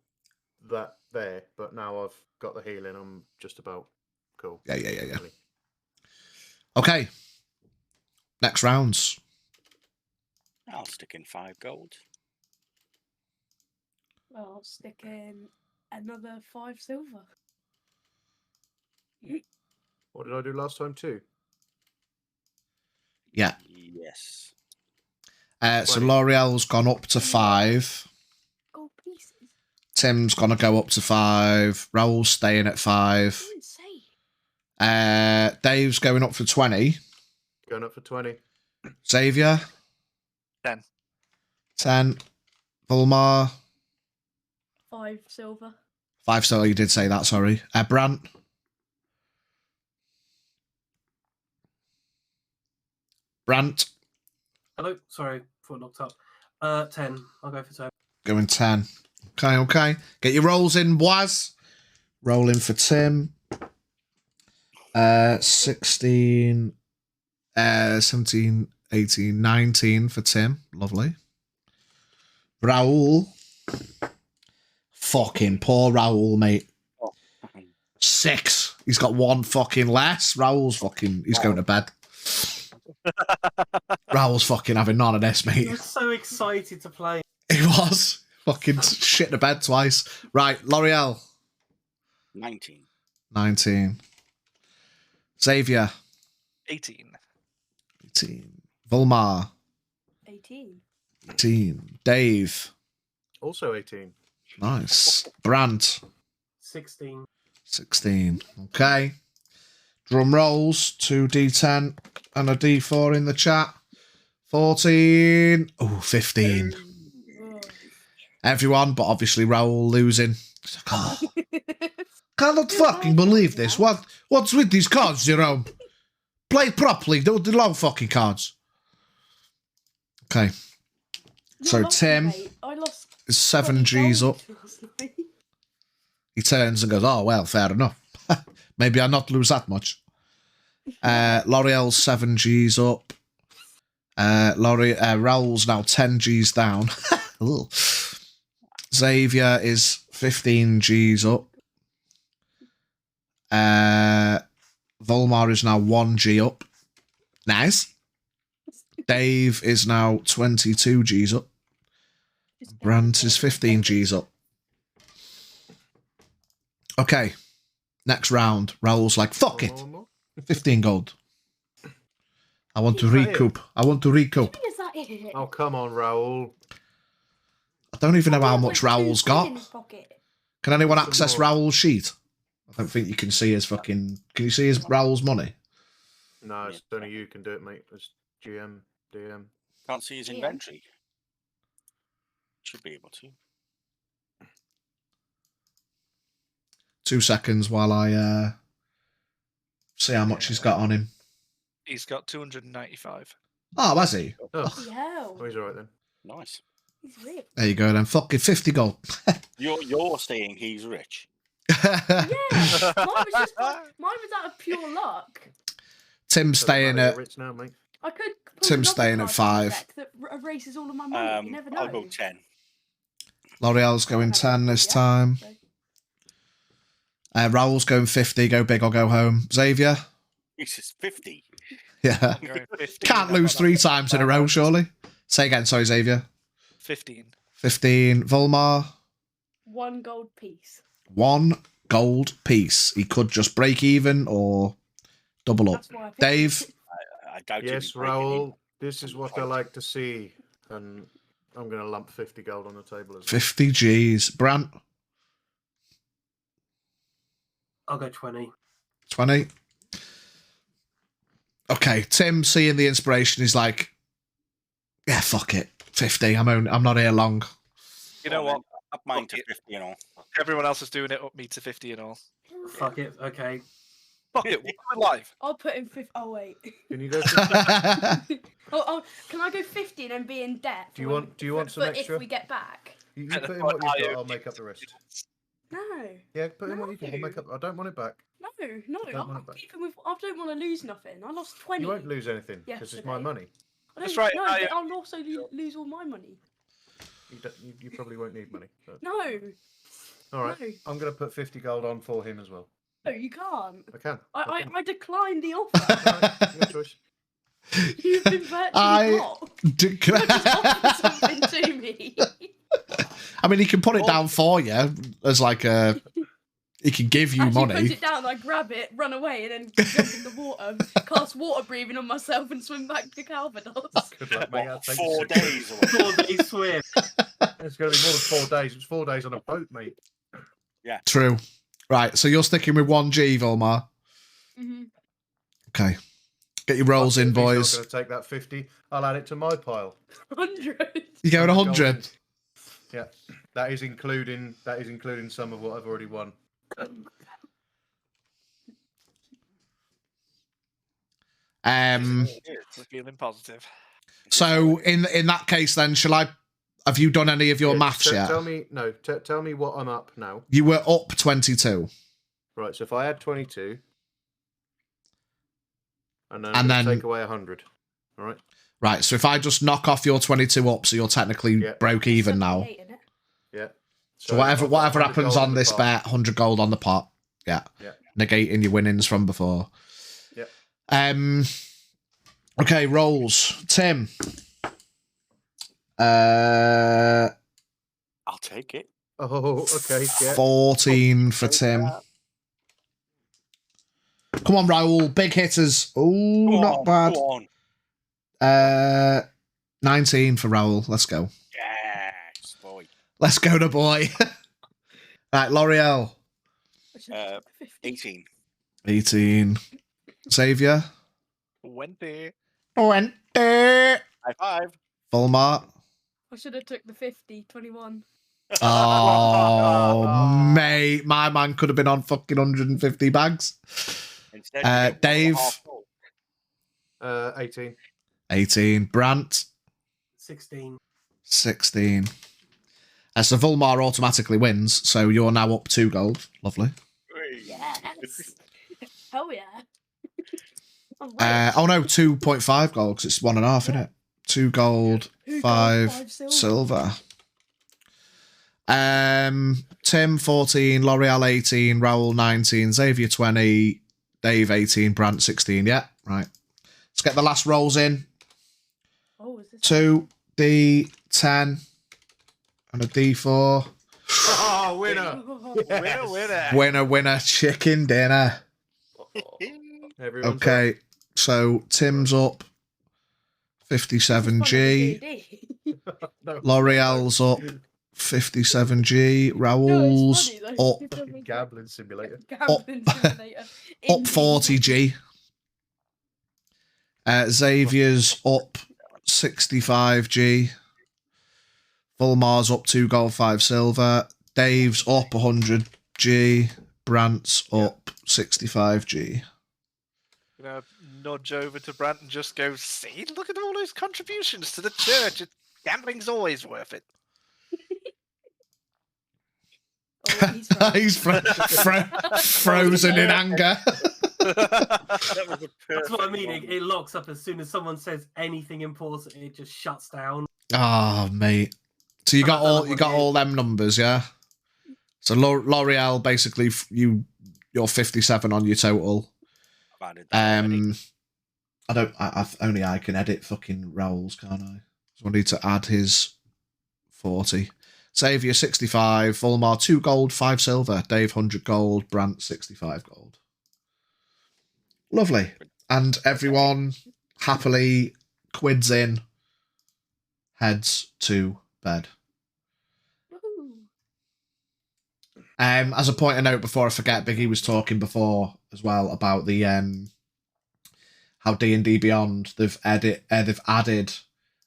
there, but now I've got the healing. I'm just about cool. Yeah. Okay. Next rounds. I'll stick in 5 gold. I'll stick in another 5 silver. What did I do last time too? Yeah. Yes. So 20. L'Oreal's gone up to 5. Gold pieces. Tim's gonna go up to 5. Raoul's staying at 5. I didn't say. Dave's going up for 20. Going up for 20. Xavier. 10. 10. Volmar. 5 silver. 5 silver, you did say that, sorry. Brant. Brant. Hello, sorry, thought knocked up. 10. I'll go for 10. Going 10. Okay. Get your rolls in, Waz. Rolling for Tim. 16. 17, 18, 19 for Tim. Lovely. Raoul. Fucking poor Raoul, mate. 6. He's got 1 fucking less. Raoul's fucking... He's going to bed. Raoul's fucking having none of this, mate. You're so excited to play. He was. Fucking shit the bed twice. Right, L'Oreal. 19. 19. Xavier. 18. 18. Volmar. 18. 18. Dave. Also 18. Nice. Brant. 16. 16. Okay. Drum rolls. 2d10 and a d4 in the chat. 14. Oh, 15. Oh. Everyone, but obviously Raoul losing. He's like, oh, cannot fucking believe this. What's with these cards, Jerome? Play properly. Don't do long fucking cards. Okay. So Not Tim lucky, mate. I lost is 7 20 Gs up. gold last night. He turns and goes, oh, well, fair enough. Maybe I'll not lose that much. L'Oreal's 7 Gs up. Raoul's now 10 Gs down. Ooh. Xavier is 15 Gs up. Volmar is now 1G up. Nice. Dave is now 22 Gs up. Grant is 15 Gs up. Okay. Next round. Raoul's like, fuck it. 15 gold. I want to recoup. I want to recoup. Is that it? Oh, come on, Raoul. I don't even know how I've much like Raoul's 2 quid got. in his pocket. Can anyone Some access more. Raoul's sheet? I don't think you can see his fucking... Can you see his Raoul's money? No, it's only you can do it, mate. It's GM, DM. Can't see his Yeah. inventory. Should be able to. 2 seconds while I see how much he's got on him. He's got 295. Oh, has he? Oh, Yeah, oh, he's all right then. Nice. he's rich. There you go then. Fucking 50 gold. You're saying he's rich. Yeah, mine was out of pure luck. Tim's staying Doesn't matter, at... you're rich now, mate. I could. pull Tim's another staying at card from the 5. deck that erases all of my money. You never know. I'll go 10. L'Oreal's going 10 this Yeah, time. so- Raoul's going 50. Go big or go home. Xavier? Jesus, 50. Yeah. I'm going 15. Can't lose 3 times in a row, surely. Say again, sorry, Xavier. 15. 15. Volmar? 1 gold piece. 1 gold piece. He could just break even or double up. That's why I picked Dave? it. I doubt he'd Yes, be breaking in. Raoul, this is what I like to see. And I'm going to lump 50 gold on the table as well. 50 Gs. Brant? I'll go 20. 20. Okay, Tim, seeing the inspiration, he's like, yeah, fuck it. 50. I'm not here long. You know what? Up mine Fuck to it. 50 and all. Everyone else is doing it. Up me to 50 and all. Fuck it. Okay. Fuck it. We're live. I'll put in 50. Oh wait. Can you go? For, Oh, can I go 50 and then be in debt? Do you for when- want- do you want for some extra? if we get back? you put in what you've got, I'll make up the rest. No, Yeah, put in what you've got, I'll make up. I don't want it back. no. Don't want I'm it back. keeping with. I don't want to lose nothing. I lost 20. You won't lose anything because it's my Yesterday. money. I That's don't- right, No, I- but I'll also lose all my money. You probably won't need money. So. No, All right, no, I'm going to put 50 gold on for him as well. no, you can't. I can. I declined the offer. All right, your choice. You've been virtually I- blocked. You just offered something to me. I mean, he can put it down for you as like a... He can give you As you money. put it down, I grab it, run away, and then jump in the water, cast water breathing on myself, and swim back to Calvados. Good luck, mate. I'll What, take 4 it. days or what? 4 days swim. It's going to be more than 4 days. It's 4 days on a boat, mate. True. Right, so you're sticking with 1G, Volmar. Mm-hmm. Okay. Get your rolls in, If he's not boys. going to take that 50. I'll add it to my pile. 100. You going Gold 100? in. Yeah, that is including some of what I've already won. Um. We're feeling positive. So in that case, then, shall I? Have you done any of your Yeah, maths yet? Tell me what I'm up now. You were up 22, Right, so if I add 22, and then, And then- take away 100, all right? right? So if I just knock off your 22 up, so you're technically Yeah. broke even now. 78, innit? Yeah. So whatever I've got 100 happens gold on in the this pot. bet, 100 gold on the pot. Yeah. Yeah. Negating your winnings from before. Yeah. Okay, rolls. Tim. I'll take it. Oh, okay. Yeah. 14 for Tim. Come on, Raoul. Big hitters. Oh, Go not on, bad. Go on. 19 for Raoul. Let's go. Yes, boy. Let's go to boy. Right, L'Oreal. I should've took the 50. 18. 18. Xavier. 20. 20. High five. Volmar. I should have took the 50, 21. Oh, mate. My man could have been on fucking 150 bags. Instead, you get 1.5 Dave. gold. 18. 18. Brant. 16. 16. So Volmar automatically wins, so you're now up 2 gold. Lovely. Yes! Hell yeah. I'm Oh no, 2.5 gold, because it's 1.5, isn't it? 2 gold, Who 5 got 5 silver? silver. Tim 14, L'Oreal 18, Raoul 19, Xavier 20, Dave 18, Brant 16. Yeah, right. Let's get the last rolls in. Oh, is this 2d10 and a d4. Oh, winner! Winner, chicken dinner. Everyone's Okay, so Tim's up 57G. No, L'Oreal's up 57G. Raoul's up Gambling simulator. Gambling simulator. up 40G. Xavier's up 65G. Volmar's up 2 gold, 5 silver. Dave's up 100G. Brant's up 65G. Nudge over to Brant and just go, see, look at all those contributions to the church. Gambling's always worth it. Oh, He's frozen in anger. That was a That's what I perfect mean. one. It locks up as soon as someone says anything important. It just shuts down. Oh, mate. So you got all them numbers, yeah? So L'Oreal, basically, you're 57 on your total. I've added that already. Only I can edit fucking Raoul's, can't I? So I need to add his 40. Xavier 65, Volmar 2 gold, 5 silver, Dave 100 gold, Brant 65 gold. Lovely. And everyone happily quids in, heads to bed. As a point of note, before I forget, Biggie was talking before as well about the how D&D Beyond they've added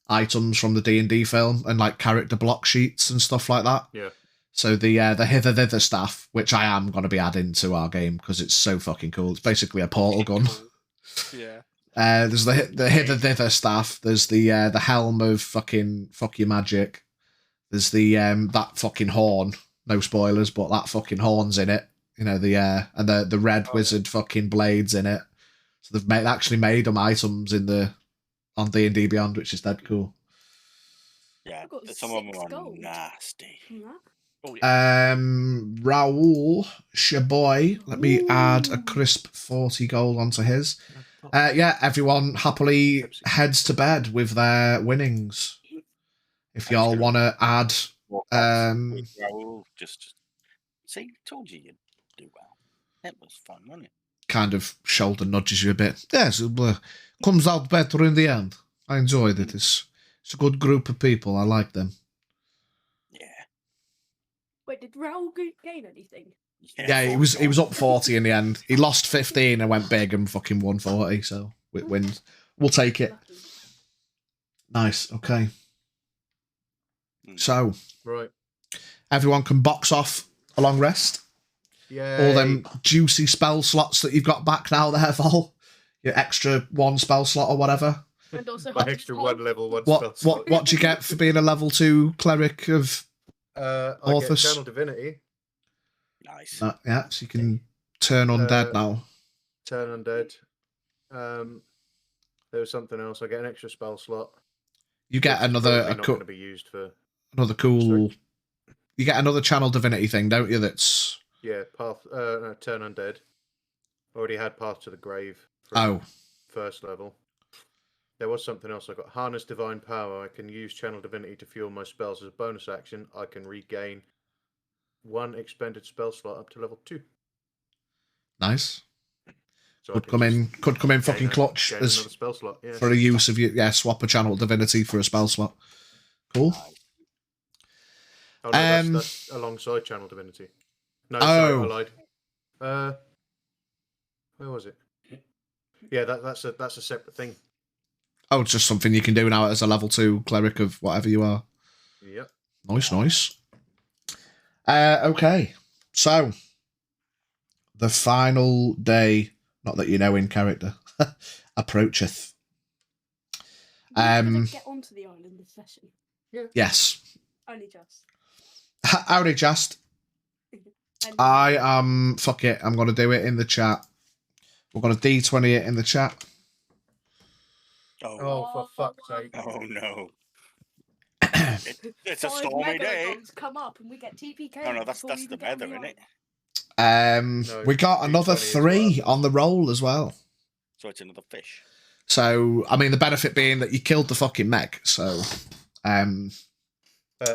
items from the D&D film and like character block sheets and stuff like that. Yeah. So the hither thither staff, which I am going to be adding to our game because it's so fucking cool. It's basically a portal gun. Yeah. There's the hither thither staff. There's the helm of fucking fuck your magic. There's the that fucking horn. No spoilers, but that fucking horn's in it. You know, and the red wizard fucking blades in it. So they've actually made them items on D&D Beyond, which is dead cool. Yeah, I've got some of them 6 are gold. nasty. From that. Oh, yeah. Raoul, shaboy. Let me add a crisp 40 gold onto his. Yeah, everyone happily heads to bed with their winnings. If y'all want to add... Raoul just see, told you you'd do well. It was fun, wasn't it? Kind of shoulder nudges you a bit. Yes, it comes out better in the end. I enjoyed it. It's a good group of people. I like them. Yeah. Wait, did Raoul gain anything? Yeah, he was up 40 in the end. He lost 15 and went big and fucking won 40. So it wins. We'll take it. Lucky. Nice. Okay. So Right. everyone can box off a long rest. Yeah. All them juicy spell slots that you've got back now there, Vol. Your extra 1 spell slot or whatever. And also My Hunter's extra Pulse. 1 level 1 spell What slot. what do you get for being a level 2 cleric of I get Orthus? Channel Divinity, Nice. yeah, so you can turn undead now. Turn Undead. There was something else. I get an extra spell slot. You get which is probably another not going to be used for. cool. Sorry. You get another channel divinity thing, don't you? That's Yeah, path. No, Turn Undead. Already had Path to the Grave. oh First level. There was something else. I got Harness Divine Power. I can use Channel Divinity to fuel my spells as a bonus action. I can regain 1 expended spell slot up to level 2. nice. So Could come in fucking clutch gain as another spell slot. Yeah. for a use of your swap a channel divinity for a spell slot. Cool. Oh, no, that's alongside Channel Divinity. No, Oh. sorry, I lied. Where was it? Yeah, that's a separate thing. Oh, it's just something you can do now as a level 2 cleric of whatever you are. Yep. Nice. Okay. So the final day, not that you know in character, approacheth. Did you ever get onto the island this session? Yes. Only just. Howdy, just. I am. Fuck it. I'm gonna do it in the chat. We're gonna D20 it in the chat. Oh, Oh, for fuck's sake! oh no. It's a 5 stormy day. megalodons come up and we get TPK. Oh no, that's before we the even get on weather, the isn't it? island. No, We got another 220 as 3 well. on the roll as well. So it's another fish. So, I mean, the benefit being that you killed the fucking mech. So, But We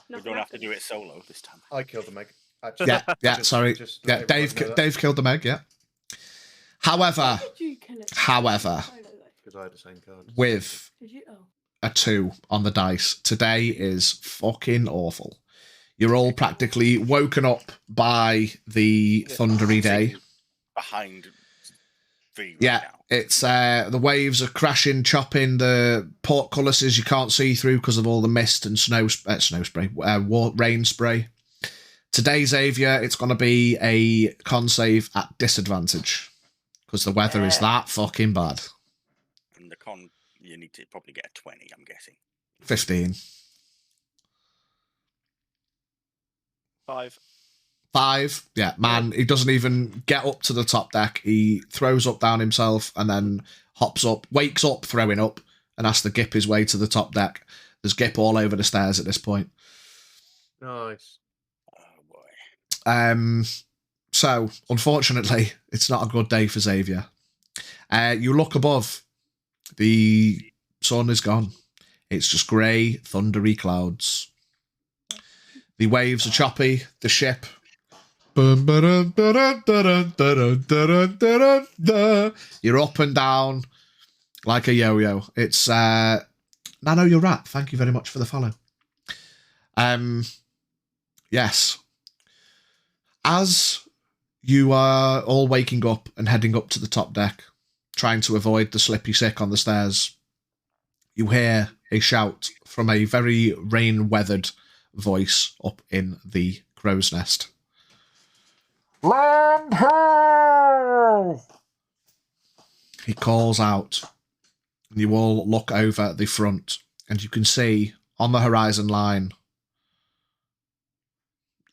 Nothing don't have to happens. do it solo this time. I killed the Meg. Actually, yeah, sorry. just Yeah, let everyone know that, Dave killed the meg, yeah. However, How did you kill it? However. Solo, though? because I had the same card. with Did you? Oh. a 2 on the dice, today is fucking awful. You're all practically woken up by the thundery day. Behind V right Yeah, now. it's the waves are crashing, chopping the portcullises you can't see through because of all the mist and rain spray. Today, Xavier, it's going to be a con save at disadvantage because the weather is that fucking bad. And the con, you need to probably get a 20, I'm guessing. 15. 5. Yeah, man, he doesn't even get up to the top deck. He throws up down himself and then hops up, wakes up throwing up, and has to gip his way to the top deck. There's gip all over the stairs at this point. Nice. Oh boy. So, unfortunately, it's not a good day for Xavier. You look above. The sun is gone. It's just grey, thundery clouds. The waves are choppy. The ship. You're up and down like a yo-yo. It's Nano, you're right. Thank you very much for the follow. Yes. As you are all waking up and heading up to the top deck, trying to avoid the slippy sick on the stairs, you hear a shout from a very rain-weathered voice up in the crow's nest. Land ho! He calls out, and you all look over at the front, and you can see on the horizon line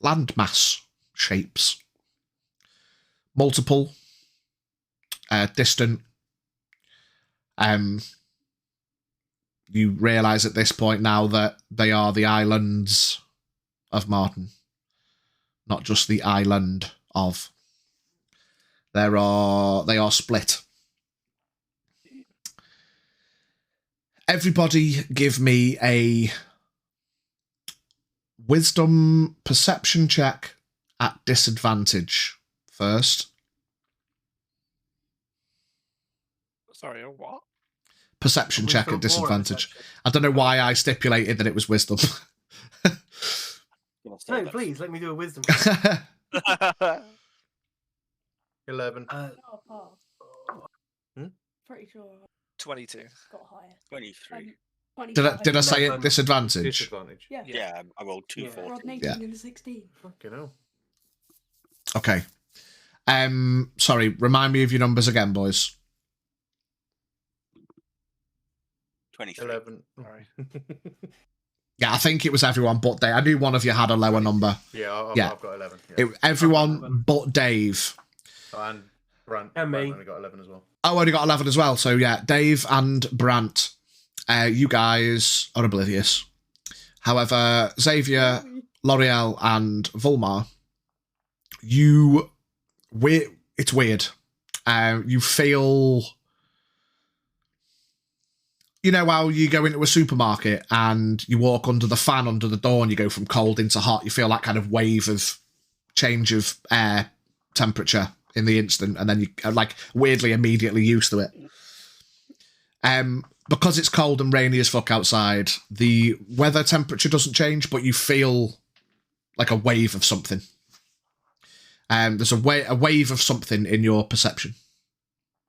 landmass shapes. Multiple, distant. You realise at this point now that they are the islands of Martin, not just the island of. They are split. Everybody give me a wisdom perception check at disadvantage first. Sorry, a what? Perception check at Wisdom or disadvantage. perception? I don't know why I stipulated that it was wisdom. No, please let me do a wisdom. 11. Oh, pass. Hmm? Pretty sure 22. I got higher. 23. 25. Did I say it 11. disadvantage? Disadvantage. Yeah. Yeah, I rolled 2 Yeah. 40. Rod 18 Yeah. and a 16. Fucking hell. Okay. Sorry, remind me of your numbers again, boys. 23. 11. Sorry. Yeah, I think it was everyone but Dave. I knew one of you had a lower number. Yeah, Yeah. I've got 11. Yeah. Everyone but Dave. And Brant. And me. Brant only got 11 as well. Oh, only got 11 as well. So, yeah, Dave and Brant, you guys are oblivious. However, Xavier, L'Oreal, and Volmar, it's weird. You feel... You know how you go into a supermarket and you walk under the fan under the door and you go from cold into hot? You feel that kind of wave of change of air temperature in the instant, and then you are like weirdly immediately used to it. Because it's cold and rainy as fuck outside, the weather temperature doesn't change, but you feel like a wave of something. There's a wave of something in your perception.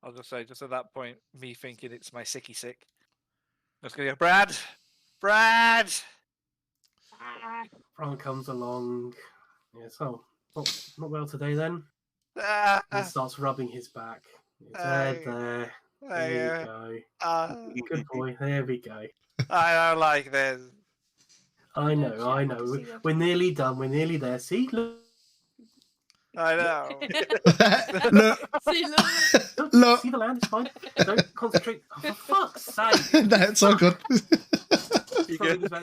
I'll just say, just at that point, me thinking it's my sicky sick. I was going to go, Brad! Frank comes along. Yeah, so not well today then. Ah, He starts rubbing his back. His head there. There you go. Good boy. There we go. I don't like this. I know. We're nearly done. We're nearly there. See, look. I know. Look, See, look. Look. See the land. It's fine. Don't concentrate. Oh, for fuck's sake. no, it's all good.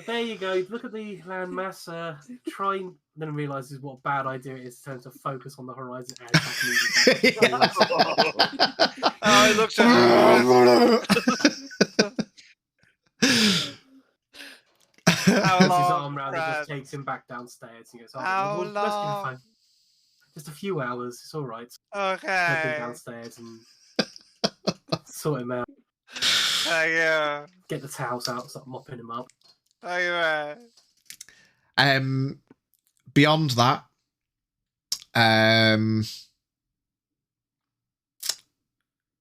There you go. Look at the landmass. Try and then realizes what a bad idea it is to focus on the horizon. Oh, it looks How Puts his long, arm round and just Brad? takes him back downstairs. He goes, How let's give him long? time. Just a few hours. It's all right. Take him Okay. downstairs and sort him out. Yeah. Get the towels out, start mopping him up. Beyond that,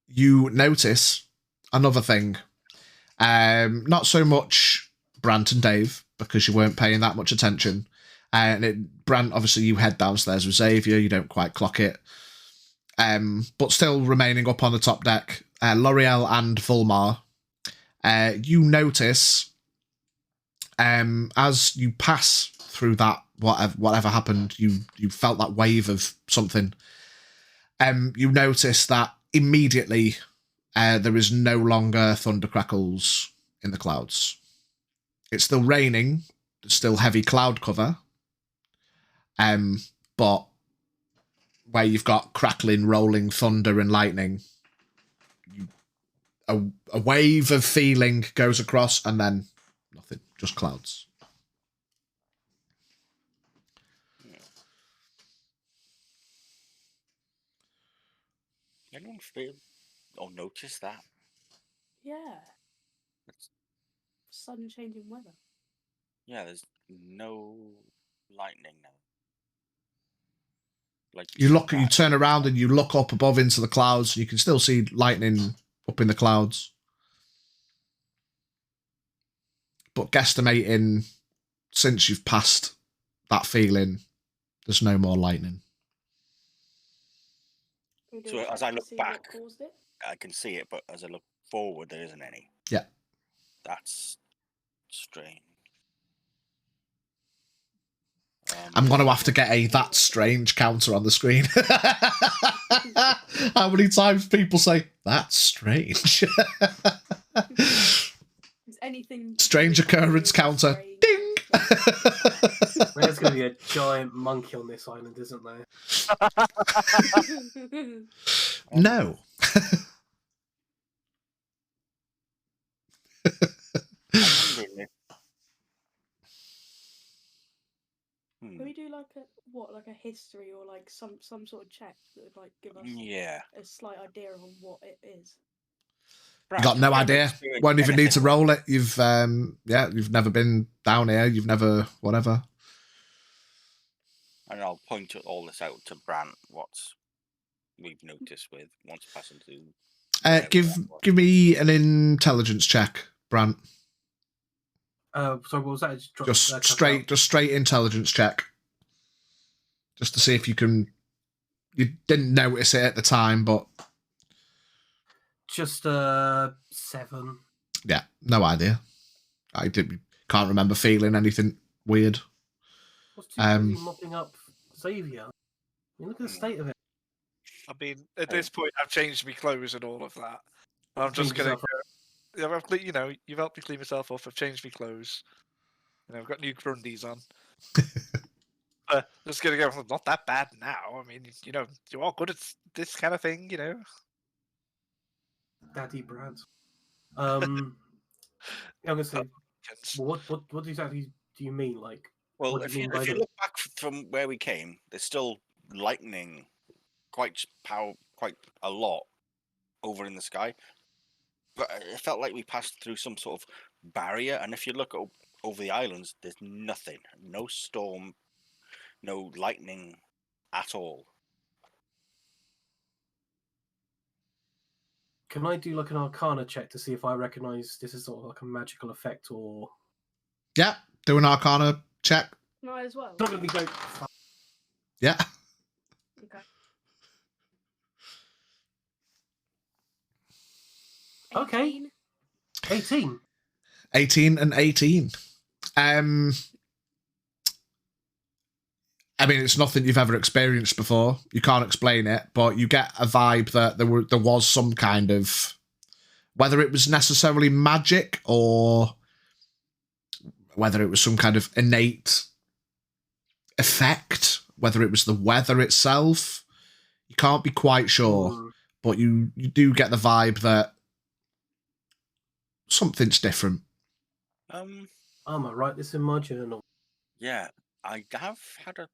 you notice another thing. Not so much Brant and Dave, because you weren't paying that much attention. Brant, obviously, you head downstairs with Xavier. You don't quite clock it. But still remaining up on the top deck, L'Oreal and Volmar, you notice as you pass through that, whatever happened, you felt that wave of something. You notice that immediately there is no longer thunder crackles in the clouds. It's still raining, it's still heavy cloud cover, but where you've got crackling, rolling thunder and lightning, a wave of feeling goes across and then nothing, just clouds. Anyone feel or notice that? Yeah. Sudden change in weather. Yeah, there's no lightning now. Like You turn around and you look up above into the clouds. You can still see lightning up in the clouds. But guesstimating, since you've passed that feeling, there's no more lightning. So as I look back, I can see it, but as I look forward, there isn't any. Yeah. That's strange. I'm going to have to get a "that's strange" counter on the screen. How many times people say, "that's strange"? Is anything strange occurrence counter. strange? Ding! There's going to be a giant monkey on this island, isn't there? No. Can we do like a history or like some sort of check that would like give us a slight idea on what it is? You got no idea. Won't even need to roll it. You've never been down here. You've never whatever. And I'll point all this out to Brant. What we've noticed with once passing through. Give me an intelligence check, Brant. So what was that? Just straight intelligence check. Just to see if you can. You didn't notice it at the time, but just 7. Yeah, no idea. Can't remember feeling anything weird. What's too busy mopping up Xavier? I mean, look at the state of it. I mean, at this point, I've changed my clothes and all of that. I'm just gonna. You've helped me clean myself off. I've changed my clothes. I've got new grundies on. Just gonna go. Not that bad now. I mean, you're all good at this kind of thing, Daddy Brad. I'm gonna say, what exactly do you mean? Like, well, if you look back from where we came, there's still lightning, quite a lot over in the sky. But it felt like we passed through some sort of barrier, and if you look over the islands, there's nothing. No storm, no lightning at all. Can I do like an Arcana check to see if I recognise this is sort of like a magical effect or... Yeah, do an Arcana check. No, as well. It's not going to be great. Yeah. Okay. 18. 18 and 18. I mean, it's nothing you've ever experienced before. You can't explain it, but you get a vibe that there was some kind of, whether it was necessarily magic or whether it was some kind of innate effect, whether it was the weather itself. You can't be quite sure, but you do get the vibe that something's different. I might write this in my journal. Yeah, I have had a...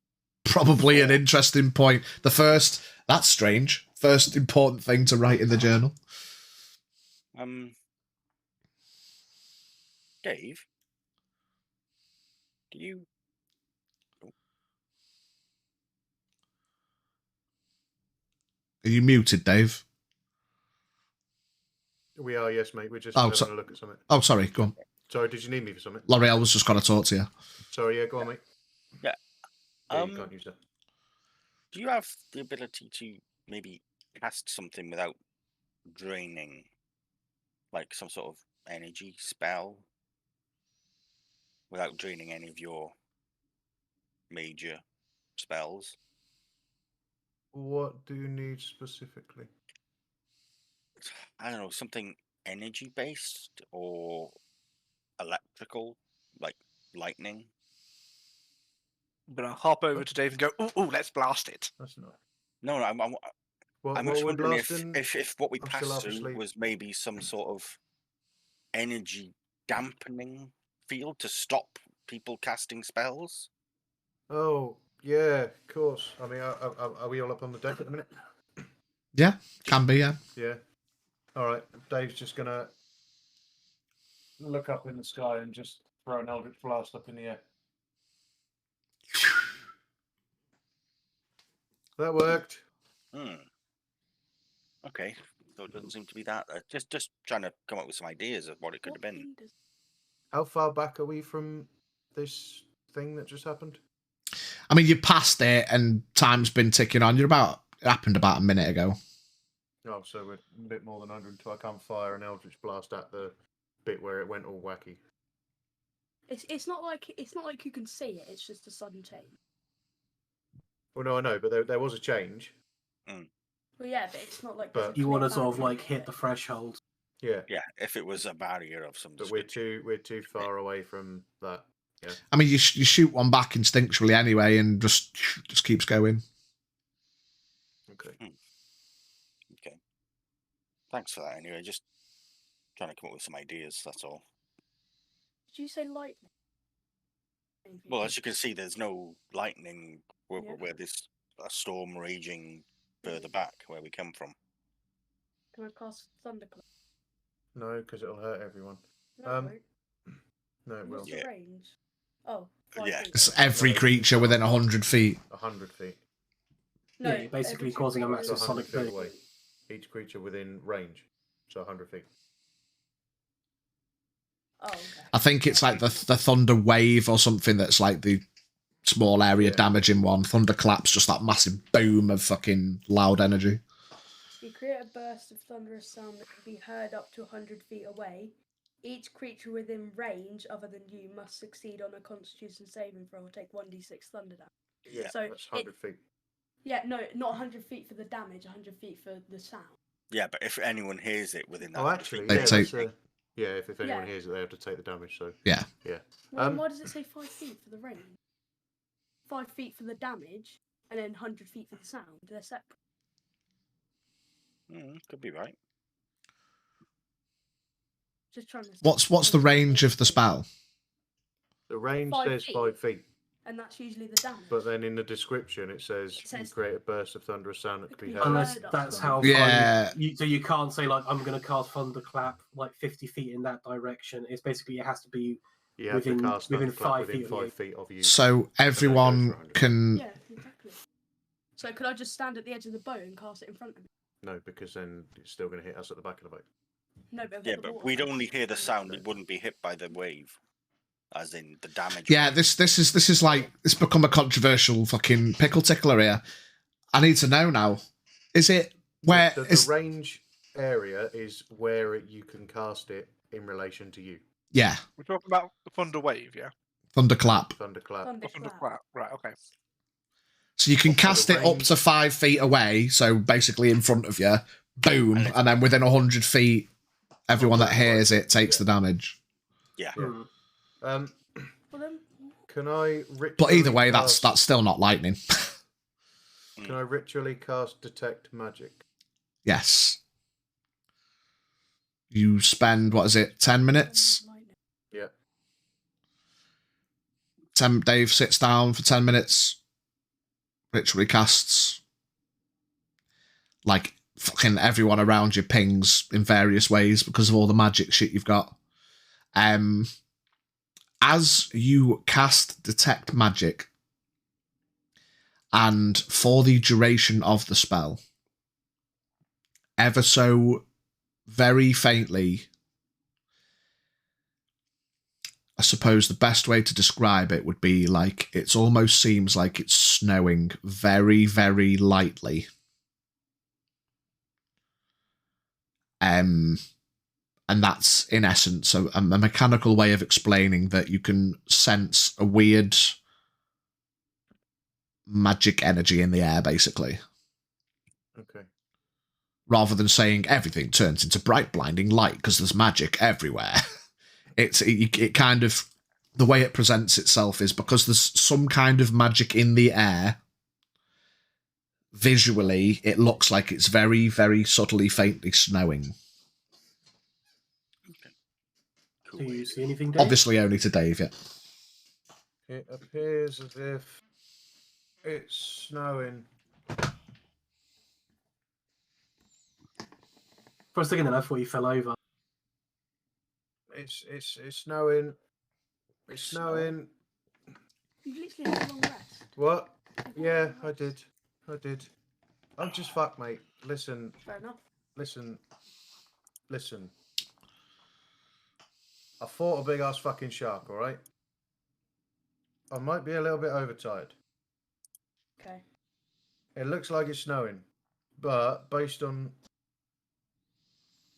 Probably an interesting point. That's strange. First important thing to write in the journal. Dave? Do you... Are you muted, Dave? We are, yes, mate. We're just having a look at something. Oh, sorry, go on. Sorry, did you need me for something? L'Oreal was just going to talk to you. Sorry, yeah, go on, mate. Yeah. You can't use that. Do you have the ability to maybe cast something without draining, like some sort of energy spell, without draining any of your major spells? What do you need specifically? I don't know, something energy based or electrical, like lightning. But I'll hop over to Dave and go, ooh, let's blast it. That's not. No, I'm just wondering if what we passed through was maybe some sort of energy dampening field to stop people casting spells. Oh, yeah, of course. I mean, are we all up on the deck at the minute? Yeah, can be, yeah. Yeah. All right, Dave's just going to look up in the sky and just throw an Eldritch Blast up in the air. That worked. Okay, so it doesn't seem to be that. Just trying to come up with some ideas of what it could have been. How far back are we from this thing that just happened? I mean, you passed it and time's been ticking on. It happened about a minute ago. Oh, so we're a bit more than 102. I can't fire an Eldritch Blast at the bit where it went all wacky. It's not like you can see it. It's just a sudden change. Well, no, I know, but there was a change. Well, yeah, but it's not like. But you want to sort of like hit the threshold. Yeah. Yeah, if it was a barrier of some. But we're too far away from that. Yeah. I mean, you shoot one back instinctually anyway, and just keeps going. Okay. Okay. Thanks for that. Anyway, just trying to come up with some ideas. That's all. Did you say lightning? Well, as you can see, there's no lightning where there's a storm raging further back where we come from. Can I cast Thunderclap? No, because it'll hurt everyone. No, it won't. No, it will. What's the range? Oh, 5 Yeah. feet. It's every creature within 100 feet. 100 feet. No, Yeah, you're basically causing a massive So sonic 100 feet boom. away. Each creature within range. So 100 feet. Oh, okay. I think it's like the thunder wave or something that's like the small area damaging one. Thunderclap's just that massive boom of fucking loud energy. You create a burst of thunderous sound that can be heard up to 100 feet away. Each creature within range, other than you, must succeed on a Constitution saving throw or take 1d6 thunder damage. Yeah, so that's 100 feet. Yeah, no, not 100 feet for the damage, 100 feet for the sound. Yeah, but if anyone hears it within that, Oh, actually, They yeah, take- if anyone hears it, they have to take the damage. So Yeah. Well, why does it say 5 feet for the range? 5 feet for the damage, and then 100 feet for the sound. They're separate. Could be right. Just trying to. What's the range of the spell? the range 5 says feet. 5 feet, And that's usually the damage. but then in the description it says It says- you create a burst of thunderous sound that could be Yeah. heard. Unless that's that's fine. how far Yeah. so you can't say like I'm going to cast Thunderclap like 50 feet in that direction. It's basically it has to be You have within- to cast within thunderclap 5 within feet of you. 5 feet of you. So everyone can. Yeah, exactly. So could I just stand at the edge of the boat and cast it in front of me? No, because then it's still going to hit us at the back of the boat. No, but I've Yeah, got the but water we'd there. only hear the sound. It wouldn't be hit by the wave, as in the damage. Yeah, this is like it's become a controversial fucking pickle tickler here. I need to know now. Is it where The range area is where you can cast it in relation to you. Yeah, We're talking about the thunder wave, yeah? thunderclap. Thunderclap. Or thunderclap, right? Okay. So you can For the cast it up range. to 5 feet away, so basically in front of you, boom, and then within 100 feet, everyone that hears it takes the damage. Yeah. Hmm. Can I ritually But either way, cast, that's still not lightning. Can I ritually cast detect magic? Yes. You spend, what is it, 10 minutes? Yeah. Dave sits down for 10 minutes, ritually casts. Like, fucking everyone around you pings in various ways because of all the magic shit you've got. As you cast detect magic, and for the duration of the spell, ever so very faintly, I suppose the best way to describe it would be like it almost seems like it's snowing very, very lightly. And that's in essence a mechanical way of explaining that you can sense a weird magic energy in the air, basically. Okay. Rather than saying everything turns into bright, blinding light because there's magic everywhere. It kind of, the way it presents itself is because there's some kind of magic in the air. Visually, it looks like it's very, very subtly, faintly snowing. Cool. Do you see anything, Dave? Obviously, only to Dave, yeah. It appears as if it's snowing. For a second, then I thought you fell over. It's snowing. It's snowing. You've literally had a long rest. What? Yeah, I did. I'm just fucked, mate. Listen. Fair enough. Listen. I fought a big ass fucking shark, alright? I might be a little bit overtired. Okay. It looks like it's snowing, but based on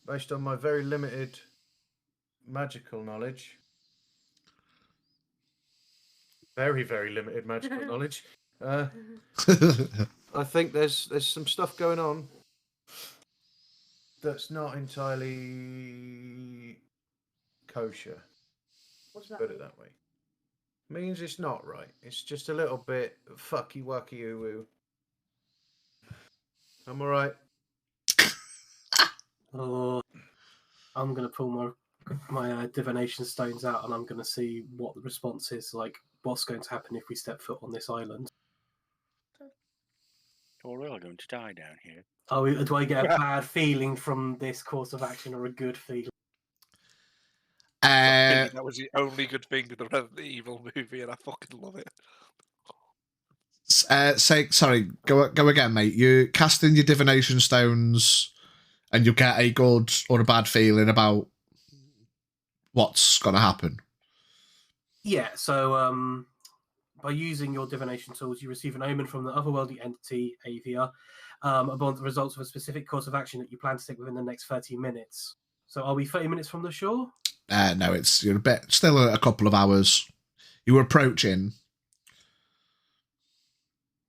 my very limited magical knowledge, very, very limited magical knowledge, I think there's some stuff going on that's not entirely kosher. What does that Put mean? it that way. Means it's not right. It's just a little bit fucky wucky oo woo. I'm alright. Oh, I'm gonna pull my divination stones out, and I'm gonna see what the response is. Like, what's going to happen if we step foot on this island? We're all going to die down here. Oh, do I get a bad feeling from this course of action, or a good feeling? That was the only good thing with the Resident Evil movie, and I fucking love it. Go again, mate. You cast in your divination stones, and you get a good or a bad feeling about what's going to happen. Yeah. So, by using your divination tools, you receive an omen from the otherworldly entity Avia about the results of a specific course of action that you plan to take within the next 30 minutes. So, are we 30 minutes from the shore? No, you're still a couple of hours. You were approaching.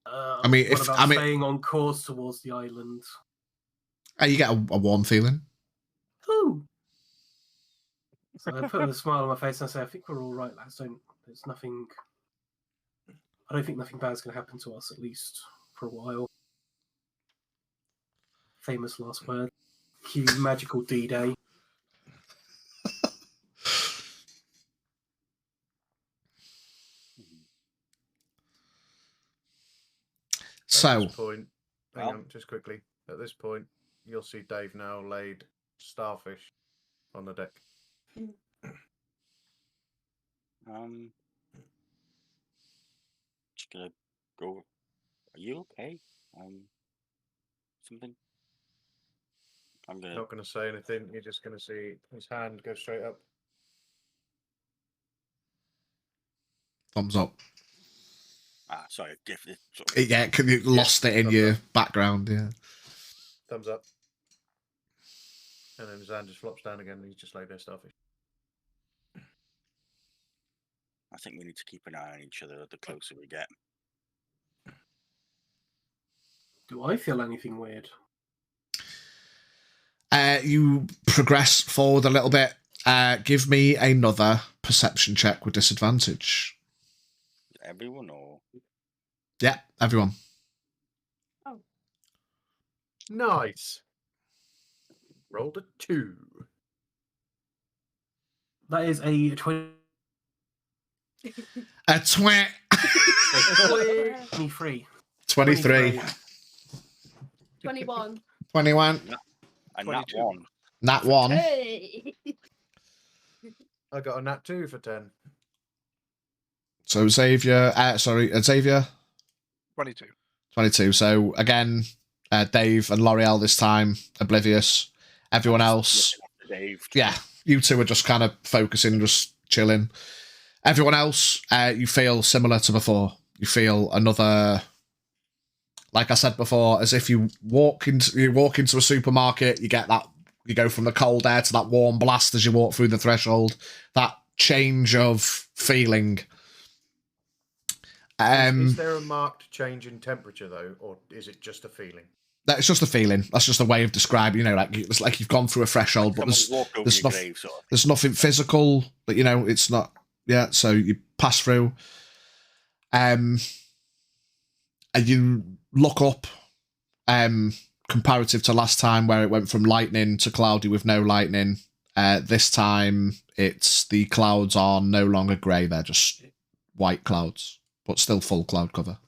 I mean, staying on course towards the island? You get a warm feeling. Ooh. So I put a smile on my face and I say, "I think we're all right, lads. There's nothing. I don't think nothing bad's going to happen to us, at least for a while." Famous last word. Cue magical D-Day. So, at this point, hang on, just quickly. At this point, you'll see Dave now laid starfish on the deck. Just gonna go. Are you okay? Something. I'm gonna. Not gonna say anything. You're just gonna see his hand go straight up. thumbs up. Sorry, gifted. Yeah, you lost it in your background. Yeah. Thumbs up. And then his hand just flops down again and he's just laid there starfish. I think we need to keep an eye on each other the closer we get. Do I feel anything weird? You progress forward a little bit. Give me another perception check with disadvantage. everyone or? Yeah, everyone. Nice. Rolled a 2. That is a 20. A twat. 23. 23. 21. 21. And that 22. one. Nat 1. Hey! I got a nat 2 for 10. So Xavier. Xavier. 22. 22. So again, Dave and L'Oreal this time, oblivious. Everyone else. Dave. Yeah, you two are just kind of focusing, just chilling. Everyone else, you feel similar to before. You feel another, like I said before, as if you walk into a supermarket, you get that, you go from the cold air to that warm blast as you walk through the threshold. That change of feeling. Is there a marked change in temperature though, or is it just a feeling? That's just a feeling. That's just a way of describing. Like it's like you've gone through a threshold, but there's nothing physical. But it's not. Yeah. So you pass through, and you look up. Comparative to last time, where it went from lightning to cloudy with no lightning. This time, the clouds are no longer grey; they're just white clouds, but still full cloud cover.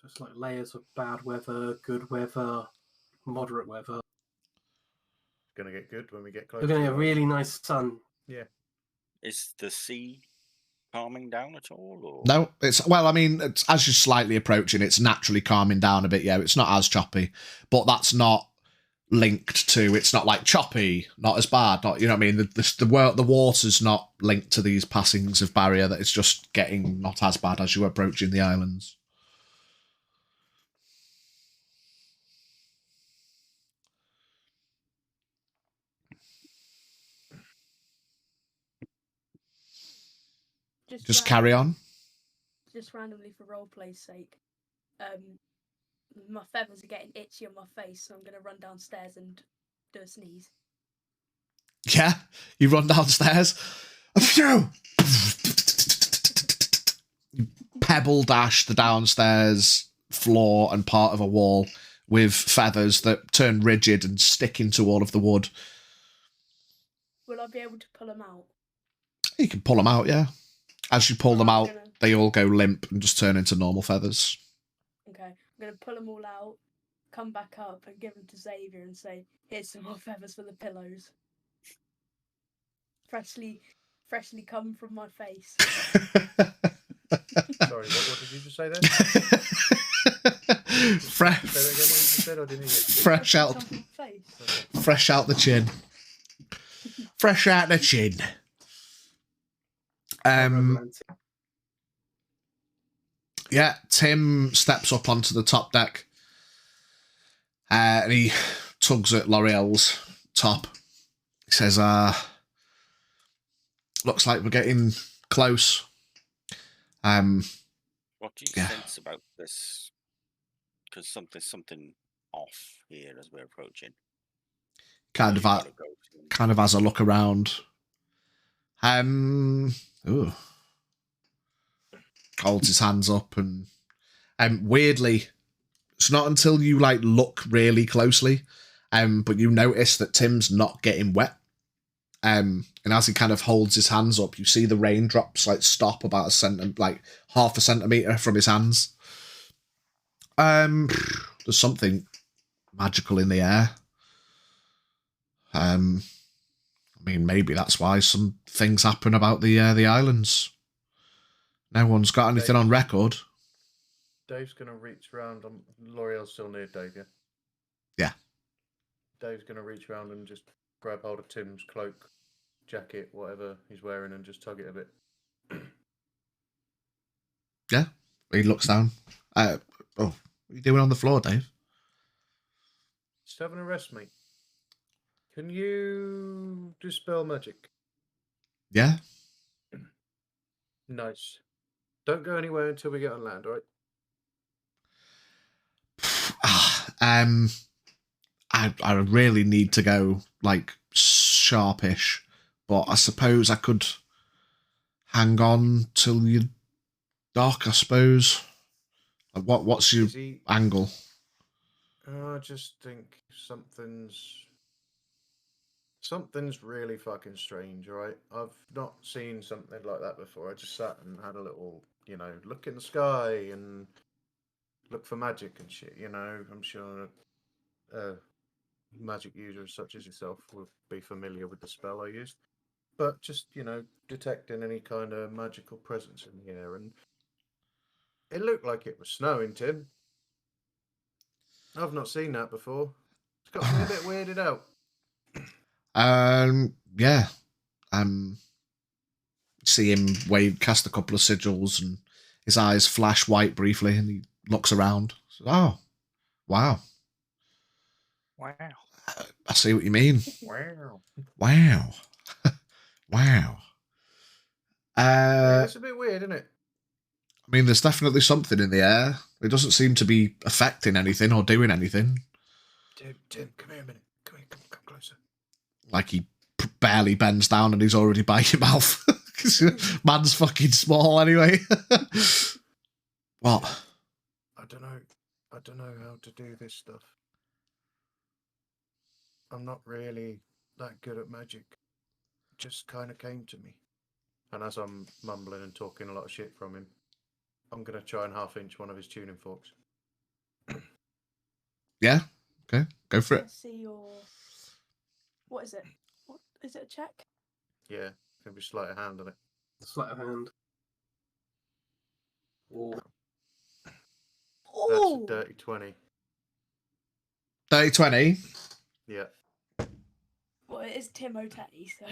It's like layers of bad weather, good weather, moderate weather. It's gonna get good when we get close. We're going to get a really nice sun. Yeah. Is the sea calming down at all? Or? No, it's as you're slightly approaching, it's naturally calming down a bit. Yeah, it's not as choppy, but that's not linked to. It's not like choppy, not as bad. Not the water's not linked to these passings of barrier. That it's just getting not as bad as you're approaching the islands. Just carry on. Just randomly for roleplay's sake. My feathers are getting itchy on my face, so I'm going to run downstairs and do a sneeze. Yeah, you run downstairs. You pebble dash the downstairs floor and part of a wall with feathers that turn rigid and stick into all of the wood. Will I be able to pull them out? You can pull them out, yeah. As you pull them out, they all go limp and just turn into normal feathers. Okay, I'm going to pull them all out, come back up and give them to Xavier and say, here's some more feathers for the pillows. Freshly come from my face. Sorry, what did you just say there? Fresh. Say that again, what you just said, I didn't hear you. Fresh out. Fresh out the chin. Fresh out the chin. Yeah, Tim steps up onto the top deck and he tugs at L'Oreal's top. He says, looks like we're getting close. What do you sense about this? Because something off here as we're approaching. Kind of has a look around. Ooh. Holds his hands up and weirdly, it's not until you look really closely, but you notice that Tim's not getting wet. And as he kind of holds his hands up, you see the raindrops stop about half a centimeter from his hands. There's something magical in the air. Maybe that's why some things happen about the islands. No one's got anything on record. Dave's going to reach around. L'Oreal's still near Dave, yeah? Yeah. Dave's going to reach around and just grab hold of Tim's cloak, jacket, whatever he's wearing, and just tug it a bit. Yeah. He looks down. What are you doing on the floor, Dave? Just having a rest, mate. Can you dispel magic? Yeah. Nice. Don't go anywhere until we get on land, all right? I really need to go sharpish, but I suppose I could hang on till you Doc, I suppose. What's your Is he? angle? I just think something's really fucking strange, right? I've not seen something like that before. I just sat and had a little, look in the sky and look for magic and shit. I'm sure a magic user such as yourself will be familiar with the spell I used. But just, detecting any kind of magical presence in the air, and it looked like it was snowing, Tim. I've not seen that before. It's got me a bit weirded out. Yeah. See him cast a couple of sigils, and his eyes flash white briefly, and he looks around. Oh, wow. Wow. I see what you mean. Wow. Wow. Wow. It's a bit weird, isn't it? I mean, there's definitely something in the air. It doesn't seem to be affecting anything or doing anything. Tim, come here a minute. Come closer. Like he barely bends down and he's already by your mouth. Man's fucking small anyway. What? I don't know how to do this stuff. I'm not really that good at magic. It just kind of came to me. And as I'm mumbling and talking a lot of shit from him, I'm going to try and half-inch one of his tuning forks. Yeah? Okay, go for it. Let's see your... What is it? What is it, a check? Yeah, can be sleight of hand on it. Sleight of hand. Oh. That's Oh! a dirty 20. 30-20. Yeah. Well, it is Timotei, so...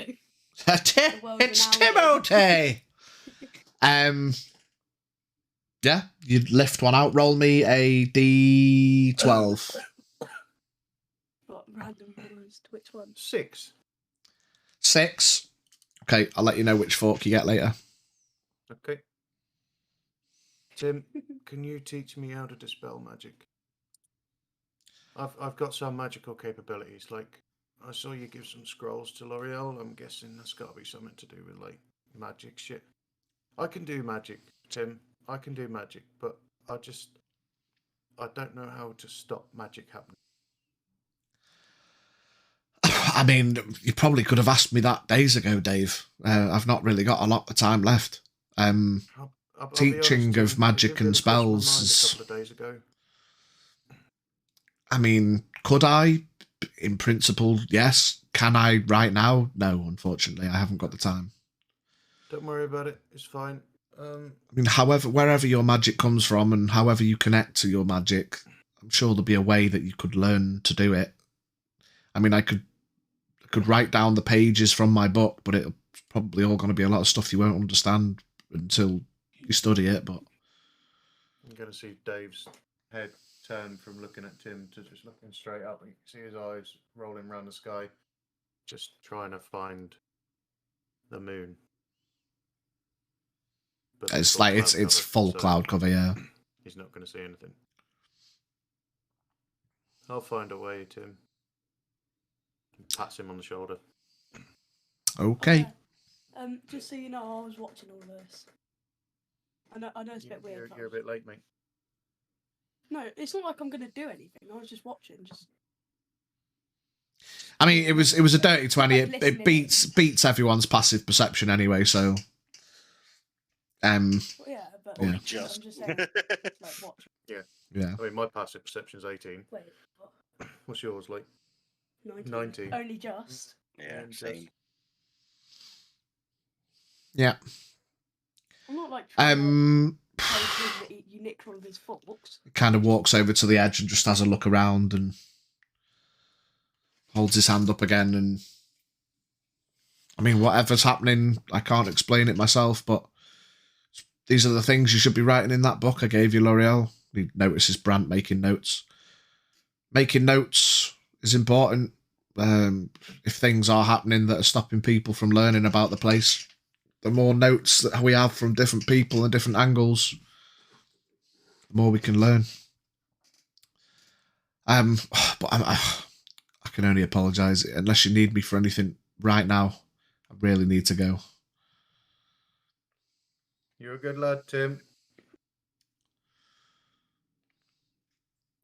It's Timotei! Yeah, you lift one out. Roll me a D12. What, random numbers? Which one? 6. 6. Okay, I'll let you know which fork you get later. Okay. Tim, can you teach me how to dispel magic? I've got some magical capabilities. Like, I saw you give some scrolls to L'Oreal. I'm guessing that's got to be something to do with, like, magic shit. I can do magic, Tim. I can do magic, but I don't know how to stop magic happening. I mean, you probably could have asked me that days ago, Dave. I've not really got a lot of time left. I'll be Teaching honest, of Tim, magic it really and crossed my spells mind is... a couple of days ago. I mean, could I? In principle, yes. Can I right now? No, unfortunately, I haven't got the time. Don't worry about it. It's fine. I mean, wherever your magic comes from and however you connect to your magic, I'm sure there'll be a way that you could learn to do it. I mean, I could write down the pages from my book, but it's probably all going to be a lot of stuff you won't understand until you study it. But I'm going to see Dave's head turn from looking at Tim to just looking straight up. You can see his eyes rolling around the sky, just trying to find the moon. But it's got like cloud it's cover, full so cloud cover, yeah. He's not going to see anything. I'll find a way, Tim. Pats him on the shoulder. Okay. Just so you know, I was watching all this. I know it's a bit weird. You're a bit late, mate. No, it's not like I'm going to do anything. I was just watching. I mean, it was a dirty 20. Like It beats everyone's passive perception anyway. So, Well, yeah, but Yeah. I'm just saying, like, watch. yeah. I mean, my passive perception's 18. Wait, what? What's yours, like? 19. 19. Only just. Yeah, And same. Yeah. I'm not like. He You nicked one of his forks. kind of walks over to the edge and just has a look around and holds his hand up again. And I mean, whatever's happening, I can't explain it myself, but these are the things you should be writing in that book I gave you, L'Oreal. He notices Brant making notes. Making notes is important. If things are happening that are stopping people from learning about the place, the more notes that we have from different people and different angles, the more we can learn. But I can only apologise. Unless you need me for anything right now, I really need to go. You're a good lad, Tim.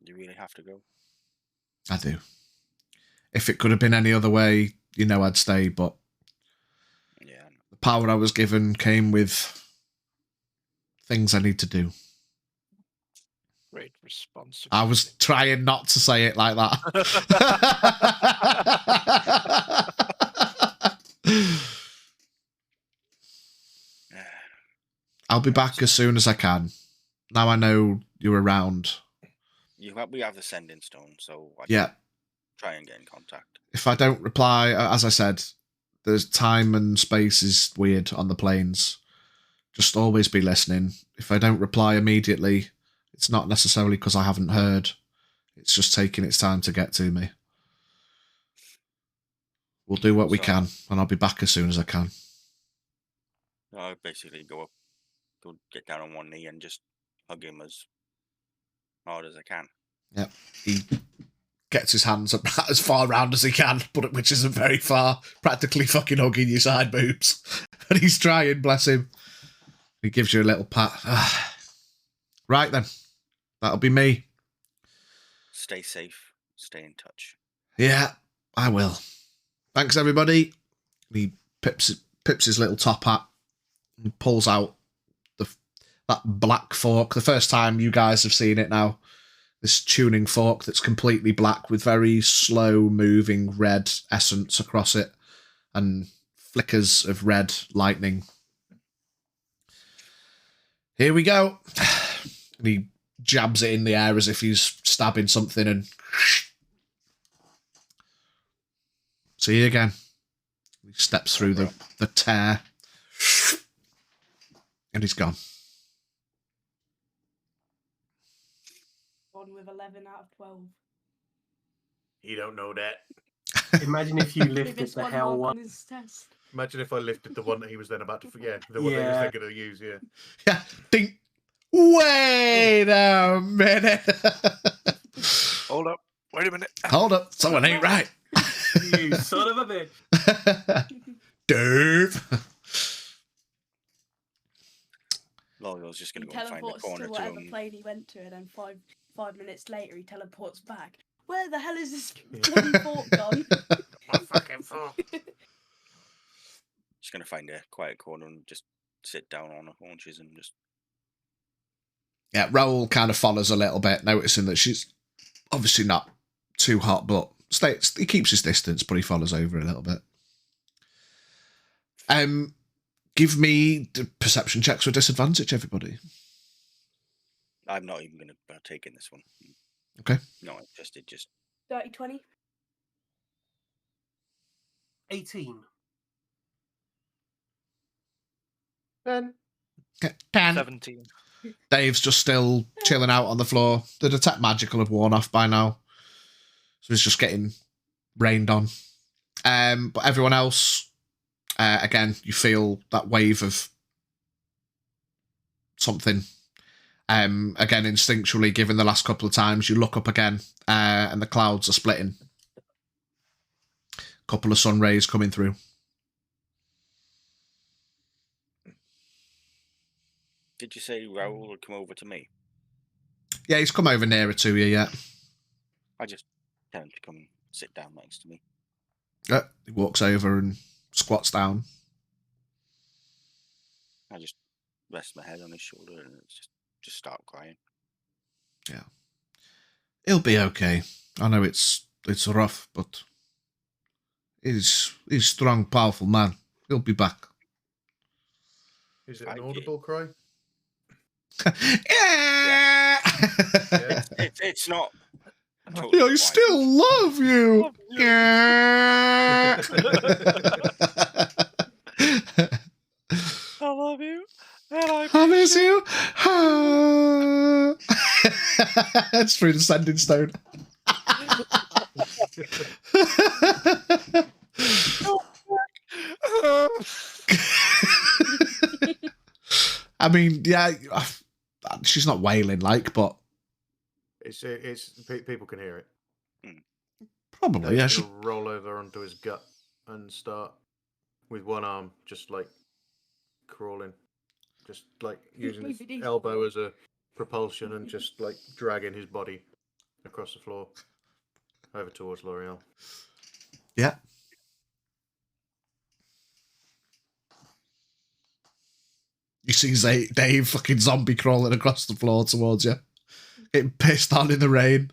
You really have to go? I do. If it could have been any other way, I'd stay, but Yeah. the power I was given came with things I need to do. Great response. I was trying not to say it like that. I'll be back as soon as I can. Now I know you're around. We have the sending stone, so I Yeah. try and get in contact. If I don't reply, as I said, there's time and space is weird on the planes. Just always be listening. If I don't reply immediately, it's not necessarily because I haven't heard. It's just taking its time to get to me. We'll do what we can, and I'll be back as soon as I can. I basically go get down on one knee and just hug him as hard as I can. Yep. He gets his hands up as far round as he can, but which isn't very far, practically fucking hugging your side boobs. And he's trying, bless him. He gives you a little pat. Right then. That'll be me. Stay safe. Stay in touch. Yeah, I will. Thanks, everybody. He pips his little top hat and pulls out that black fork. The first time you guys have seen it now. This tuning fork that's completely black with very slow moving red essence across it and flickers of red lightning. Here we go. And he jabs it in the air as if he's stabbing something and see you again. He steps through the tear and he's gone. On with 11 out of 12. You don't know that. Imagine if you lifted Biggest the one hell mark one. on his test. Imagine if I lifted the one that he was then about to, the one that he was then going to use, Yeah, ding. Wait a minute. Hold up. Wait a minute. Hold up. Someone ain't right. You son of a bitch. Dave. Lolio's just going He to go and find the teleports corner to to whatever him. plane he went to, and then five minutes later he teleports back. Where the hell is this bloody fork gone? My fucking fork. Just going to find a quiet corner and just sit down on her haunches and just... Yeah, Raoul kind of follows a little bit, noticing that she's obviously not too hot, but he keeps his distance, but he follows over a little bit. Give me the perception checks with disadvantage, everybody. I'm not even going to partake in this one. Okay. No, interested, just... 30, 20? 18. 10. 10. 17. Dave's just still chilling out on the floor. The detect magical have worn off by now, so he's just getting rained on. But everyone else, again, you feel that wave of something. Again, instinctually, given the last couple of times, you look up again, and the clouds are splitting. Couple of sun rays coming through. Did you say Raoul would come over to me? Yeah, he's come over nearer to you, yeah. I just tell him to come sit down next to me. He walks over and squats down. I just rest my head on his shoulder and just start crying. Yeah. He'll be okay. I know it's rough, but he's a strong, powerful man. He'll be back. Is it an audible cry? Yeah. It's not. Totally I still love you. Yeah. I love you. And I miss you. It's through the sending stone. I mean, yeah, she's not wailing but it's people can hear it. Probably, yeah. She roll over onto his gut and start with one arm, just like crawling, just like using his elbow as a propulsion and just like dragging his body across the floor, over towards L'Oreal. Yeah. You see Dave fucking zombie crawling across the floor towards you. Getting pissed on in the rain.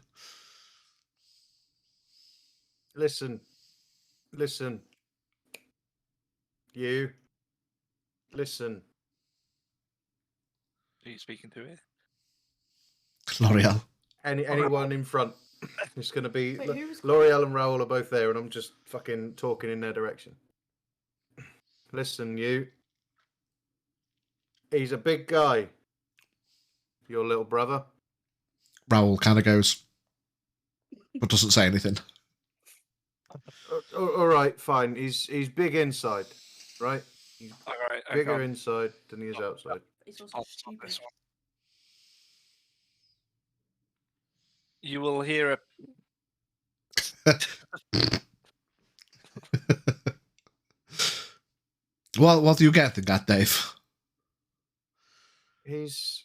Listen. You. Listen. Are you speaking to it? L'Oreal. Anyone in front. It's going to be... Wait, who was- L'Oreal and Raoul are both there, and I'm just fucking talking in their direction. Listen, you. He's a big guy. Your little brother. Raoul kind of goes, but doesn't say anything. All right, fine. He's big inside, right? He's All right. bigger inside than he is outside. It's also I'll stop stupid. this one. You will hear a What do you get, Dave? He's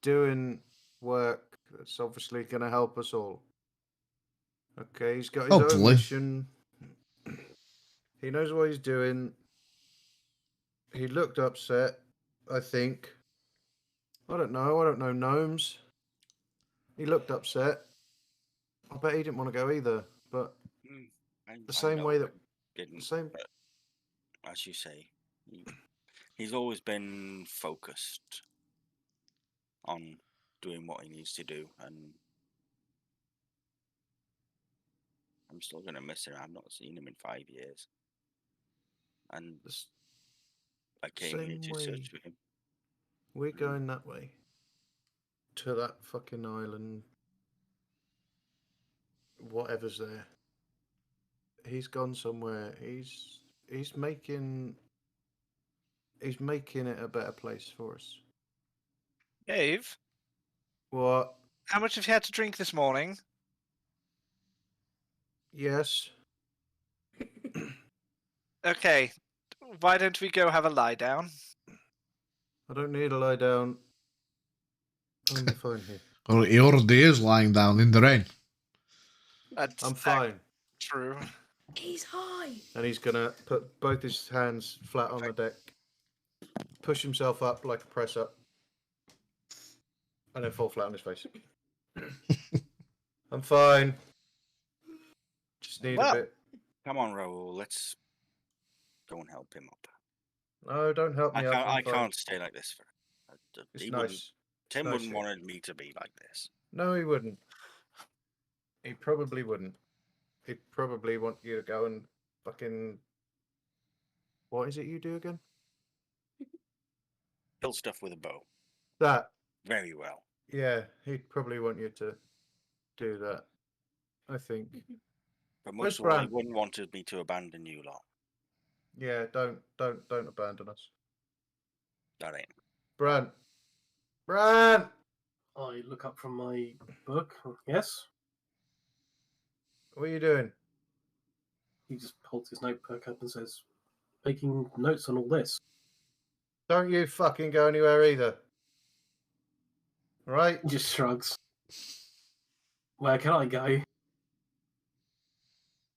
doing work that's obviously going to help us all. Okay, he's got his own Hopefully. mission. He knows what he's doing. He looked upset, I think. I don't know gnomes. He looked upset. I bet he didn't want to go either, but the same way that... didn't. Same... But as you say, he's always been focused on doing what he needs to do, and I'm still gonna miss him. I've not seen him in 5 years, and I came here to search for him. We're going that way. To that fucking island. Whatever's there. He's gone somewhere. He's making it a better place for us. Dave. What? How much have you had to drink this morning? Yes. Okay. Why don't we go have a lie down? I don't need to lie down. I'm fine here. Well, he already is lying down in the rain. That's I'm fine. true. He's high. And he's gonna put both his hands flat on the deck, push himself up like a press up, and then fall flat on his face. I'm fine. Just need a bit. Come on, Raoul. Let's go and help him up. No, don't help me up. I can't stay like this for. It's nice. Tim nice wouldn't here. want me to be like this. No, he wouldn't. He probably wouldn't. He'd probably want you to go and fucking... What is it you do again? Kill stuff with a bow. That. Very well. Yeah, he'd probably want you to do that. I think. But Where's most of all, he Bran? wouldn't want me to abandon you lot. Yeah, don't abandon us. That ain't. Bran! I look up from my book. Yes? What are you doing? He just holds his notebook up and says, making notes on all this. Don't you fucking go anywhere either. Right? He just shrugs. Where can I go?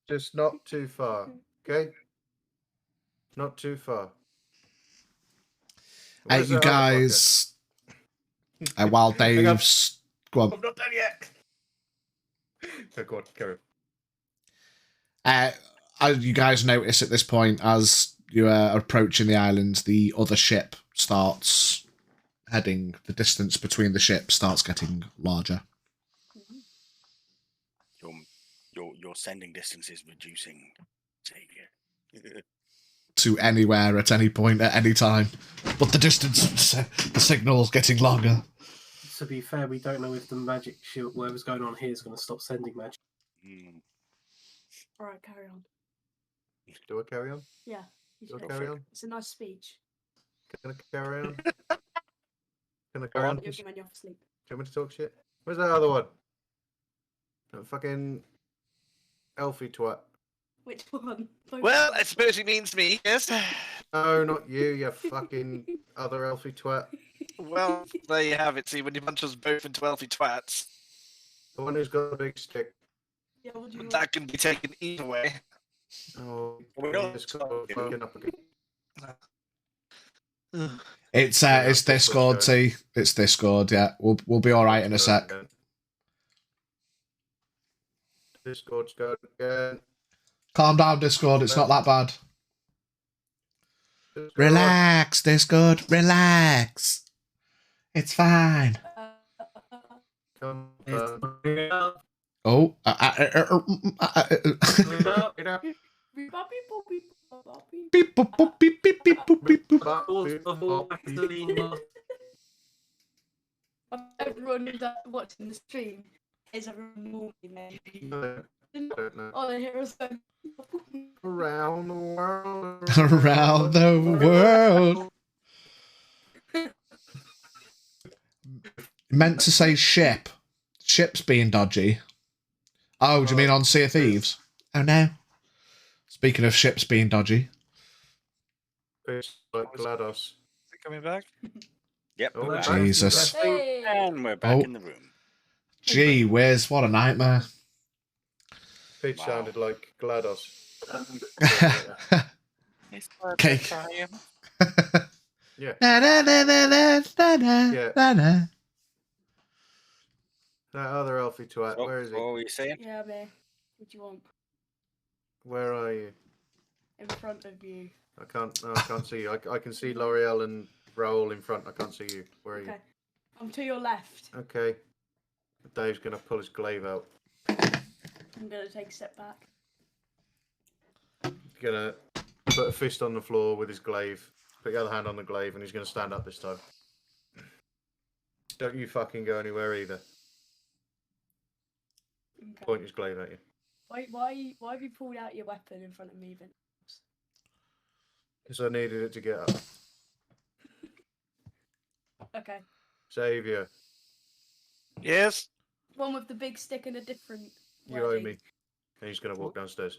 Just not too far. Okay? Not too far. Where's You that other fucker? guys, while Hang on. Dave's... Go on. I'm not done yet. Go on, carry As you guys notice at this point, as you are approaching the island, the other ship starts heading. The distance between the ships starts getting larger. Your sending distance is reducing, Xavier. To anywhere at any point at any time, but the distance, the signal's getting longer. To be fair, we don't know if the magic shield, whatever's going on here, is going to stop sending magic. All right, carry on. Do I carry on? Yeah. You Do I should. carry on? It's a nice speech. Can I carry on? Can I carry on? You'll get when you're off asleep. Do you want me to talk shit? Where's that other one? That fucking elfie twat. Which one? Both Well, of I them. suppose he means me, yes. No, not you, you fucking other elfie twat. Well, there you have it. See, when you bunch us both into elfie twats. The one who's got a big stick. Yeah, what do you want? That can be taken either way. Oh, We we don't just got fucking up again. It's Discord's Discord, going. T. It's Discord. Yeah, we'll be all right in a sec. Discord's going again. Calm down, Discord. It's not that bad. Discord. Relax, Discord. Relax. It's fine. Come It's on. Oh. Beep, boop, boop, beep, beep, beep, boop, beep, boop. Everyone who's watching the stream is everyone normally made. I don't know. Oh, the heroes going. Around the world. Around the world. Meant to say ship. Ship's being dodgy. Oh, do you mean on Sea of Thieves? Oh no. Speaking of ships being dodgy. It's like GLaDOS. Is it coming back? Yep. Oh, we're back. Jesus. Hey! And we're back Oh. in the room. Gee whiz, what a nightmare. Pitch Wow. sounded like GLaDOS. It's Cake. time. Yeah. Na, na, na, na, na, na, na, Yeah. na, na. That other elfie twat, Oh, where is what he? were you saying? Yeah, man. What do you want? Where are you? In front of you. I can't see you. I can see L'Oreal and Raoul in front. I can't see you. Where are you? Okay. I'm to your left. Okay. Dave's gonna pull his glaive out. I'm gonna take a step back. He's gonna put a fist on the floor with his glaive. Put the other hand on the glaive, and he's gonna stand up this time. Don't you fucking go anywhere either. Okay. Point his glaive at you. Why have you pulled out your weapon in front of me, Vince? Because I needed it to get up. Okay. Saviour, Yes. One with the big stick and a different. you owe wording. me. And he's gonna walk downstairs.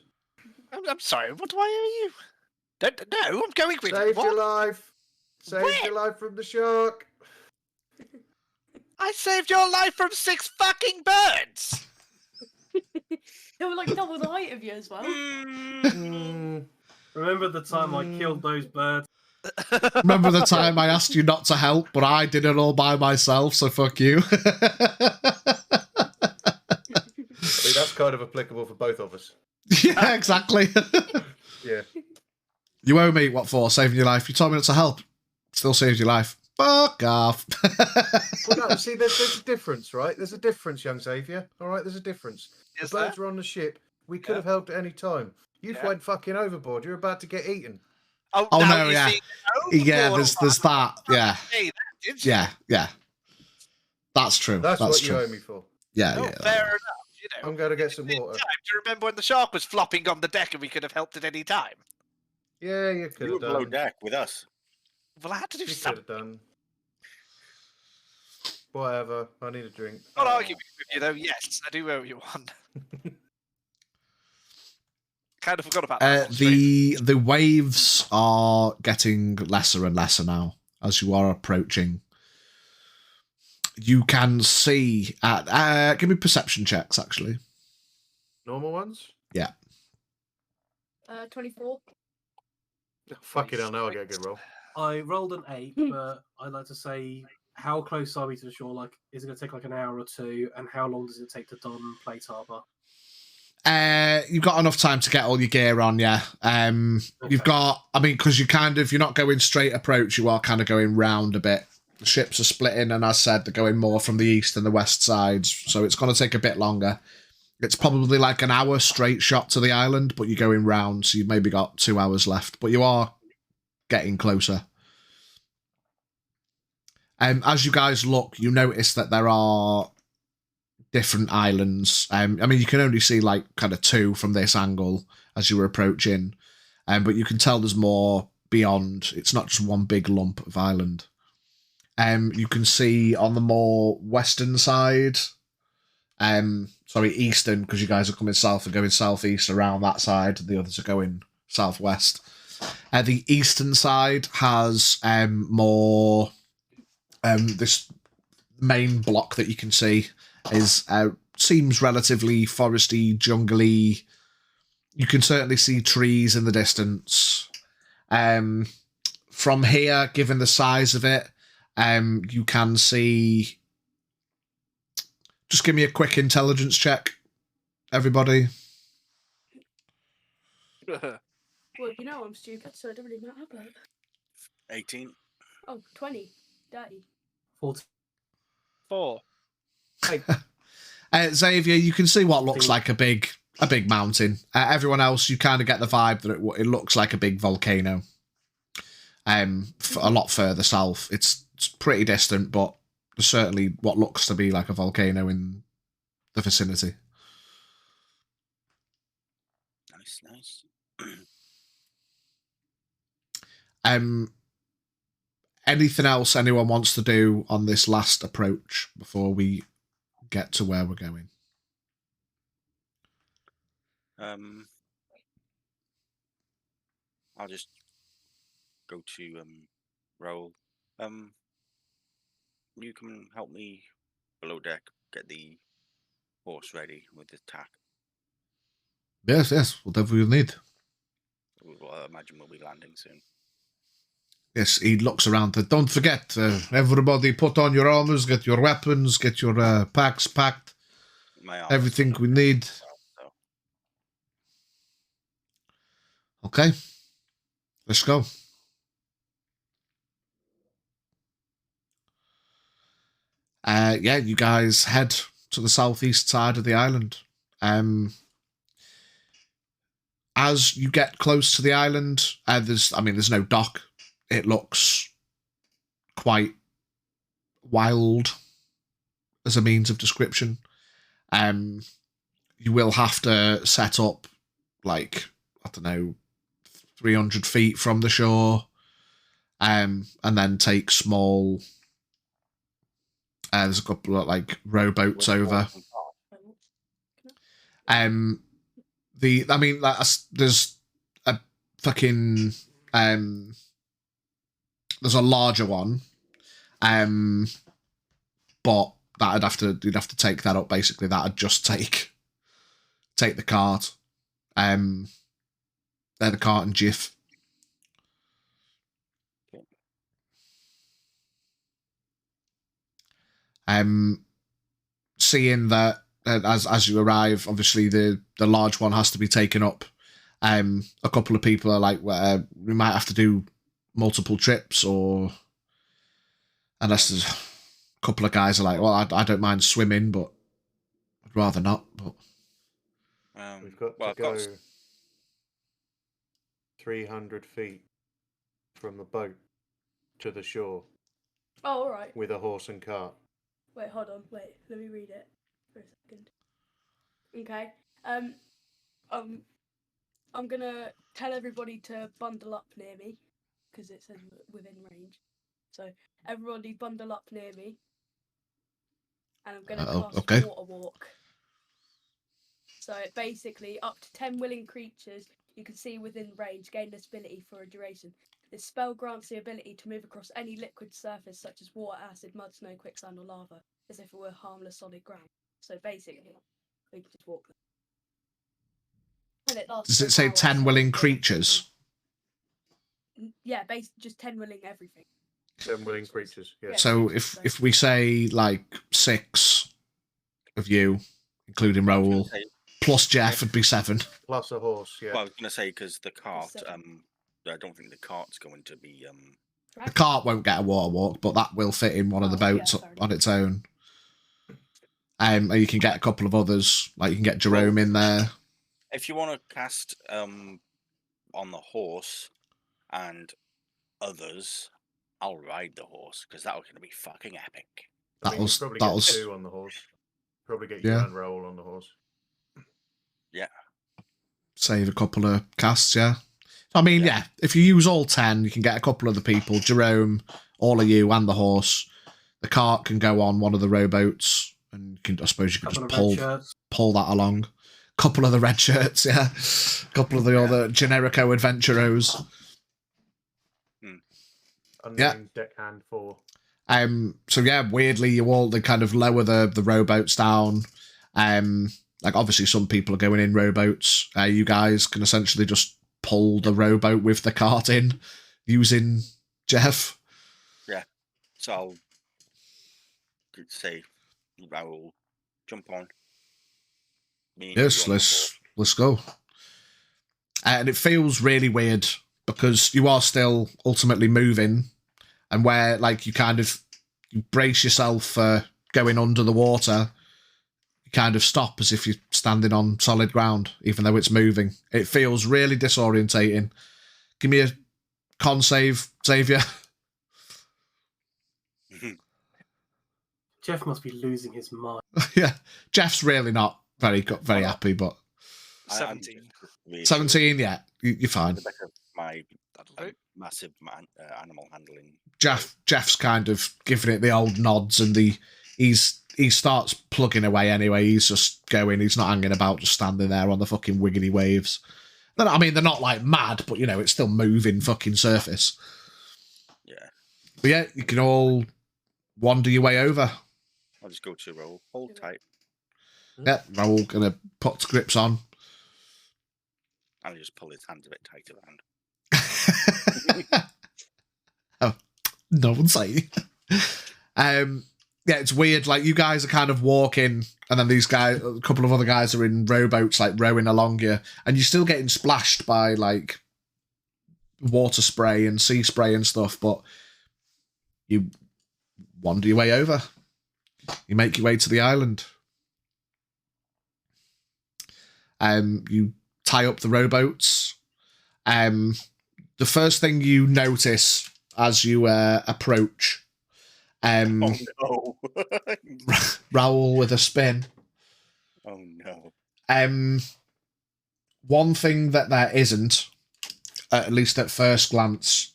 I'm sorry. What do I owe you? No, I'm going with Saved what? your life. Saved Where? your life from the shark. I saved your life from 6 fucking birds. They were like double the height of you as well. Mm, Remember the time I killed those birds? Remember the time I asked you not to help, but I did it all by myself, so fuck you. I mean, that's kind of applicable for both of us. Yeah, exactly. Yeah. You owe me, what for? Saving your life. You told me not to help. Still saved your life. Fuck off. Well, no, see, there's a difference, right? There's a difference, young Xavier. All right, there's a difference. Is The birds there? were on the ship. We could Yeah. have helped at any time. You Yeah. went fucking overboard. You're about to get eaten. Oh, Oh, now no, you yeah. see, Yeah, overboard. there's that. Yeah, Hey, that, did you? yeah. That's true. That's what you true. owe me for. Yeah, Oh, yeah. fair enough. You know, I'm going to get some in water. time to remember when the shark was flopping on the deck and we could have helped at any time. Yeah, you could You were have below done. deck with us. Well, I had to do You could something. have done. Whatever. I need a drink. Not arguing with you though. Yes, I do owe you one. Kind of forgot about that. The waves are getting lesser and lesser now as you are approaching. You can see at give me perception checks actually. Normal ones? 24. Fucking hell, now I get a good roll. I rolled an 8, but I'd like to say, how close are we to the shore? Like, is it going to take like an hour or two? And how long does it take to don plate armor? You've got enough time to get all your gear on, yeah. You've got, I mean, because you're not going straight approach, you are kind of going round a bit. The ships are splitting, and as I said, they're going more from the east and the west sides, so it's going to take a bit longer. It's probably like an hour straight shot to the island, but you're going round, so you've maybe got 2 hours left, but you are getting closer. As you guys look, you notice that there are different islands. I mean, you can only see like kind of 2 from this angle as you were approaching, but you can tell there's more beyond. It's not just one big lump of island. You can see on the more western side, eastern, because you guys are coming south and going southeast around that side. The others are going southwest. The eastern side has more. This main block that you can see is seems relatively foresty, jungly. You can certainly see trees in the distance. From here, given the size of it, you can see... Just give me a quick intelligence check, everybody. Well, you know I'm stupid, so it doesn't really matter, but... 18. Oh, 20. Dirty. 4. Xavier, you can see what looks like a big mountain. Everyone else, you kind of get the vibe that it looks like a big volcano. A lot further south. It's pretty distant, but there's certainly what looks to be like a volcano in the vicinity. Nice. Anything else anyone wants to do on this last approach before we get to where we're going? I'll just go to roll. You can help me below deck get the horse ready with the tack. Yes, whatever you need. Well, I imagine we'll be landing soon. Yes, he looks around. Don't forget, everybody put on your armors, get your weapons, get your packs packed. Everything we need. Okay, let's go. You guys head to the southeast side of the island. As you get close to the island, there's no dock. It looks quite wild as a means of description. You will have to set up, 300 feet from the shore, and then take small... there's a couple of, rowboats over. There's a fucking... there's a larger one, but you'd have to take that up. Basically, that'd just take the cart. They're the cart and jiff. Seeing that as you arrive, obviously the large one has to be taken up. A couple of people are like, we might have to do multiple trips, or unless there's a couple of guys are like, well, I don't mind swimming, but I'd rather not. But we've got to go 300 feet from the boat to the shore. Oh, all right. With a horse and cart. Wait, hold on. Wait, let me read it for a second. Okay. I'm gonna tell everybody to bundle up near me, because it says within range. So everybody bundle up near me, and I'm gonna cast Water Walk. So basically, up to 10 willing creatures you can see within range gain this ability for a duration. This spell grants the ability to move across any liquid surface such as water, acid, mud, snow, quicksand, or lava, as if it were harmless solid ground. So basically, we can just walk them. And it lasts. Does it say 10 willing creatures? Yeah, just 10 willing everything. 10 willing creatures, yeah. So if we say 6 of you, including Raoul, plus Jeff would be 7. Plus a horse, yeah. Well, I was going to say, because the cart, I don't think the cart's going to be... The cart won't get a water walk, but that will fit in one of the boats on its own. You can get a couple of others, you can get Jerome in there. If you want to cast on the horse and others, I'll ride the horse, because that's going to be fucking epic. Probably get 2 on the horse. Probably get you and Raoul on the horse. Yeah. Save a couple of casts, yeah. If you use all 10, you can get a couple of the people, Jerome, all of you, and the horse. The cart can go on one of the rowboats, and I suppose you can just pull that along. Couple of the red shirts, yeah. Couple of the other generico adventuros. Unnamed deckhand 4. Weirdly, they kind of lower the rowboats down. Like, obviously, some people are going in rowboats. You guys can essentially just pull the rowboat with the cart in using Jeff. Yeah. So I'll say, Raoul, jump on. Yes, let's go. And it feels really weird because you are still ultimately moving, and where like you brace yourself for going under the water, you kind of stop as if you're standing on solid ground, even though it's moving. It feels really disorientating. Give me a con save, Xavier. Jeff must be losing his mind. Yeah, Jeff's really not very happy, but 17. 17, yeah, you're fine. My massive animal handling. Jeff's kind of giving it the old nods, and he starts plugging away anyway. He's just going. He's not hanging about, just standing there on the fucking wiggly waves. I mean, they're not like mad, but it's still moving fucking surface. Yeah. But yeah, you can all wander your way over. I'll just go to Raoul. Hold tight. Yeah, Raoul gonna put grips on. I'll just pull his hands a bit tighter around. Oh, no one say. Yeah, it's weird. Like, you guys are kind of walking, and then these guys, a couple of other guys, are in rowboats, like rowing along you, and you're still getting splashed by like water spray and sea spray and stuff. But you wander your way over. You make your way to the island. You tie up the rowboats. The first thing you notice as you approach, Oh no! Raoul with a spin. Oh no! One thing that there isn't, at least at first glance,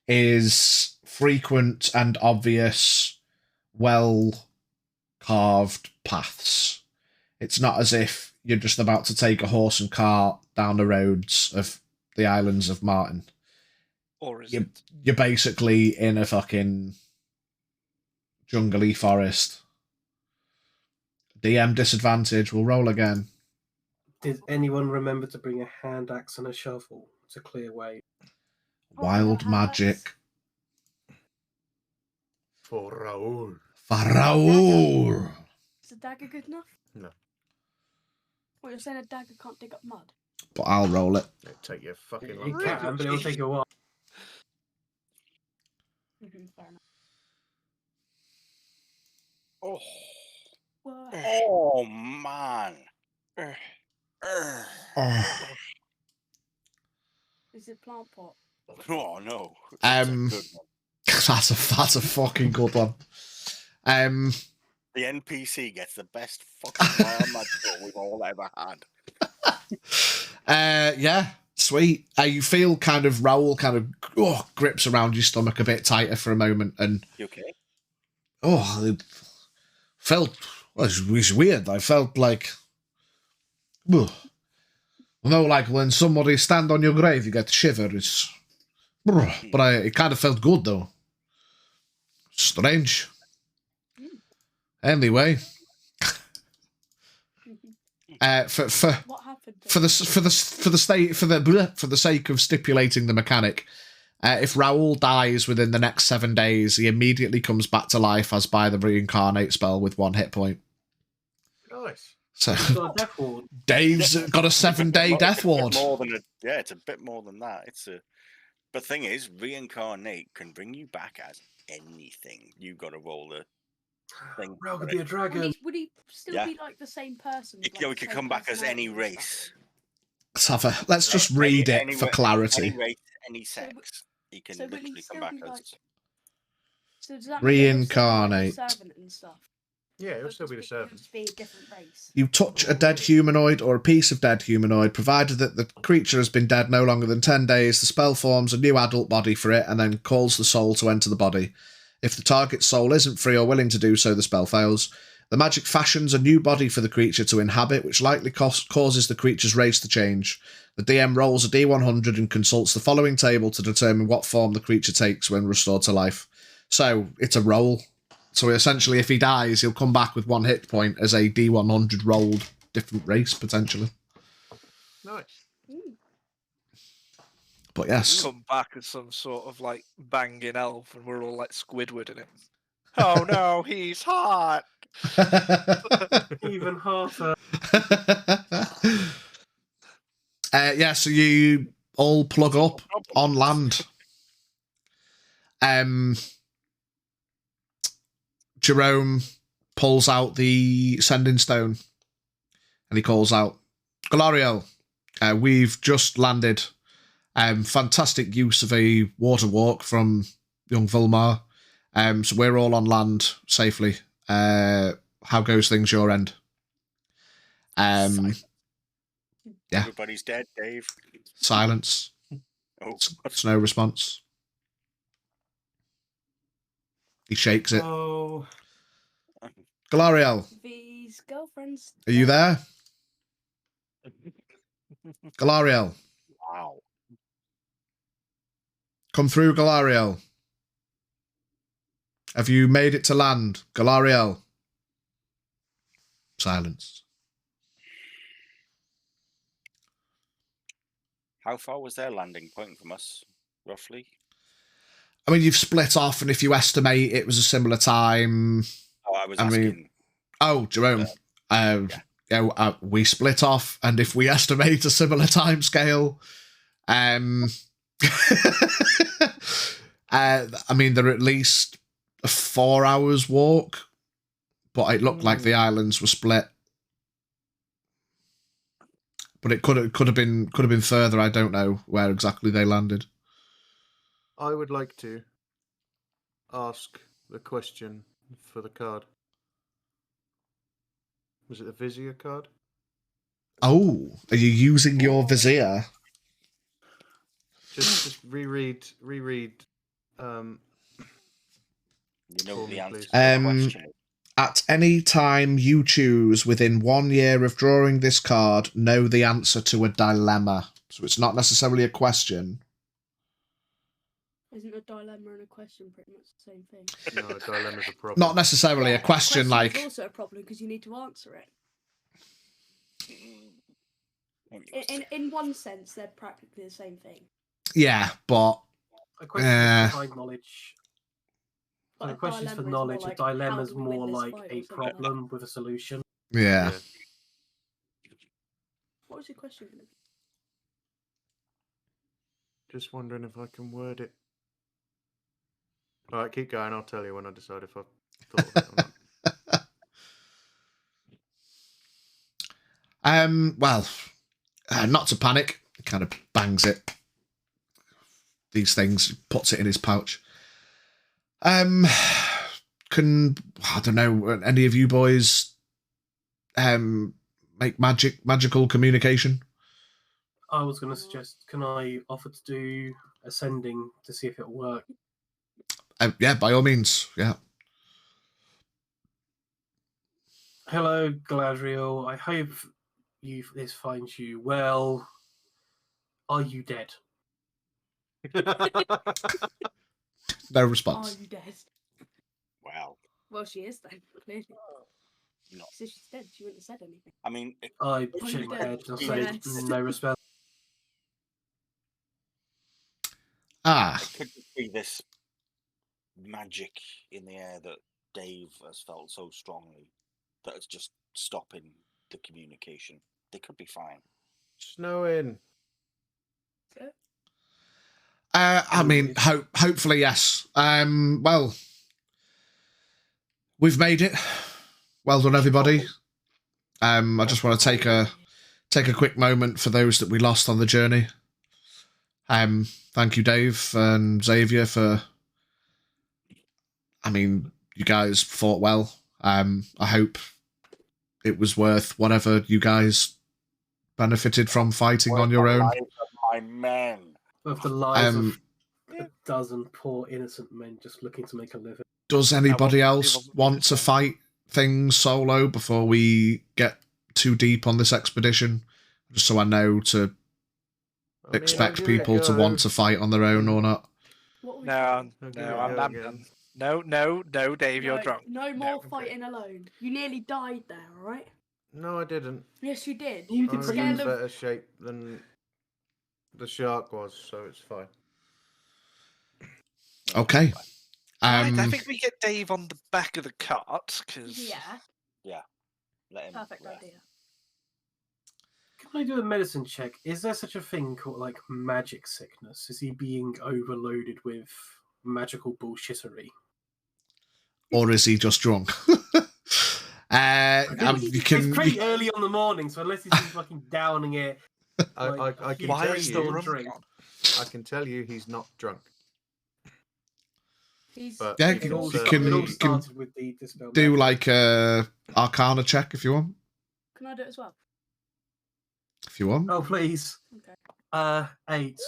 is frequent and obvious, well-carved paths. It's not as if you're just about to take a horse and cart down the roads of the islands of Martin. Or is it? You're basically in a fucking jungly forest. DM disadvantage. We'll roll again. Did anyone remember to bring a hand axe and a shovel to clear way? Wild magic. For Raoul. For Raoul. Is a dagger good enough? No. What, you're saying a dagger can't dig up mud? But I'll roll it. It'll take you a fucking It long can, time. but it'll take a while. Fair enough. Oh, What? oh man! Is it plant pot? Oh no! That's a fucking good one. The NPC gets the best fucking wild magic we've all ever had. Yeah, sweet. You feel kind of Raoul kind of grips around your stomach a bit tighter for a moment, and You okay? it felt it was weird. I felt like, like when somebody stand on your grave, you get shivers. But it kind of felt good though. Strange. Anyway, What happened? for the sake of stipulating the mechanic, if Raoul dies within the next 7 days, he immediately comes back to life as by the reincarnate spell with 1 hit point. Nice. So It's got a death ward. Dave's got a 7-day death ward. It's a bit more than that. But thing is, reincarnate can bring you back as anything. You got to roll the thing. Raoul could be a dragon. Would he still Yeah. be like the same person? with, He like, the could same come back as any personality and stuff? race. Let's just read it Any for ra- clarity. Any race, any sex. He can So will he literally come still back be as. like? So does that mean he'll still be, Reincarnate. like, the servant and stuff? Yeah, it'll Or still be the just he'll servant. just be a different race. You touch a dead humanoid or a piece of dead humanoid, provided that the creature has been dead no longer than 10 days, the spell forms a new adult body for it and then calls the soul to enter the body. If the target's soul isn't free or willing to do so, the spell fails. The magic fashions a new body for the creature to inhabit, which likely causes the creature's race to change. The DM rolls a D100 and consults the following table to determine what form the creature takes when restored to life. So, it's a roll. So essentially, if he dies, he'll come back with 1 hit point as a D100 rolled different race, potentially. Nice. But yes. Come back as some sort of like banging elf, and we're all like Squidward in it. Oh no, he's hot. Even hotter. Yeah, so you all plug up on land. Jerome pulls out the sending stone and he calls out, Galariel, we've just landed. Fantastic use of a water walk from young Vilmar. So we're all on land safely. How goes things your end? Yeah. Everybody's dead, Dave. Silence. Oh, It's no response. He shakes it. Oh, Galariel, V's girlfriend's. are you there? Galariel, wow. come through, Galariel. Have you made it to land, Galariel? Silence. How far was their landing point from us, roughly? I mean, you've split off, and if you estimate it was a similar time. Oh, I was asking. Jerome. We split off, and if we estimate a similar time scale, I mean, they're at least a 4 hours walk, but it looked like the islands were split. But it could have been further. I don't know where exactly they landed. I would like to ask the question for the card. Was it the Vizier card? Oh, are you using your vizier? Just reread. You know the answer to Um, the question. At any time you choose within 1 year of drawing this card, know the answer to a dilemma. So it's not necessarily a question. Isn't a dilemma and a question pretty much the same thing? No, a dilemma's a problem. Not necessarily a question Is like... also a problem because you need to answer it. In one sense, they're practically the same thing. Yeah, but... a question for knowledge. But So the question's for dilemma is more knowledge. like, A dilemma how is do we win more this like fight or a something like that. problem with a solution. Yeah. What was your question going to be? Just wondering if I can word it. All right, keep going. I'll tell you when I decide if I've thought of it or not. Well, not to panic. He kind of bangs it. These things, puts it in his pouch. I don't know, any of you boys make magical communication? I was going to suggest, can I offer to do ascending to see if it'll work? Yeah, by all means, yeah. Hello, Galadriel. I hope this finds you well. Are you dead? No Are response. you dead? Wow. Well, she is then, clearly. No. So she's dead. She wouldn't have said anything. I mean, I Are shake you my dead? head and Yes. say, no respect. it could just be this magic in the air that Dave has felt so strongly that it's just stopping the communication. They could be fine. Snowing. I mean, hopefully, yes. Well, we've made it. Well done, everybody. I just want to take a quick moment for those that we lost on the journey. Thank you, Dave and Xavier, for... I mean, you guys fought well. I hope it was worth whatever you guys benefited from fighting on your own. Lives of my men. Of the lives of a dozen poor innocent men just looking to make a living. Does anybody else want to fight things solo before we get too deep on this expedition? Just so I know to expect people to want to fight on their own or not. No, I'm done. No, Dave, you're drunk. No No, more okay. fighting alone. You nearly died there, alright? No, I didn't. Yes, you did. You I did was pretty in Scale of- better shape than the shark was, so it's fine. Okay. Right, I think we get Dave on the back of the cart because Yeah, Let him perfect rest. idea. Can I do a medicine check? Is there such a thing called like magic sickness? Is he being overloaded with magical bullshittery? Or is he just drunk? You can. It's pretty early on the morning, so unless he's been fucking downing it, I can Why tell is the you. rum drink. on? I can tell you he's not drunk. He's But Yeah, he you can can- all, certainly- it all you can started with the dispel. do magic. like a Arcana check if you want. Can I do it as well? If you want. Oh please. Okay. 8.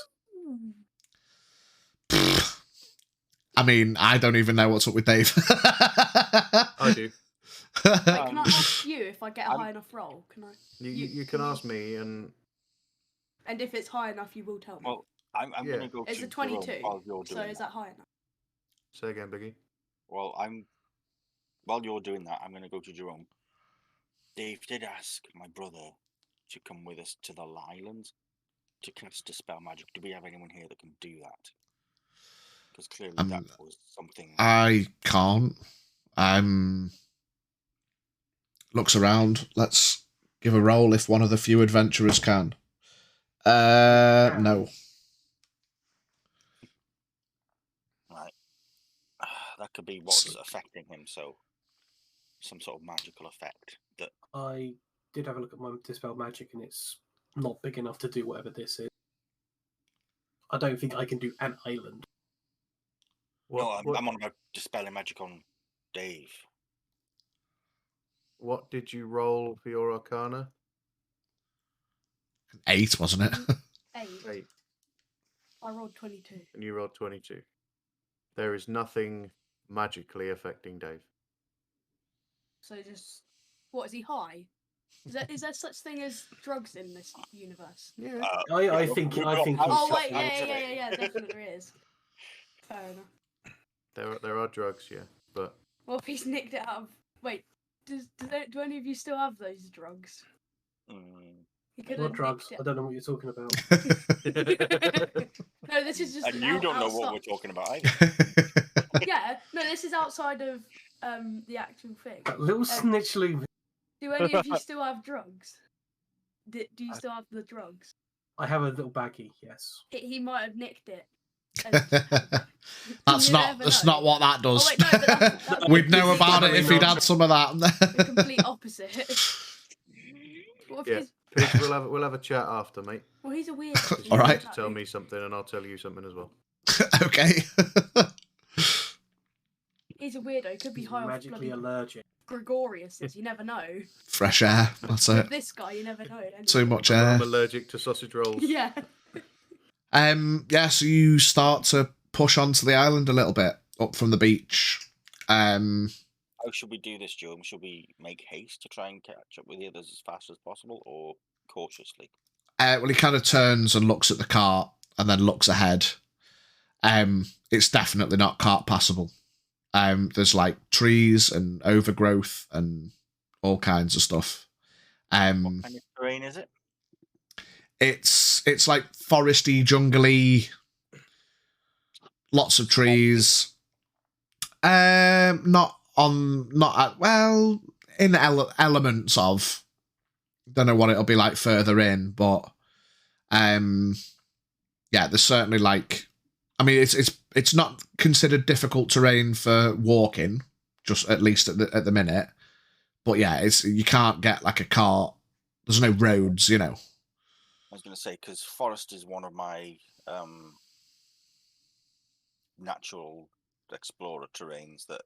I mean, I don't even know what's up with Dave. I do. Wait, can I ask you if I get a high enough roll? Can I? You can ask me, and And if it's high enough, you will tell me. Well, I'm Yeah. going to go It's to a 22. Jerome while you're So doing is that high enough? say again, Biggie. Well, while you're doing that, I'm going to go to Jerome. Dave did ask my brother to come with us to the island to cast Dispel Magic. Do we have anyone here that can do that? Because clearly that was something. I can't. Looks around. Let's give a roll if one of the few adventurers can. No. Right. That could be what's affecting him, so some sort of magical effect that. I did have a look at my dispel magic, and it's not big enough to do whatever this is. I don't think I can do an island. No, I'm on about dispelling magic on Dave. What did you roll for your Arcana? 8, wasn't it? 8. 8, I rolled 22. and you rolled 22. There is nothing magically affecting Dave. So just what is he high? Is there such thing as drugs in this universe? Yeah. I think he's Oh wait, Absolutely. yeah, definitely is. Fair enough. There are drugs, yeah, but Well, if he's nicked it out of wait, do any of you still have those drugs? He could What have drugs? nicked I don't know what you're talking about. it. No, this is just And you don't know what we're talking about either. Yeah, no, this is outside of the actual thing. That little snitch Lou. Do any of you still have drugs? Do you still have the drugs? I have a little baggie, yes. He might have nicked it. That's You not. never That's know. not what that does. Oh wait, no, but that's We'd know about it Definitely if he'd not. had some of the that. complete opposite. What if yeah. he's, Pidge, we'll have a chat after, mate. well, he's a weird. All right. Tell me something, and I'll tell you something as well. Okay. He's a weirdo. He could be He's high off magically bloody allergic. Gregorius's. You never know. Fresh air. That's With it. this guy, you never know. Too much I'm air. allergic to sausage rolls. Yeah. Yeah, so you start to push onto the island a little bit up from the beach. How should we do this, Jerome? Should we make haste to try and catch up with the others as fast as possible, or cautiously? Well, he kind of turns and looks at the cart and then looks ahead. It's definitely not cart passable. There's like trees and overgrowth and all kinds of stuff. What kind of terrain is it? It's like foresty, jungly, lots of trees. Not in elements of. Don't know what it'll be like further in, but yeah, there's certainly like. I mean, it's not considered difficult terrain for walking, just at least at the minute. But yeah, you can't get like a cart. There's no roads, you know. I was going to say, because forest is one of my natural explorer terrains that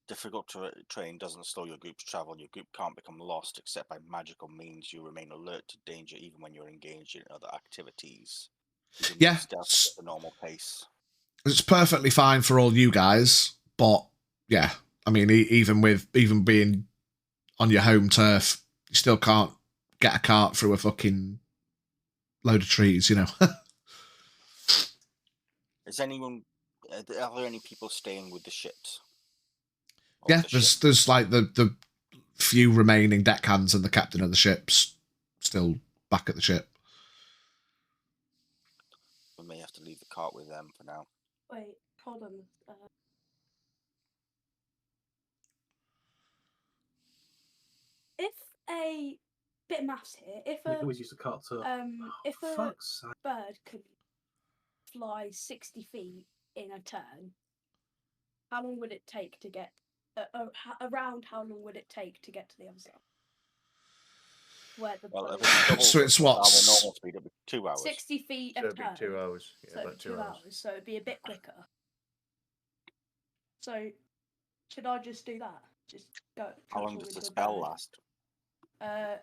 difficult terrain doesn't slow your group's travel. Your group can't become lost except by magical means. You remain alert to danger even when you're engaged in other activities. You can Yeah. move stealth at a normal pace. It's perfectly fine for all you guys, but yeah, I mean, even being on your home turf, you still can't get a cart through a fucking load of trees, you know. Is anyone? Are there any people staying with the ships? Or Yeah, the ship? there's like the few remaining deckhands and the captain of the ship's still back at the ship. We may have to leave the cart with them for now. Wait, hold on. If a bit of maths here, if You can always use the cart to. if a Fuck's sake. bird could fly 60 feet in a turn, how long would it take to get around? How long would it take to get to the other side? Where the Well, boat if it's double So it's our what? normal speed, it'll be 2 hours. 60 feet So a it'd be turn. 2 hours. Yeah, So it'd about be 2 hours. So it'd be a bit quicker. So should I just do that? Just go. How long transform does the into a spell bird? last?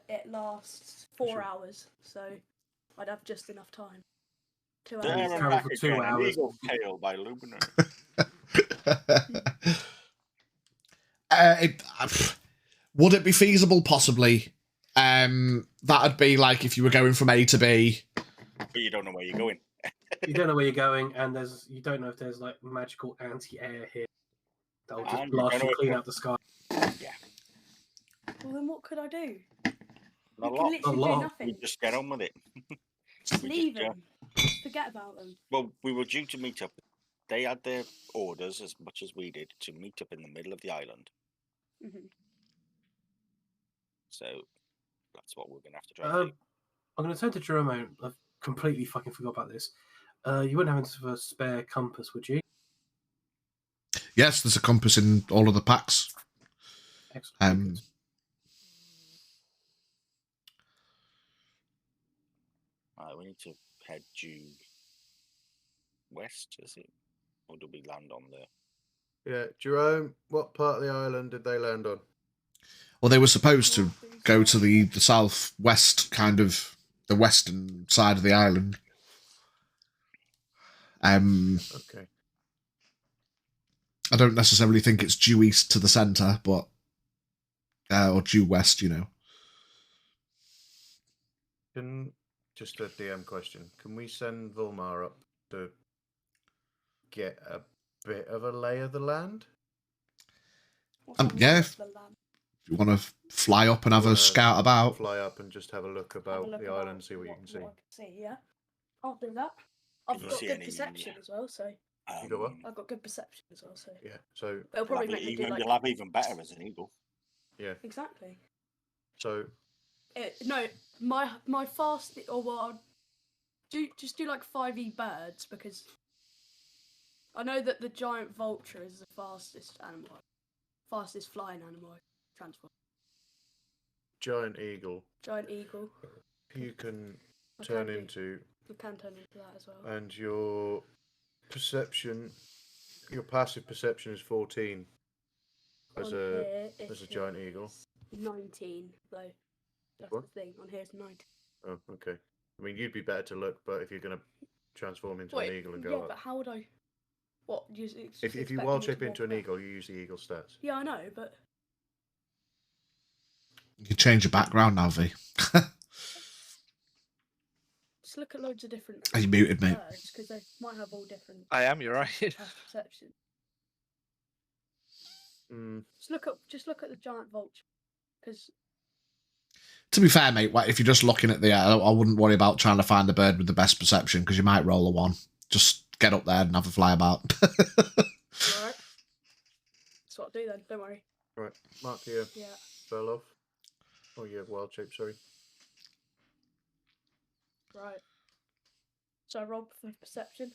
It lasts 4 Sure. hours, so I'd have just enough time. 2 There hours. and travel back for again, 2 an hours. Eagle's Tail by Luminary. Would it be feasible? Possibly. That'd be like if you were going from A to B. But you don't know where you're going. You don't know where you're going, and you don't know if there's like magical anti-air here that'll just And you blast don't know you if clean the- out the sky. Well, then what could I do? Not a You lot. can literally lot. do We nothing. just get on with it. Just we leave just, them. Just forget about them. Well, we were due to meet up. They had their orders as much as we did to meet up in the middle of the island. Mhm. So that's what we're going to have to try and do. I'm going to turn to Jerome. I've completely fucking forgot about this. You wouldn't have a spare compass, would you? Yes, there's a compass in all of the packs. Excellent. Right, we need to head due west, is it? Or do we land on the... Yeah, Jerome, what part of the island did they land on? Well, they were supposed to go to the southwest, kind of the western side of the island. Okay. I don't necessarily think it's due east to the centre, but or due west, you know. Just a DM question. Can we send Volmar up to get a bit of a lay of the land? What's on Yeah, the land? If you want to fly up and have a Wanna scout about. Fly up and just have a look Have about a look the about island, see what you can see. I can see, yeah. I'll do that. I've you got see good any, perception as well, so You got what? I've got good perception as well, so Yeah. So it'll probably make me do like You'll have even better as an eagle. yeah. exactly. So No, my fast or well, I'll do like 5e birds because I know that the giant vulture is the fastest flying animal I transform. giant eagle, Giant eagle. you can I turn can do. into, We can turn into that as well. and your perception, your passive perception is 14 as On a here, as a it giant eagle. is 19 though. That's What? the thing. On here it's 19. Oh, okay. I mean, you'd be better to look, but if you're gonna transform into an eagle and go yeah, up, but how would I? What? if you wild shape into an eagle, you use the eagle stats. Yeah, I know, but You can change your background now, V. just look at loads of different. You muted me. birds because they might have all different. I am. You're right. Perception. Mm, Just look at the giant vulture, because To be fair, mate, if you're just looking at the air, I wouldn't worry about trying to find the bird with the best perception because you might roll a 1. Just get up there and have a fly about. alright. That's what I'll do then. Don't worry. right, mark your Yeah. spell off. Oh, you have wild shape. Sorry. Right. So I roll for perception.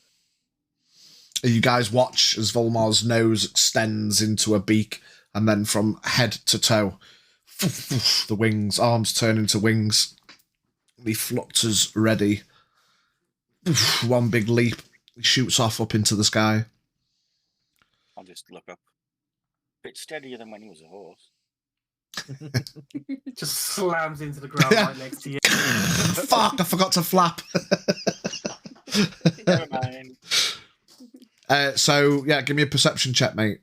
You guys watch as Volmar's nose extends into a beak, and then from head to toe, the wings, arms turn into wings. He flutters ready. One big leap. He shoots off up into the sky. I'll just look up. Bit steadier than when he was a horse. Just slams into the ground right next to you. Fuck, I forgot to flap. Never mind. So, yeah, give me a perception check, mate.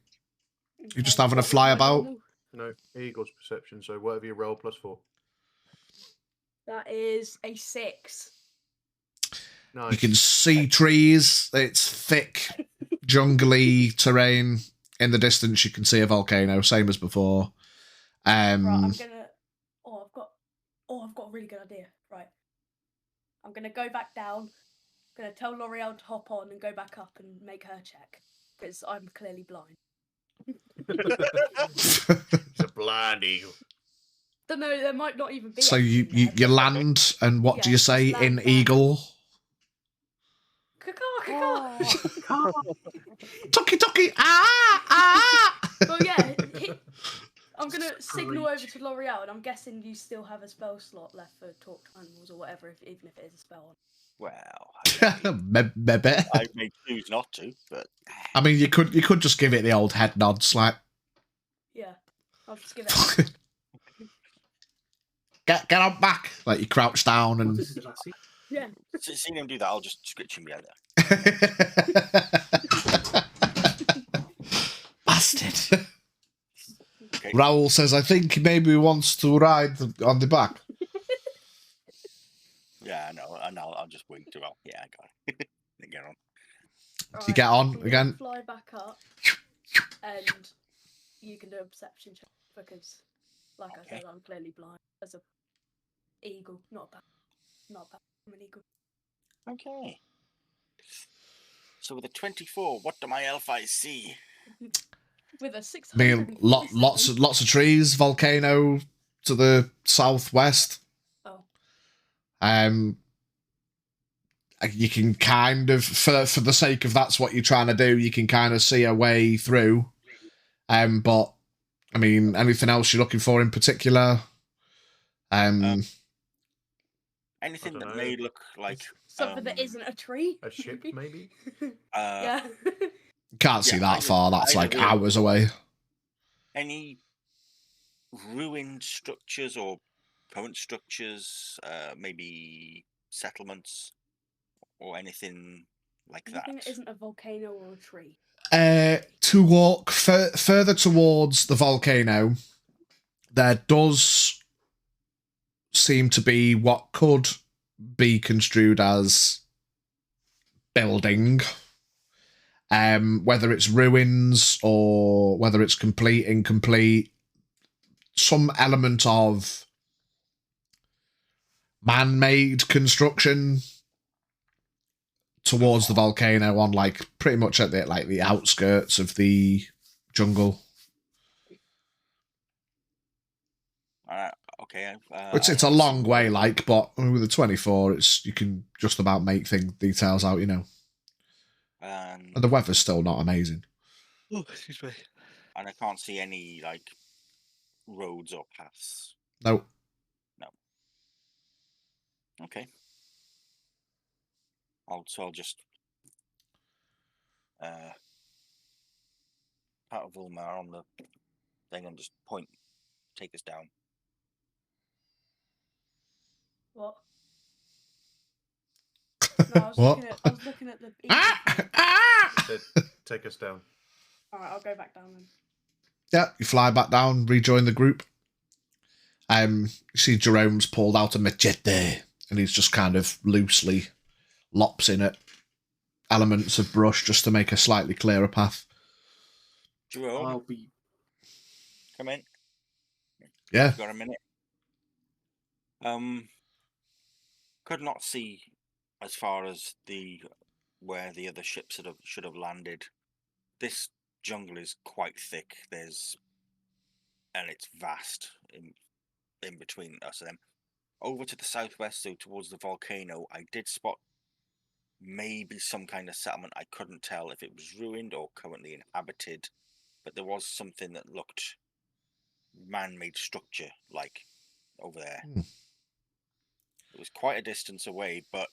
You're just having a fly about? No, eagle's perception. So whatever you roll +4. That is a 6. Nice. You can see trees. It's thick, jungly terrain. In the distance, you can see a volcano, same as before. Right, I'm gonna. I've got a really good idea. Right, I'm gonna go back down. I'm gonna tell L'Oreal to hop on and go back up and make her check because I'm clearly blind. It's a blind eagle. Don't know. There might not even be. So anything you there, but- land, and what do Yeah, you just say land in back. eagle? Caw-caw. Tucky tucky, ah! Well, yeah. I'm gonna signal over to L'Oreal, and I'm guessing you still have a spell slot left for talk to animals or whatever, even if it is a spell. Well, Maybe. I may choose not to, but I mean, you could just give it the old head nods, like Yeah, I'll just give it. get on back, like you crouch down and. This is the lassie. Yeah. seeing him do that, I'll just scritch him behind there. Bastard. Okay. Raoul says, I think maybe he wants to ride on the back. Yeah, no, and I'll just wait till. Yeah, I got it. Then get on. You get on I'm gonna again? Fly back up, and you can do a perception check because, like I said, I'm clearly blind as a eagle, not I'm an eagle. Okay. So with a 24, what do my elf eyes see? With a I 600. mean, lots of trees, volcano to the southwest. Oh. You can kind of, for the sake of that's what you're trying to do, you can kind of see a way through. But I mean, anything else you're looking for in particular? Anything I that don't may know. look like Something that isn't a tree. A ship, maybe? Yeah. Can't see Yeah, that far. That's either like way. hours away. any ruined structures or current structures, maybe settlements or anything like Anything that. that isn't a volcano or a tree. To walk further towards the volcano, there does seem to be what could be construed as building. Whether it's ruins or whether it's complete, incomplete, some element of man-made construction towards the volcano on like pretty much at the outskirts of the jungle. Okay. It's a long way, like, but with a 24, you can just about make details out, you know. And the weather's still not amazing. Oh, excuse me. And I can't see any like roads or paths. No. Okay. I'll just part of Ulmar on the thing and just take us down. What? No, I was What? looking at the. Said, take us down. Alright, I'll go back down then. Yeah, you fly back down, rejoin the group. You see Jerome's pulled out a machete, and he's just kind of loosely lops in at elements of brush just to make a slightly clearer path. Jerome, I'll be. come in. Yeah. Got a minute. Could not see as far as where the other ships should have landed. This jungle is quite thick. And it's vast in between us and them. Over to the southwest, so towards the volcano, I did spot maybe some kind of settlement. I couldn't tell if it was ruined or currently inhabited, but there was something that looked man-made structure like over there. It was quite a distance away, but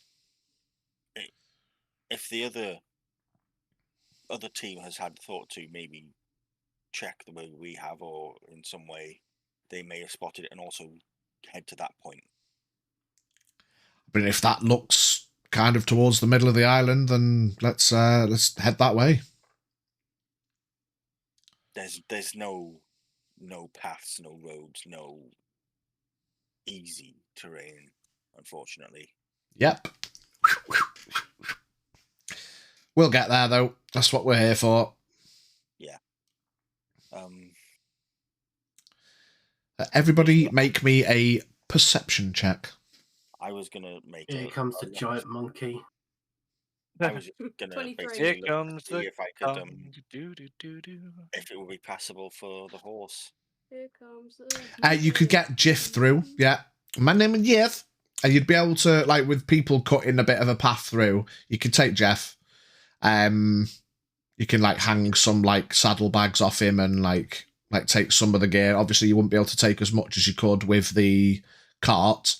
if the other team has had thought to maybe check the way we have, or in some way they may have spotted it and also head to that point. But if that looks kind of towards the middle of the island, then let's head that way. There's no paths, no roads, no easy terrain, unfortunately. Yep. We'll get there, though. That's what we're here for. Yeah. Everybody make me a perception check. I was gonna make Here comes the giant monkey. I was gonna 23. basically Here look comes to see the if I could do. if it would be passable for the horse. Here comes the You could get Jiff through, yeah. My name is Jiff. And you'd be able to, like, with people cutting a bit of a path through, you could take Jeff. You can, like, hang some, like, saddlebags off him and, like take some of the gear. Obviously, you wouldn't be able to take as much as you could with the cart.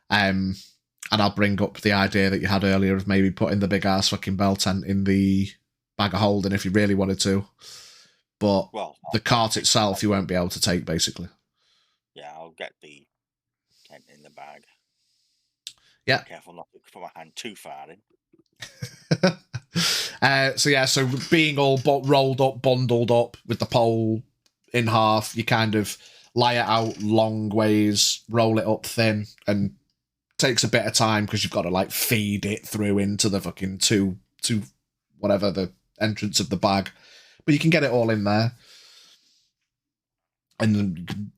And I'll bring up the idea that you had earlier of maybe putting the big ass fucking bell tent in the bag of holding if you really wanted to. But the cart itself, you won't be able to take, basically. Yeah, I'll get the tent in the bag. Yeah. Be careful not to put my hand too far in. So being all rolled up, bundled up with the pole in half, you kind of lie it out long ways, roll it up thin, and takes a bit of time because you've got to like feed it through into the fucking two whatever the entrance of the bag, but you can get it all in there, and then you can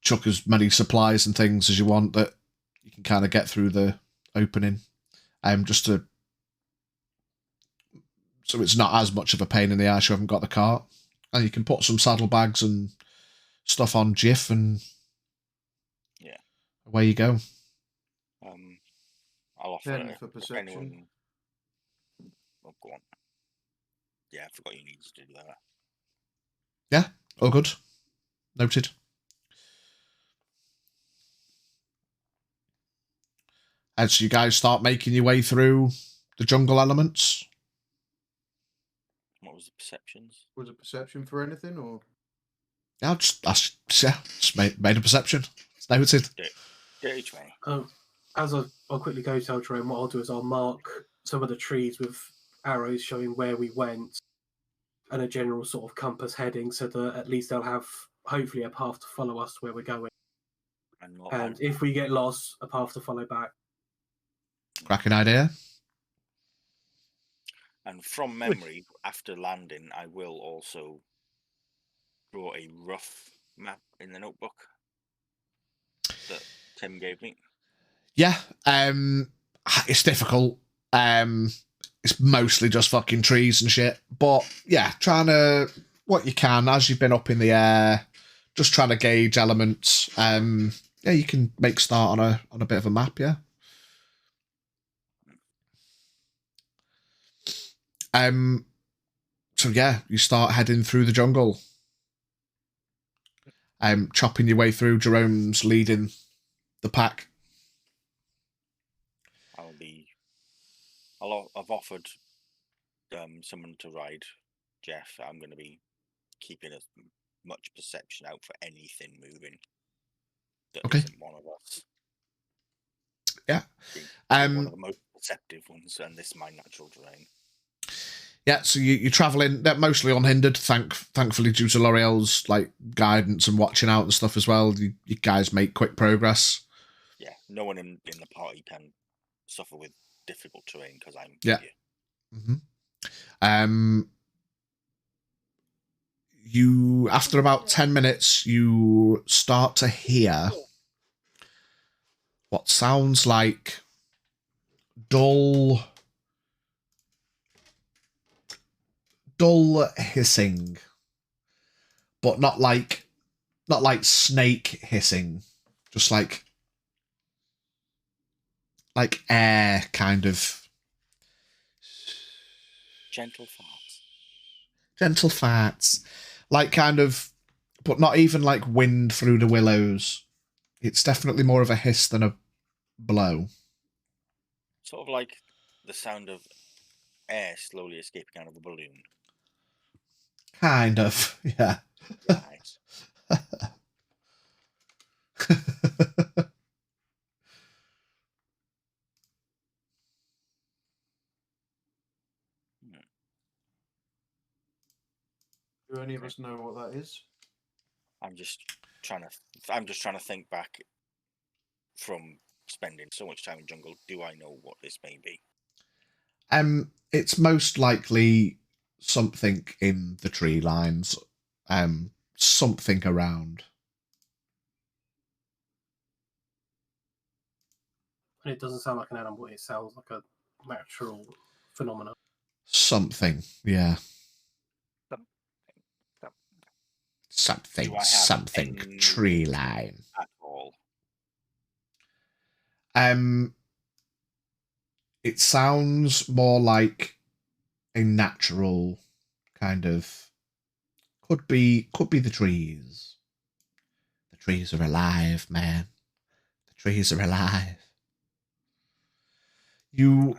chuck as many supplies and things as you want that you can kind of get through the opening, just to so it's not as much of a pain in the ass. You haven't got the cart, and you can put some saddlebags and stuff on Jiff, and away you go. I'll offer 10 for perception. anyone. Oh, go on. Yeah, I forgot you needed to do that. Yeah, all good. Noted. And so you guys start making your way through the jungle elements. What was the perceptions? Was it perception for anything, or? Yeah, just made a perception. It's noted. Dirty 20. As I'll quickly go tell Jerome, what I'll do is I'll mark some of the trees with arrows showing where we went and a general sort of compass heading, so that at least they'll have hopefully a path to follow us to where we're going. And if we get lost, a path to follow back. Cracking idea. And from memory, after landing, I will also draw a rough map in the notebook that Tim gave me. Yeah, it's difficult. It's mostly just fucking trees and shit. But yeah, trying to what you can as you've been up in the air, just trying to gauge elements. Yeah, you can make start on a bit of a map. Yeah. So yeah, you start heading through the jungle. Chopping your way through. Jerome's leading the pack. I've offered someone to ride Jeff. I'm going to be keeping as much perception out for anything moving that isn't one of us. Yeah. One of the most perceptive ones, and this is my natural terrain. Yeah, so you're travelling, they're mostly unhindered, thankfully, due to L'Oreal's like guidance and watching out and stuff as well. You guys make quick progress. Yeah, no one in the party can suffer with difficult terrain because I'm here. You, after about 10 minutes, you start to hear what sounds like dull hissing, but not like snake hissing, just like air kind of gentle farts, like kind of, but not even like wind through the willows. It's definitely more of a hiss than a blow. Sort of like the sound of air slowly escaping out of a balloon. Kind of, yeah. Right. Do any of us know what that is? I'm just trying to think back from spending so much time in jungle. Do I know what this may be? It's most likely something in the tree lines. Something around. And it doesn't sound like an animal. It sounds like a natural phenomenon. Something, yeah. Something, Do I have something. any Tree line. at all? It sounds more like a natural kind of. Could be the trees. The trees are alive, man. The trees are alive. You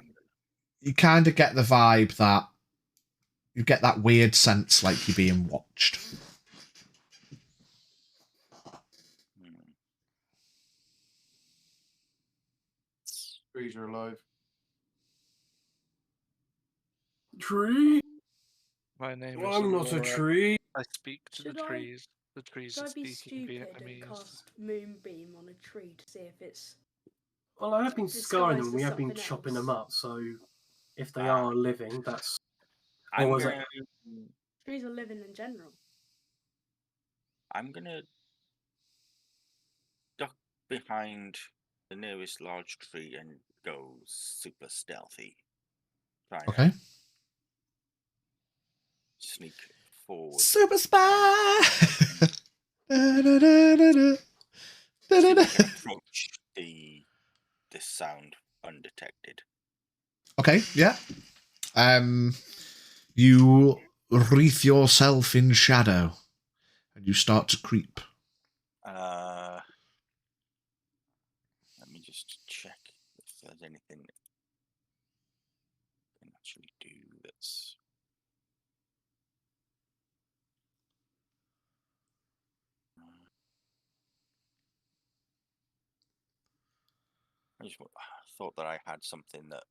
kind of get the vibe that you get that weird sense like you're being watched. Trees are alive. Tree? My name Well, is I'm not a Aurora. tree. I speak to the Should I- trees. The trees Should are I be speaking stupid and Vietnamese. cast Moonbeam on a tree to see if it's... Well, I have been scarring them. Disguised We as have been something chopping them else. up. So if they are living, that's. I'm was it- gonna, Trees are living in general. I'm gonna duck behind the nearest large tree and go super stealthy. Try to Okay. sneak forward. Super spy. Da, da, da, da, da. Da, da, da. Approach this sound undetected. Okay, yeah. You wreath yourself in shadow and you start to creep. Let me just check if there's anything I can actually do that's. I just thought that I had something that.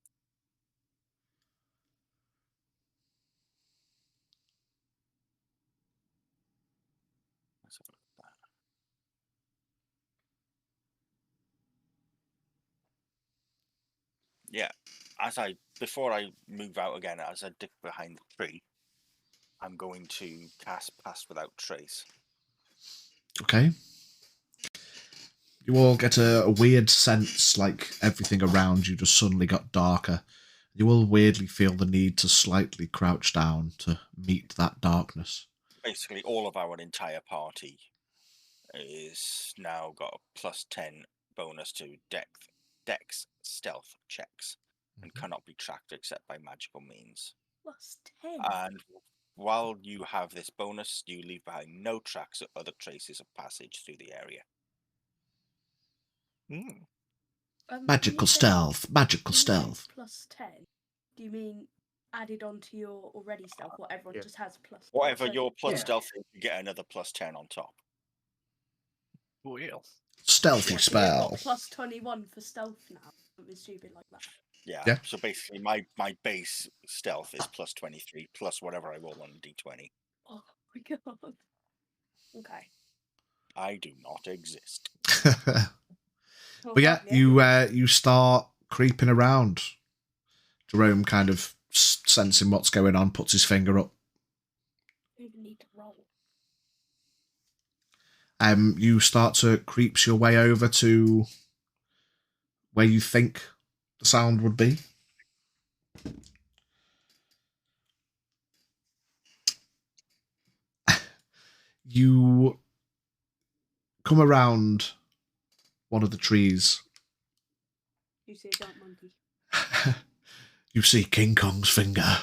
Let's have a look at that. Yeah, before I move out again, as I dip behind the tree, I'm going to cast Pass Without Trace. Okay. You all get a weird sense like everything around you just suddenly got darker. You all weirdly feel the need to slightly crouch down to meet that darkness. Basically, all of our entire party is now got a +10 bonus to dex stealth checks and cannot be tracked except by magical means. +10. And while you have this bonus, you leave behind no tracks or other traces of passage through the area. Magical stealth. Magical stealth. +10. Do you mean added onto your already stealth, or everyone just has plus? Whatever so your plus Yeah. stealth is, you get another +10 on top. Well, Stealthy so you've got spell. +21 for stealth now. Something stupid like that. Yeah. So basically, my base stealth is +23 plus whatever I roll on a d20. Oh my god. Okay. I do not exist. But yeah, you start creeping around. Jerome kind of sensing what's going on, puts his finger up. You even need to roll. You start to creeps your way over to where you think the sound would be. You come around one of the trees. You see a giant monkey. You see King Kong's finger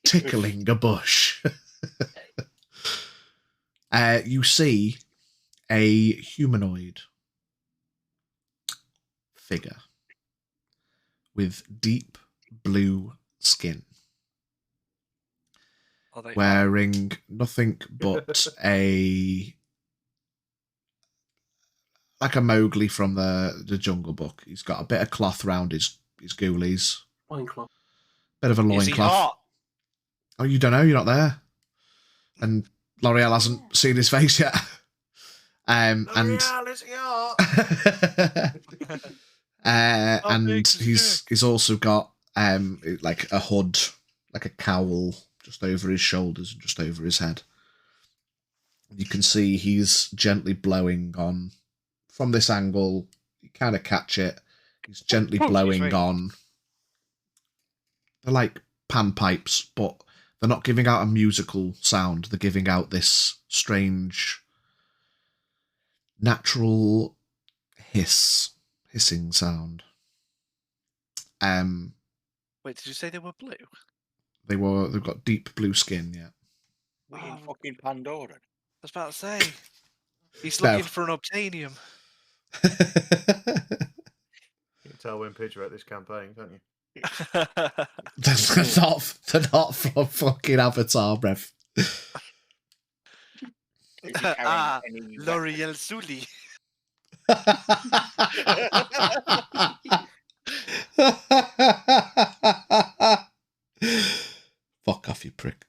tickling a bush. You see a humanoid figure with deep blue skin, wearing nothing but like a Mowgli from the Jungle Book. He's got a bit of cloth round his ghoulies. Loincloth. Bit of a loincloth. Oh, you don't know? You're not there. And L'Oreal hasn't seen his face yet. L'Oreal, is he hot? And he's also got like a hood, like a cowl, just over his shoulders and just over his head. You can see he's gently blowing on. From this angle, you kind of catch it. He's gently blowing on. They're like panpipes, but they're not giving out a musical sound. They're giving out this strange, natural hissing sound. Wait, did you say they were blue? They've got deep blue skin, yeah. We in fucking Pandora. I was about to say. He's No. looking for an obtainium. You can tell when Pidge wrote this campaign, can't you? they're not from fucking Avatar, bruv. Is he carrying any L'Oreal Sully. Fuck off, you prick.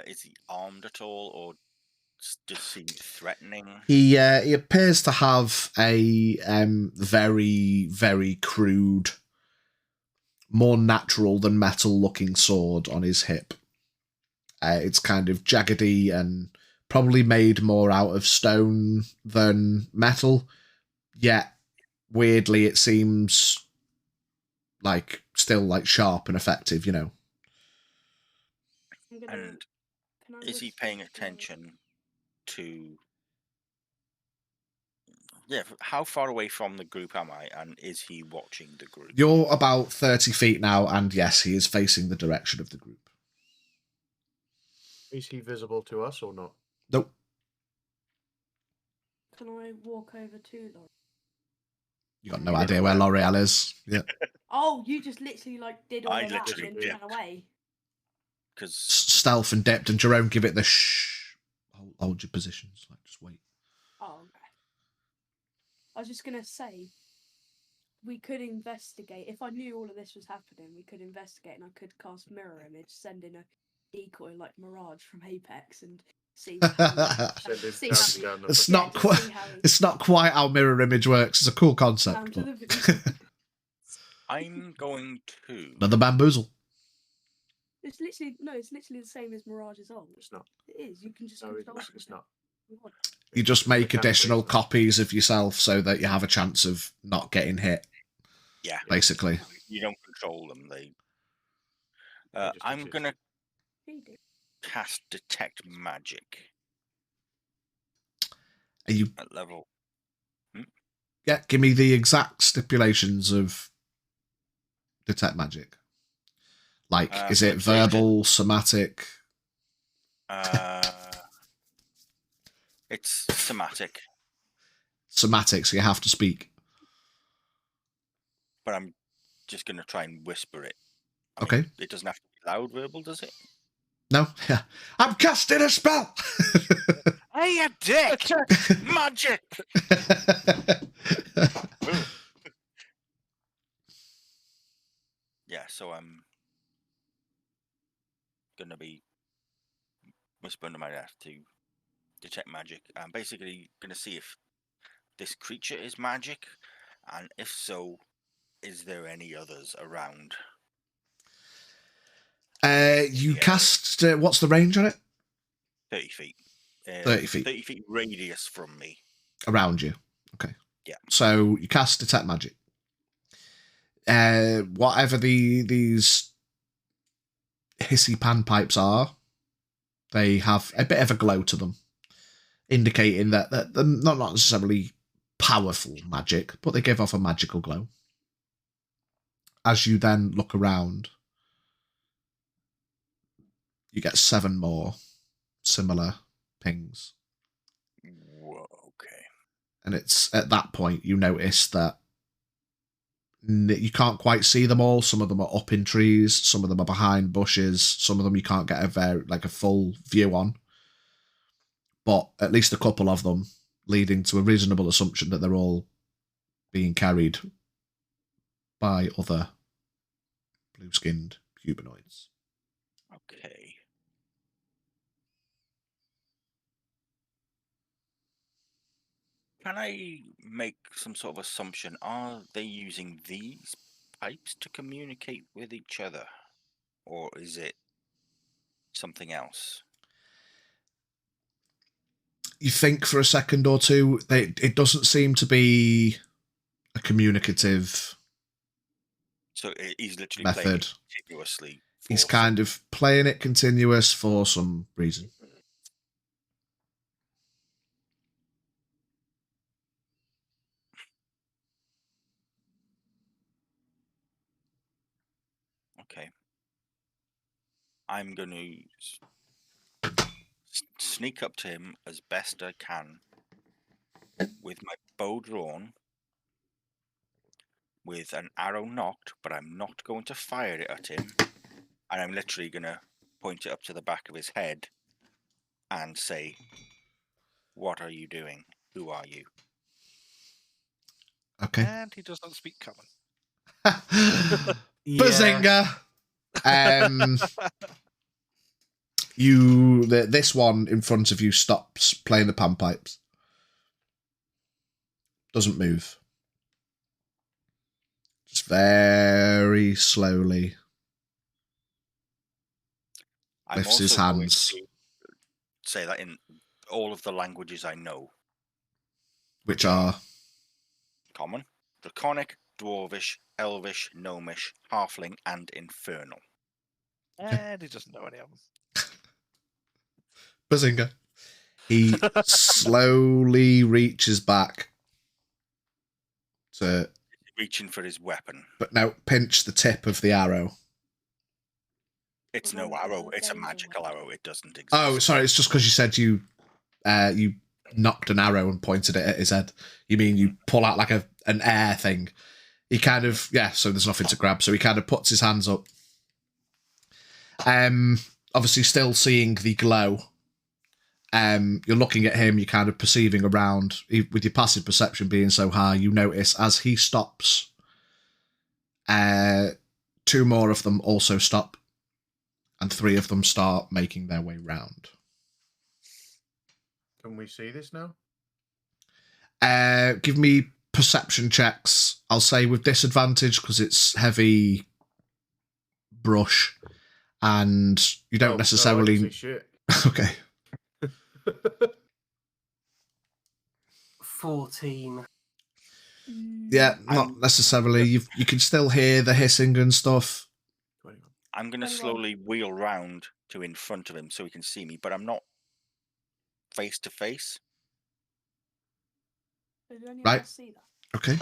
Is he armed at all, or does seem threatening? He appears to have a very, very crude, more natural than metal looking sword on his hip. It's kind of jaggedy and probably made more out of stone than metal, yet weirdly it seems like still like sharp and effective, you know. And is he paying attention to... Yeah, how far away from the group am I, and is he watching the group? You're about 30 feet now, and yes, he is facing the direction of the group. Is he visible to us or not? Nope. Can I walk over to L'Oreal? You got no idea where L'Oreal is. Yeah. Oh, you just literally like did all I of that literally and then ran dipped. away. Because Stealth and dipped, and Jerome give it the shh. Hold your positions. Like, just wait. Oh, okay. I was just gonna say, we could investigate. If I knew all of this was happening, we could investigate, and I could cast mirror image, send in a decoy like Mirage from Apex, and see. Send him See bouncing how down the It's Yeah, not just quite. see how he- It's not quite how mirror image works. It's a cool down concept. to But... the I'm going to... Another bamboozle. It's literally it's literally the same as Mirage's on. It's not. It is. You can just No, control it's it. not. You just make Mechanically, additional it's not. copies of yourself so that you have a chance of not getting hit. Yeah. Basically. You don't control them. They just I'm exist. going to He did. cast Detect Magic Are you? at level... Yeah. Give me the exact stipulations of detect magic. Like, is it verbal, somatic? It's somatic, Somatic, so you have to speak. but I'm just going to try and whisper it. I Okay. mean, it doesn't have to be loud verbal, does it? No? Yeah. I'm casting a spell! Hey, you dick! Magic! Yeah, so I'm going to be whispering to my death to detect magic. I'm basically going to see if this creature is magic, and if so, is there any others around? You cast... what's the range on it? 30 feet. 30 feet. 30 feet radius from me. Around you. Okay. Yeah. So you cast detect magic. Whatever these hissy panpipes are, they have a bit of a glow to them, indicating that they're not necessarily powerful magic, but they give off a magical glow. As you then look around, you get 7 more similar pings. Whoa, okay. And it's at that point you notice that you can't quite see them all. Some of them are up in trees, some of them are behind bushes, some of them you can't get a full view on. But at least a couple of them, leading to a reasonable assumption that they're all being carried by other blue-skinned humanoids. Okay. Can I make some sort of assumption? Are they using these pipes to communicate with each other? Or is it something else? You think for a second or two, it doesn't seem to be a communicative So he's literally method. playing it continuously. He's kind of playing it continuous for some reason. Okay. I'm going to sneak up to him as best I can with my bow drawn, with an arrow knocked, but I'm not going to fire it at him. And I'm literally going to point it up to the back of his head and say, "What are you doing? Who are you?" Okay. And he does not speak common. Bazinga! This one in front of you stops playing the panpipes. Doesn't move. Just very slowly lifts his hands. Going to say that in all of the languages I know. Which are? Common, Draconic, Dwarvish, Elvish, Gnomish, Halfling, and Infernal. And he doesn't know any of them. Bazinga. He slowly reaches back to... Reaching for his weapon. But now pinch the tip of the arrow. It's no arrow. It's a magical arrow. It doesn't exist. Oh, sorry. It's just because you said you knocked an arrow and pointed it at his head. You mean you pull out like an air thing. He kind of... Yeah, so there's nothing to grab. So he kind of puts his hands up. Obviously still seeing the glow. You're looking at him, you're kind of perceiving around, with your passive perception being so high, you notice as he stops, 2 more of them also stop, and 3 of them start making their way round. Can we see this now? Give me perception checks, I'll say with disadvantage, because it's heavy brush, and you don't necessarily... No, I didn't see shit. Okay. 14. Yeah, not necessarily. You can still hear the hissing and stuff. I'm going to slowly wheel round to in front of him so he can see me, but I'm not face to face. Right. Okay.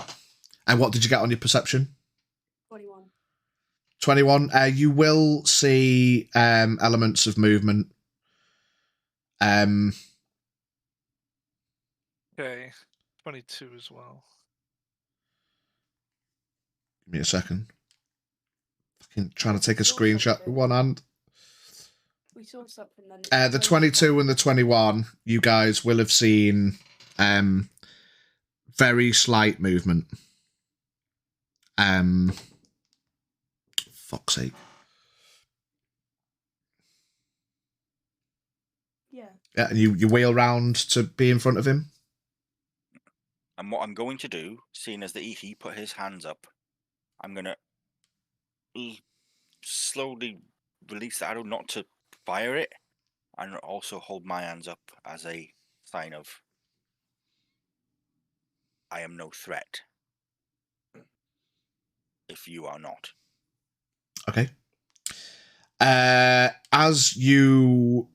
And what did you get on your perception? 21. 21. You will see elements of movement. Okay, 22 as well. Give me a second. Fucking trying to take a screenshot with one hand. We saw something then. The 22 and the 21, you guys will have seen very slight movement. Fuck's sake. Yeah. Yeah, and you wheel round to be in front of him. And what I'm going to do, seeing as he put his hands up, I'm going to slowly release the arrow, not to fire it, and also hold my hands up as a sign of I am no threat. If you are not. Okay. As you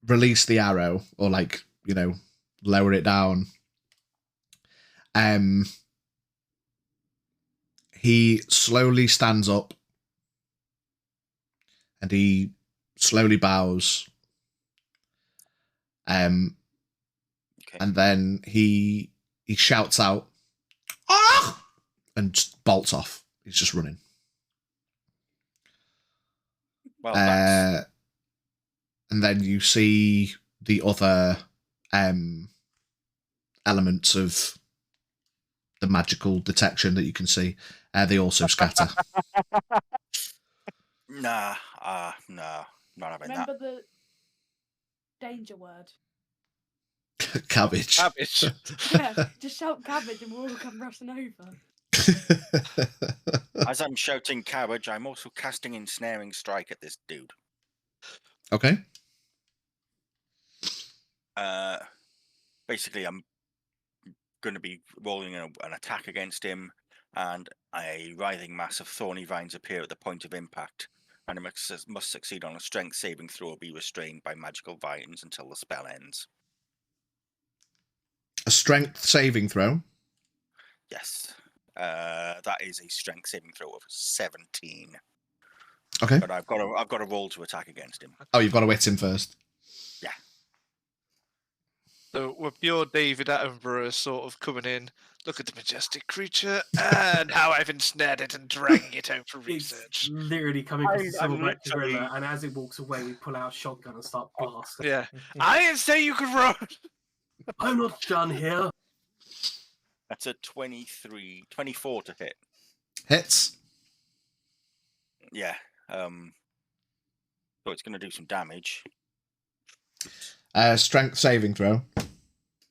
release the arrow, or lower it down, he slowly stands up and he slowly bows. Okay. And then he shouts out, "Ah!" and just bolts off. He's just running. Well, and then you see the other elements of the magical detection that you can see. They also scatter. No, not having Remember the danger word? Cabbage. Cabbage. Yeah, just shout cabbage and we'll all come rushing over. As I'm shouting cabbage, I'm also casting ensnaring strike at this dude. Okay. Basically, I'm going to be rolling an attack against him, and a writhing mass of thorny vines appear at the point of impact, and it must succeed on a strength saving throw or be restrained by magical vines until the spell ends. A strength saving throw. Yes. That is a strength saving throw of 17. Okay. But I've got a roll to attack against him. Oh, you've got to hit him first. Yeah. So we're pure David Attenborough sort of coming in. Look at the majestic creature and how I've ensnared it and dragging it out for research. It's literally coming across the I'm silverback literally- gorilla, and as it walks away, we pull out a shotgun and start blasting. Yeah. I didn't say you could run. I'm not done here. That's a 24 to hit. Hits. Yeah. So it's going to do some damage. Strength saving throw.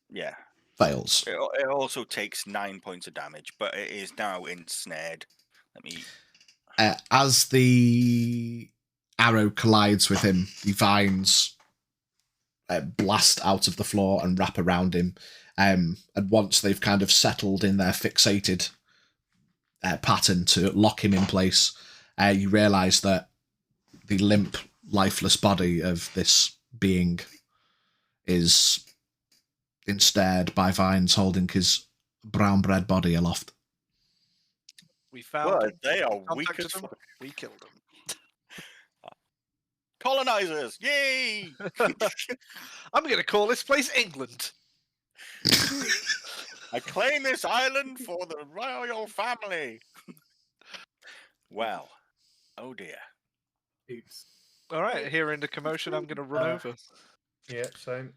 Yeah. Fails. It also takes 9 points of damage, but it is now ensnared. Let me. As the arrow collides with him, the vines blast out of the floor and wrap around him. And once they've kind of settled in their fixated pattern to lock him in place, you realise that the limp, lifeless body of this being is ensnared by vines holding his brown bread body aloft. We found Well, him. they are We weak contacted as them. fuck. We killed them. Colonizers! Yay! I'm going to call this place England. I claim this island for the royal family. Well, oh dear. Oops. All right, hearing the commotion, I'm going to run over. Yeah, same.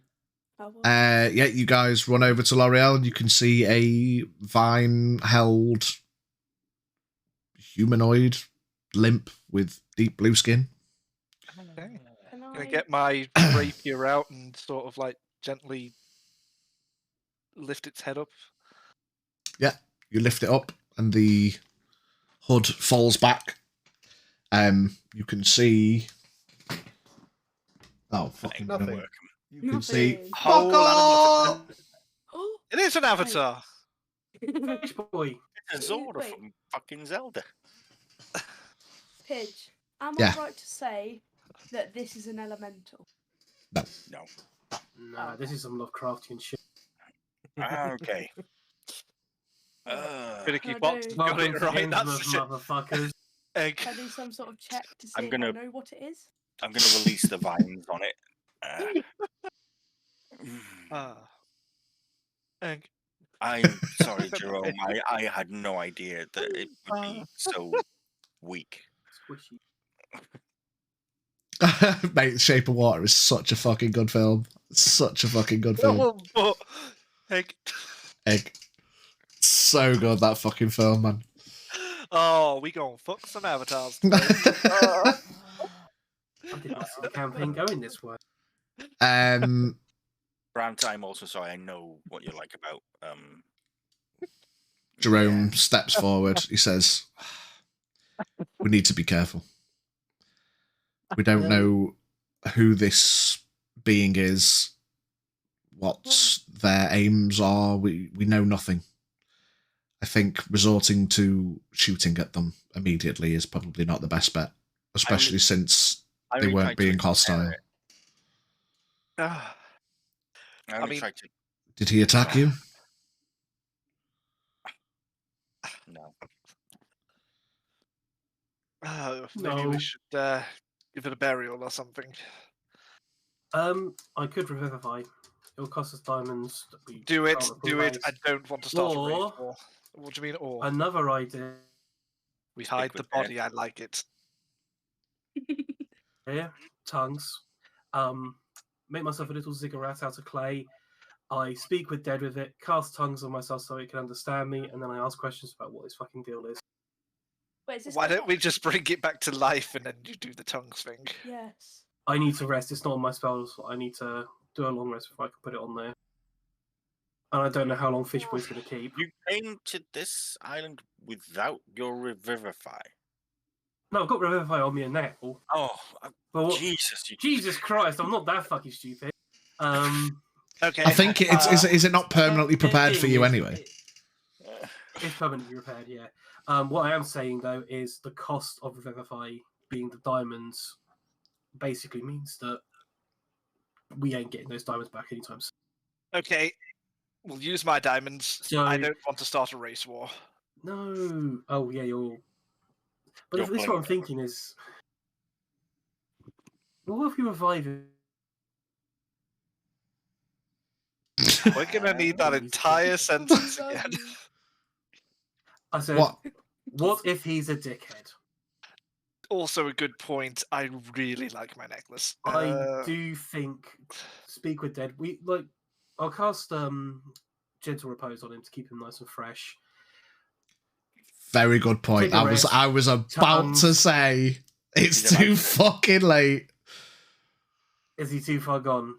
Oh, well. Yeah, you guys run over to L'Oreal and you can see a vine-held humanoid limp with deep blue skin. Okay. Can I'm going I... to get my rapier out and sort of like gently lift its head up. You lift it up and the hood falls back. You can see... Oh, fucking Nothing. no. You can see... Nothing. Fuck off! Oh, It is an avatar. Fish boy. It's a Zora Wait. from fucking Zelda. Pidge, am Yeah. I right to say that this is an elemental? No. Nah, this is some Lovecraftian shit. Okay. Finicky No, box no. got Welcome it to right. That's Innsmouth, the shit. motherfuckers. Egg. Can I do some sort of check to see I'm if gonna- I know what it is? I'm going to release the vines on it. Ah. Egg. I'm sorry, Jerome. I had no idea that it would be so weak. Squishy. Mate, The Shape of Water is such a fucking good film. Such a fucking good film. Oh, but egg. Egg. So good, that fucking film, man. Oh, we gonna fuck some avatars. I did not see the campaign going this way. Brown time also, so I know what you're like about. Jerome steps forward. He says, "We need to be careful. We don't know who this being is, what their aims are. We know nothing. I think resorting to shooting at them immediately is probably not the best bet, especially since I they only weren't tried to being compare hostile." it. Ah, I only mean- tried to. Did he attack you? No. maybe No. we should give it a burial or something. I could revivify. It'll cost us diamonds. That we Do it, can't do it. replace. I don't want to start a Or- raid war. What do you mean, or? Another idea We hide the with that. body, I like it. here, tongues. Make myself a little ziggurat out of clay. I speak with dead with it, cast tongues on myself so it can understand me, and then I ask questions about what this fucking deal is. Wait, is this Why the don't we head? just bring it back to life and then you do the tongues thing? Yes. I need to rest. It's not on my spells. I need to do a long rest before I can put it on there. and I don't know how long Fishboy's going to keep. You came to this island without your Revivify. No, I've got Revivify on me now. Oh, But Jesus! Jesus Christ, I'm not that fucking stupid. Okay. I think is it not permanently prepared for you anyway? It's permanently repaired, yeah. What I am saying though is the cost of Revivify being the diamonds basically means that we ain't getting those diamonds back anytime soon. Okay. We'll use my diamonds. So- I don't want to start a race war. No. Oh yeah, you're. But You're this is playing what I'm thinking is. What if you revive it? We're gonna need that entire sentence again. I said, What? what if he's a dickhead? Also a good point. I really like my necklace. I do think Speak with Dead. I'll cast Gentle Repose on him to keep him nice and fresh. Very good point. Take a rest, I was about to say it's too fucking late. Is he too far gone?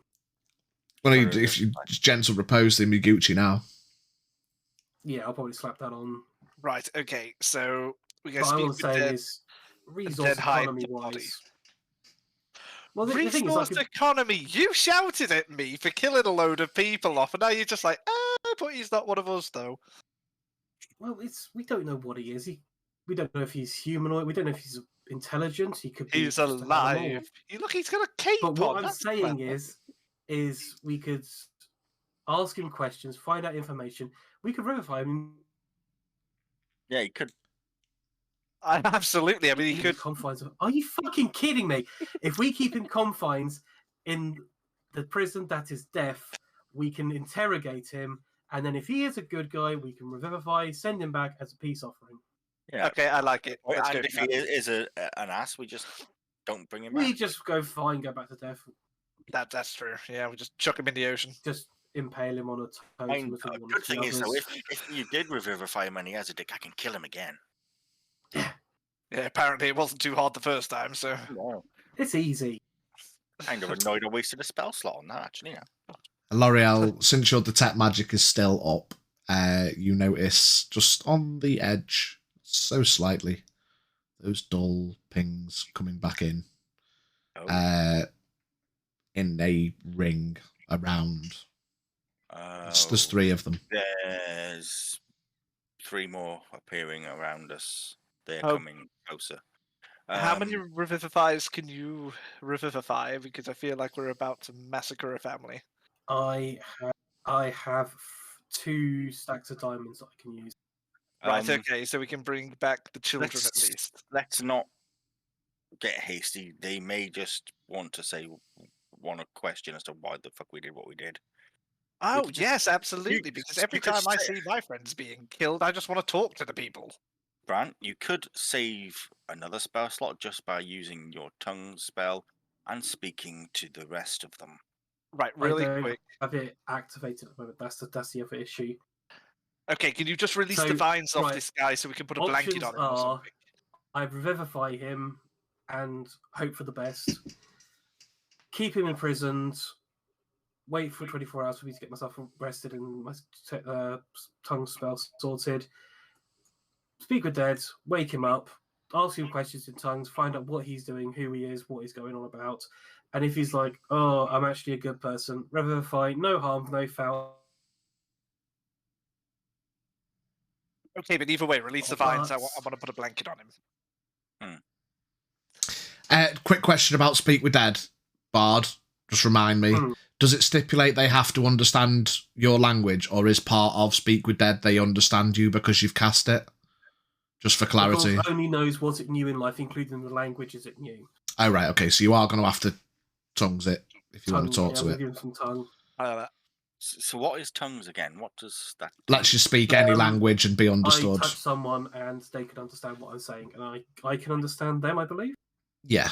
Well, if you gentle repose him, you're Gucci now. Yeah, I'll probably slap that on. Right. Okay. So we But go I speak will with say dead. is resource hide economy the body. wise. Well, the thing is, Resource like, economy. You shouted at me for killing a load of people off, and now you're just like, but he's not one of us, though. well, we don't know what he is. We don't know if he's humanoid. We don't know if he's intelligent. He could be. He's just an animal. alive. Look, he's got a cape But what on. I'm That's saying clever. is we could ask him questions, find out information. We could verify him. Yeah, you could. Absolutely. I mean, he in could. the confines of. Are you fucking kidding me? If we keep him confines in the prison that is death, we can interrogate him, and then if he is a good guy, we can revivify, send him back as a peace offering. Yeah. Okay, I like it. Let's go And if for he that. is an ass, we just don't bring him We back. just go fine, go back to death, That's true. Yeah, we just chuck him in the ocean. just impale him on a I totem mean, with a one good of the thing is, though, others. if you did revivify him and he has a dick, I can kill him again. Yeah, apparently it wasn't too hard the first time, so. Wow. It's easy. Kind of annoyed I wasted a spell slot on that, actually. Yeah. L'Oreal, since your detect magic is still up, you notice just on the edge, so slightly, those dull pings coming back in. Oh. In a ring around. There's 3 of them. There's 3 more appearing around us. They're Oh. coming closer. How many revivifies can you revivify? Because I feel like we're about to massacre a family. I have 2 stacks of diamonds that I can use. Right, okay, so we can bring back the children at let's- least. Let's not get hasty. They may just want a question as to why the fuck we did what we did. Oh, could just- yes, absolutely. you- Because you every could time I say- see my friends being killed, I just want to talk to the people. Brant, you could save another spell slot just by using your tongue spell and speaking to the rest of them. Right, I really don't quick. have it activated at the moment. That's the other issue. Okay, can you just release So, the vines off right, this guy so we can put a blanket options on him or are- something? I revivify him and hope for the best. Keep him imprisoned. Wait for 24 hours for me to get myself rested and my tongue spell sorted. Speak with Dead. Wake him up. Ask him questions in tongues. Find out what he's doing, who he is, what he's going on about. And if he's like, "Oh, I'm actually a good person," revivify. No harm, no foul. Okay, but either way, release the vines. I But- want to put a blanket on him. Quick question about Speak with Dead, Bard. Just remind me. Does it stipulate they have to understand your language, or is part of Speak with Dead they understand you because you've cast it? Just for The clarity. dog only knows what it knew in life, including the languages it knew. Oh, right, okay. So you are going to have to tongues it if you want to talk yeah, to we'll it. give him some tongue. I like that. So what is tongues again? What does that? Lets you speak any language and be I understood. touch someone and they can understand what I'm saying, and I can understand them, I believe. Yeah.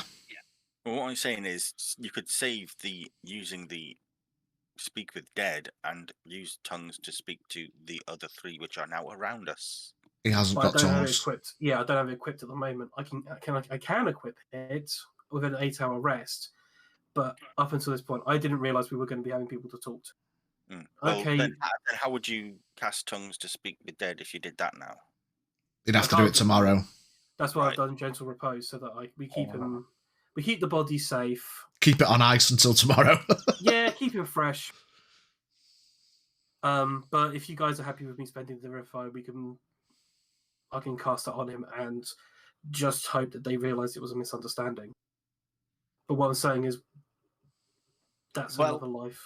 Well, what I'm saying is you could save using the speak with dead and use tongues to speak to the other 3 which are now around us. He hasn't But I got don't have it tongues. equipped. Yeah, I don't have it equipped at the moment. I can equip it with an 8-hour rest, but up until this point, I didn't realize we were going to be having people to talk to. Well, Okay. then how would you cast tongues to speak with dead if you did that now? You'd have to do it tomorrow. That's why I've Right. done gentle repose, so that we keep him, we keep the body safe. Keep it on ice until tomorrow. Yeah, keep him fresh. But if you guys are happy with me spending the Terrafae, I can cast it on him and just hope that they realise it was a misunderstanding. But what I'm saying is, that's another life.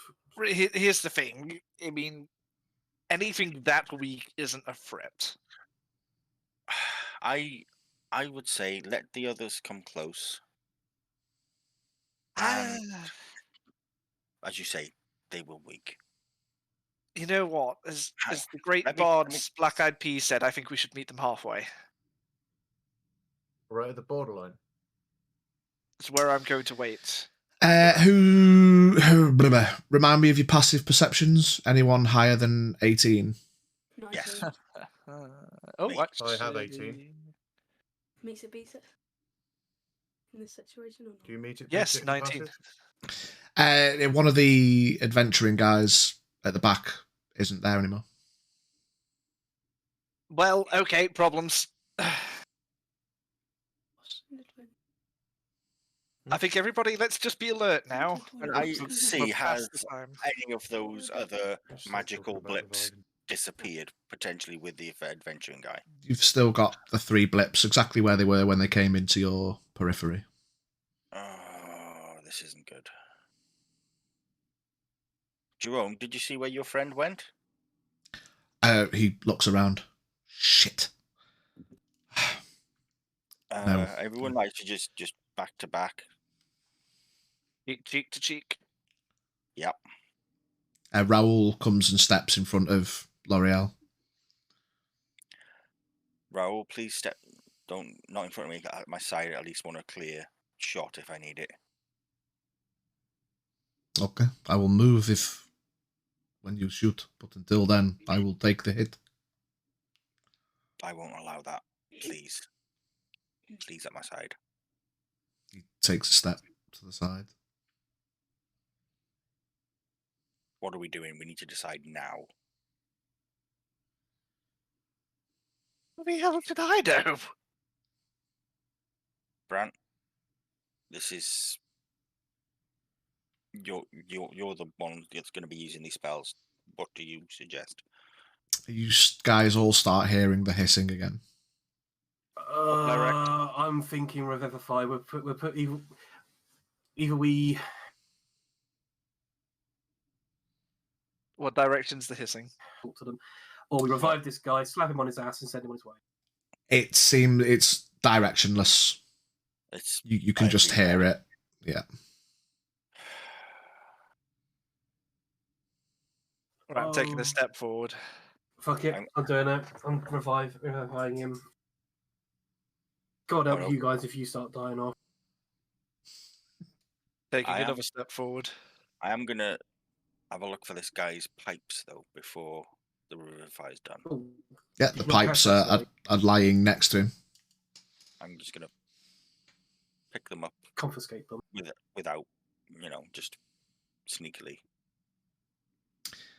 Here's the thing. I mean, anything that weak isn't a threat. I would say let the others come close. And as you say, they were weak. You know what? As the great let me- bards Black Eyed Peas said, I think we should meet them halfway. Right at the borderline. It's where I'm going to wait. Who remind me of your passive perceptions? Anyone higher than 18? 19. Yes. Oh, I have 18. Meets it, beats it. In this situation or not? Do you meet it? Yes, beat it, 19. passive? One of the adventuring guys at the back isn't there anymore. Well, okay, problems. I think everybody, let's just be alert now. And I see, We're has past the time. any of those other Still talking magical about blips dividing. disappeared, potentially with the adventuring guy? You've still got the 3 blips exactly where they were when they came into your periphery. Oh, this isn't good. Jerome, did you see where your friend went? He looks around. Shit. No. Everyone likes to just back to back. Cheek to cheek. Yep. Raoul comes and steps in front of L'Oreal. Raoul, please step. Not in front of me. At my side, at least want a clear shot if I need it. Okay, I will move when you shoot, but until then, I will take the hit. I won't allow that. Please. Please at my side. He takes a step to the side. What are we doing? We need to decide now. What the hell did I do? Brant, this is you're the one that's going to be using these spells. What do you suggest? You guys all start hearing the hissing again. I'm thinking Revivify. We're put either we. What direction's the hissing? Talk to them, or we revive this guy, slap him on his ass, and send him on his way. It's directionless. It's You can just hear it. Yeah. Right, I'm taking a step forward. Fuck it, I'm doing it. I'm reviving him. God help you guys if you start dying off. Taking another step forward. I am gonna have a look for this guy's pipes though before the revivify is done. Ooh. Yeah, the pipes are lying next to him. I'm just gonna pick them up, Confiscate them without, just sneakily.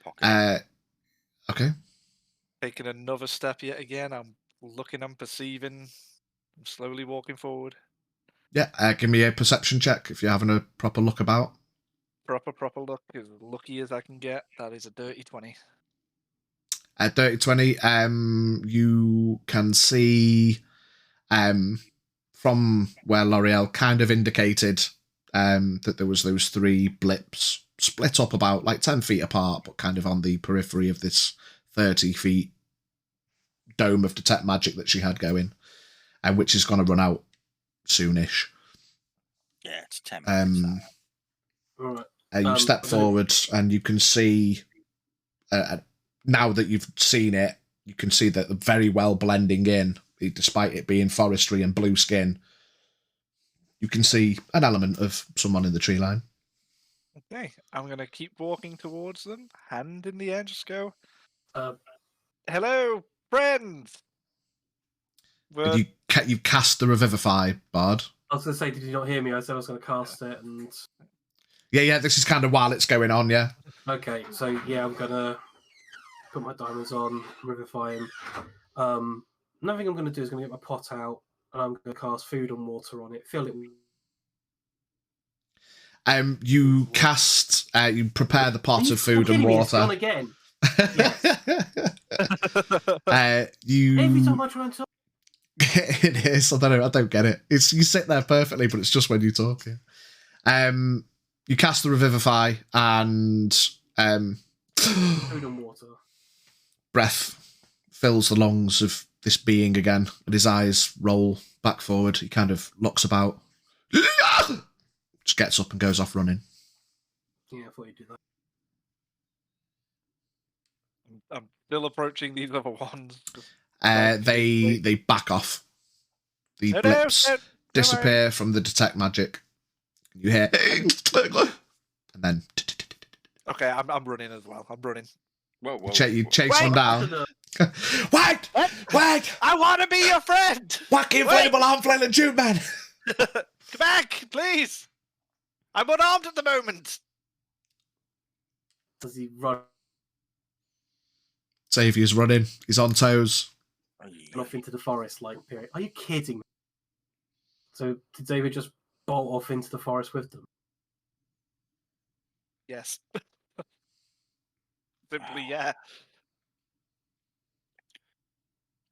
Pocket. Okay. Taking another step yet again. I'm looking, I'm perceiving. I'm slowly walking forward. Yeah, give me a perception check if you're having a proper look about. Proper look, as lucky as I can get. That is a dirty 20. Dirty 20, you can see from where L'Oreal kind of indicated that there was those 3 blips split up about 10 feet apart, but kind of on the periphery of this 30 feet dome of detect magic that she had going, and which is going to run out soonish. Yeah, it's 10 minutes. All right. You step forward and you can see, now that you've seen it, you can see that very well blending in, despite it being forestry and blue skin, you can see an element of someone in the tree line. Okay, I'm going to keep walking towards them, hand in the air, just go, Uh, hello, friends! And you cast the Revivify, Bard. I was going to say, did you not hear me? I said I was going to cast it, and Yeah, this is kind of while it's going on, yeah. Okay, so yeah, I'm gonna put my diamonds on, revivify him. Another thing I'm gonna do is gonna get my pot out, and I'm gonna cast food and water on it. Fill it. You cast, you prepare the pot of food and Me, it's water. gone again. Yes. Every time I try and talk. It is. I don't get it. You sit there perfectly, but it's just when you talk. Yeah. You cast the revivify and Food and water. breath fills the lungs of this being again, and his eyes roll back forward. He kind of looks about, just gets up and goes off running. Yeah, I thought you'd do that. I'm still approaching these other ones. They back off. The blips disappear from the detect magic. You hear, and then. Okay, I'm running as well. I'm running. Whoa. You chase them down. Wait! I want to be your friend. Wacky inflatable arm flailing tube man. Come back, please. I'm unarmed at the moment. Does he run Xavier's running. He's on toes. off into the forest like period? Are you kidding me? So did Xavier just bolt off into the forest with them? Yes. Simply, yeah.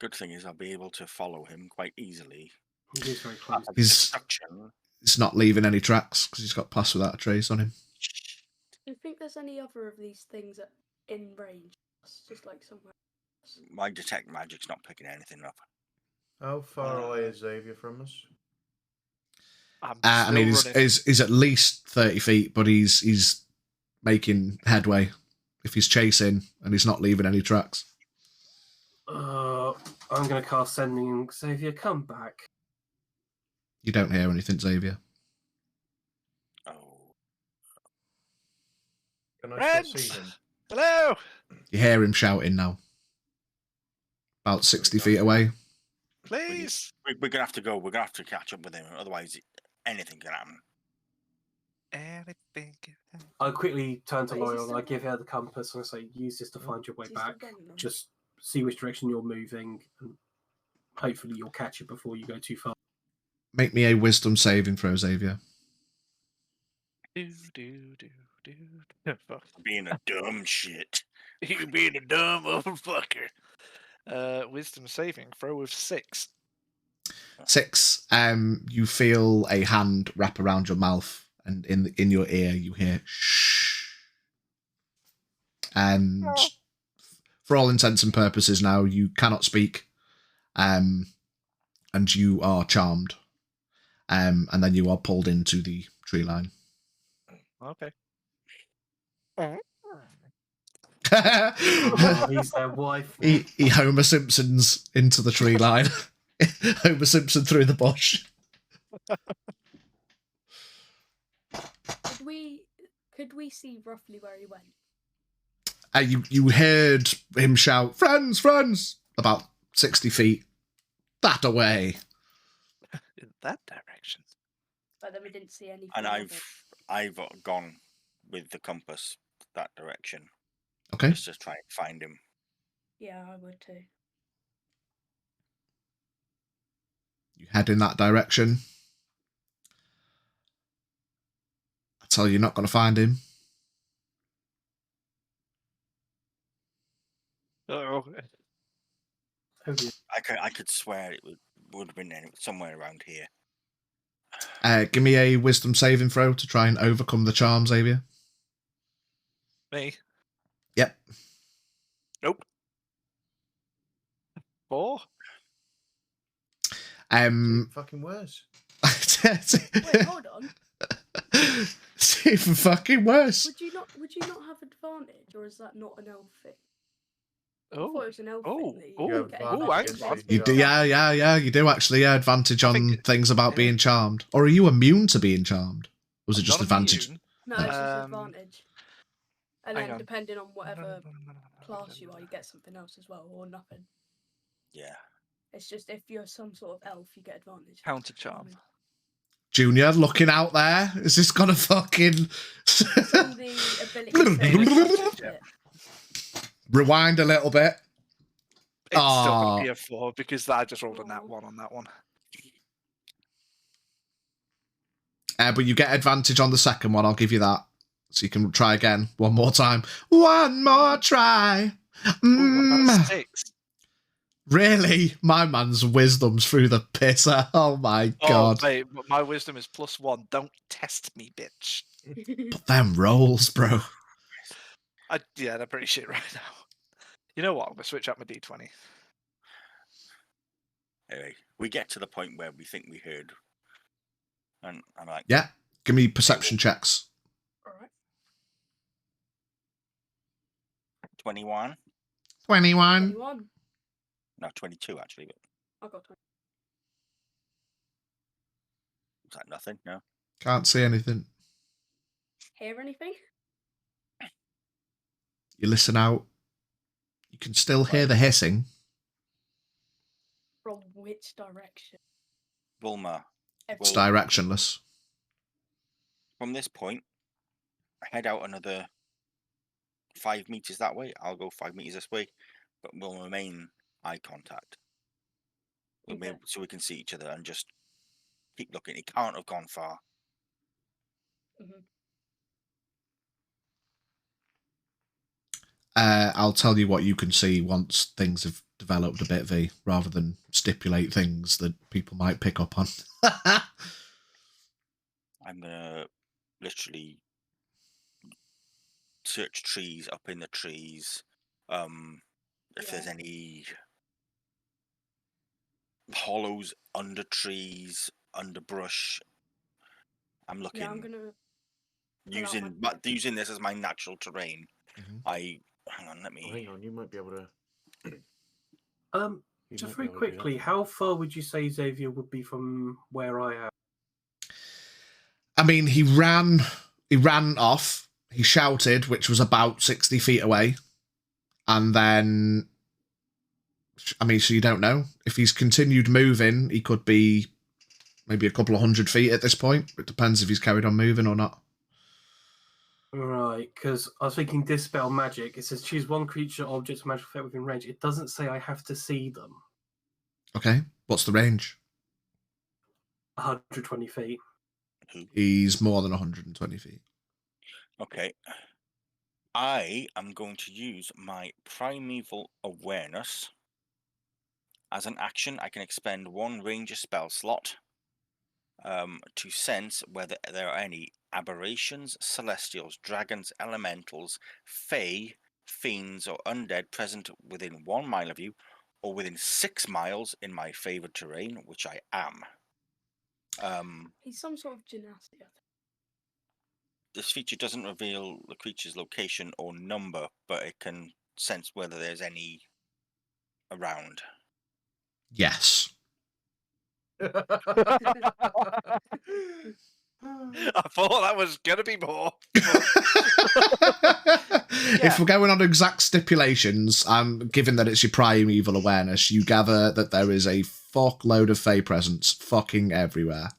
Good thing is I'll be able to follow him quite easily. He is very close. He's not leaving any tracks because he's got pass without a trace on him. Do you think there's any other of these things in range? It's just like somewhere else. My detect magic's not picking anything up. How far away is Xavier from us? I mean, he's at least 30 feet, but he's making headway. If he's chasing and he's not leaving any tracks. I'm going to cast Sending Xavier, come back. You don't hear anything, Xavier. Oh. Can I still see him? Hello. You hear him shouting now. About 60 feet away. Please. We're gonna have to go. We're gonna have to catch up with him. Otherwise, anything can happen. Anything can happen. I quickly turn to Wait, is he Loyal and still I give her the compass and I say, use this to find your way Is he still back. getting them? Just see which direction you're moving and hopefully you'll catch it before you go too far. Make me a wisdom saving throw, Xavier. Fuck. Being a dumb shit. You being a dumb motherfucker. Wisdom saving throw of 6. 6. You feel a hand wrap around your mouth, and in your ear you hear shh. And for all intents and purposes now, you cannot speak. And you are charmed. And then you are pulled into the tree line. Okay. He's their wife. He Homer Simpsons into the tree line. Homer Simpson through the bush. Could we see roughly where he went? You heard him shout, "Friends, friends!" about 60 feet that away. In that direction. But then we didn't see anything. And of it. I've gone with the compass that direction. Okay. Just to try and find him. Yeah, I would too. You head in that direction. I tell you, you're not going to find him. Oh. I could swear it would have been somewhere around here. Give me a wisdom saving throw to try and overcome the charm, Xavier. Me? Yep. Nope. 4? Fucking worse. Wait, hold on. It's even fucking worse. Would you not have advantage, or is that not an elf thing? I Oh. thought it was an elf Oh. thing. Oh. You have That advantage get against You do, yeah. You do actually, advantage I on think- things about being charmed. Or are you immune to being charmed? Or was it just Not advantage? immune. No, it's just Um, advantage. And hang then on. depending on whatever class you are, you get something else as well, or nothing. Yeah. It's just if you're some sort of elf, you get advantage. Counter charm. Junior, looking out there. Is this gonna fucking It's on the ability to Rewind a little bit. It's still going to be a 4 because I just rolled a nat 1 on that one. But you get advantage on the second one. I'll give you that. So you can try again. One more time. One more try. Ooh, what about a 6? Really? My man's wisdom's through the pisser. Oh my god. Oh, mate, my wisdom is +1. Don't test me, bitch. But them rolls, bro. They're pretty shit right now. You know what? I'm going to switch out my D20. Anyway, we get to the point where we think we heard. And I'm like... Yeah. Give me perception checks. Alright. 21. 21. 21. No, 22 actually. But I got 20. was that nothing? No. Can't see anything. Hear anything? You listen out. You can still hear the hissing. From which direction? Bulma. It's directionless. From this point, head out another 5 meters that way. I'll go 5 meters this way, but we'll remain eye contact. Okay. So we can see each other and just keep looking. He can't have gone far. Mhm. I'll tell you what you can see once things have developed a bit, V, rather than stipulate things that people might pick up on. I'm gonna literally search trees, up in the trees. If there's any hollows under trees, under brush. I'm looking. Yeah, I'm gonna using this as my natural terrain. Mhm. Hang on, let me. Hang on, you might be able to. Just very quickly, how far would you say Xavier would be from where I am? I mean, he ran off. He shouted, which was about 60 feet away. And then, I mean, so you don't know. If he's continued moving, he could be maybe a couple of 100 feet at this point. It depends if he's carried on moving or not. Right, because I was thinking Dispel Magic. It says choose one creature, object, or magical effect within range. It doesn't say I have to see them. Okay, what's the range? 120 feet. He's more than 120 feet. Okay. I am going to use my primeval awareness. As an action, I can expend one ranger spell slot to sense whether there are any aberrations, celestials, dragons, elementals, fae, fiends, or undead present within 1 mile of you, or within 6 miles in my favoured terrain, which I am. He's some sort of gymnastic. This feature doesn't reveal the creature's location or number, but it can sense whether there's any around. Yes. I thought that was going to be more. If we're going on exact stipulations, given that it's your primeval awareness, you gather that there is a fuckload of Fae presence fucking everywhere.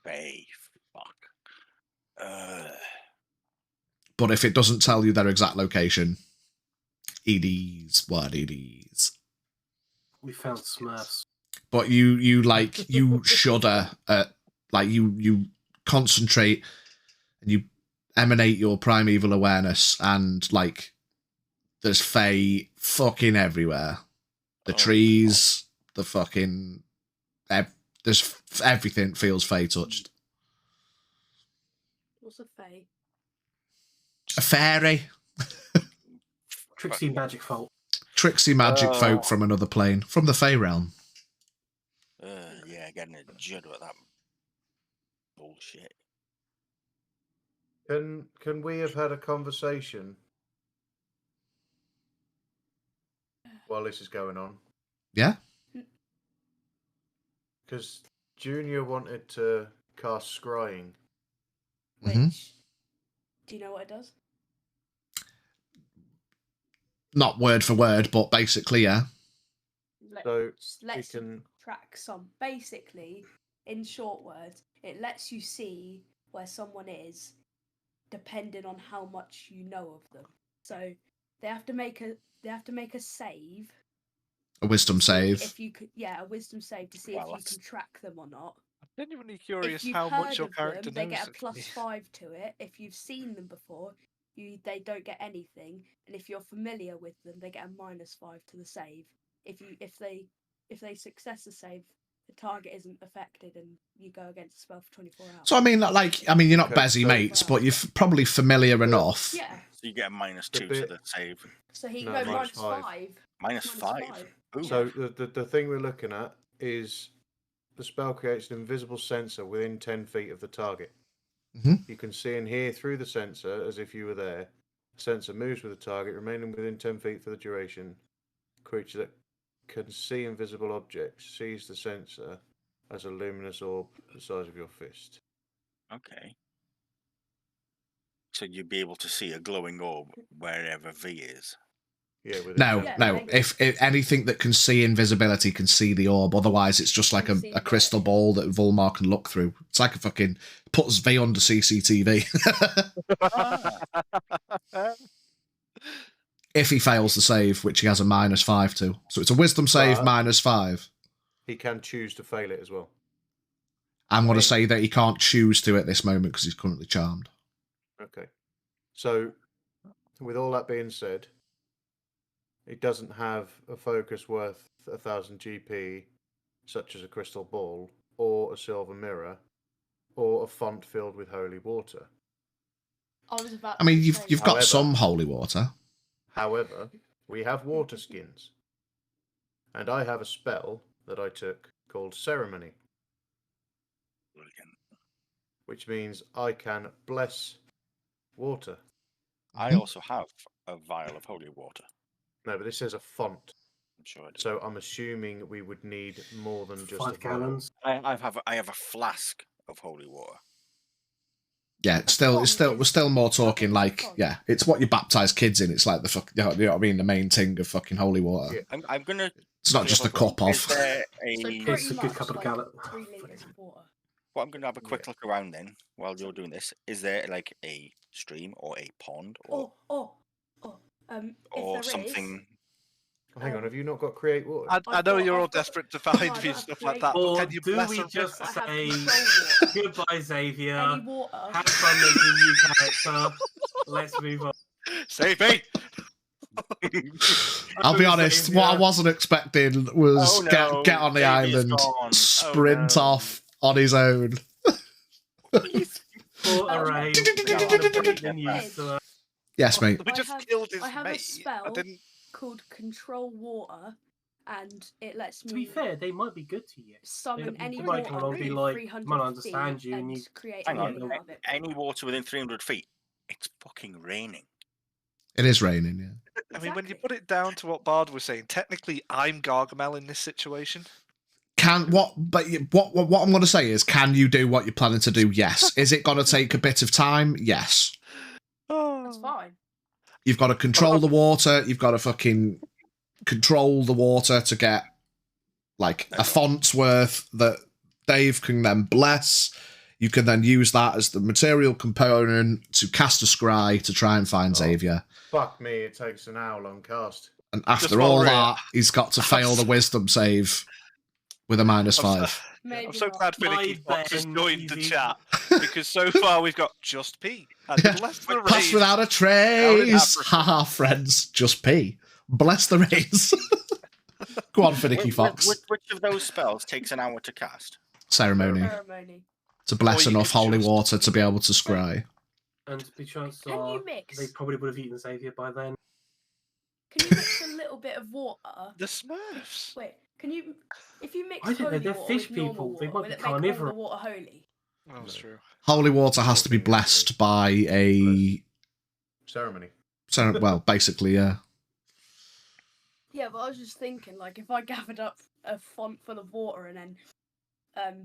Fae, fuck. But if it doesn't tell you their exact location, it is what it is. We found Smurfs. But you shudder at, you concentrate and you emanate your primeval awareness, and there's Fae fucking everywhere. The trees, the fucking there's everything feels Fae touched. What's a fae? A fairy. Trixie magic fault. Tricksy magic folk from another plane, from the Fae realm. Yeah, getting a judder at that bullshit. Can we have had a conversation while this is going on? Yeah. Because Junior wanted to cast scrying. Which, Mhm. do you know what it does? Not word for word, but basically, yeah. Let's track some. Basically, in short words, it lets you see where someone is depending on how much you know of them. So they have to make a save. A wisdom save. If you could, a wisdom save to see if you can track them or not. I'm genuinely curious If you've how heard much your of character them, knows. they get a actually. +5 to it. If you've seen them before, they don't get anything. And if you're familiar with them, they get a -5 to the save. If they success the save, the target isn't affected, and you go against the spell for 24 hours. So you're not Bezzy mates, but you're probably familiar enough. Yeah. So you get a -2 to the save. So he No, can go -5. -5. Ooh. So the thing we're looking at is the spell creates an invisible sensor within 10 feet of the target. Mm-hmm. You can see and hear through the sensor as if you were there. The sensor moves with the target, remaining within 10 feet for the duration. Creature that can see invisible objects sees the sensor as a luminous orb the size of your fist. Okay. So you'd be able to see a glowing orb wherever V is. Yeah. No. If anything that can see invisibility can see the orb, otherwise it's just like a crystal ball that Volmar can look through. It's like a fucking puts V under CCTV. If he fails the save, which he has a -5 to. So it's a wisdom save -5. He can choose to fail it as well. I'm going to say that he can't choose to at this moment because he's currently charmed. Okay. So, with all that being said, it doesn't have a focus worth 1,000 GP, such as a crystal ball, or a silver mirror, or a font filled with holy water. I mean, you've got some holy water. However, we have water skins. And I have a spell that I took called Ceremony. Brilliant. Which means I can bless water. I also have a vial of holy water. No, but this says a font. I'm sure I do. So I'm assuming we would need more than just 5 a vial. gallons. I have a flask of holy water. Yeah, we're still more talking like, it's what you baptize kids in. It's like the fuck, you know what I mean? The main thing of fucking holy water. Yeah. I'm gonna. It's not just a cup of. Is there It's a good cup of gallon. 3 litres of water. Well, I'm gonna have a quick look around then while you're doing this. Is there like a stream or a pond or If there something? Hang on, have you not got create water? I know you're all I've got- desperate to find No, I me don't stuff have like that. Or But can you do bless we them just I have say control water. goodbye, Xavier? Any water. Have fun making new character. Let's move on. Save me? I'll be honest, what I wasn't expecting was Oh, no, get on the Xavier's island, gone. sprint no. off on his own. For a raid. Yes, mate. We just I have- killed his I have mate. a spell I didn't. called Control Water, and it lets me To be fair, they might be good to you. summon they any might water come along and be within like, 300 "Man, I understand feet you," and and you- create Hang a on. living out of it. Any water within 300 feet? It's fucking raining. It is raining, yeah. I mean, when you Exactly. put it down to what Bard was saying, technically I'm Gargamel in this situation. What I'm going to say is, can you do what you're planning to do? Yes. Is it going to take a bit of time? Yes. That's fine. You've got to control the water. You've got to fucking control the water to get like a font's worth that Dave can then bless. You can then use that as the material component to cast a scry to try and find Xavier. Fuck me, it takes an hour long cast. And after Just all while we're that, he's got to fail the wisdom save with a -5. Maybe I'm so not. glad Finicky Bye, Fox has Ben, joined the easy. chat because so far we've got just P and bless the Pass raid. without a trace. Africa. Haha, friends. Just P. Bless the race. Go on, Finicky Fox. Which of those spells takes an hour to cast? Ceremony. Ceremony. To bless Or you enough could holy just- water to be able to scry. And to be chances Can are, you mix? they probably would have eaten Xavier by then. Can you mix a little bit of water? The Smurfs. Wait, can you? If you mix I don't know, holy they're water fish with normal people, they water, might will be it make all carnivore. the water holy? Oh, that's true. Holy water has to be blessed by a... Ceremony. Well, basically, yeah. Yeah, but I was just thinking, like, if I gathered up a font full of water and then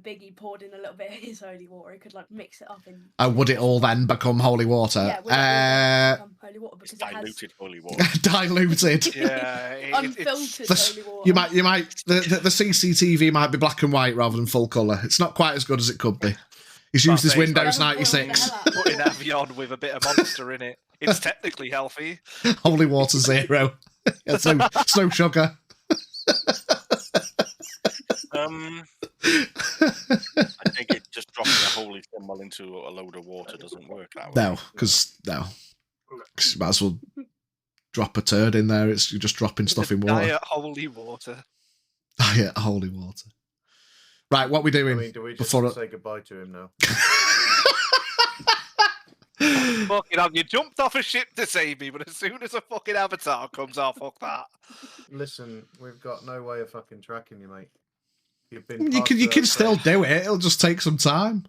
Biggie poured in a little bit of his holy water, he could like mix it up in. Would it all then become holy water? Yeah, would it all then become holy water because it has Diluted holy water. Diluted. Yeah, unfiltered The- holy water. You might. The CCTV might be black and white rather than full colour. It's not quite as good as it could be. He's used his But it's Windows like- 96. Putting Evian with a bit of Monster in it. It's technically healthy. Holy water 0. Yeah, no sugar. I think it just dropping a holy symbol into a load of water doesn't work that way. No, because you might as well drop a turd in there. You're just dropping stuff in water. Diet holy water. Diet holy water. Right, what we doing? I mean, do we just before say goodbye to him now? Fucking hell, you jumped off a ship to save me, but as soon as a fucking avatar comes off, fuck that. Listen, we've got no way of fucking tracking you, mate. You've been. You can still do it. It'll just take some time.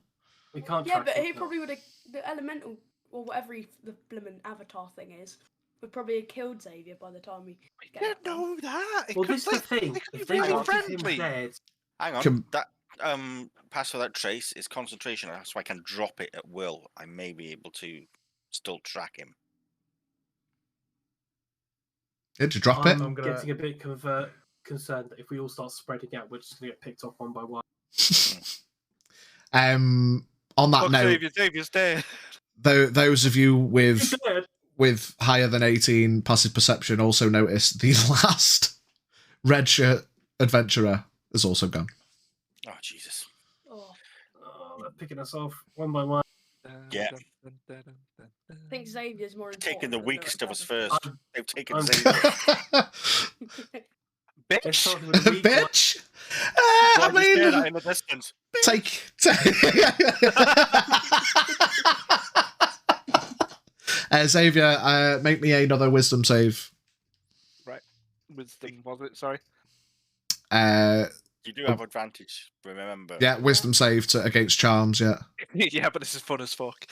We can't. Yeah, track but him. he probably would have the elemental or whatever the blimmin' avatar thing is. Would probably have killed Xavier by the time we get. You out there. know that. It Well, could this is the thing. They could If be they really wanted him friendly. dead, Hang on. Can- That pass for that trace is concentration, so I can drop it at will. I may be able to still track him. Did you drop it? I'm getting a bit concerned that if we all start spreading out, we're just going to get picked off one by one. On that Fuck note, Xavier's dead. those of you He's dead. with higher than 18 passive perception also notice the last red shirt adventurer has also gone. Oh Jesus! Oh, Oh, they're picking us off one by one. Yeah. I think Xavier's more important. Taking the than weakest of us other- first. They've taken I'm- Xavier. They're Bitch. starting with the weak one. Bitch! Why I do you stare at mean, that in the distance? take. Xavier, make me another wisdom save. Wisdom, was it? Sorry. You do have advantage, remember. Yeah, wisdom save against charms, yeah. Yeah, but this is fun as fuck.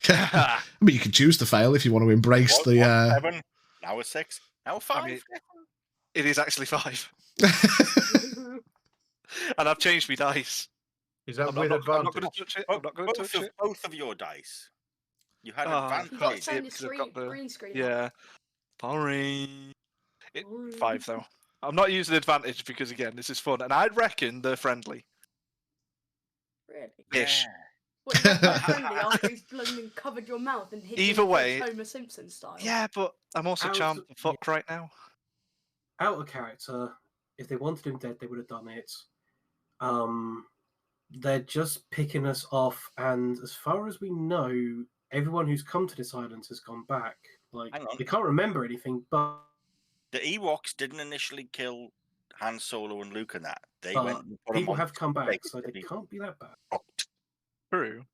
I mean, you can choose to fail if you want to embrace One, the. 7, now a 6, now a 5. mean, It is actually 5. And I've changed my dice. Is that I'm with not going advantage? to touch it. I'm not going to touch it. Both of your dice. You had Oh, You've got to advantage. turn your because I've got the- green screen. Yeah. Sorry. on. 5 though. I'm not using advantage because again, this is fun, and I reckon they're friendly. Really? Ish. What, you're quite friendly after he's blooming covered your mouth and hit Either you way- Homer Simpson style. Yeah, but I'm also Out- charmed to fuck right now. Out of character, if they wanted him dead, they would have done it. They're just picking us off, and as far as we know, everyone who's come to this island has gone back. Like Hang on. they can't remember anything, but The Ewoks didn't initially kill Han Solo and Luke and that. They But went and put 'em people on have come back, stakes so to they be can't be that bad. fucked. True.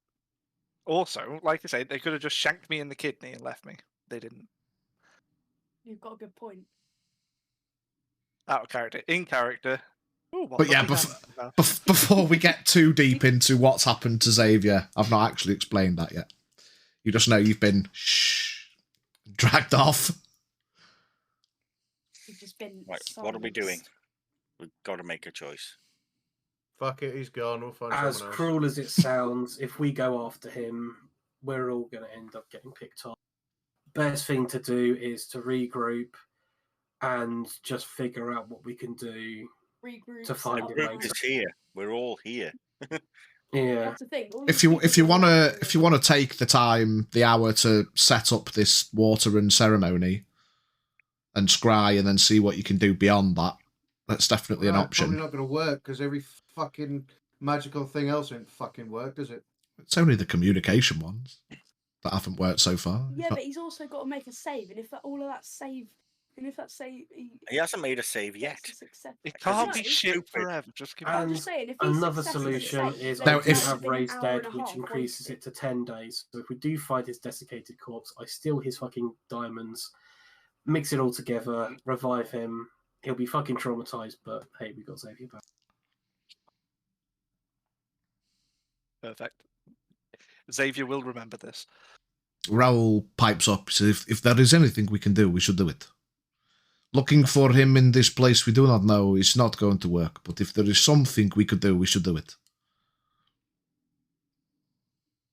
Also, like I say, they could have just shanked me in the kidney and left me. They didn't. You've got a good point. Out of character. In character. Ooh, what But yeah, lovely man. Before we get too deep into what's happened to Xavier, I've not actually explained that yet. You just know you've been dragged off. You've just been. Right, what are we doing? silenced. We've got to make a choice. Fuck it, he's gone. We'll find As someone else. cruel as it sounds, if we go after him, we're all going to end up getting picked off. Best thing to do is to regroup and just figure out what we can do. Regroup. To find The it group later. is here. We're all here. Yeah. That's the thing. all If these you people want are to take the time, the hour to set up this water and ceremony, and scry, and then see what you can do beyond that, that's definitely an Right, option. Probably not going to work because every fucking magical thing else won't fucking work, does it? It's only the communication ones that haven't worked so far. Yeah, but he's also got to make a save, and if that all of that save, and if that save, He hasn't made a save yet. gets a success. It Because can't it's be so shit stupid. forever. Just give it. I'm And just saying, if he's another successful at solution save, is then Now, if it's we if- gonna have been an raised hour dead, and a which half increases wasted. it to 10 days. So if we do find his desiccated corpse, I steal his fucking diamonds, mix it all together, revive him. He'll be fucking traumatized, but hey, we got Xavier back. Perfect. Xavier will remember this. Raoul pipes up. So if there is anything we can do, we should do it. Looking for him in this place we do not know is not going to work. But if there is something we could do, we should do it.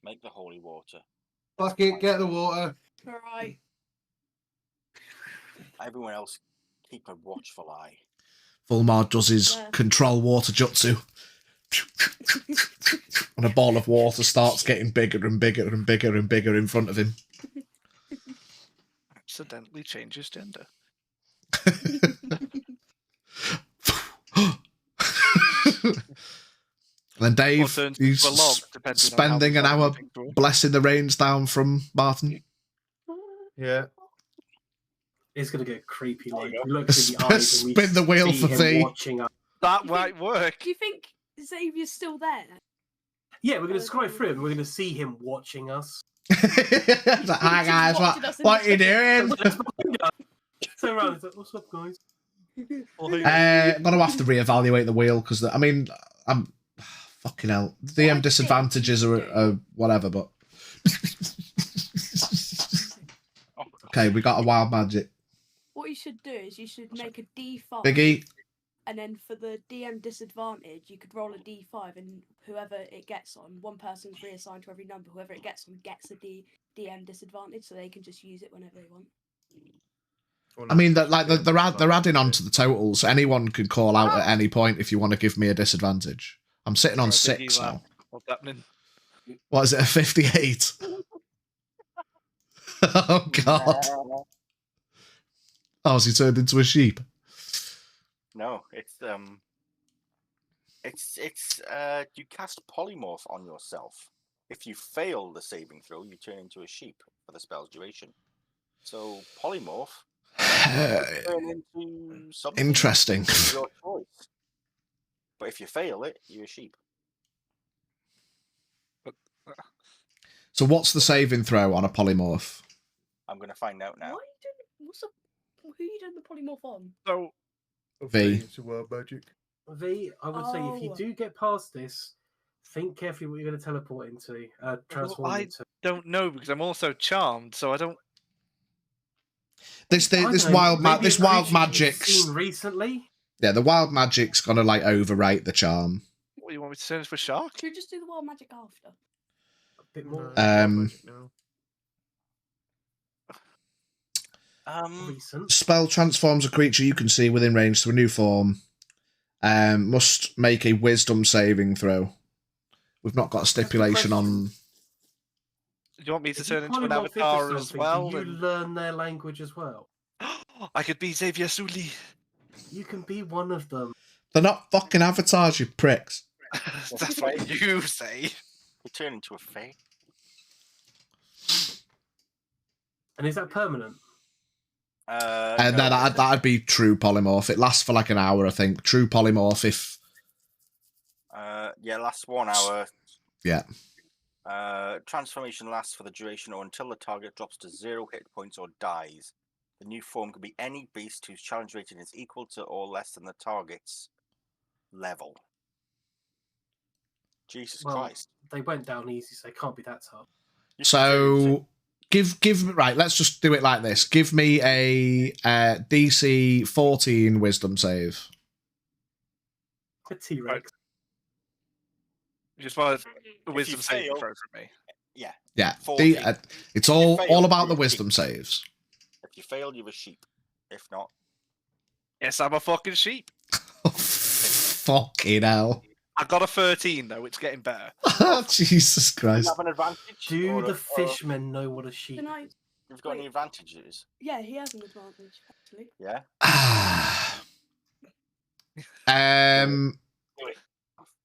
Make the holy water. Fuck it, get the water. All right. Everyone else, keep a watchful eye. Fulmar does his Yeah. control water jutsu. and a ball of water starts getting bigger and bigger and bigger and bigger in front of him. Accidentally changes gender. And then Dave, turns he's into a log, depending on how spending an fast hour you think through it. blessing the rains down from Martin. Yeah. It's gonna get creepy. There Like you we look through the eyes and we Spin the wheel see for him V. watching us. That might work. Do you think Xavier's still there? Yeah, we're gonna scroll through him. And we're gonna see him watching us. It's like, hi guys, what you doing? So around, it's like, what's up, guys? I'm gonna have to reevaluate the wheel because I mean, I'm fucking hell. DM disadvantages are whatever, but okay, we got a wild magic. What you should do is you should make a D5. Biggie, And then for the DM disadvantage, you could roll a D5, and whoever it gets on, one person's reassigned to every number. Whoever it gets on gets a DM disadvantage, so they can just use it whenever they want. I mean, they're adding on to the totals. Anyone can call out at any point if you want to give me a disadvantage. I'm sitting on 6 now. What's happening? What is it, a 58? Oh, God. Oh, has he turned into a sheep? No, it's you cast polymorph on yourself. If you fail the saving throw, you turn into a sheep for the spell's duration. So polymorph turn into something. Interesting. Of your choice. But if you fail it, you're a sheep. So what's the saving throw on a polymorph? I'm going to find out now. What are you doing? Who are you doing the polymorph on? So V. It's a world magic. V, I would say if you Oh. do get past this, think carefully what you're going to teleport into, transform I into. don't know because I'm also charmed, so I don't. This I don't know, wild maybe a creature you've magic's seen recently. yeah, the wild magic's gonna like overwrite the charm. What do you want me to turn into a shark? Should we just do the wild magic after? A bit more recent. Spell transforms a creature you can see within range to a new form. Must make a wisdom saving throw. We've not got a stipulation on. Do you want me to If you turn into an polymorph into avatar as something, well? can you and- learn their language as well? I could be Xavier Sully. You can be one of them. They're not fucking avatars, you pricks. That's what you say. You turn into a fae. And is that permanent? And No, then that'd be true polymorph. It lasts for like an hour, I think. True polymorph if yeah, lasts 1 hour. yeah. Transformation lasts for the duration or until the target drops to 0 hit points or dies. The new form can be any beast whose challenge rating is equal to or less than the target's level. Jesus Well, Christ. they went down easy, so they can't be that tough. You should turn into- Give right, let's just do it like this. Give me a DC 14 wisdom save. A T-Rex. You just want a you wisdom saving fail- throw from me. Yeah. Yeah. 14. It's all fail, about the you're a wisdom saves. If you fail, you're a sheep. If not, Yes, I'm a fucking sheep. Fucking hell. I got a 13 though. It's getting better. Jesus do you Christ. have an advantage? Do or the or fishmen know what a sheep Can is? I? You've got any advantages? Yeah, he has an advantage actually. Yeah.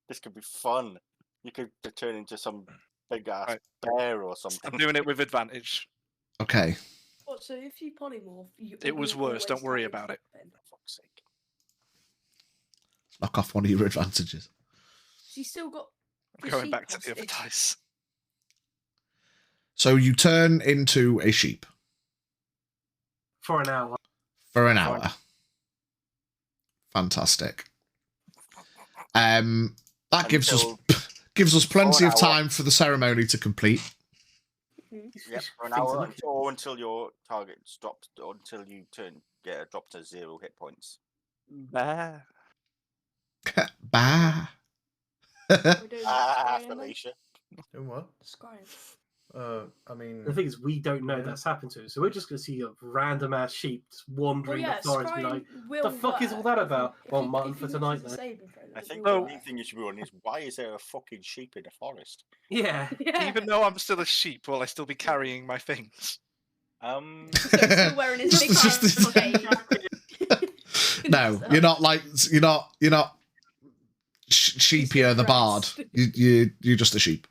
This could be fun. You could turn into some big ass Right. bear or I'm something. doing it with advantage. Okay. What? So if you polymorph, It was you'll worse, don't always worry turn about into it. something. For fuck's sake. Knock off one of your advantages. So you still got. I'm the going sheep back to the other hostage. dice. So you turn into a sheep For an hour. for an hour. Fantastic. That gives us plenty For of an hour. time for the ceremony to complete. Mhm. Yep, for an Things are hour looking- or until your target drops, or until you get a drop to 0 hit points. Bah. Bah. We're doing Ah, Scrying then? Felicia. Doing what? Scrying. I mean, The thing is, we don't know Yeah. that's happened to us, so we're just going to see a random ass sheep just wandering the forest and be like, will the fuck is all that about? Well, mutton for tonight, though. I think No. the main thing you should be wondering is why is there a fucking sheep in the forest? yeah. Even though I'm still a sheep, will I still be carrying my things? So he's still wearing his big Just- cape. No, you're not like you're not sheepier the bard. You're just a sheep.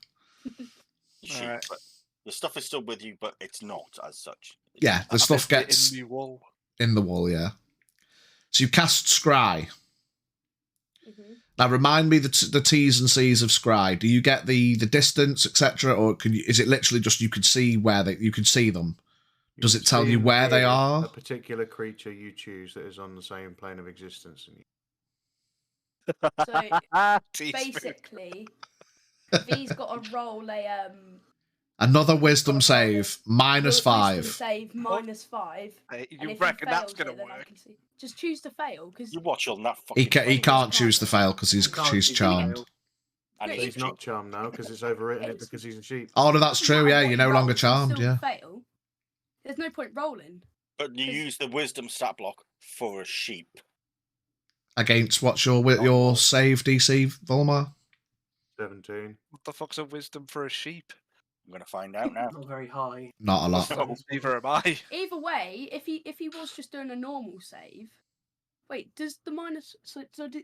Sheep, Alright. but the stuff is still with you, but it's not as such. Yeah, the stuff I've bit gets in the wall. in the wall. Yeah. So you cast Scry. Mhm. Now remind me the T's and C's of Scry. Do you get the distance, etc., or is it literally just you could see you could see them? Does it tell see you and where they hear are? A particular creature you choose that is on the same plane of existence. And So Teaspoon. basically, V's got to roll a Another wisdom Got a roll save, minus wisdom 5. save -5. Hey, And you if reckon he that's fails going it, to then I work? can see. Just choose to fail because You watch on that fucking. He plane, can't it's choose to fine. fail because You can't she's choose to charmed. fail. and No, he's he's not charmed now because it's overwritten it It's- because he's a sheep. Oh no, that's true. Yeah, what you're he no longer rolls, he'll charmed. still Yeah. fail. There's no point rolling. But you 'Cause- use the wisdom stat block for a sheep. Against what's your save DC, Volmar? 17. What the fuck's a wisdom for a sheep? I'm gonna find out now. Not very high. Not a lot. Oh, neither am I. Either way, if he was just doing a normal save, wait, does the minus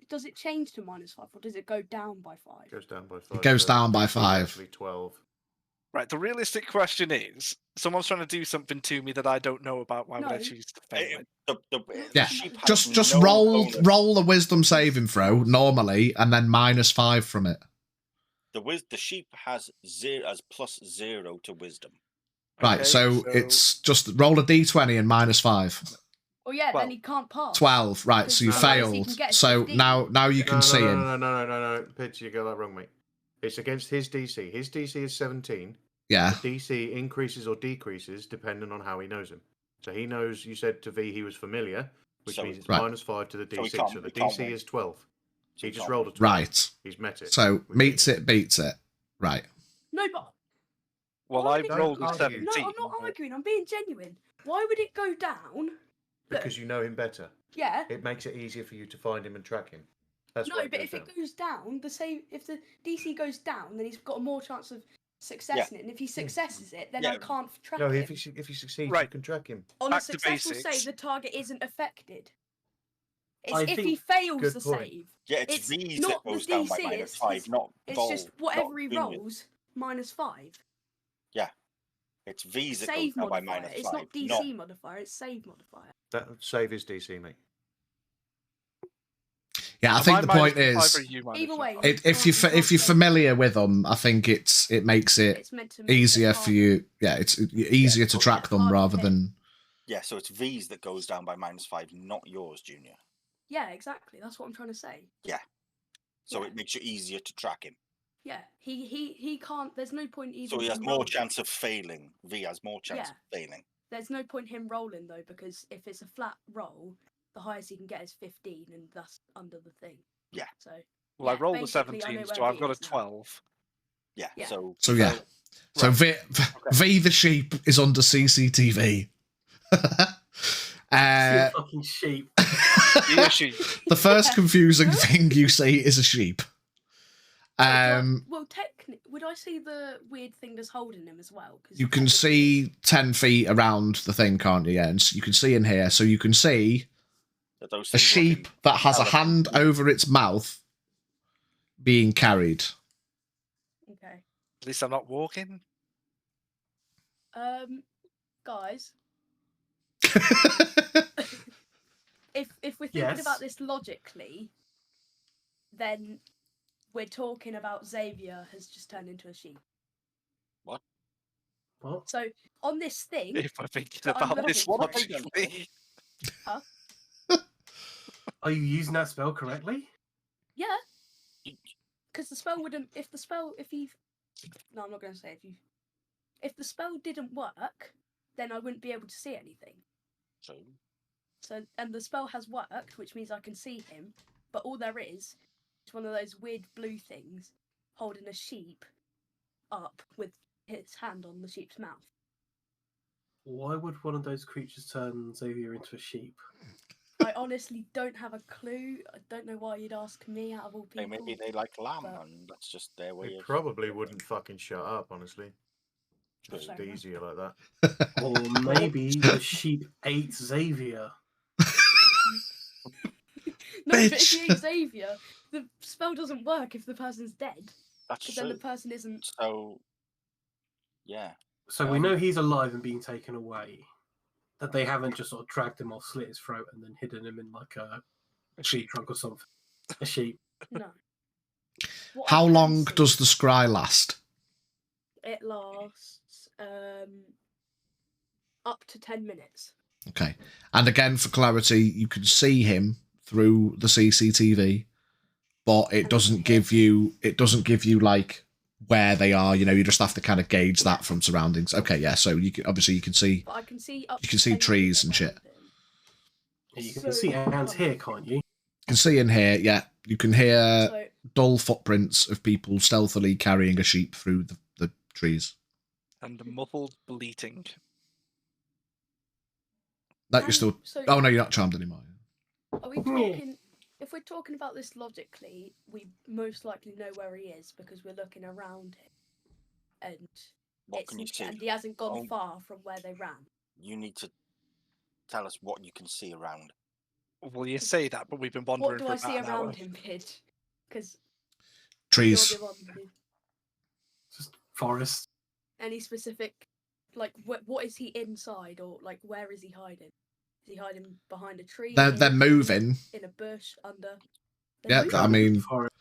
does it change to -5 or does it go down by 5? Goes down by 5. It goes down by it's 5. Actually 12. Right, the realistic question is, someone's trying to do something to me that I don't know about. Why would I No. choose to fail it? The Yeah, sheep has Just no bonus. roll a wisdom saving throw normally, and then -5 from it. The sheep has +0 to wisdom. Right, Okay, so it's just roll a d20 and -5. Oh yeah, Well, then he can't pass. 12. Right, so you Because otherwise he can failed. get So 15. now you can no, see no, him. No. Pitch, you got that wrong, mate. It's against his DC. His DC is 17. Yeah. The DC increases or decreases depending on how he knows him. So he knows, you said to V he was familiar, which So- means it's Right. -5 to the So he DC. can't- So the he can't DC win. is 12. So He he just can't rolled a win. 12. Right. He's met it. So Which meets is- it, beats it. Right. No, but Well, Why I've would it- rolled a Don't argue. 17. no, I'm not arguing. I'm being genuine. Why would it go down? Because you know him better. Yeah. It makes it easier for you to find him and track him. That's No, why but goes if down. it goes down, if the DC goes down, then he's got a more chance of successing it. And if he successes it, then I Yeah. can't track No, him. if he succeeds, you Right. can track him. On a Back to successful basics. save, the target isn't affected. It's I if he think- fails good the point. save. Yeah, it's It's V's not that the goes down by DC, -5, not It's Vol, just whatever not he Junior. rolls -5. It's V's that Save goes down by modifier. -5. It's not DC modifier. It's save modifier. That save is DC, mate. Yeah, I Am think the point -5 is, or you Either way, -5? if you can't you're save. familiar with them, I think it makes it It's meant to make it easier for harder. you. Yeah, it's easier to track them Harder rather hit. than. Yeah, so it's V's that goes down by -5, not yours, Junior. Yeah, exactly. That's what I'm trying to say. So Yeah. it makes it easier to track him. Yeah, he can't. There's no point even. So he has him more rolling. chance of failing. V has more chance Yeah. of failing. There's no point him rolling though, because if it's a flat roll, the highest he can get is 15, and that's under the thing. Yeah. So Well, I yeah, rolled a basically, I 17, know so where I've V got a is now. 12. Yeah. Yeah. So So yeah. So Right. V the sheep is under CCTV. See a fucking sheep. Be a sheep. The first confusing thing you see is a sheep. Well, technically, would I see the weird thing that's holding him as well? 'Cause You can see 10 feet around the thing, can't you? Yeah, and so you can see in here. So you can see that those a things sheep looking- that has a elephant. hand over its mouth being carried. Okay. At least I'm not walking. Guys, if we're thinking Yes. about this logically, then we're talking about Xavier has just turned into a sheep. What? So on this thing, If I'm thinking But I'm about not- this What have I done? logically. Are you using that spell correctly? yeah, because the spell wouldn't. If the no, I'm not going to say if the spell didn't work, then I wouldn't be able to see anything. So and the spell has worked, which means I can see him. But all there is one of those weird blue things holding a sheep up with his hand on the sheep's mouth. Why would one of those creatures turn Xavier into a sheep? I honestly don't have a clue. I don't know why you'd ask me out of all Hey, people. maybe they like lamb, but- and that's just their way They of. probably wouldn't fucking shut up, honestly. Just Fair enough. easier like that. Or maybe the sheep ate Xavier. No, but if Bitch. you ate Xavier, the spell doesn't work if the person's dead. That's Because then true. the person isn't. So, yeah. So we know he's alive and being taken away. That they haven't just sort of dragged him off, slit his throat, and then hidden him in like a tree trunk or something. A sheep. No. What I How can long see, does the scry last? it lasts up to 10 minutes. Okay. And again, for clarity, you can see him through the CCTV, but it doesn't give you like where they are. You know, you just have to kind of gauge that from surroundings. Okay, yeah. So you can obviously you can see But I can see up You can to see 10 trees meters and shit. around him. You So can see ants here, can't you? you can see in here. Yeah, you can hear So dull footprints of people stealthily carrying a sheep through the trees. And muffled bleating. That you're still. So Oh no, you're not charmed anymore. are we talking? If we're talking about this logically, we most likely know where he is because we're looking around him, and What can you see? and he hasn't gone Oh. far from where they ran. You need to tell us what you can see around. Well, you say that, but we've been wandering What do for I about see an hour. around him, kid? Because Trees. Just forest. any specific, like, what is he inside, or like where is he hiding? Is he hiding behind a tree? They're in a tree, moving. in a bush under. Yeah, moving? I mean, Forest.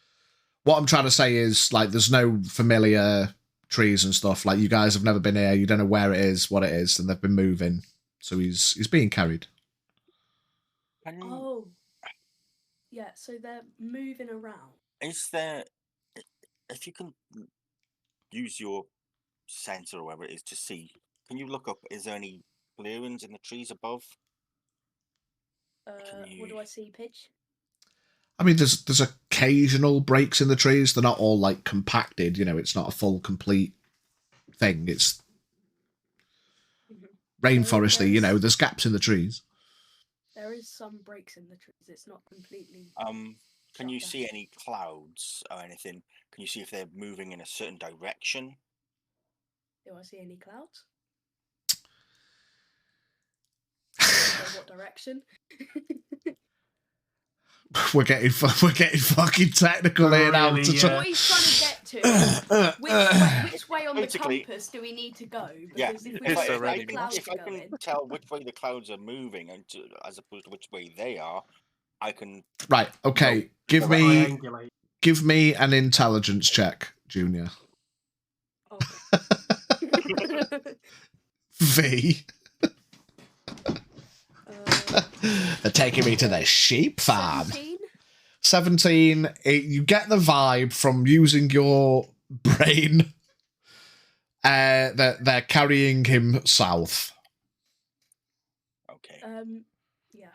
what I'm trying to say is like there's no familiar trees and stuff. Like you guys have never been here. You don't know where it is, what it is, and they've been moving. So he's being carried. Oh, yeah. So they're moving around. Is there, if you can use your sensor or whatever it is to see, can you look up, is there any clearings in the trees above? What do I see, Pidge? I mean, there's occasional breaks in the trees. They're not all like compacted. You know, it's not a full complete thing. It's rainforesty. You know, there's gaps in the trees. There is some breaks in the trees. It's not completely. Can you shut see down. any clouds or anything? Can you see if they're moving in a certain direction? Do I see any clouds? What direction? We're getting fucking technical here now. Really, To yeah. What he's trying to get to is which way on the Basically- compass do we need to go? Yeah, Because if It's we know so where ready. the clouds if are I can going, tell which way the clouds are moving and as opposed to which way they are, I can. Right. Okay. Give Triangulate. me an intelligence check, Junior. okay. V. They're taking me to the sheep farm. 17? 17. You get the vibe from using your brain. That they're carrying him south. Okay. Yeah.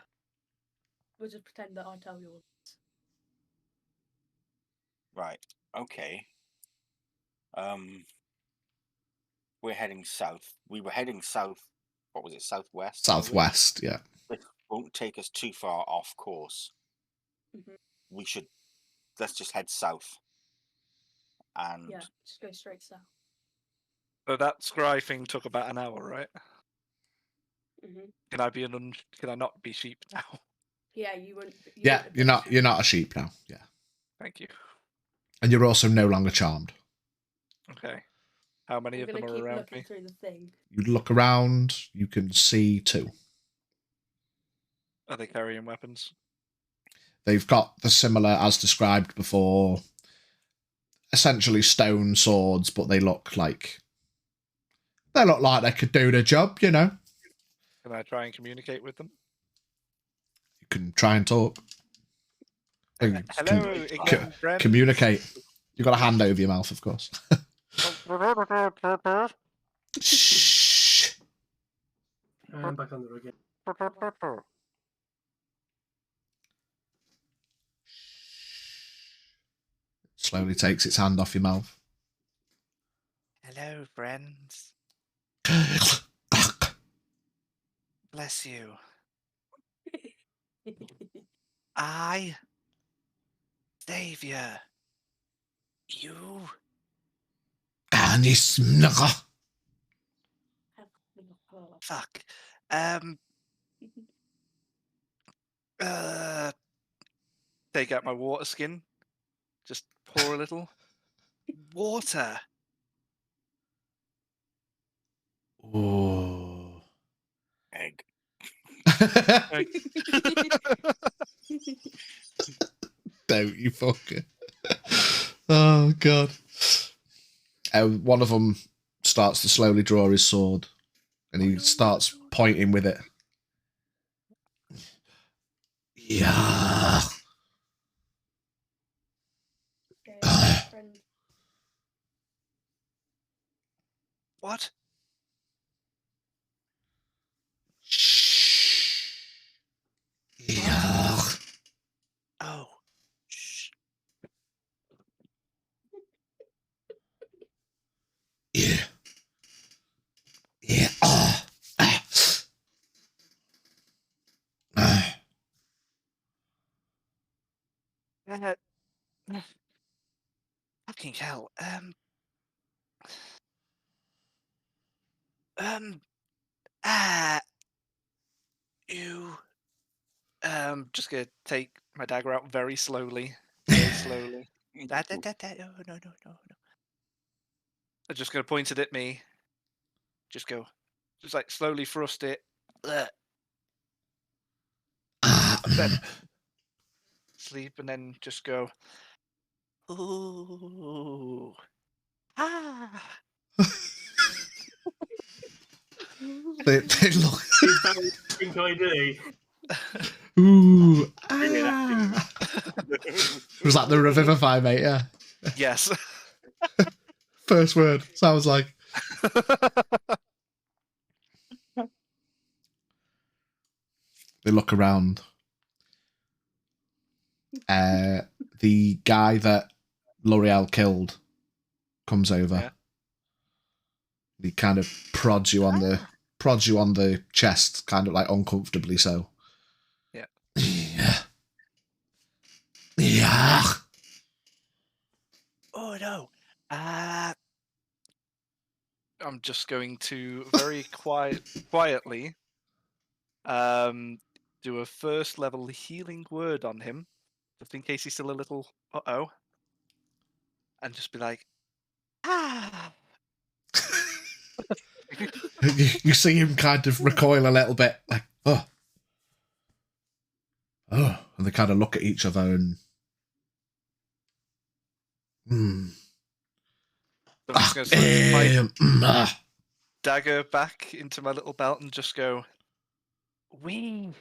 We'll just pretend that I tell you all. Right. Okay. We're heading south. We were heading south. What was it? Southwest. Southwest. Yeah. It won't take us too far off course. Mhm. We should. Let's just head south. And Yeah, just go straight south. So that scry thing took about an hour, right? hmm Can I can I not be sheep now? Yeah, you wouldn't. You Yeah. wouldn't have You're been not. sure. You're not a sheep now. Yeah. Thank you. And you're also no longer charmed. Okay. How many I'm of them gonna are keep around looking me? through the thing. You look around. You can see 2. Are they carrying weapons? They've got the similar as described before. Essentially stone swords, but they look like they could do the job. You know. Can I try and communicate with them? You can try and talk. Hello, again, friend. Communicate. You've got a hand over your mouth, of course. Shh. And back under again. Slowly takes its hand off your mouth. Hello, friend. friends. Bless you. I Savior. You. Fuck. Take out my water skin. Just pour a little water. Oh. Egg. Don't you fucker. Oh, God. One of them starts to slowly draw his sword and he starts pointing with it. Yeah. What? Shh. Yeah. Oh. Shh. Yeah. Yeah. Fucking hell. You. Just gonna take my dagger out very slowly. Very slowly. No. I'm just gonna point it at me. Just go. Just like slowly thrust it. Then sleep and then just go. Ooh. Ah. They look. Is that what you think I do? Ooh. Ah. Was that the revivify, mate? Yeah. Yes. First word. Sounds like. They look around. The guy that L'Oreal killed comes over. Yeah. He kind of prods you on the chest, kind of like uncomfortably so. Yeah. Yeah. Yeah. Oh no. I'm just going to very quietly do a first level healing word on him, just in case he's still a little uh-oh. And just be like, ah. You see him kind of recoil a little bit, like, oh. And they kind of look at each other and. I'm just going to slip my dagger back into my little belt and just go, we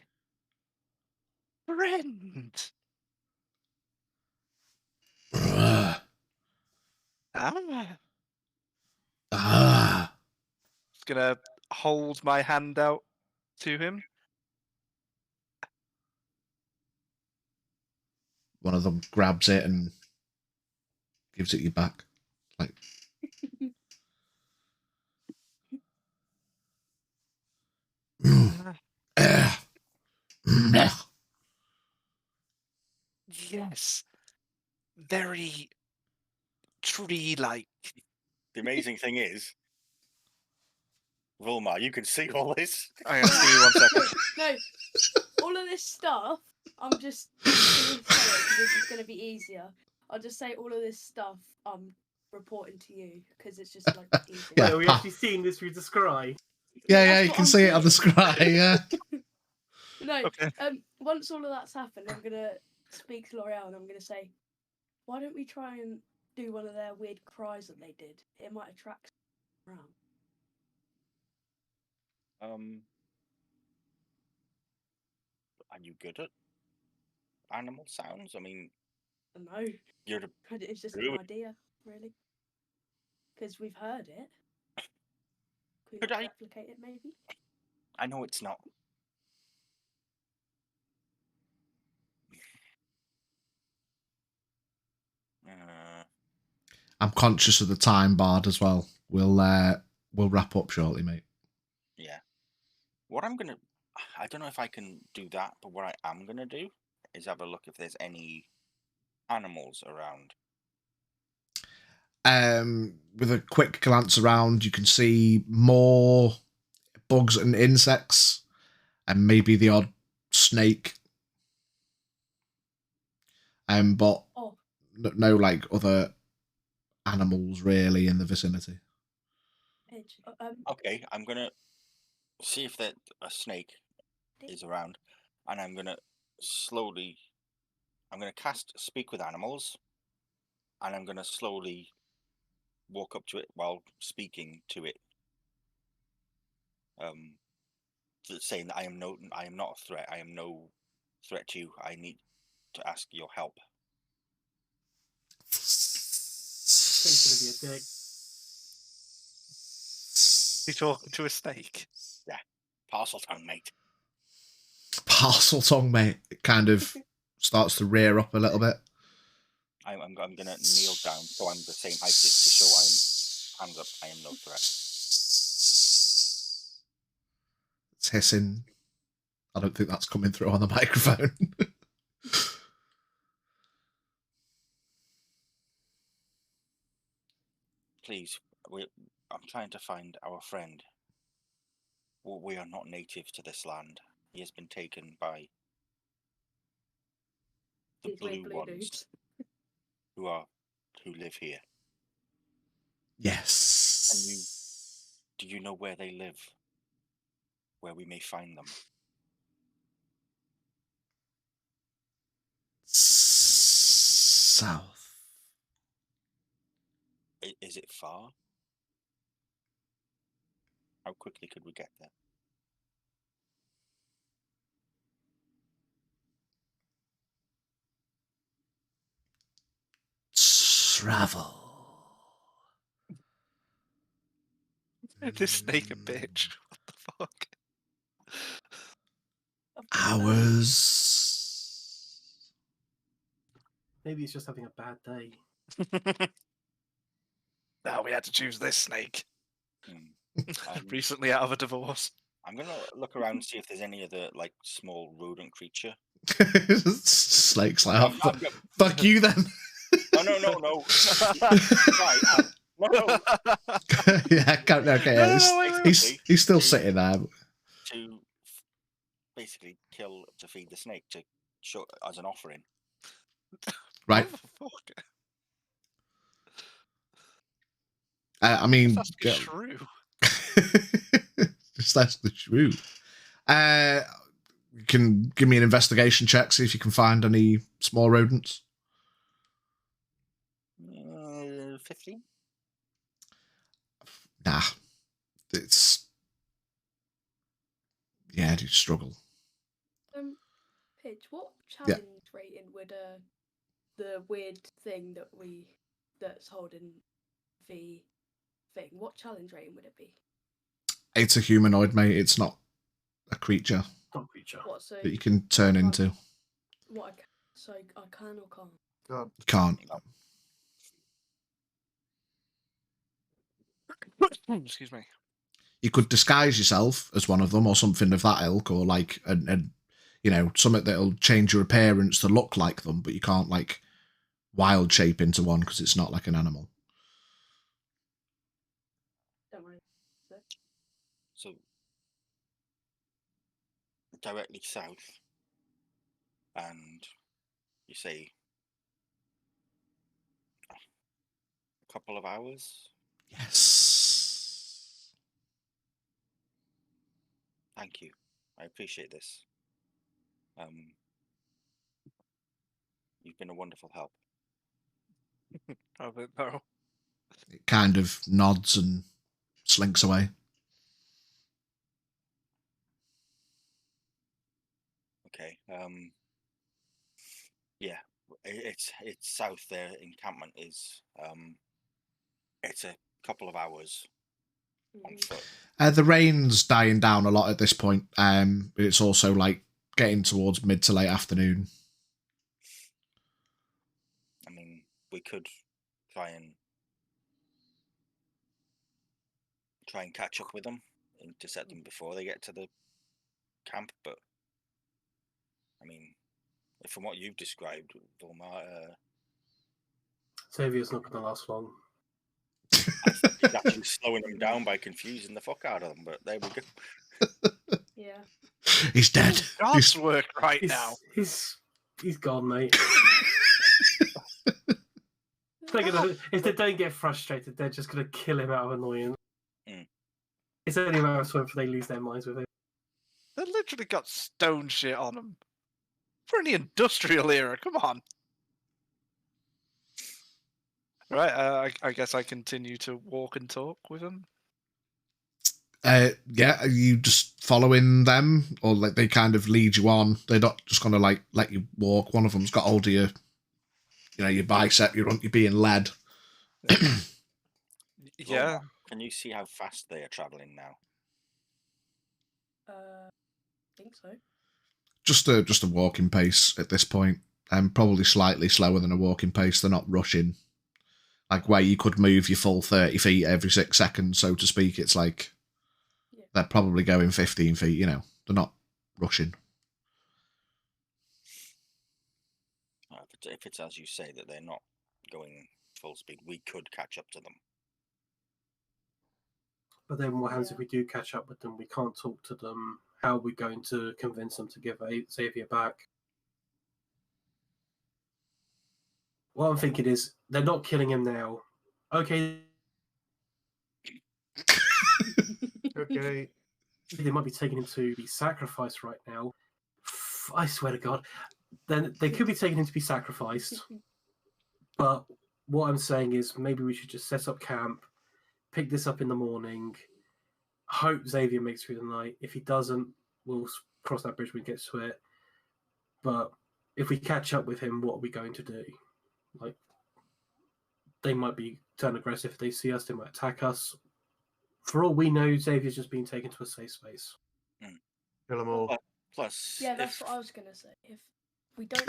friend. Just gonna hold my hand out to him. One of them grabs it and gives it you back. Like. Yes. Very tree-like. The amazing thing is, Vilmar, you can see all this. Hang on, give me 1 second. No, all of this stuff, I'm just gonna say it because this is gonna be easier. I'll just say all of this stuff I'm reporting to you because it's just like easier. Yeah. Are we actually seeing this through the scry? Yeah, That's you what can I'm see it on the saying. scry, yeah. No, Okay. once all of that's happened, I'm gonna speak to L'Oreal and I'm gonna say, why don't we try and do one of their weird cries that they did? It might attract around. Are you good at animal sounds? I mean, No, you're the it's just Really? an idea, really. Because we've heard it. Could we Could not I- replicate it, maybe? I know it's not. I'm conscious of the time, Bard, as well. We'll we'll wrap up shortly, mate. Yeah. I don't know if I can do that, but what I am gonna do is have a look if there's any animals around. With a quick glance around, you can see more bugs and insects, and maybe the odd snake. But no like other animals really in the vicinity. Okay, I'm gonna see if that a snake is around, and I'm gonna cast Speak with Animals, and I'm gonna slowly walk up to it while speaking to it, saying that I am not a threat. I am no threat to you. I need to ask your help. He's gonna be a dick. You talking to a snake? Yeah, parcel tongue, mate. Parcel tongue, mate. It kind of starts to rear up a little bit. I'm gonna kneel down so I'm the same height to show I'm hands up. I am no threat. It's hissing. I don't think that's coming through on the microphone. Please, I'm trying to find our friend. We are not native to this land. He has been taken by the These weird blue ones who live here. Yes. Do you know where they live? Where we may find them? South. Is it far? How quickly could we get there? Travel. This snake a bitch. What the fuck? Hours. Maybe he's just having a bad day. No, we had to choose this snake. Hmm. Recently out of a divorce. I'm gonna look around and see if there's any other like small rodent creature. Snake's like, fuck you then. No. Right, no. Yeah, okay. He's still sitting there. To basically kill to feed the snake to show as an offering. Right. What the fuck? I mean, That's a shrew. that's the shrew. You can give me an investigation check, see if you can find any small rodents. 15? Nah. It's... Yeah, you struggle. Pidge, what challenge rating would the weird thing that's holding the thing, what challenge rating would it be? It's a humanoid, mate. It's not a creature. Not a creature. What, so that you can turn into. What so I can or can't? You can't. Excuse me. You could disguise yourself as one of them or something of that ilk, or like something that'll change your appearance to look like them, but you can't like wild shape into one because it's not like an animal. Don't worry. So directly south, and you say a couple of hours. Yes. Thank you. I appreciate this. You've been a wonderful help. Oh, but no. It kind of nods and slinks away. Okay. Yeah, it's south. Their encampment is. It's a couple of hours on foot. The rain's dying down a lot at this point. It's also like getting towards mid to late afternoon. I mean, we could try and try and catch up with them, intercept them before they get to the camp. But I mean, from what you've described, Volmar, Xavier's not going to last long. he's actually slowing them down by confusing the fuck out of them. But there we go. Yeah. He's dead. God's work right now. He's gone, mate. If they don't get frustrated, they're just going to kill him out of annoyance. Mm. It's only a matter of time before they lose their minds with him. They literally got stone shit on them. For the industrial era, come on. Right, I guess I continue to walk and talk with them. Yeah, are you just following them, or like they kind of lead you on? They're not just gonna like let you walk. One of them's got hold of your, your bicep. You're being led. Yeah. Can you see how fast they are traveling now? I think so. Just a walking pace at this point, and probably slightly slower than a walking pace. They're not rushing, like where you could move your full 30 feet every 6 seconds, so to speak. It's like they're probably going 15 feet. They're not rushing. If it's as you say that they're not going full speed, we could catch up to them. But then what happens if we do catch up with them? We can't talk to them. How are we going to convince them to give Xavier back? What I'm thinking is, they're not killing him now. Okay. Okay. They might be taking him to be sacrificed right now. I swear to God. Then they could be taking him to be sacrificed. But what I'm saying is, maybe we should just set up camp, pick this up in the morning, hope Xavier makes it through the night. If he doesn't, we'll cross that bridge when we get to it. But if we catch up with him, what are we going to do? Like, they might turn aggressive if they see us. They might attack us. For all we know, Xavier's just being taken to a safe space. Kill them all. Plus, Yeah, that's what I was gonna say. If we don't,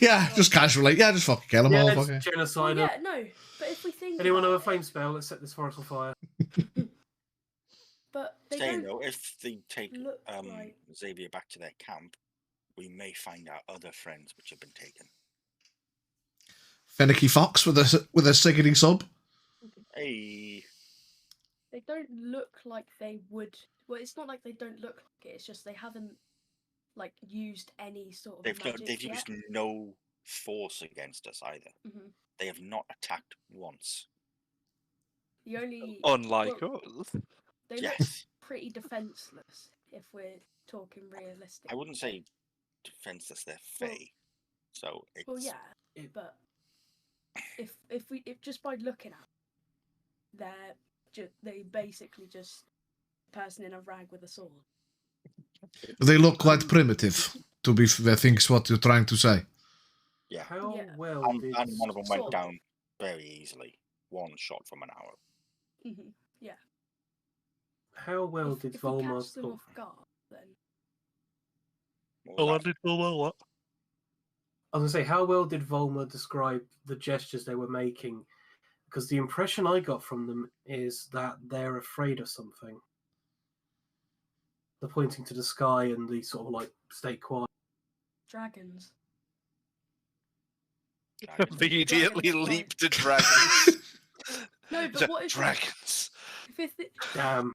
Yeah, just casually. Yeah, just fucking kill them all. It's Fucking. genocide. yeah, no. But if we think, Anyone have a about flame it, spell? Let's set this forest on fire. but they saying don't though, if they take look like. Xavier back to their camp, we may find out other friends which have been taken. Finicky Fox with a singing sub. Hey, They don't look like they would. Well, it's not like they don't look like it. It's just they haven't like used any sort of magic they've yet. used no force against us either. Mhm. They have not attacked once. The only Unlike well, us. they look Yes, pretty defenseless if we're talking realistic. I wouldn't say defenseless. They're Well- Fae, so it's Well, yeah, but if just by looking at them, they basically just a person in a rag with a sword. They look quite primitive. To be fair, I think is what you're trying to say. yeah. How Yeah. well And did one of them went Sort of. down very easily. One shot from an arrow. Mm-hmm. Yeah. how well did if we Volmar catch them off guard, then What was that? What? I was gonna say, how well did Volmar describe the gestures they were making? Because the impression I got from them is that they're afraid of something. They're pointing to the sky and the sort of like stay quiet. dragons. Dragons. Immediately Dragons, leap right. to dragons. No, but what if dragons? Damn,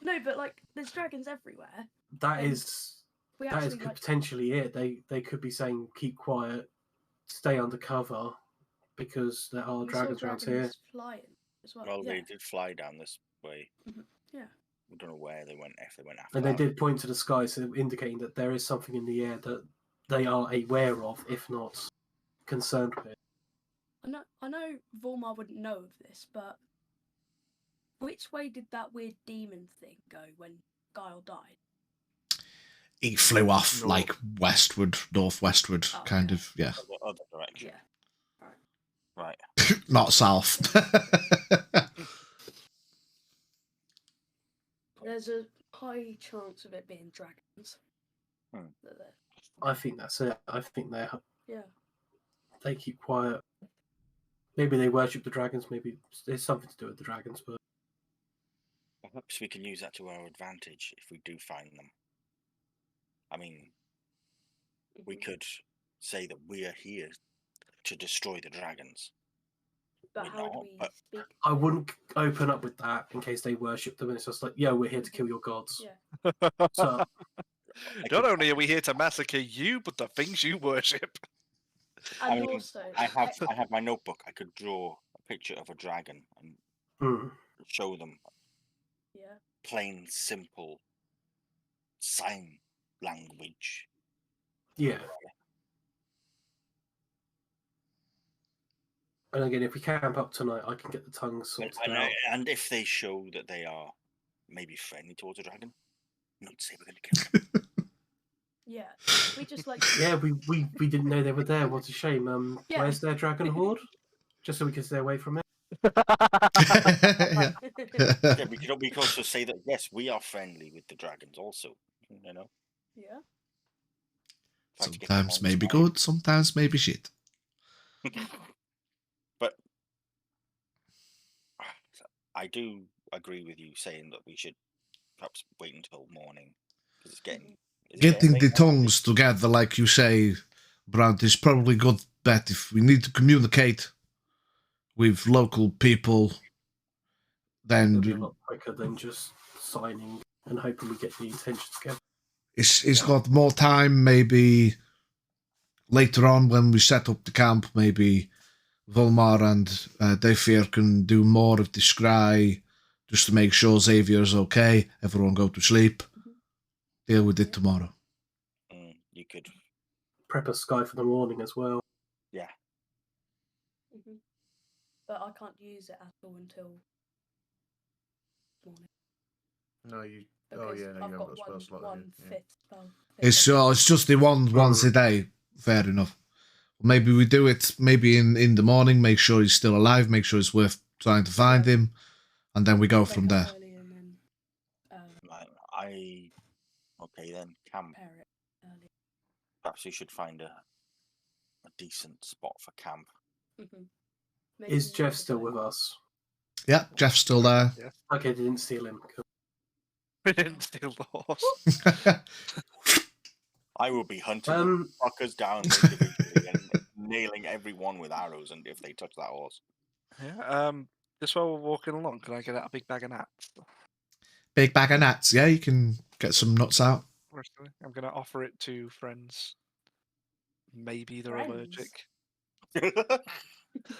No, but like there's dragons everywhere. that And is We that is actually like potentially it. They could be saying keep quiet, stay under cover, because there are we saw dragons around here. dragons flying as well. Well, yeah. they did fly down this way. Yeah. We don't know where they went. If they went after And they that. did point to the sky, so indicating that there is something in the air that they are aware of, if not concerned with. I know Volmar wouldn't know of this, but which way did that weird demon thing go when Guile died? He flew off North. like westward, northwestward, Oh, kind okay. of. Yeah, Other direction. Yeah. Right. not south. There's a high chance of it being dragons. Hmm. I think that's it. I think Yeah. they keep quiet. Maybe they worship the dragons. Maybe there's something to do with the dragons, but Perhaps we can use that to our advantage if we do find them. I mean, we could say that we are here to destroy the dragons. But We're how would not, we but- speak? I wouldn't open up with that in case they worship them, and it's just like, yeah, we're here to kill your gods. Yeah. So Not only are we here to massacre you, but the things you worship. I And mean, also, I have my notebook. I could draw a picture of a dragon and show them yeah. plain, simple sign language. yeah. And again, if we camp up tonight, I can get the tongues sorted out. And if they show that they are maybe friendly towards a dragon, not to say we're going to kill them. Yeah. We just like. Yeah, we didn't know they were there. What a shame. Yeah. Where's their dragon horde? Just so we can stay away from it. Yeah. Yeah, we could also say that yes, we are friendly with the dragons. Also, you know. Yeah. Try to get them Sometimes on maybe side. good, sometimes maybe shit. But I do agree with you saying that we should perhaps wait until morning because it's getting. is it Getting late the now? tongues together, like you say, Brant, is probably good bet if we need to communicate with local people. It'll be a Then lot quicker than just signing and hoping we get the intentions together. it's got more time. Maybe later on when we set up the camp, maybe Volmar and Defir can do more of the scry just to make sure Xavier's okay. Everyone go to sleep. Deal with it tomorrow. You could, Prep a sky for the morning as well. yeah. But I can't use it at all until morning. No, you. Because Oh yeah, no, you I've haven't got got a spell slot. have you? Yeah. fifth spell. It's just the one once a day. Fair enough. Maybe we do it maybe in the morning, make sure he's still alive, make sure it's worth trying to find him, and then we go from there. Okay then, camp. Prepare it early. Perhaps we should find a decent spot for camp. Maybe Is we Jeff could still go- with us? Yeah, Jeff's still there. Yeah. Okay, they didn't steal him. Cool. We didn't steal the horse. I will be hunting the fuckers down individually and nailing everyone with arrows, and if they touch that horse. Yeah. Just while we're walking along, can I get out a big bag of nuts? Big bag of nuts. Yeah, you can get some nuts out. I'm gonna offer it to friends. Maybe they're Friends? allergic.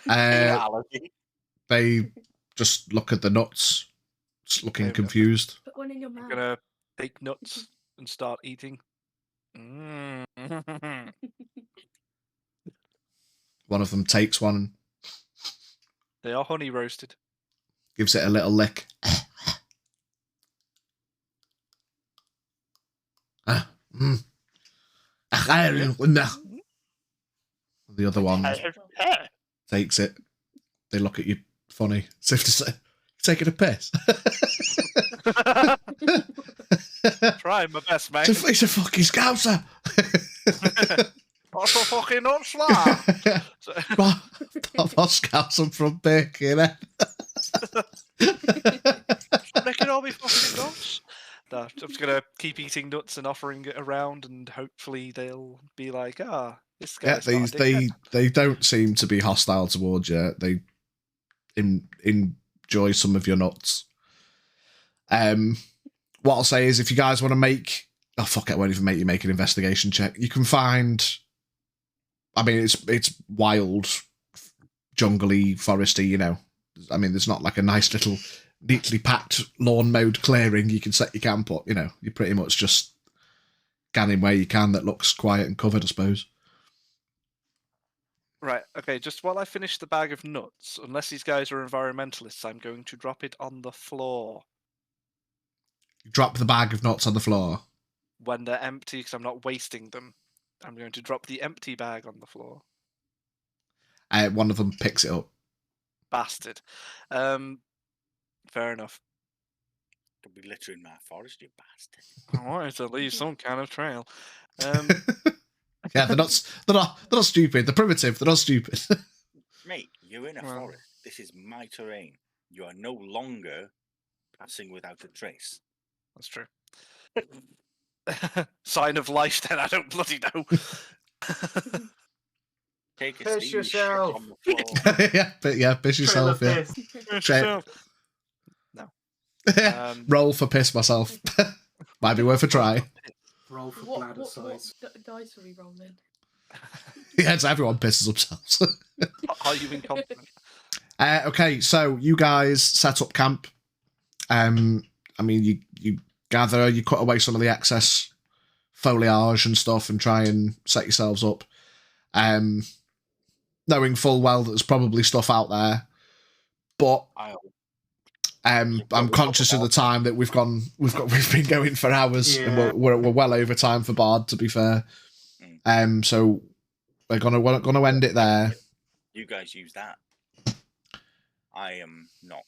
Allergy. They just look at the nuts, just looking Okay, confused. Put one in your mouth. I'm gonna take nuts and start eating. Mm. One of them takes one and They are honey roasted. gives it a little lick. The other one takes it. They look at you funny. As if to say, taking a piss. Trying my best, mate. It's a fucking scouser. What's a fucking nuts like? I'm scouser from Birkenhead. Making all me fucking nuts. No, I'm just gonna keep eating nuts and offering it around, and hopefully they'll be like, this Yeah, guy's not a dickhead." they don't seem to be hostile towards you. They enjoy some of your nuts. What I'll say is, if you guys want to make, oh fuck it, I won't even make you make an investigation check. You can find, I mean, it's wild, jungly, foresty. You know, I mean, there's not like a nice little neatly packed lawn mowed clearing you can set your camp up. You know, you're pretty much just scanning where you can that looks quiet and covered, I suppose. Right, okay, just while I finish the bag of nuts, unless these guys are environmentalists, I'm going to drop it on the floor You drop the bag of nuts on the floor. when they're empty, because I'm not wasting them. I'm going to drop the empty bag on the floor. One of them picks it up. Bastard. Fair enough. Could be littering my forest, you bastard. I wanted to leave some kind of trail. Yeah, they're not stupid. They're primitive. They're not stupid. Mate, you're in a Well- forest. This is my terrain. You are no longer passing without a trace. That's true. Sign of life, then I don't bloody know. Take a Piss steamy yourself. shit on the floor. yeah, piss yourself. Trailer Yeah, piss. Yourself. roll for piss myself. Might be worth a try. Roll for What bladder size. dice are we rolling? Yeah, it's everyone pisses themselves. Are you incontinent? Okay, so you guys set up camp. I mean, you gather, you cut away some of the excess foliage and stuff, and try and set yourselves up. Knowing full well that there's probably stuff out there, but I'm conscious of the time that we've been going for hours, and we're well over time for Bard, to be fair. So we're gonna end it there. You guys use that. I am not.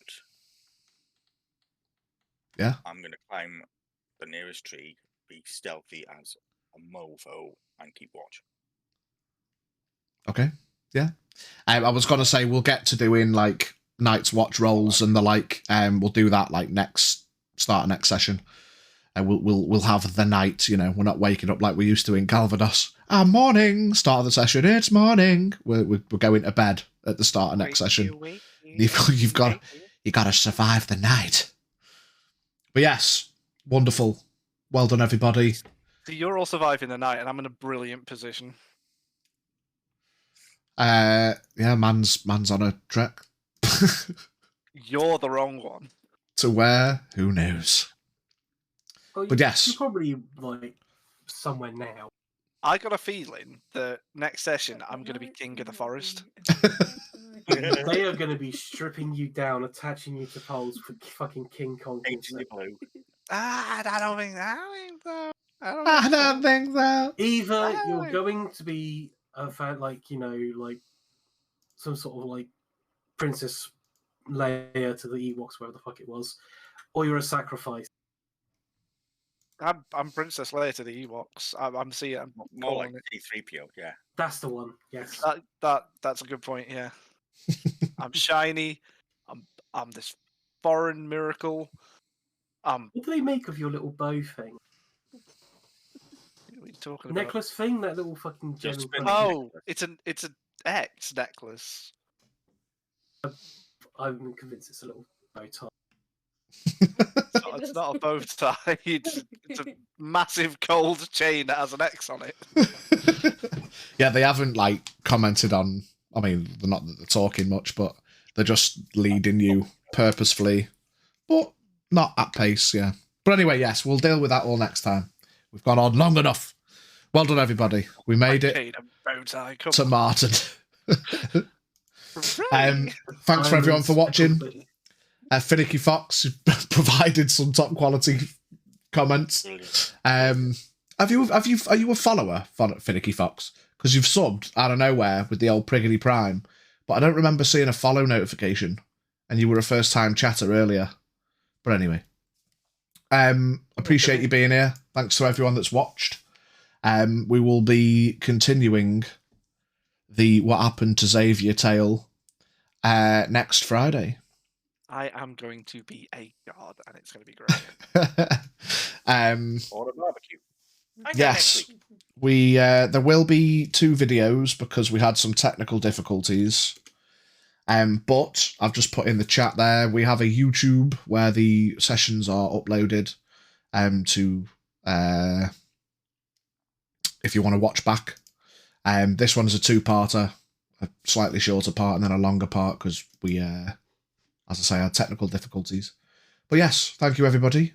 Yeah. I'm going to climb the nearest tree, be stealthy as a mofo, and keep watch. Okay. Yeah. I was gonna say we'll get to doing like Night's Watch rolls and the like. We'll do that like start of next session. And we'll have the night. You know, we're not waking up like we used to in Calvados. Morning. Start of the session. It's morning. We're going to bed at the start of next session. You've got to survive the night. But yes, wonderful. Well done, everybody. So you're all surviving the night, and I'm in a brilliant position. Yeah, man's on a trek. You're the wrong one. To where? Who knows? Well, But yes. You're probably like somewhere now. I got a feeling that next session I'm going to be king of the forest. They are going to be stripping you down, attaching you to poles for fucking King Kong. Painting the blue. I don't think so. I don't think so. Either you're going to be a fan, like, you know, like some sort of like Princess Leia to the Ewoks, wherever the fuck it was, or you're a sacrifice. I'm Princess Leia to the Ewoks. I'm seeing. I'm More like calling it. C-3PO, yeah. That's the one. Yes. That's a good point. Yeah. I'm shiny. I'm this foreign miracle. What do they make of your little bow thing? What are you talking about? Necklace thing? That little fucking gem. Just and spin pearl? Oh, it's an X necklace. I'm convinced it's a little bow tie. It's not a bow tie. It's a massive gold chain that has an X on it. Yeah, they haven't like commented on. I mean, they're not talking much, but they're just leading you purposefully, but not at pace. Yeah. But anyway, yes, we'll deal with that all next time. We've gone on long enough. Well done, everybody. We made it Chain and bow tie. Come to on. Martin. Hooray. Thanks for everyone for watching. Finicky Fox provided some top quality comments. Brilliant. Are you a follower, Finicky Fox? Because you've subbed out of nowhere with the old Priggity Prime, but I don't remember seeing a follow notification, and you were a first time chatter earlier. But anyway, appreciate you being here. Thanks to everyone that's watched. We will be continuing the What Happened to Xavier tale next Friday. I am going to be a god, and it's going to be great. Or a barbecue. Yes, we there will be 2 videos because we had some technical difficulties. But I've just put in the chat there. We have a YouTube where the sessions are uploaded. To if you want to watch back. This one's a 2-parter, a slightly shorter part and then a longer part because we, as I say, had technical difficulties. But yes, thank you everybody.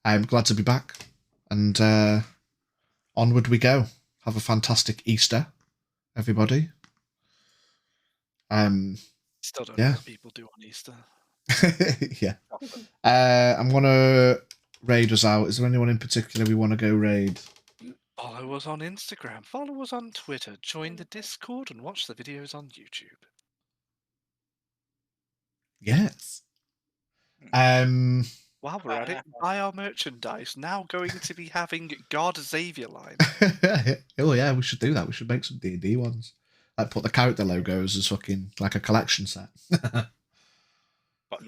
I'm glad to be back, and onward we go. Have a fantastic Easter, everybody. Still don't know what people do on Easter. Yeah. I'm gonna raid us out. Is there anyone in particular we want to go raid? Follow us on Instagram. Follow us on Twitter. Join the Discord and watch the videos on YouTube. Yes. While we're at it, buy our merchandise. Now going to be having God Xavier line. Oh yeah, we should do that. We should make some D&D ones. Like put the character logos as fucking like a collection set. Button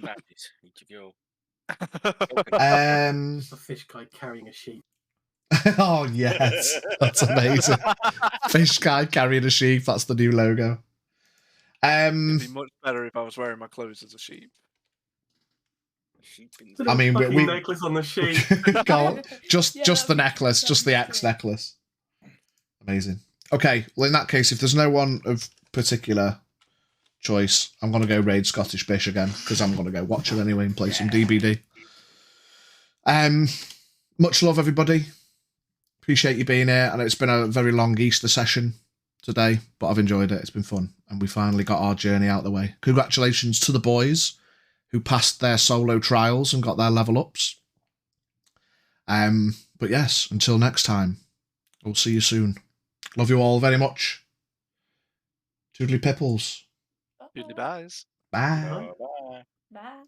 badges. Each of your It's a fish guy carrying a sheep. Oh yes, that's amazing. Fish guy carrying a sheep. That's the new logo. It'd be much better if I was wearing my clothes as a sheep. I mean, we necklace on the sheep. just the necklace, just the X necklace. Amazing. Okay, well in that case, if there's no one of particular choice, I'm gonna go raid Scottish Bish again because I'm gonna go watch it anyway and play some DBD. Much love, everybody. Appreciate you being here. And it's been a very long Easter session today, but I've enjoyed it. It's been fun, and we finally got our journey out of the way. Congratulations to the boys who passed their solo trials and got their level ups. But yes, until next time, we'll see you soon. Love you all very much. Toodly pipples. Toodly byes. Bye. Bye. Bye.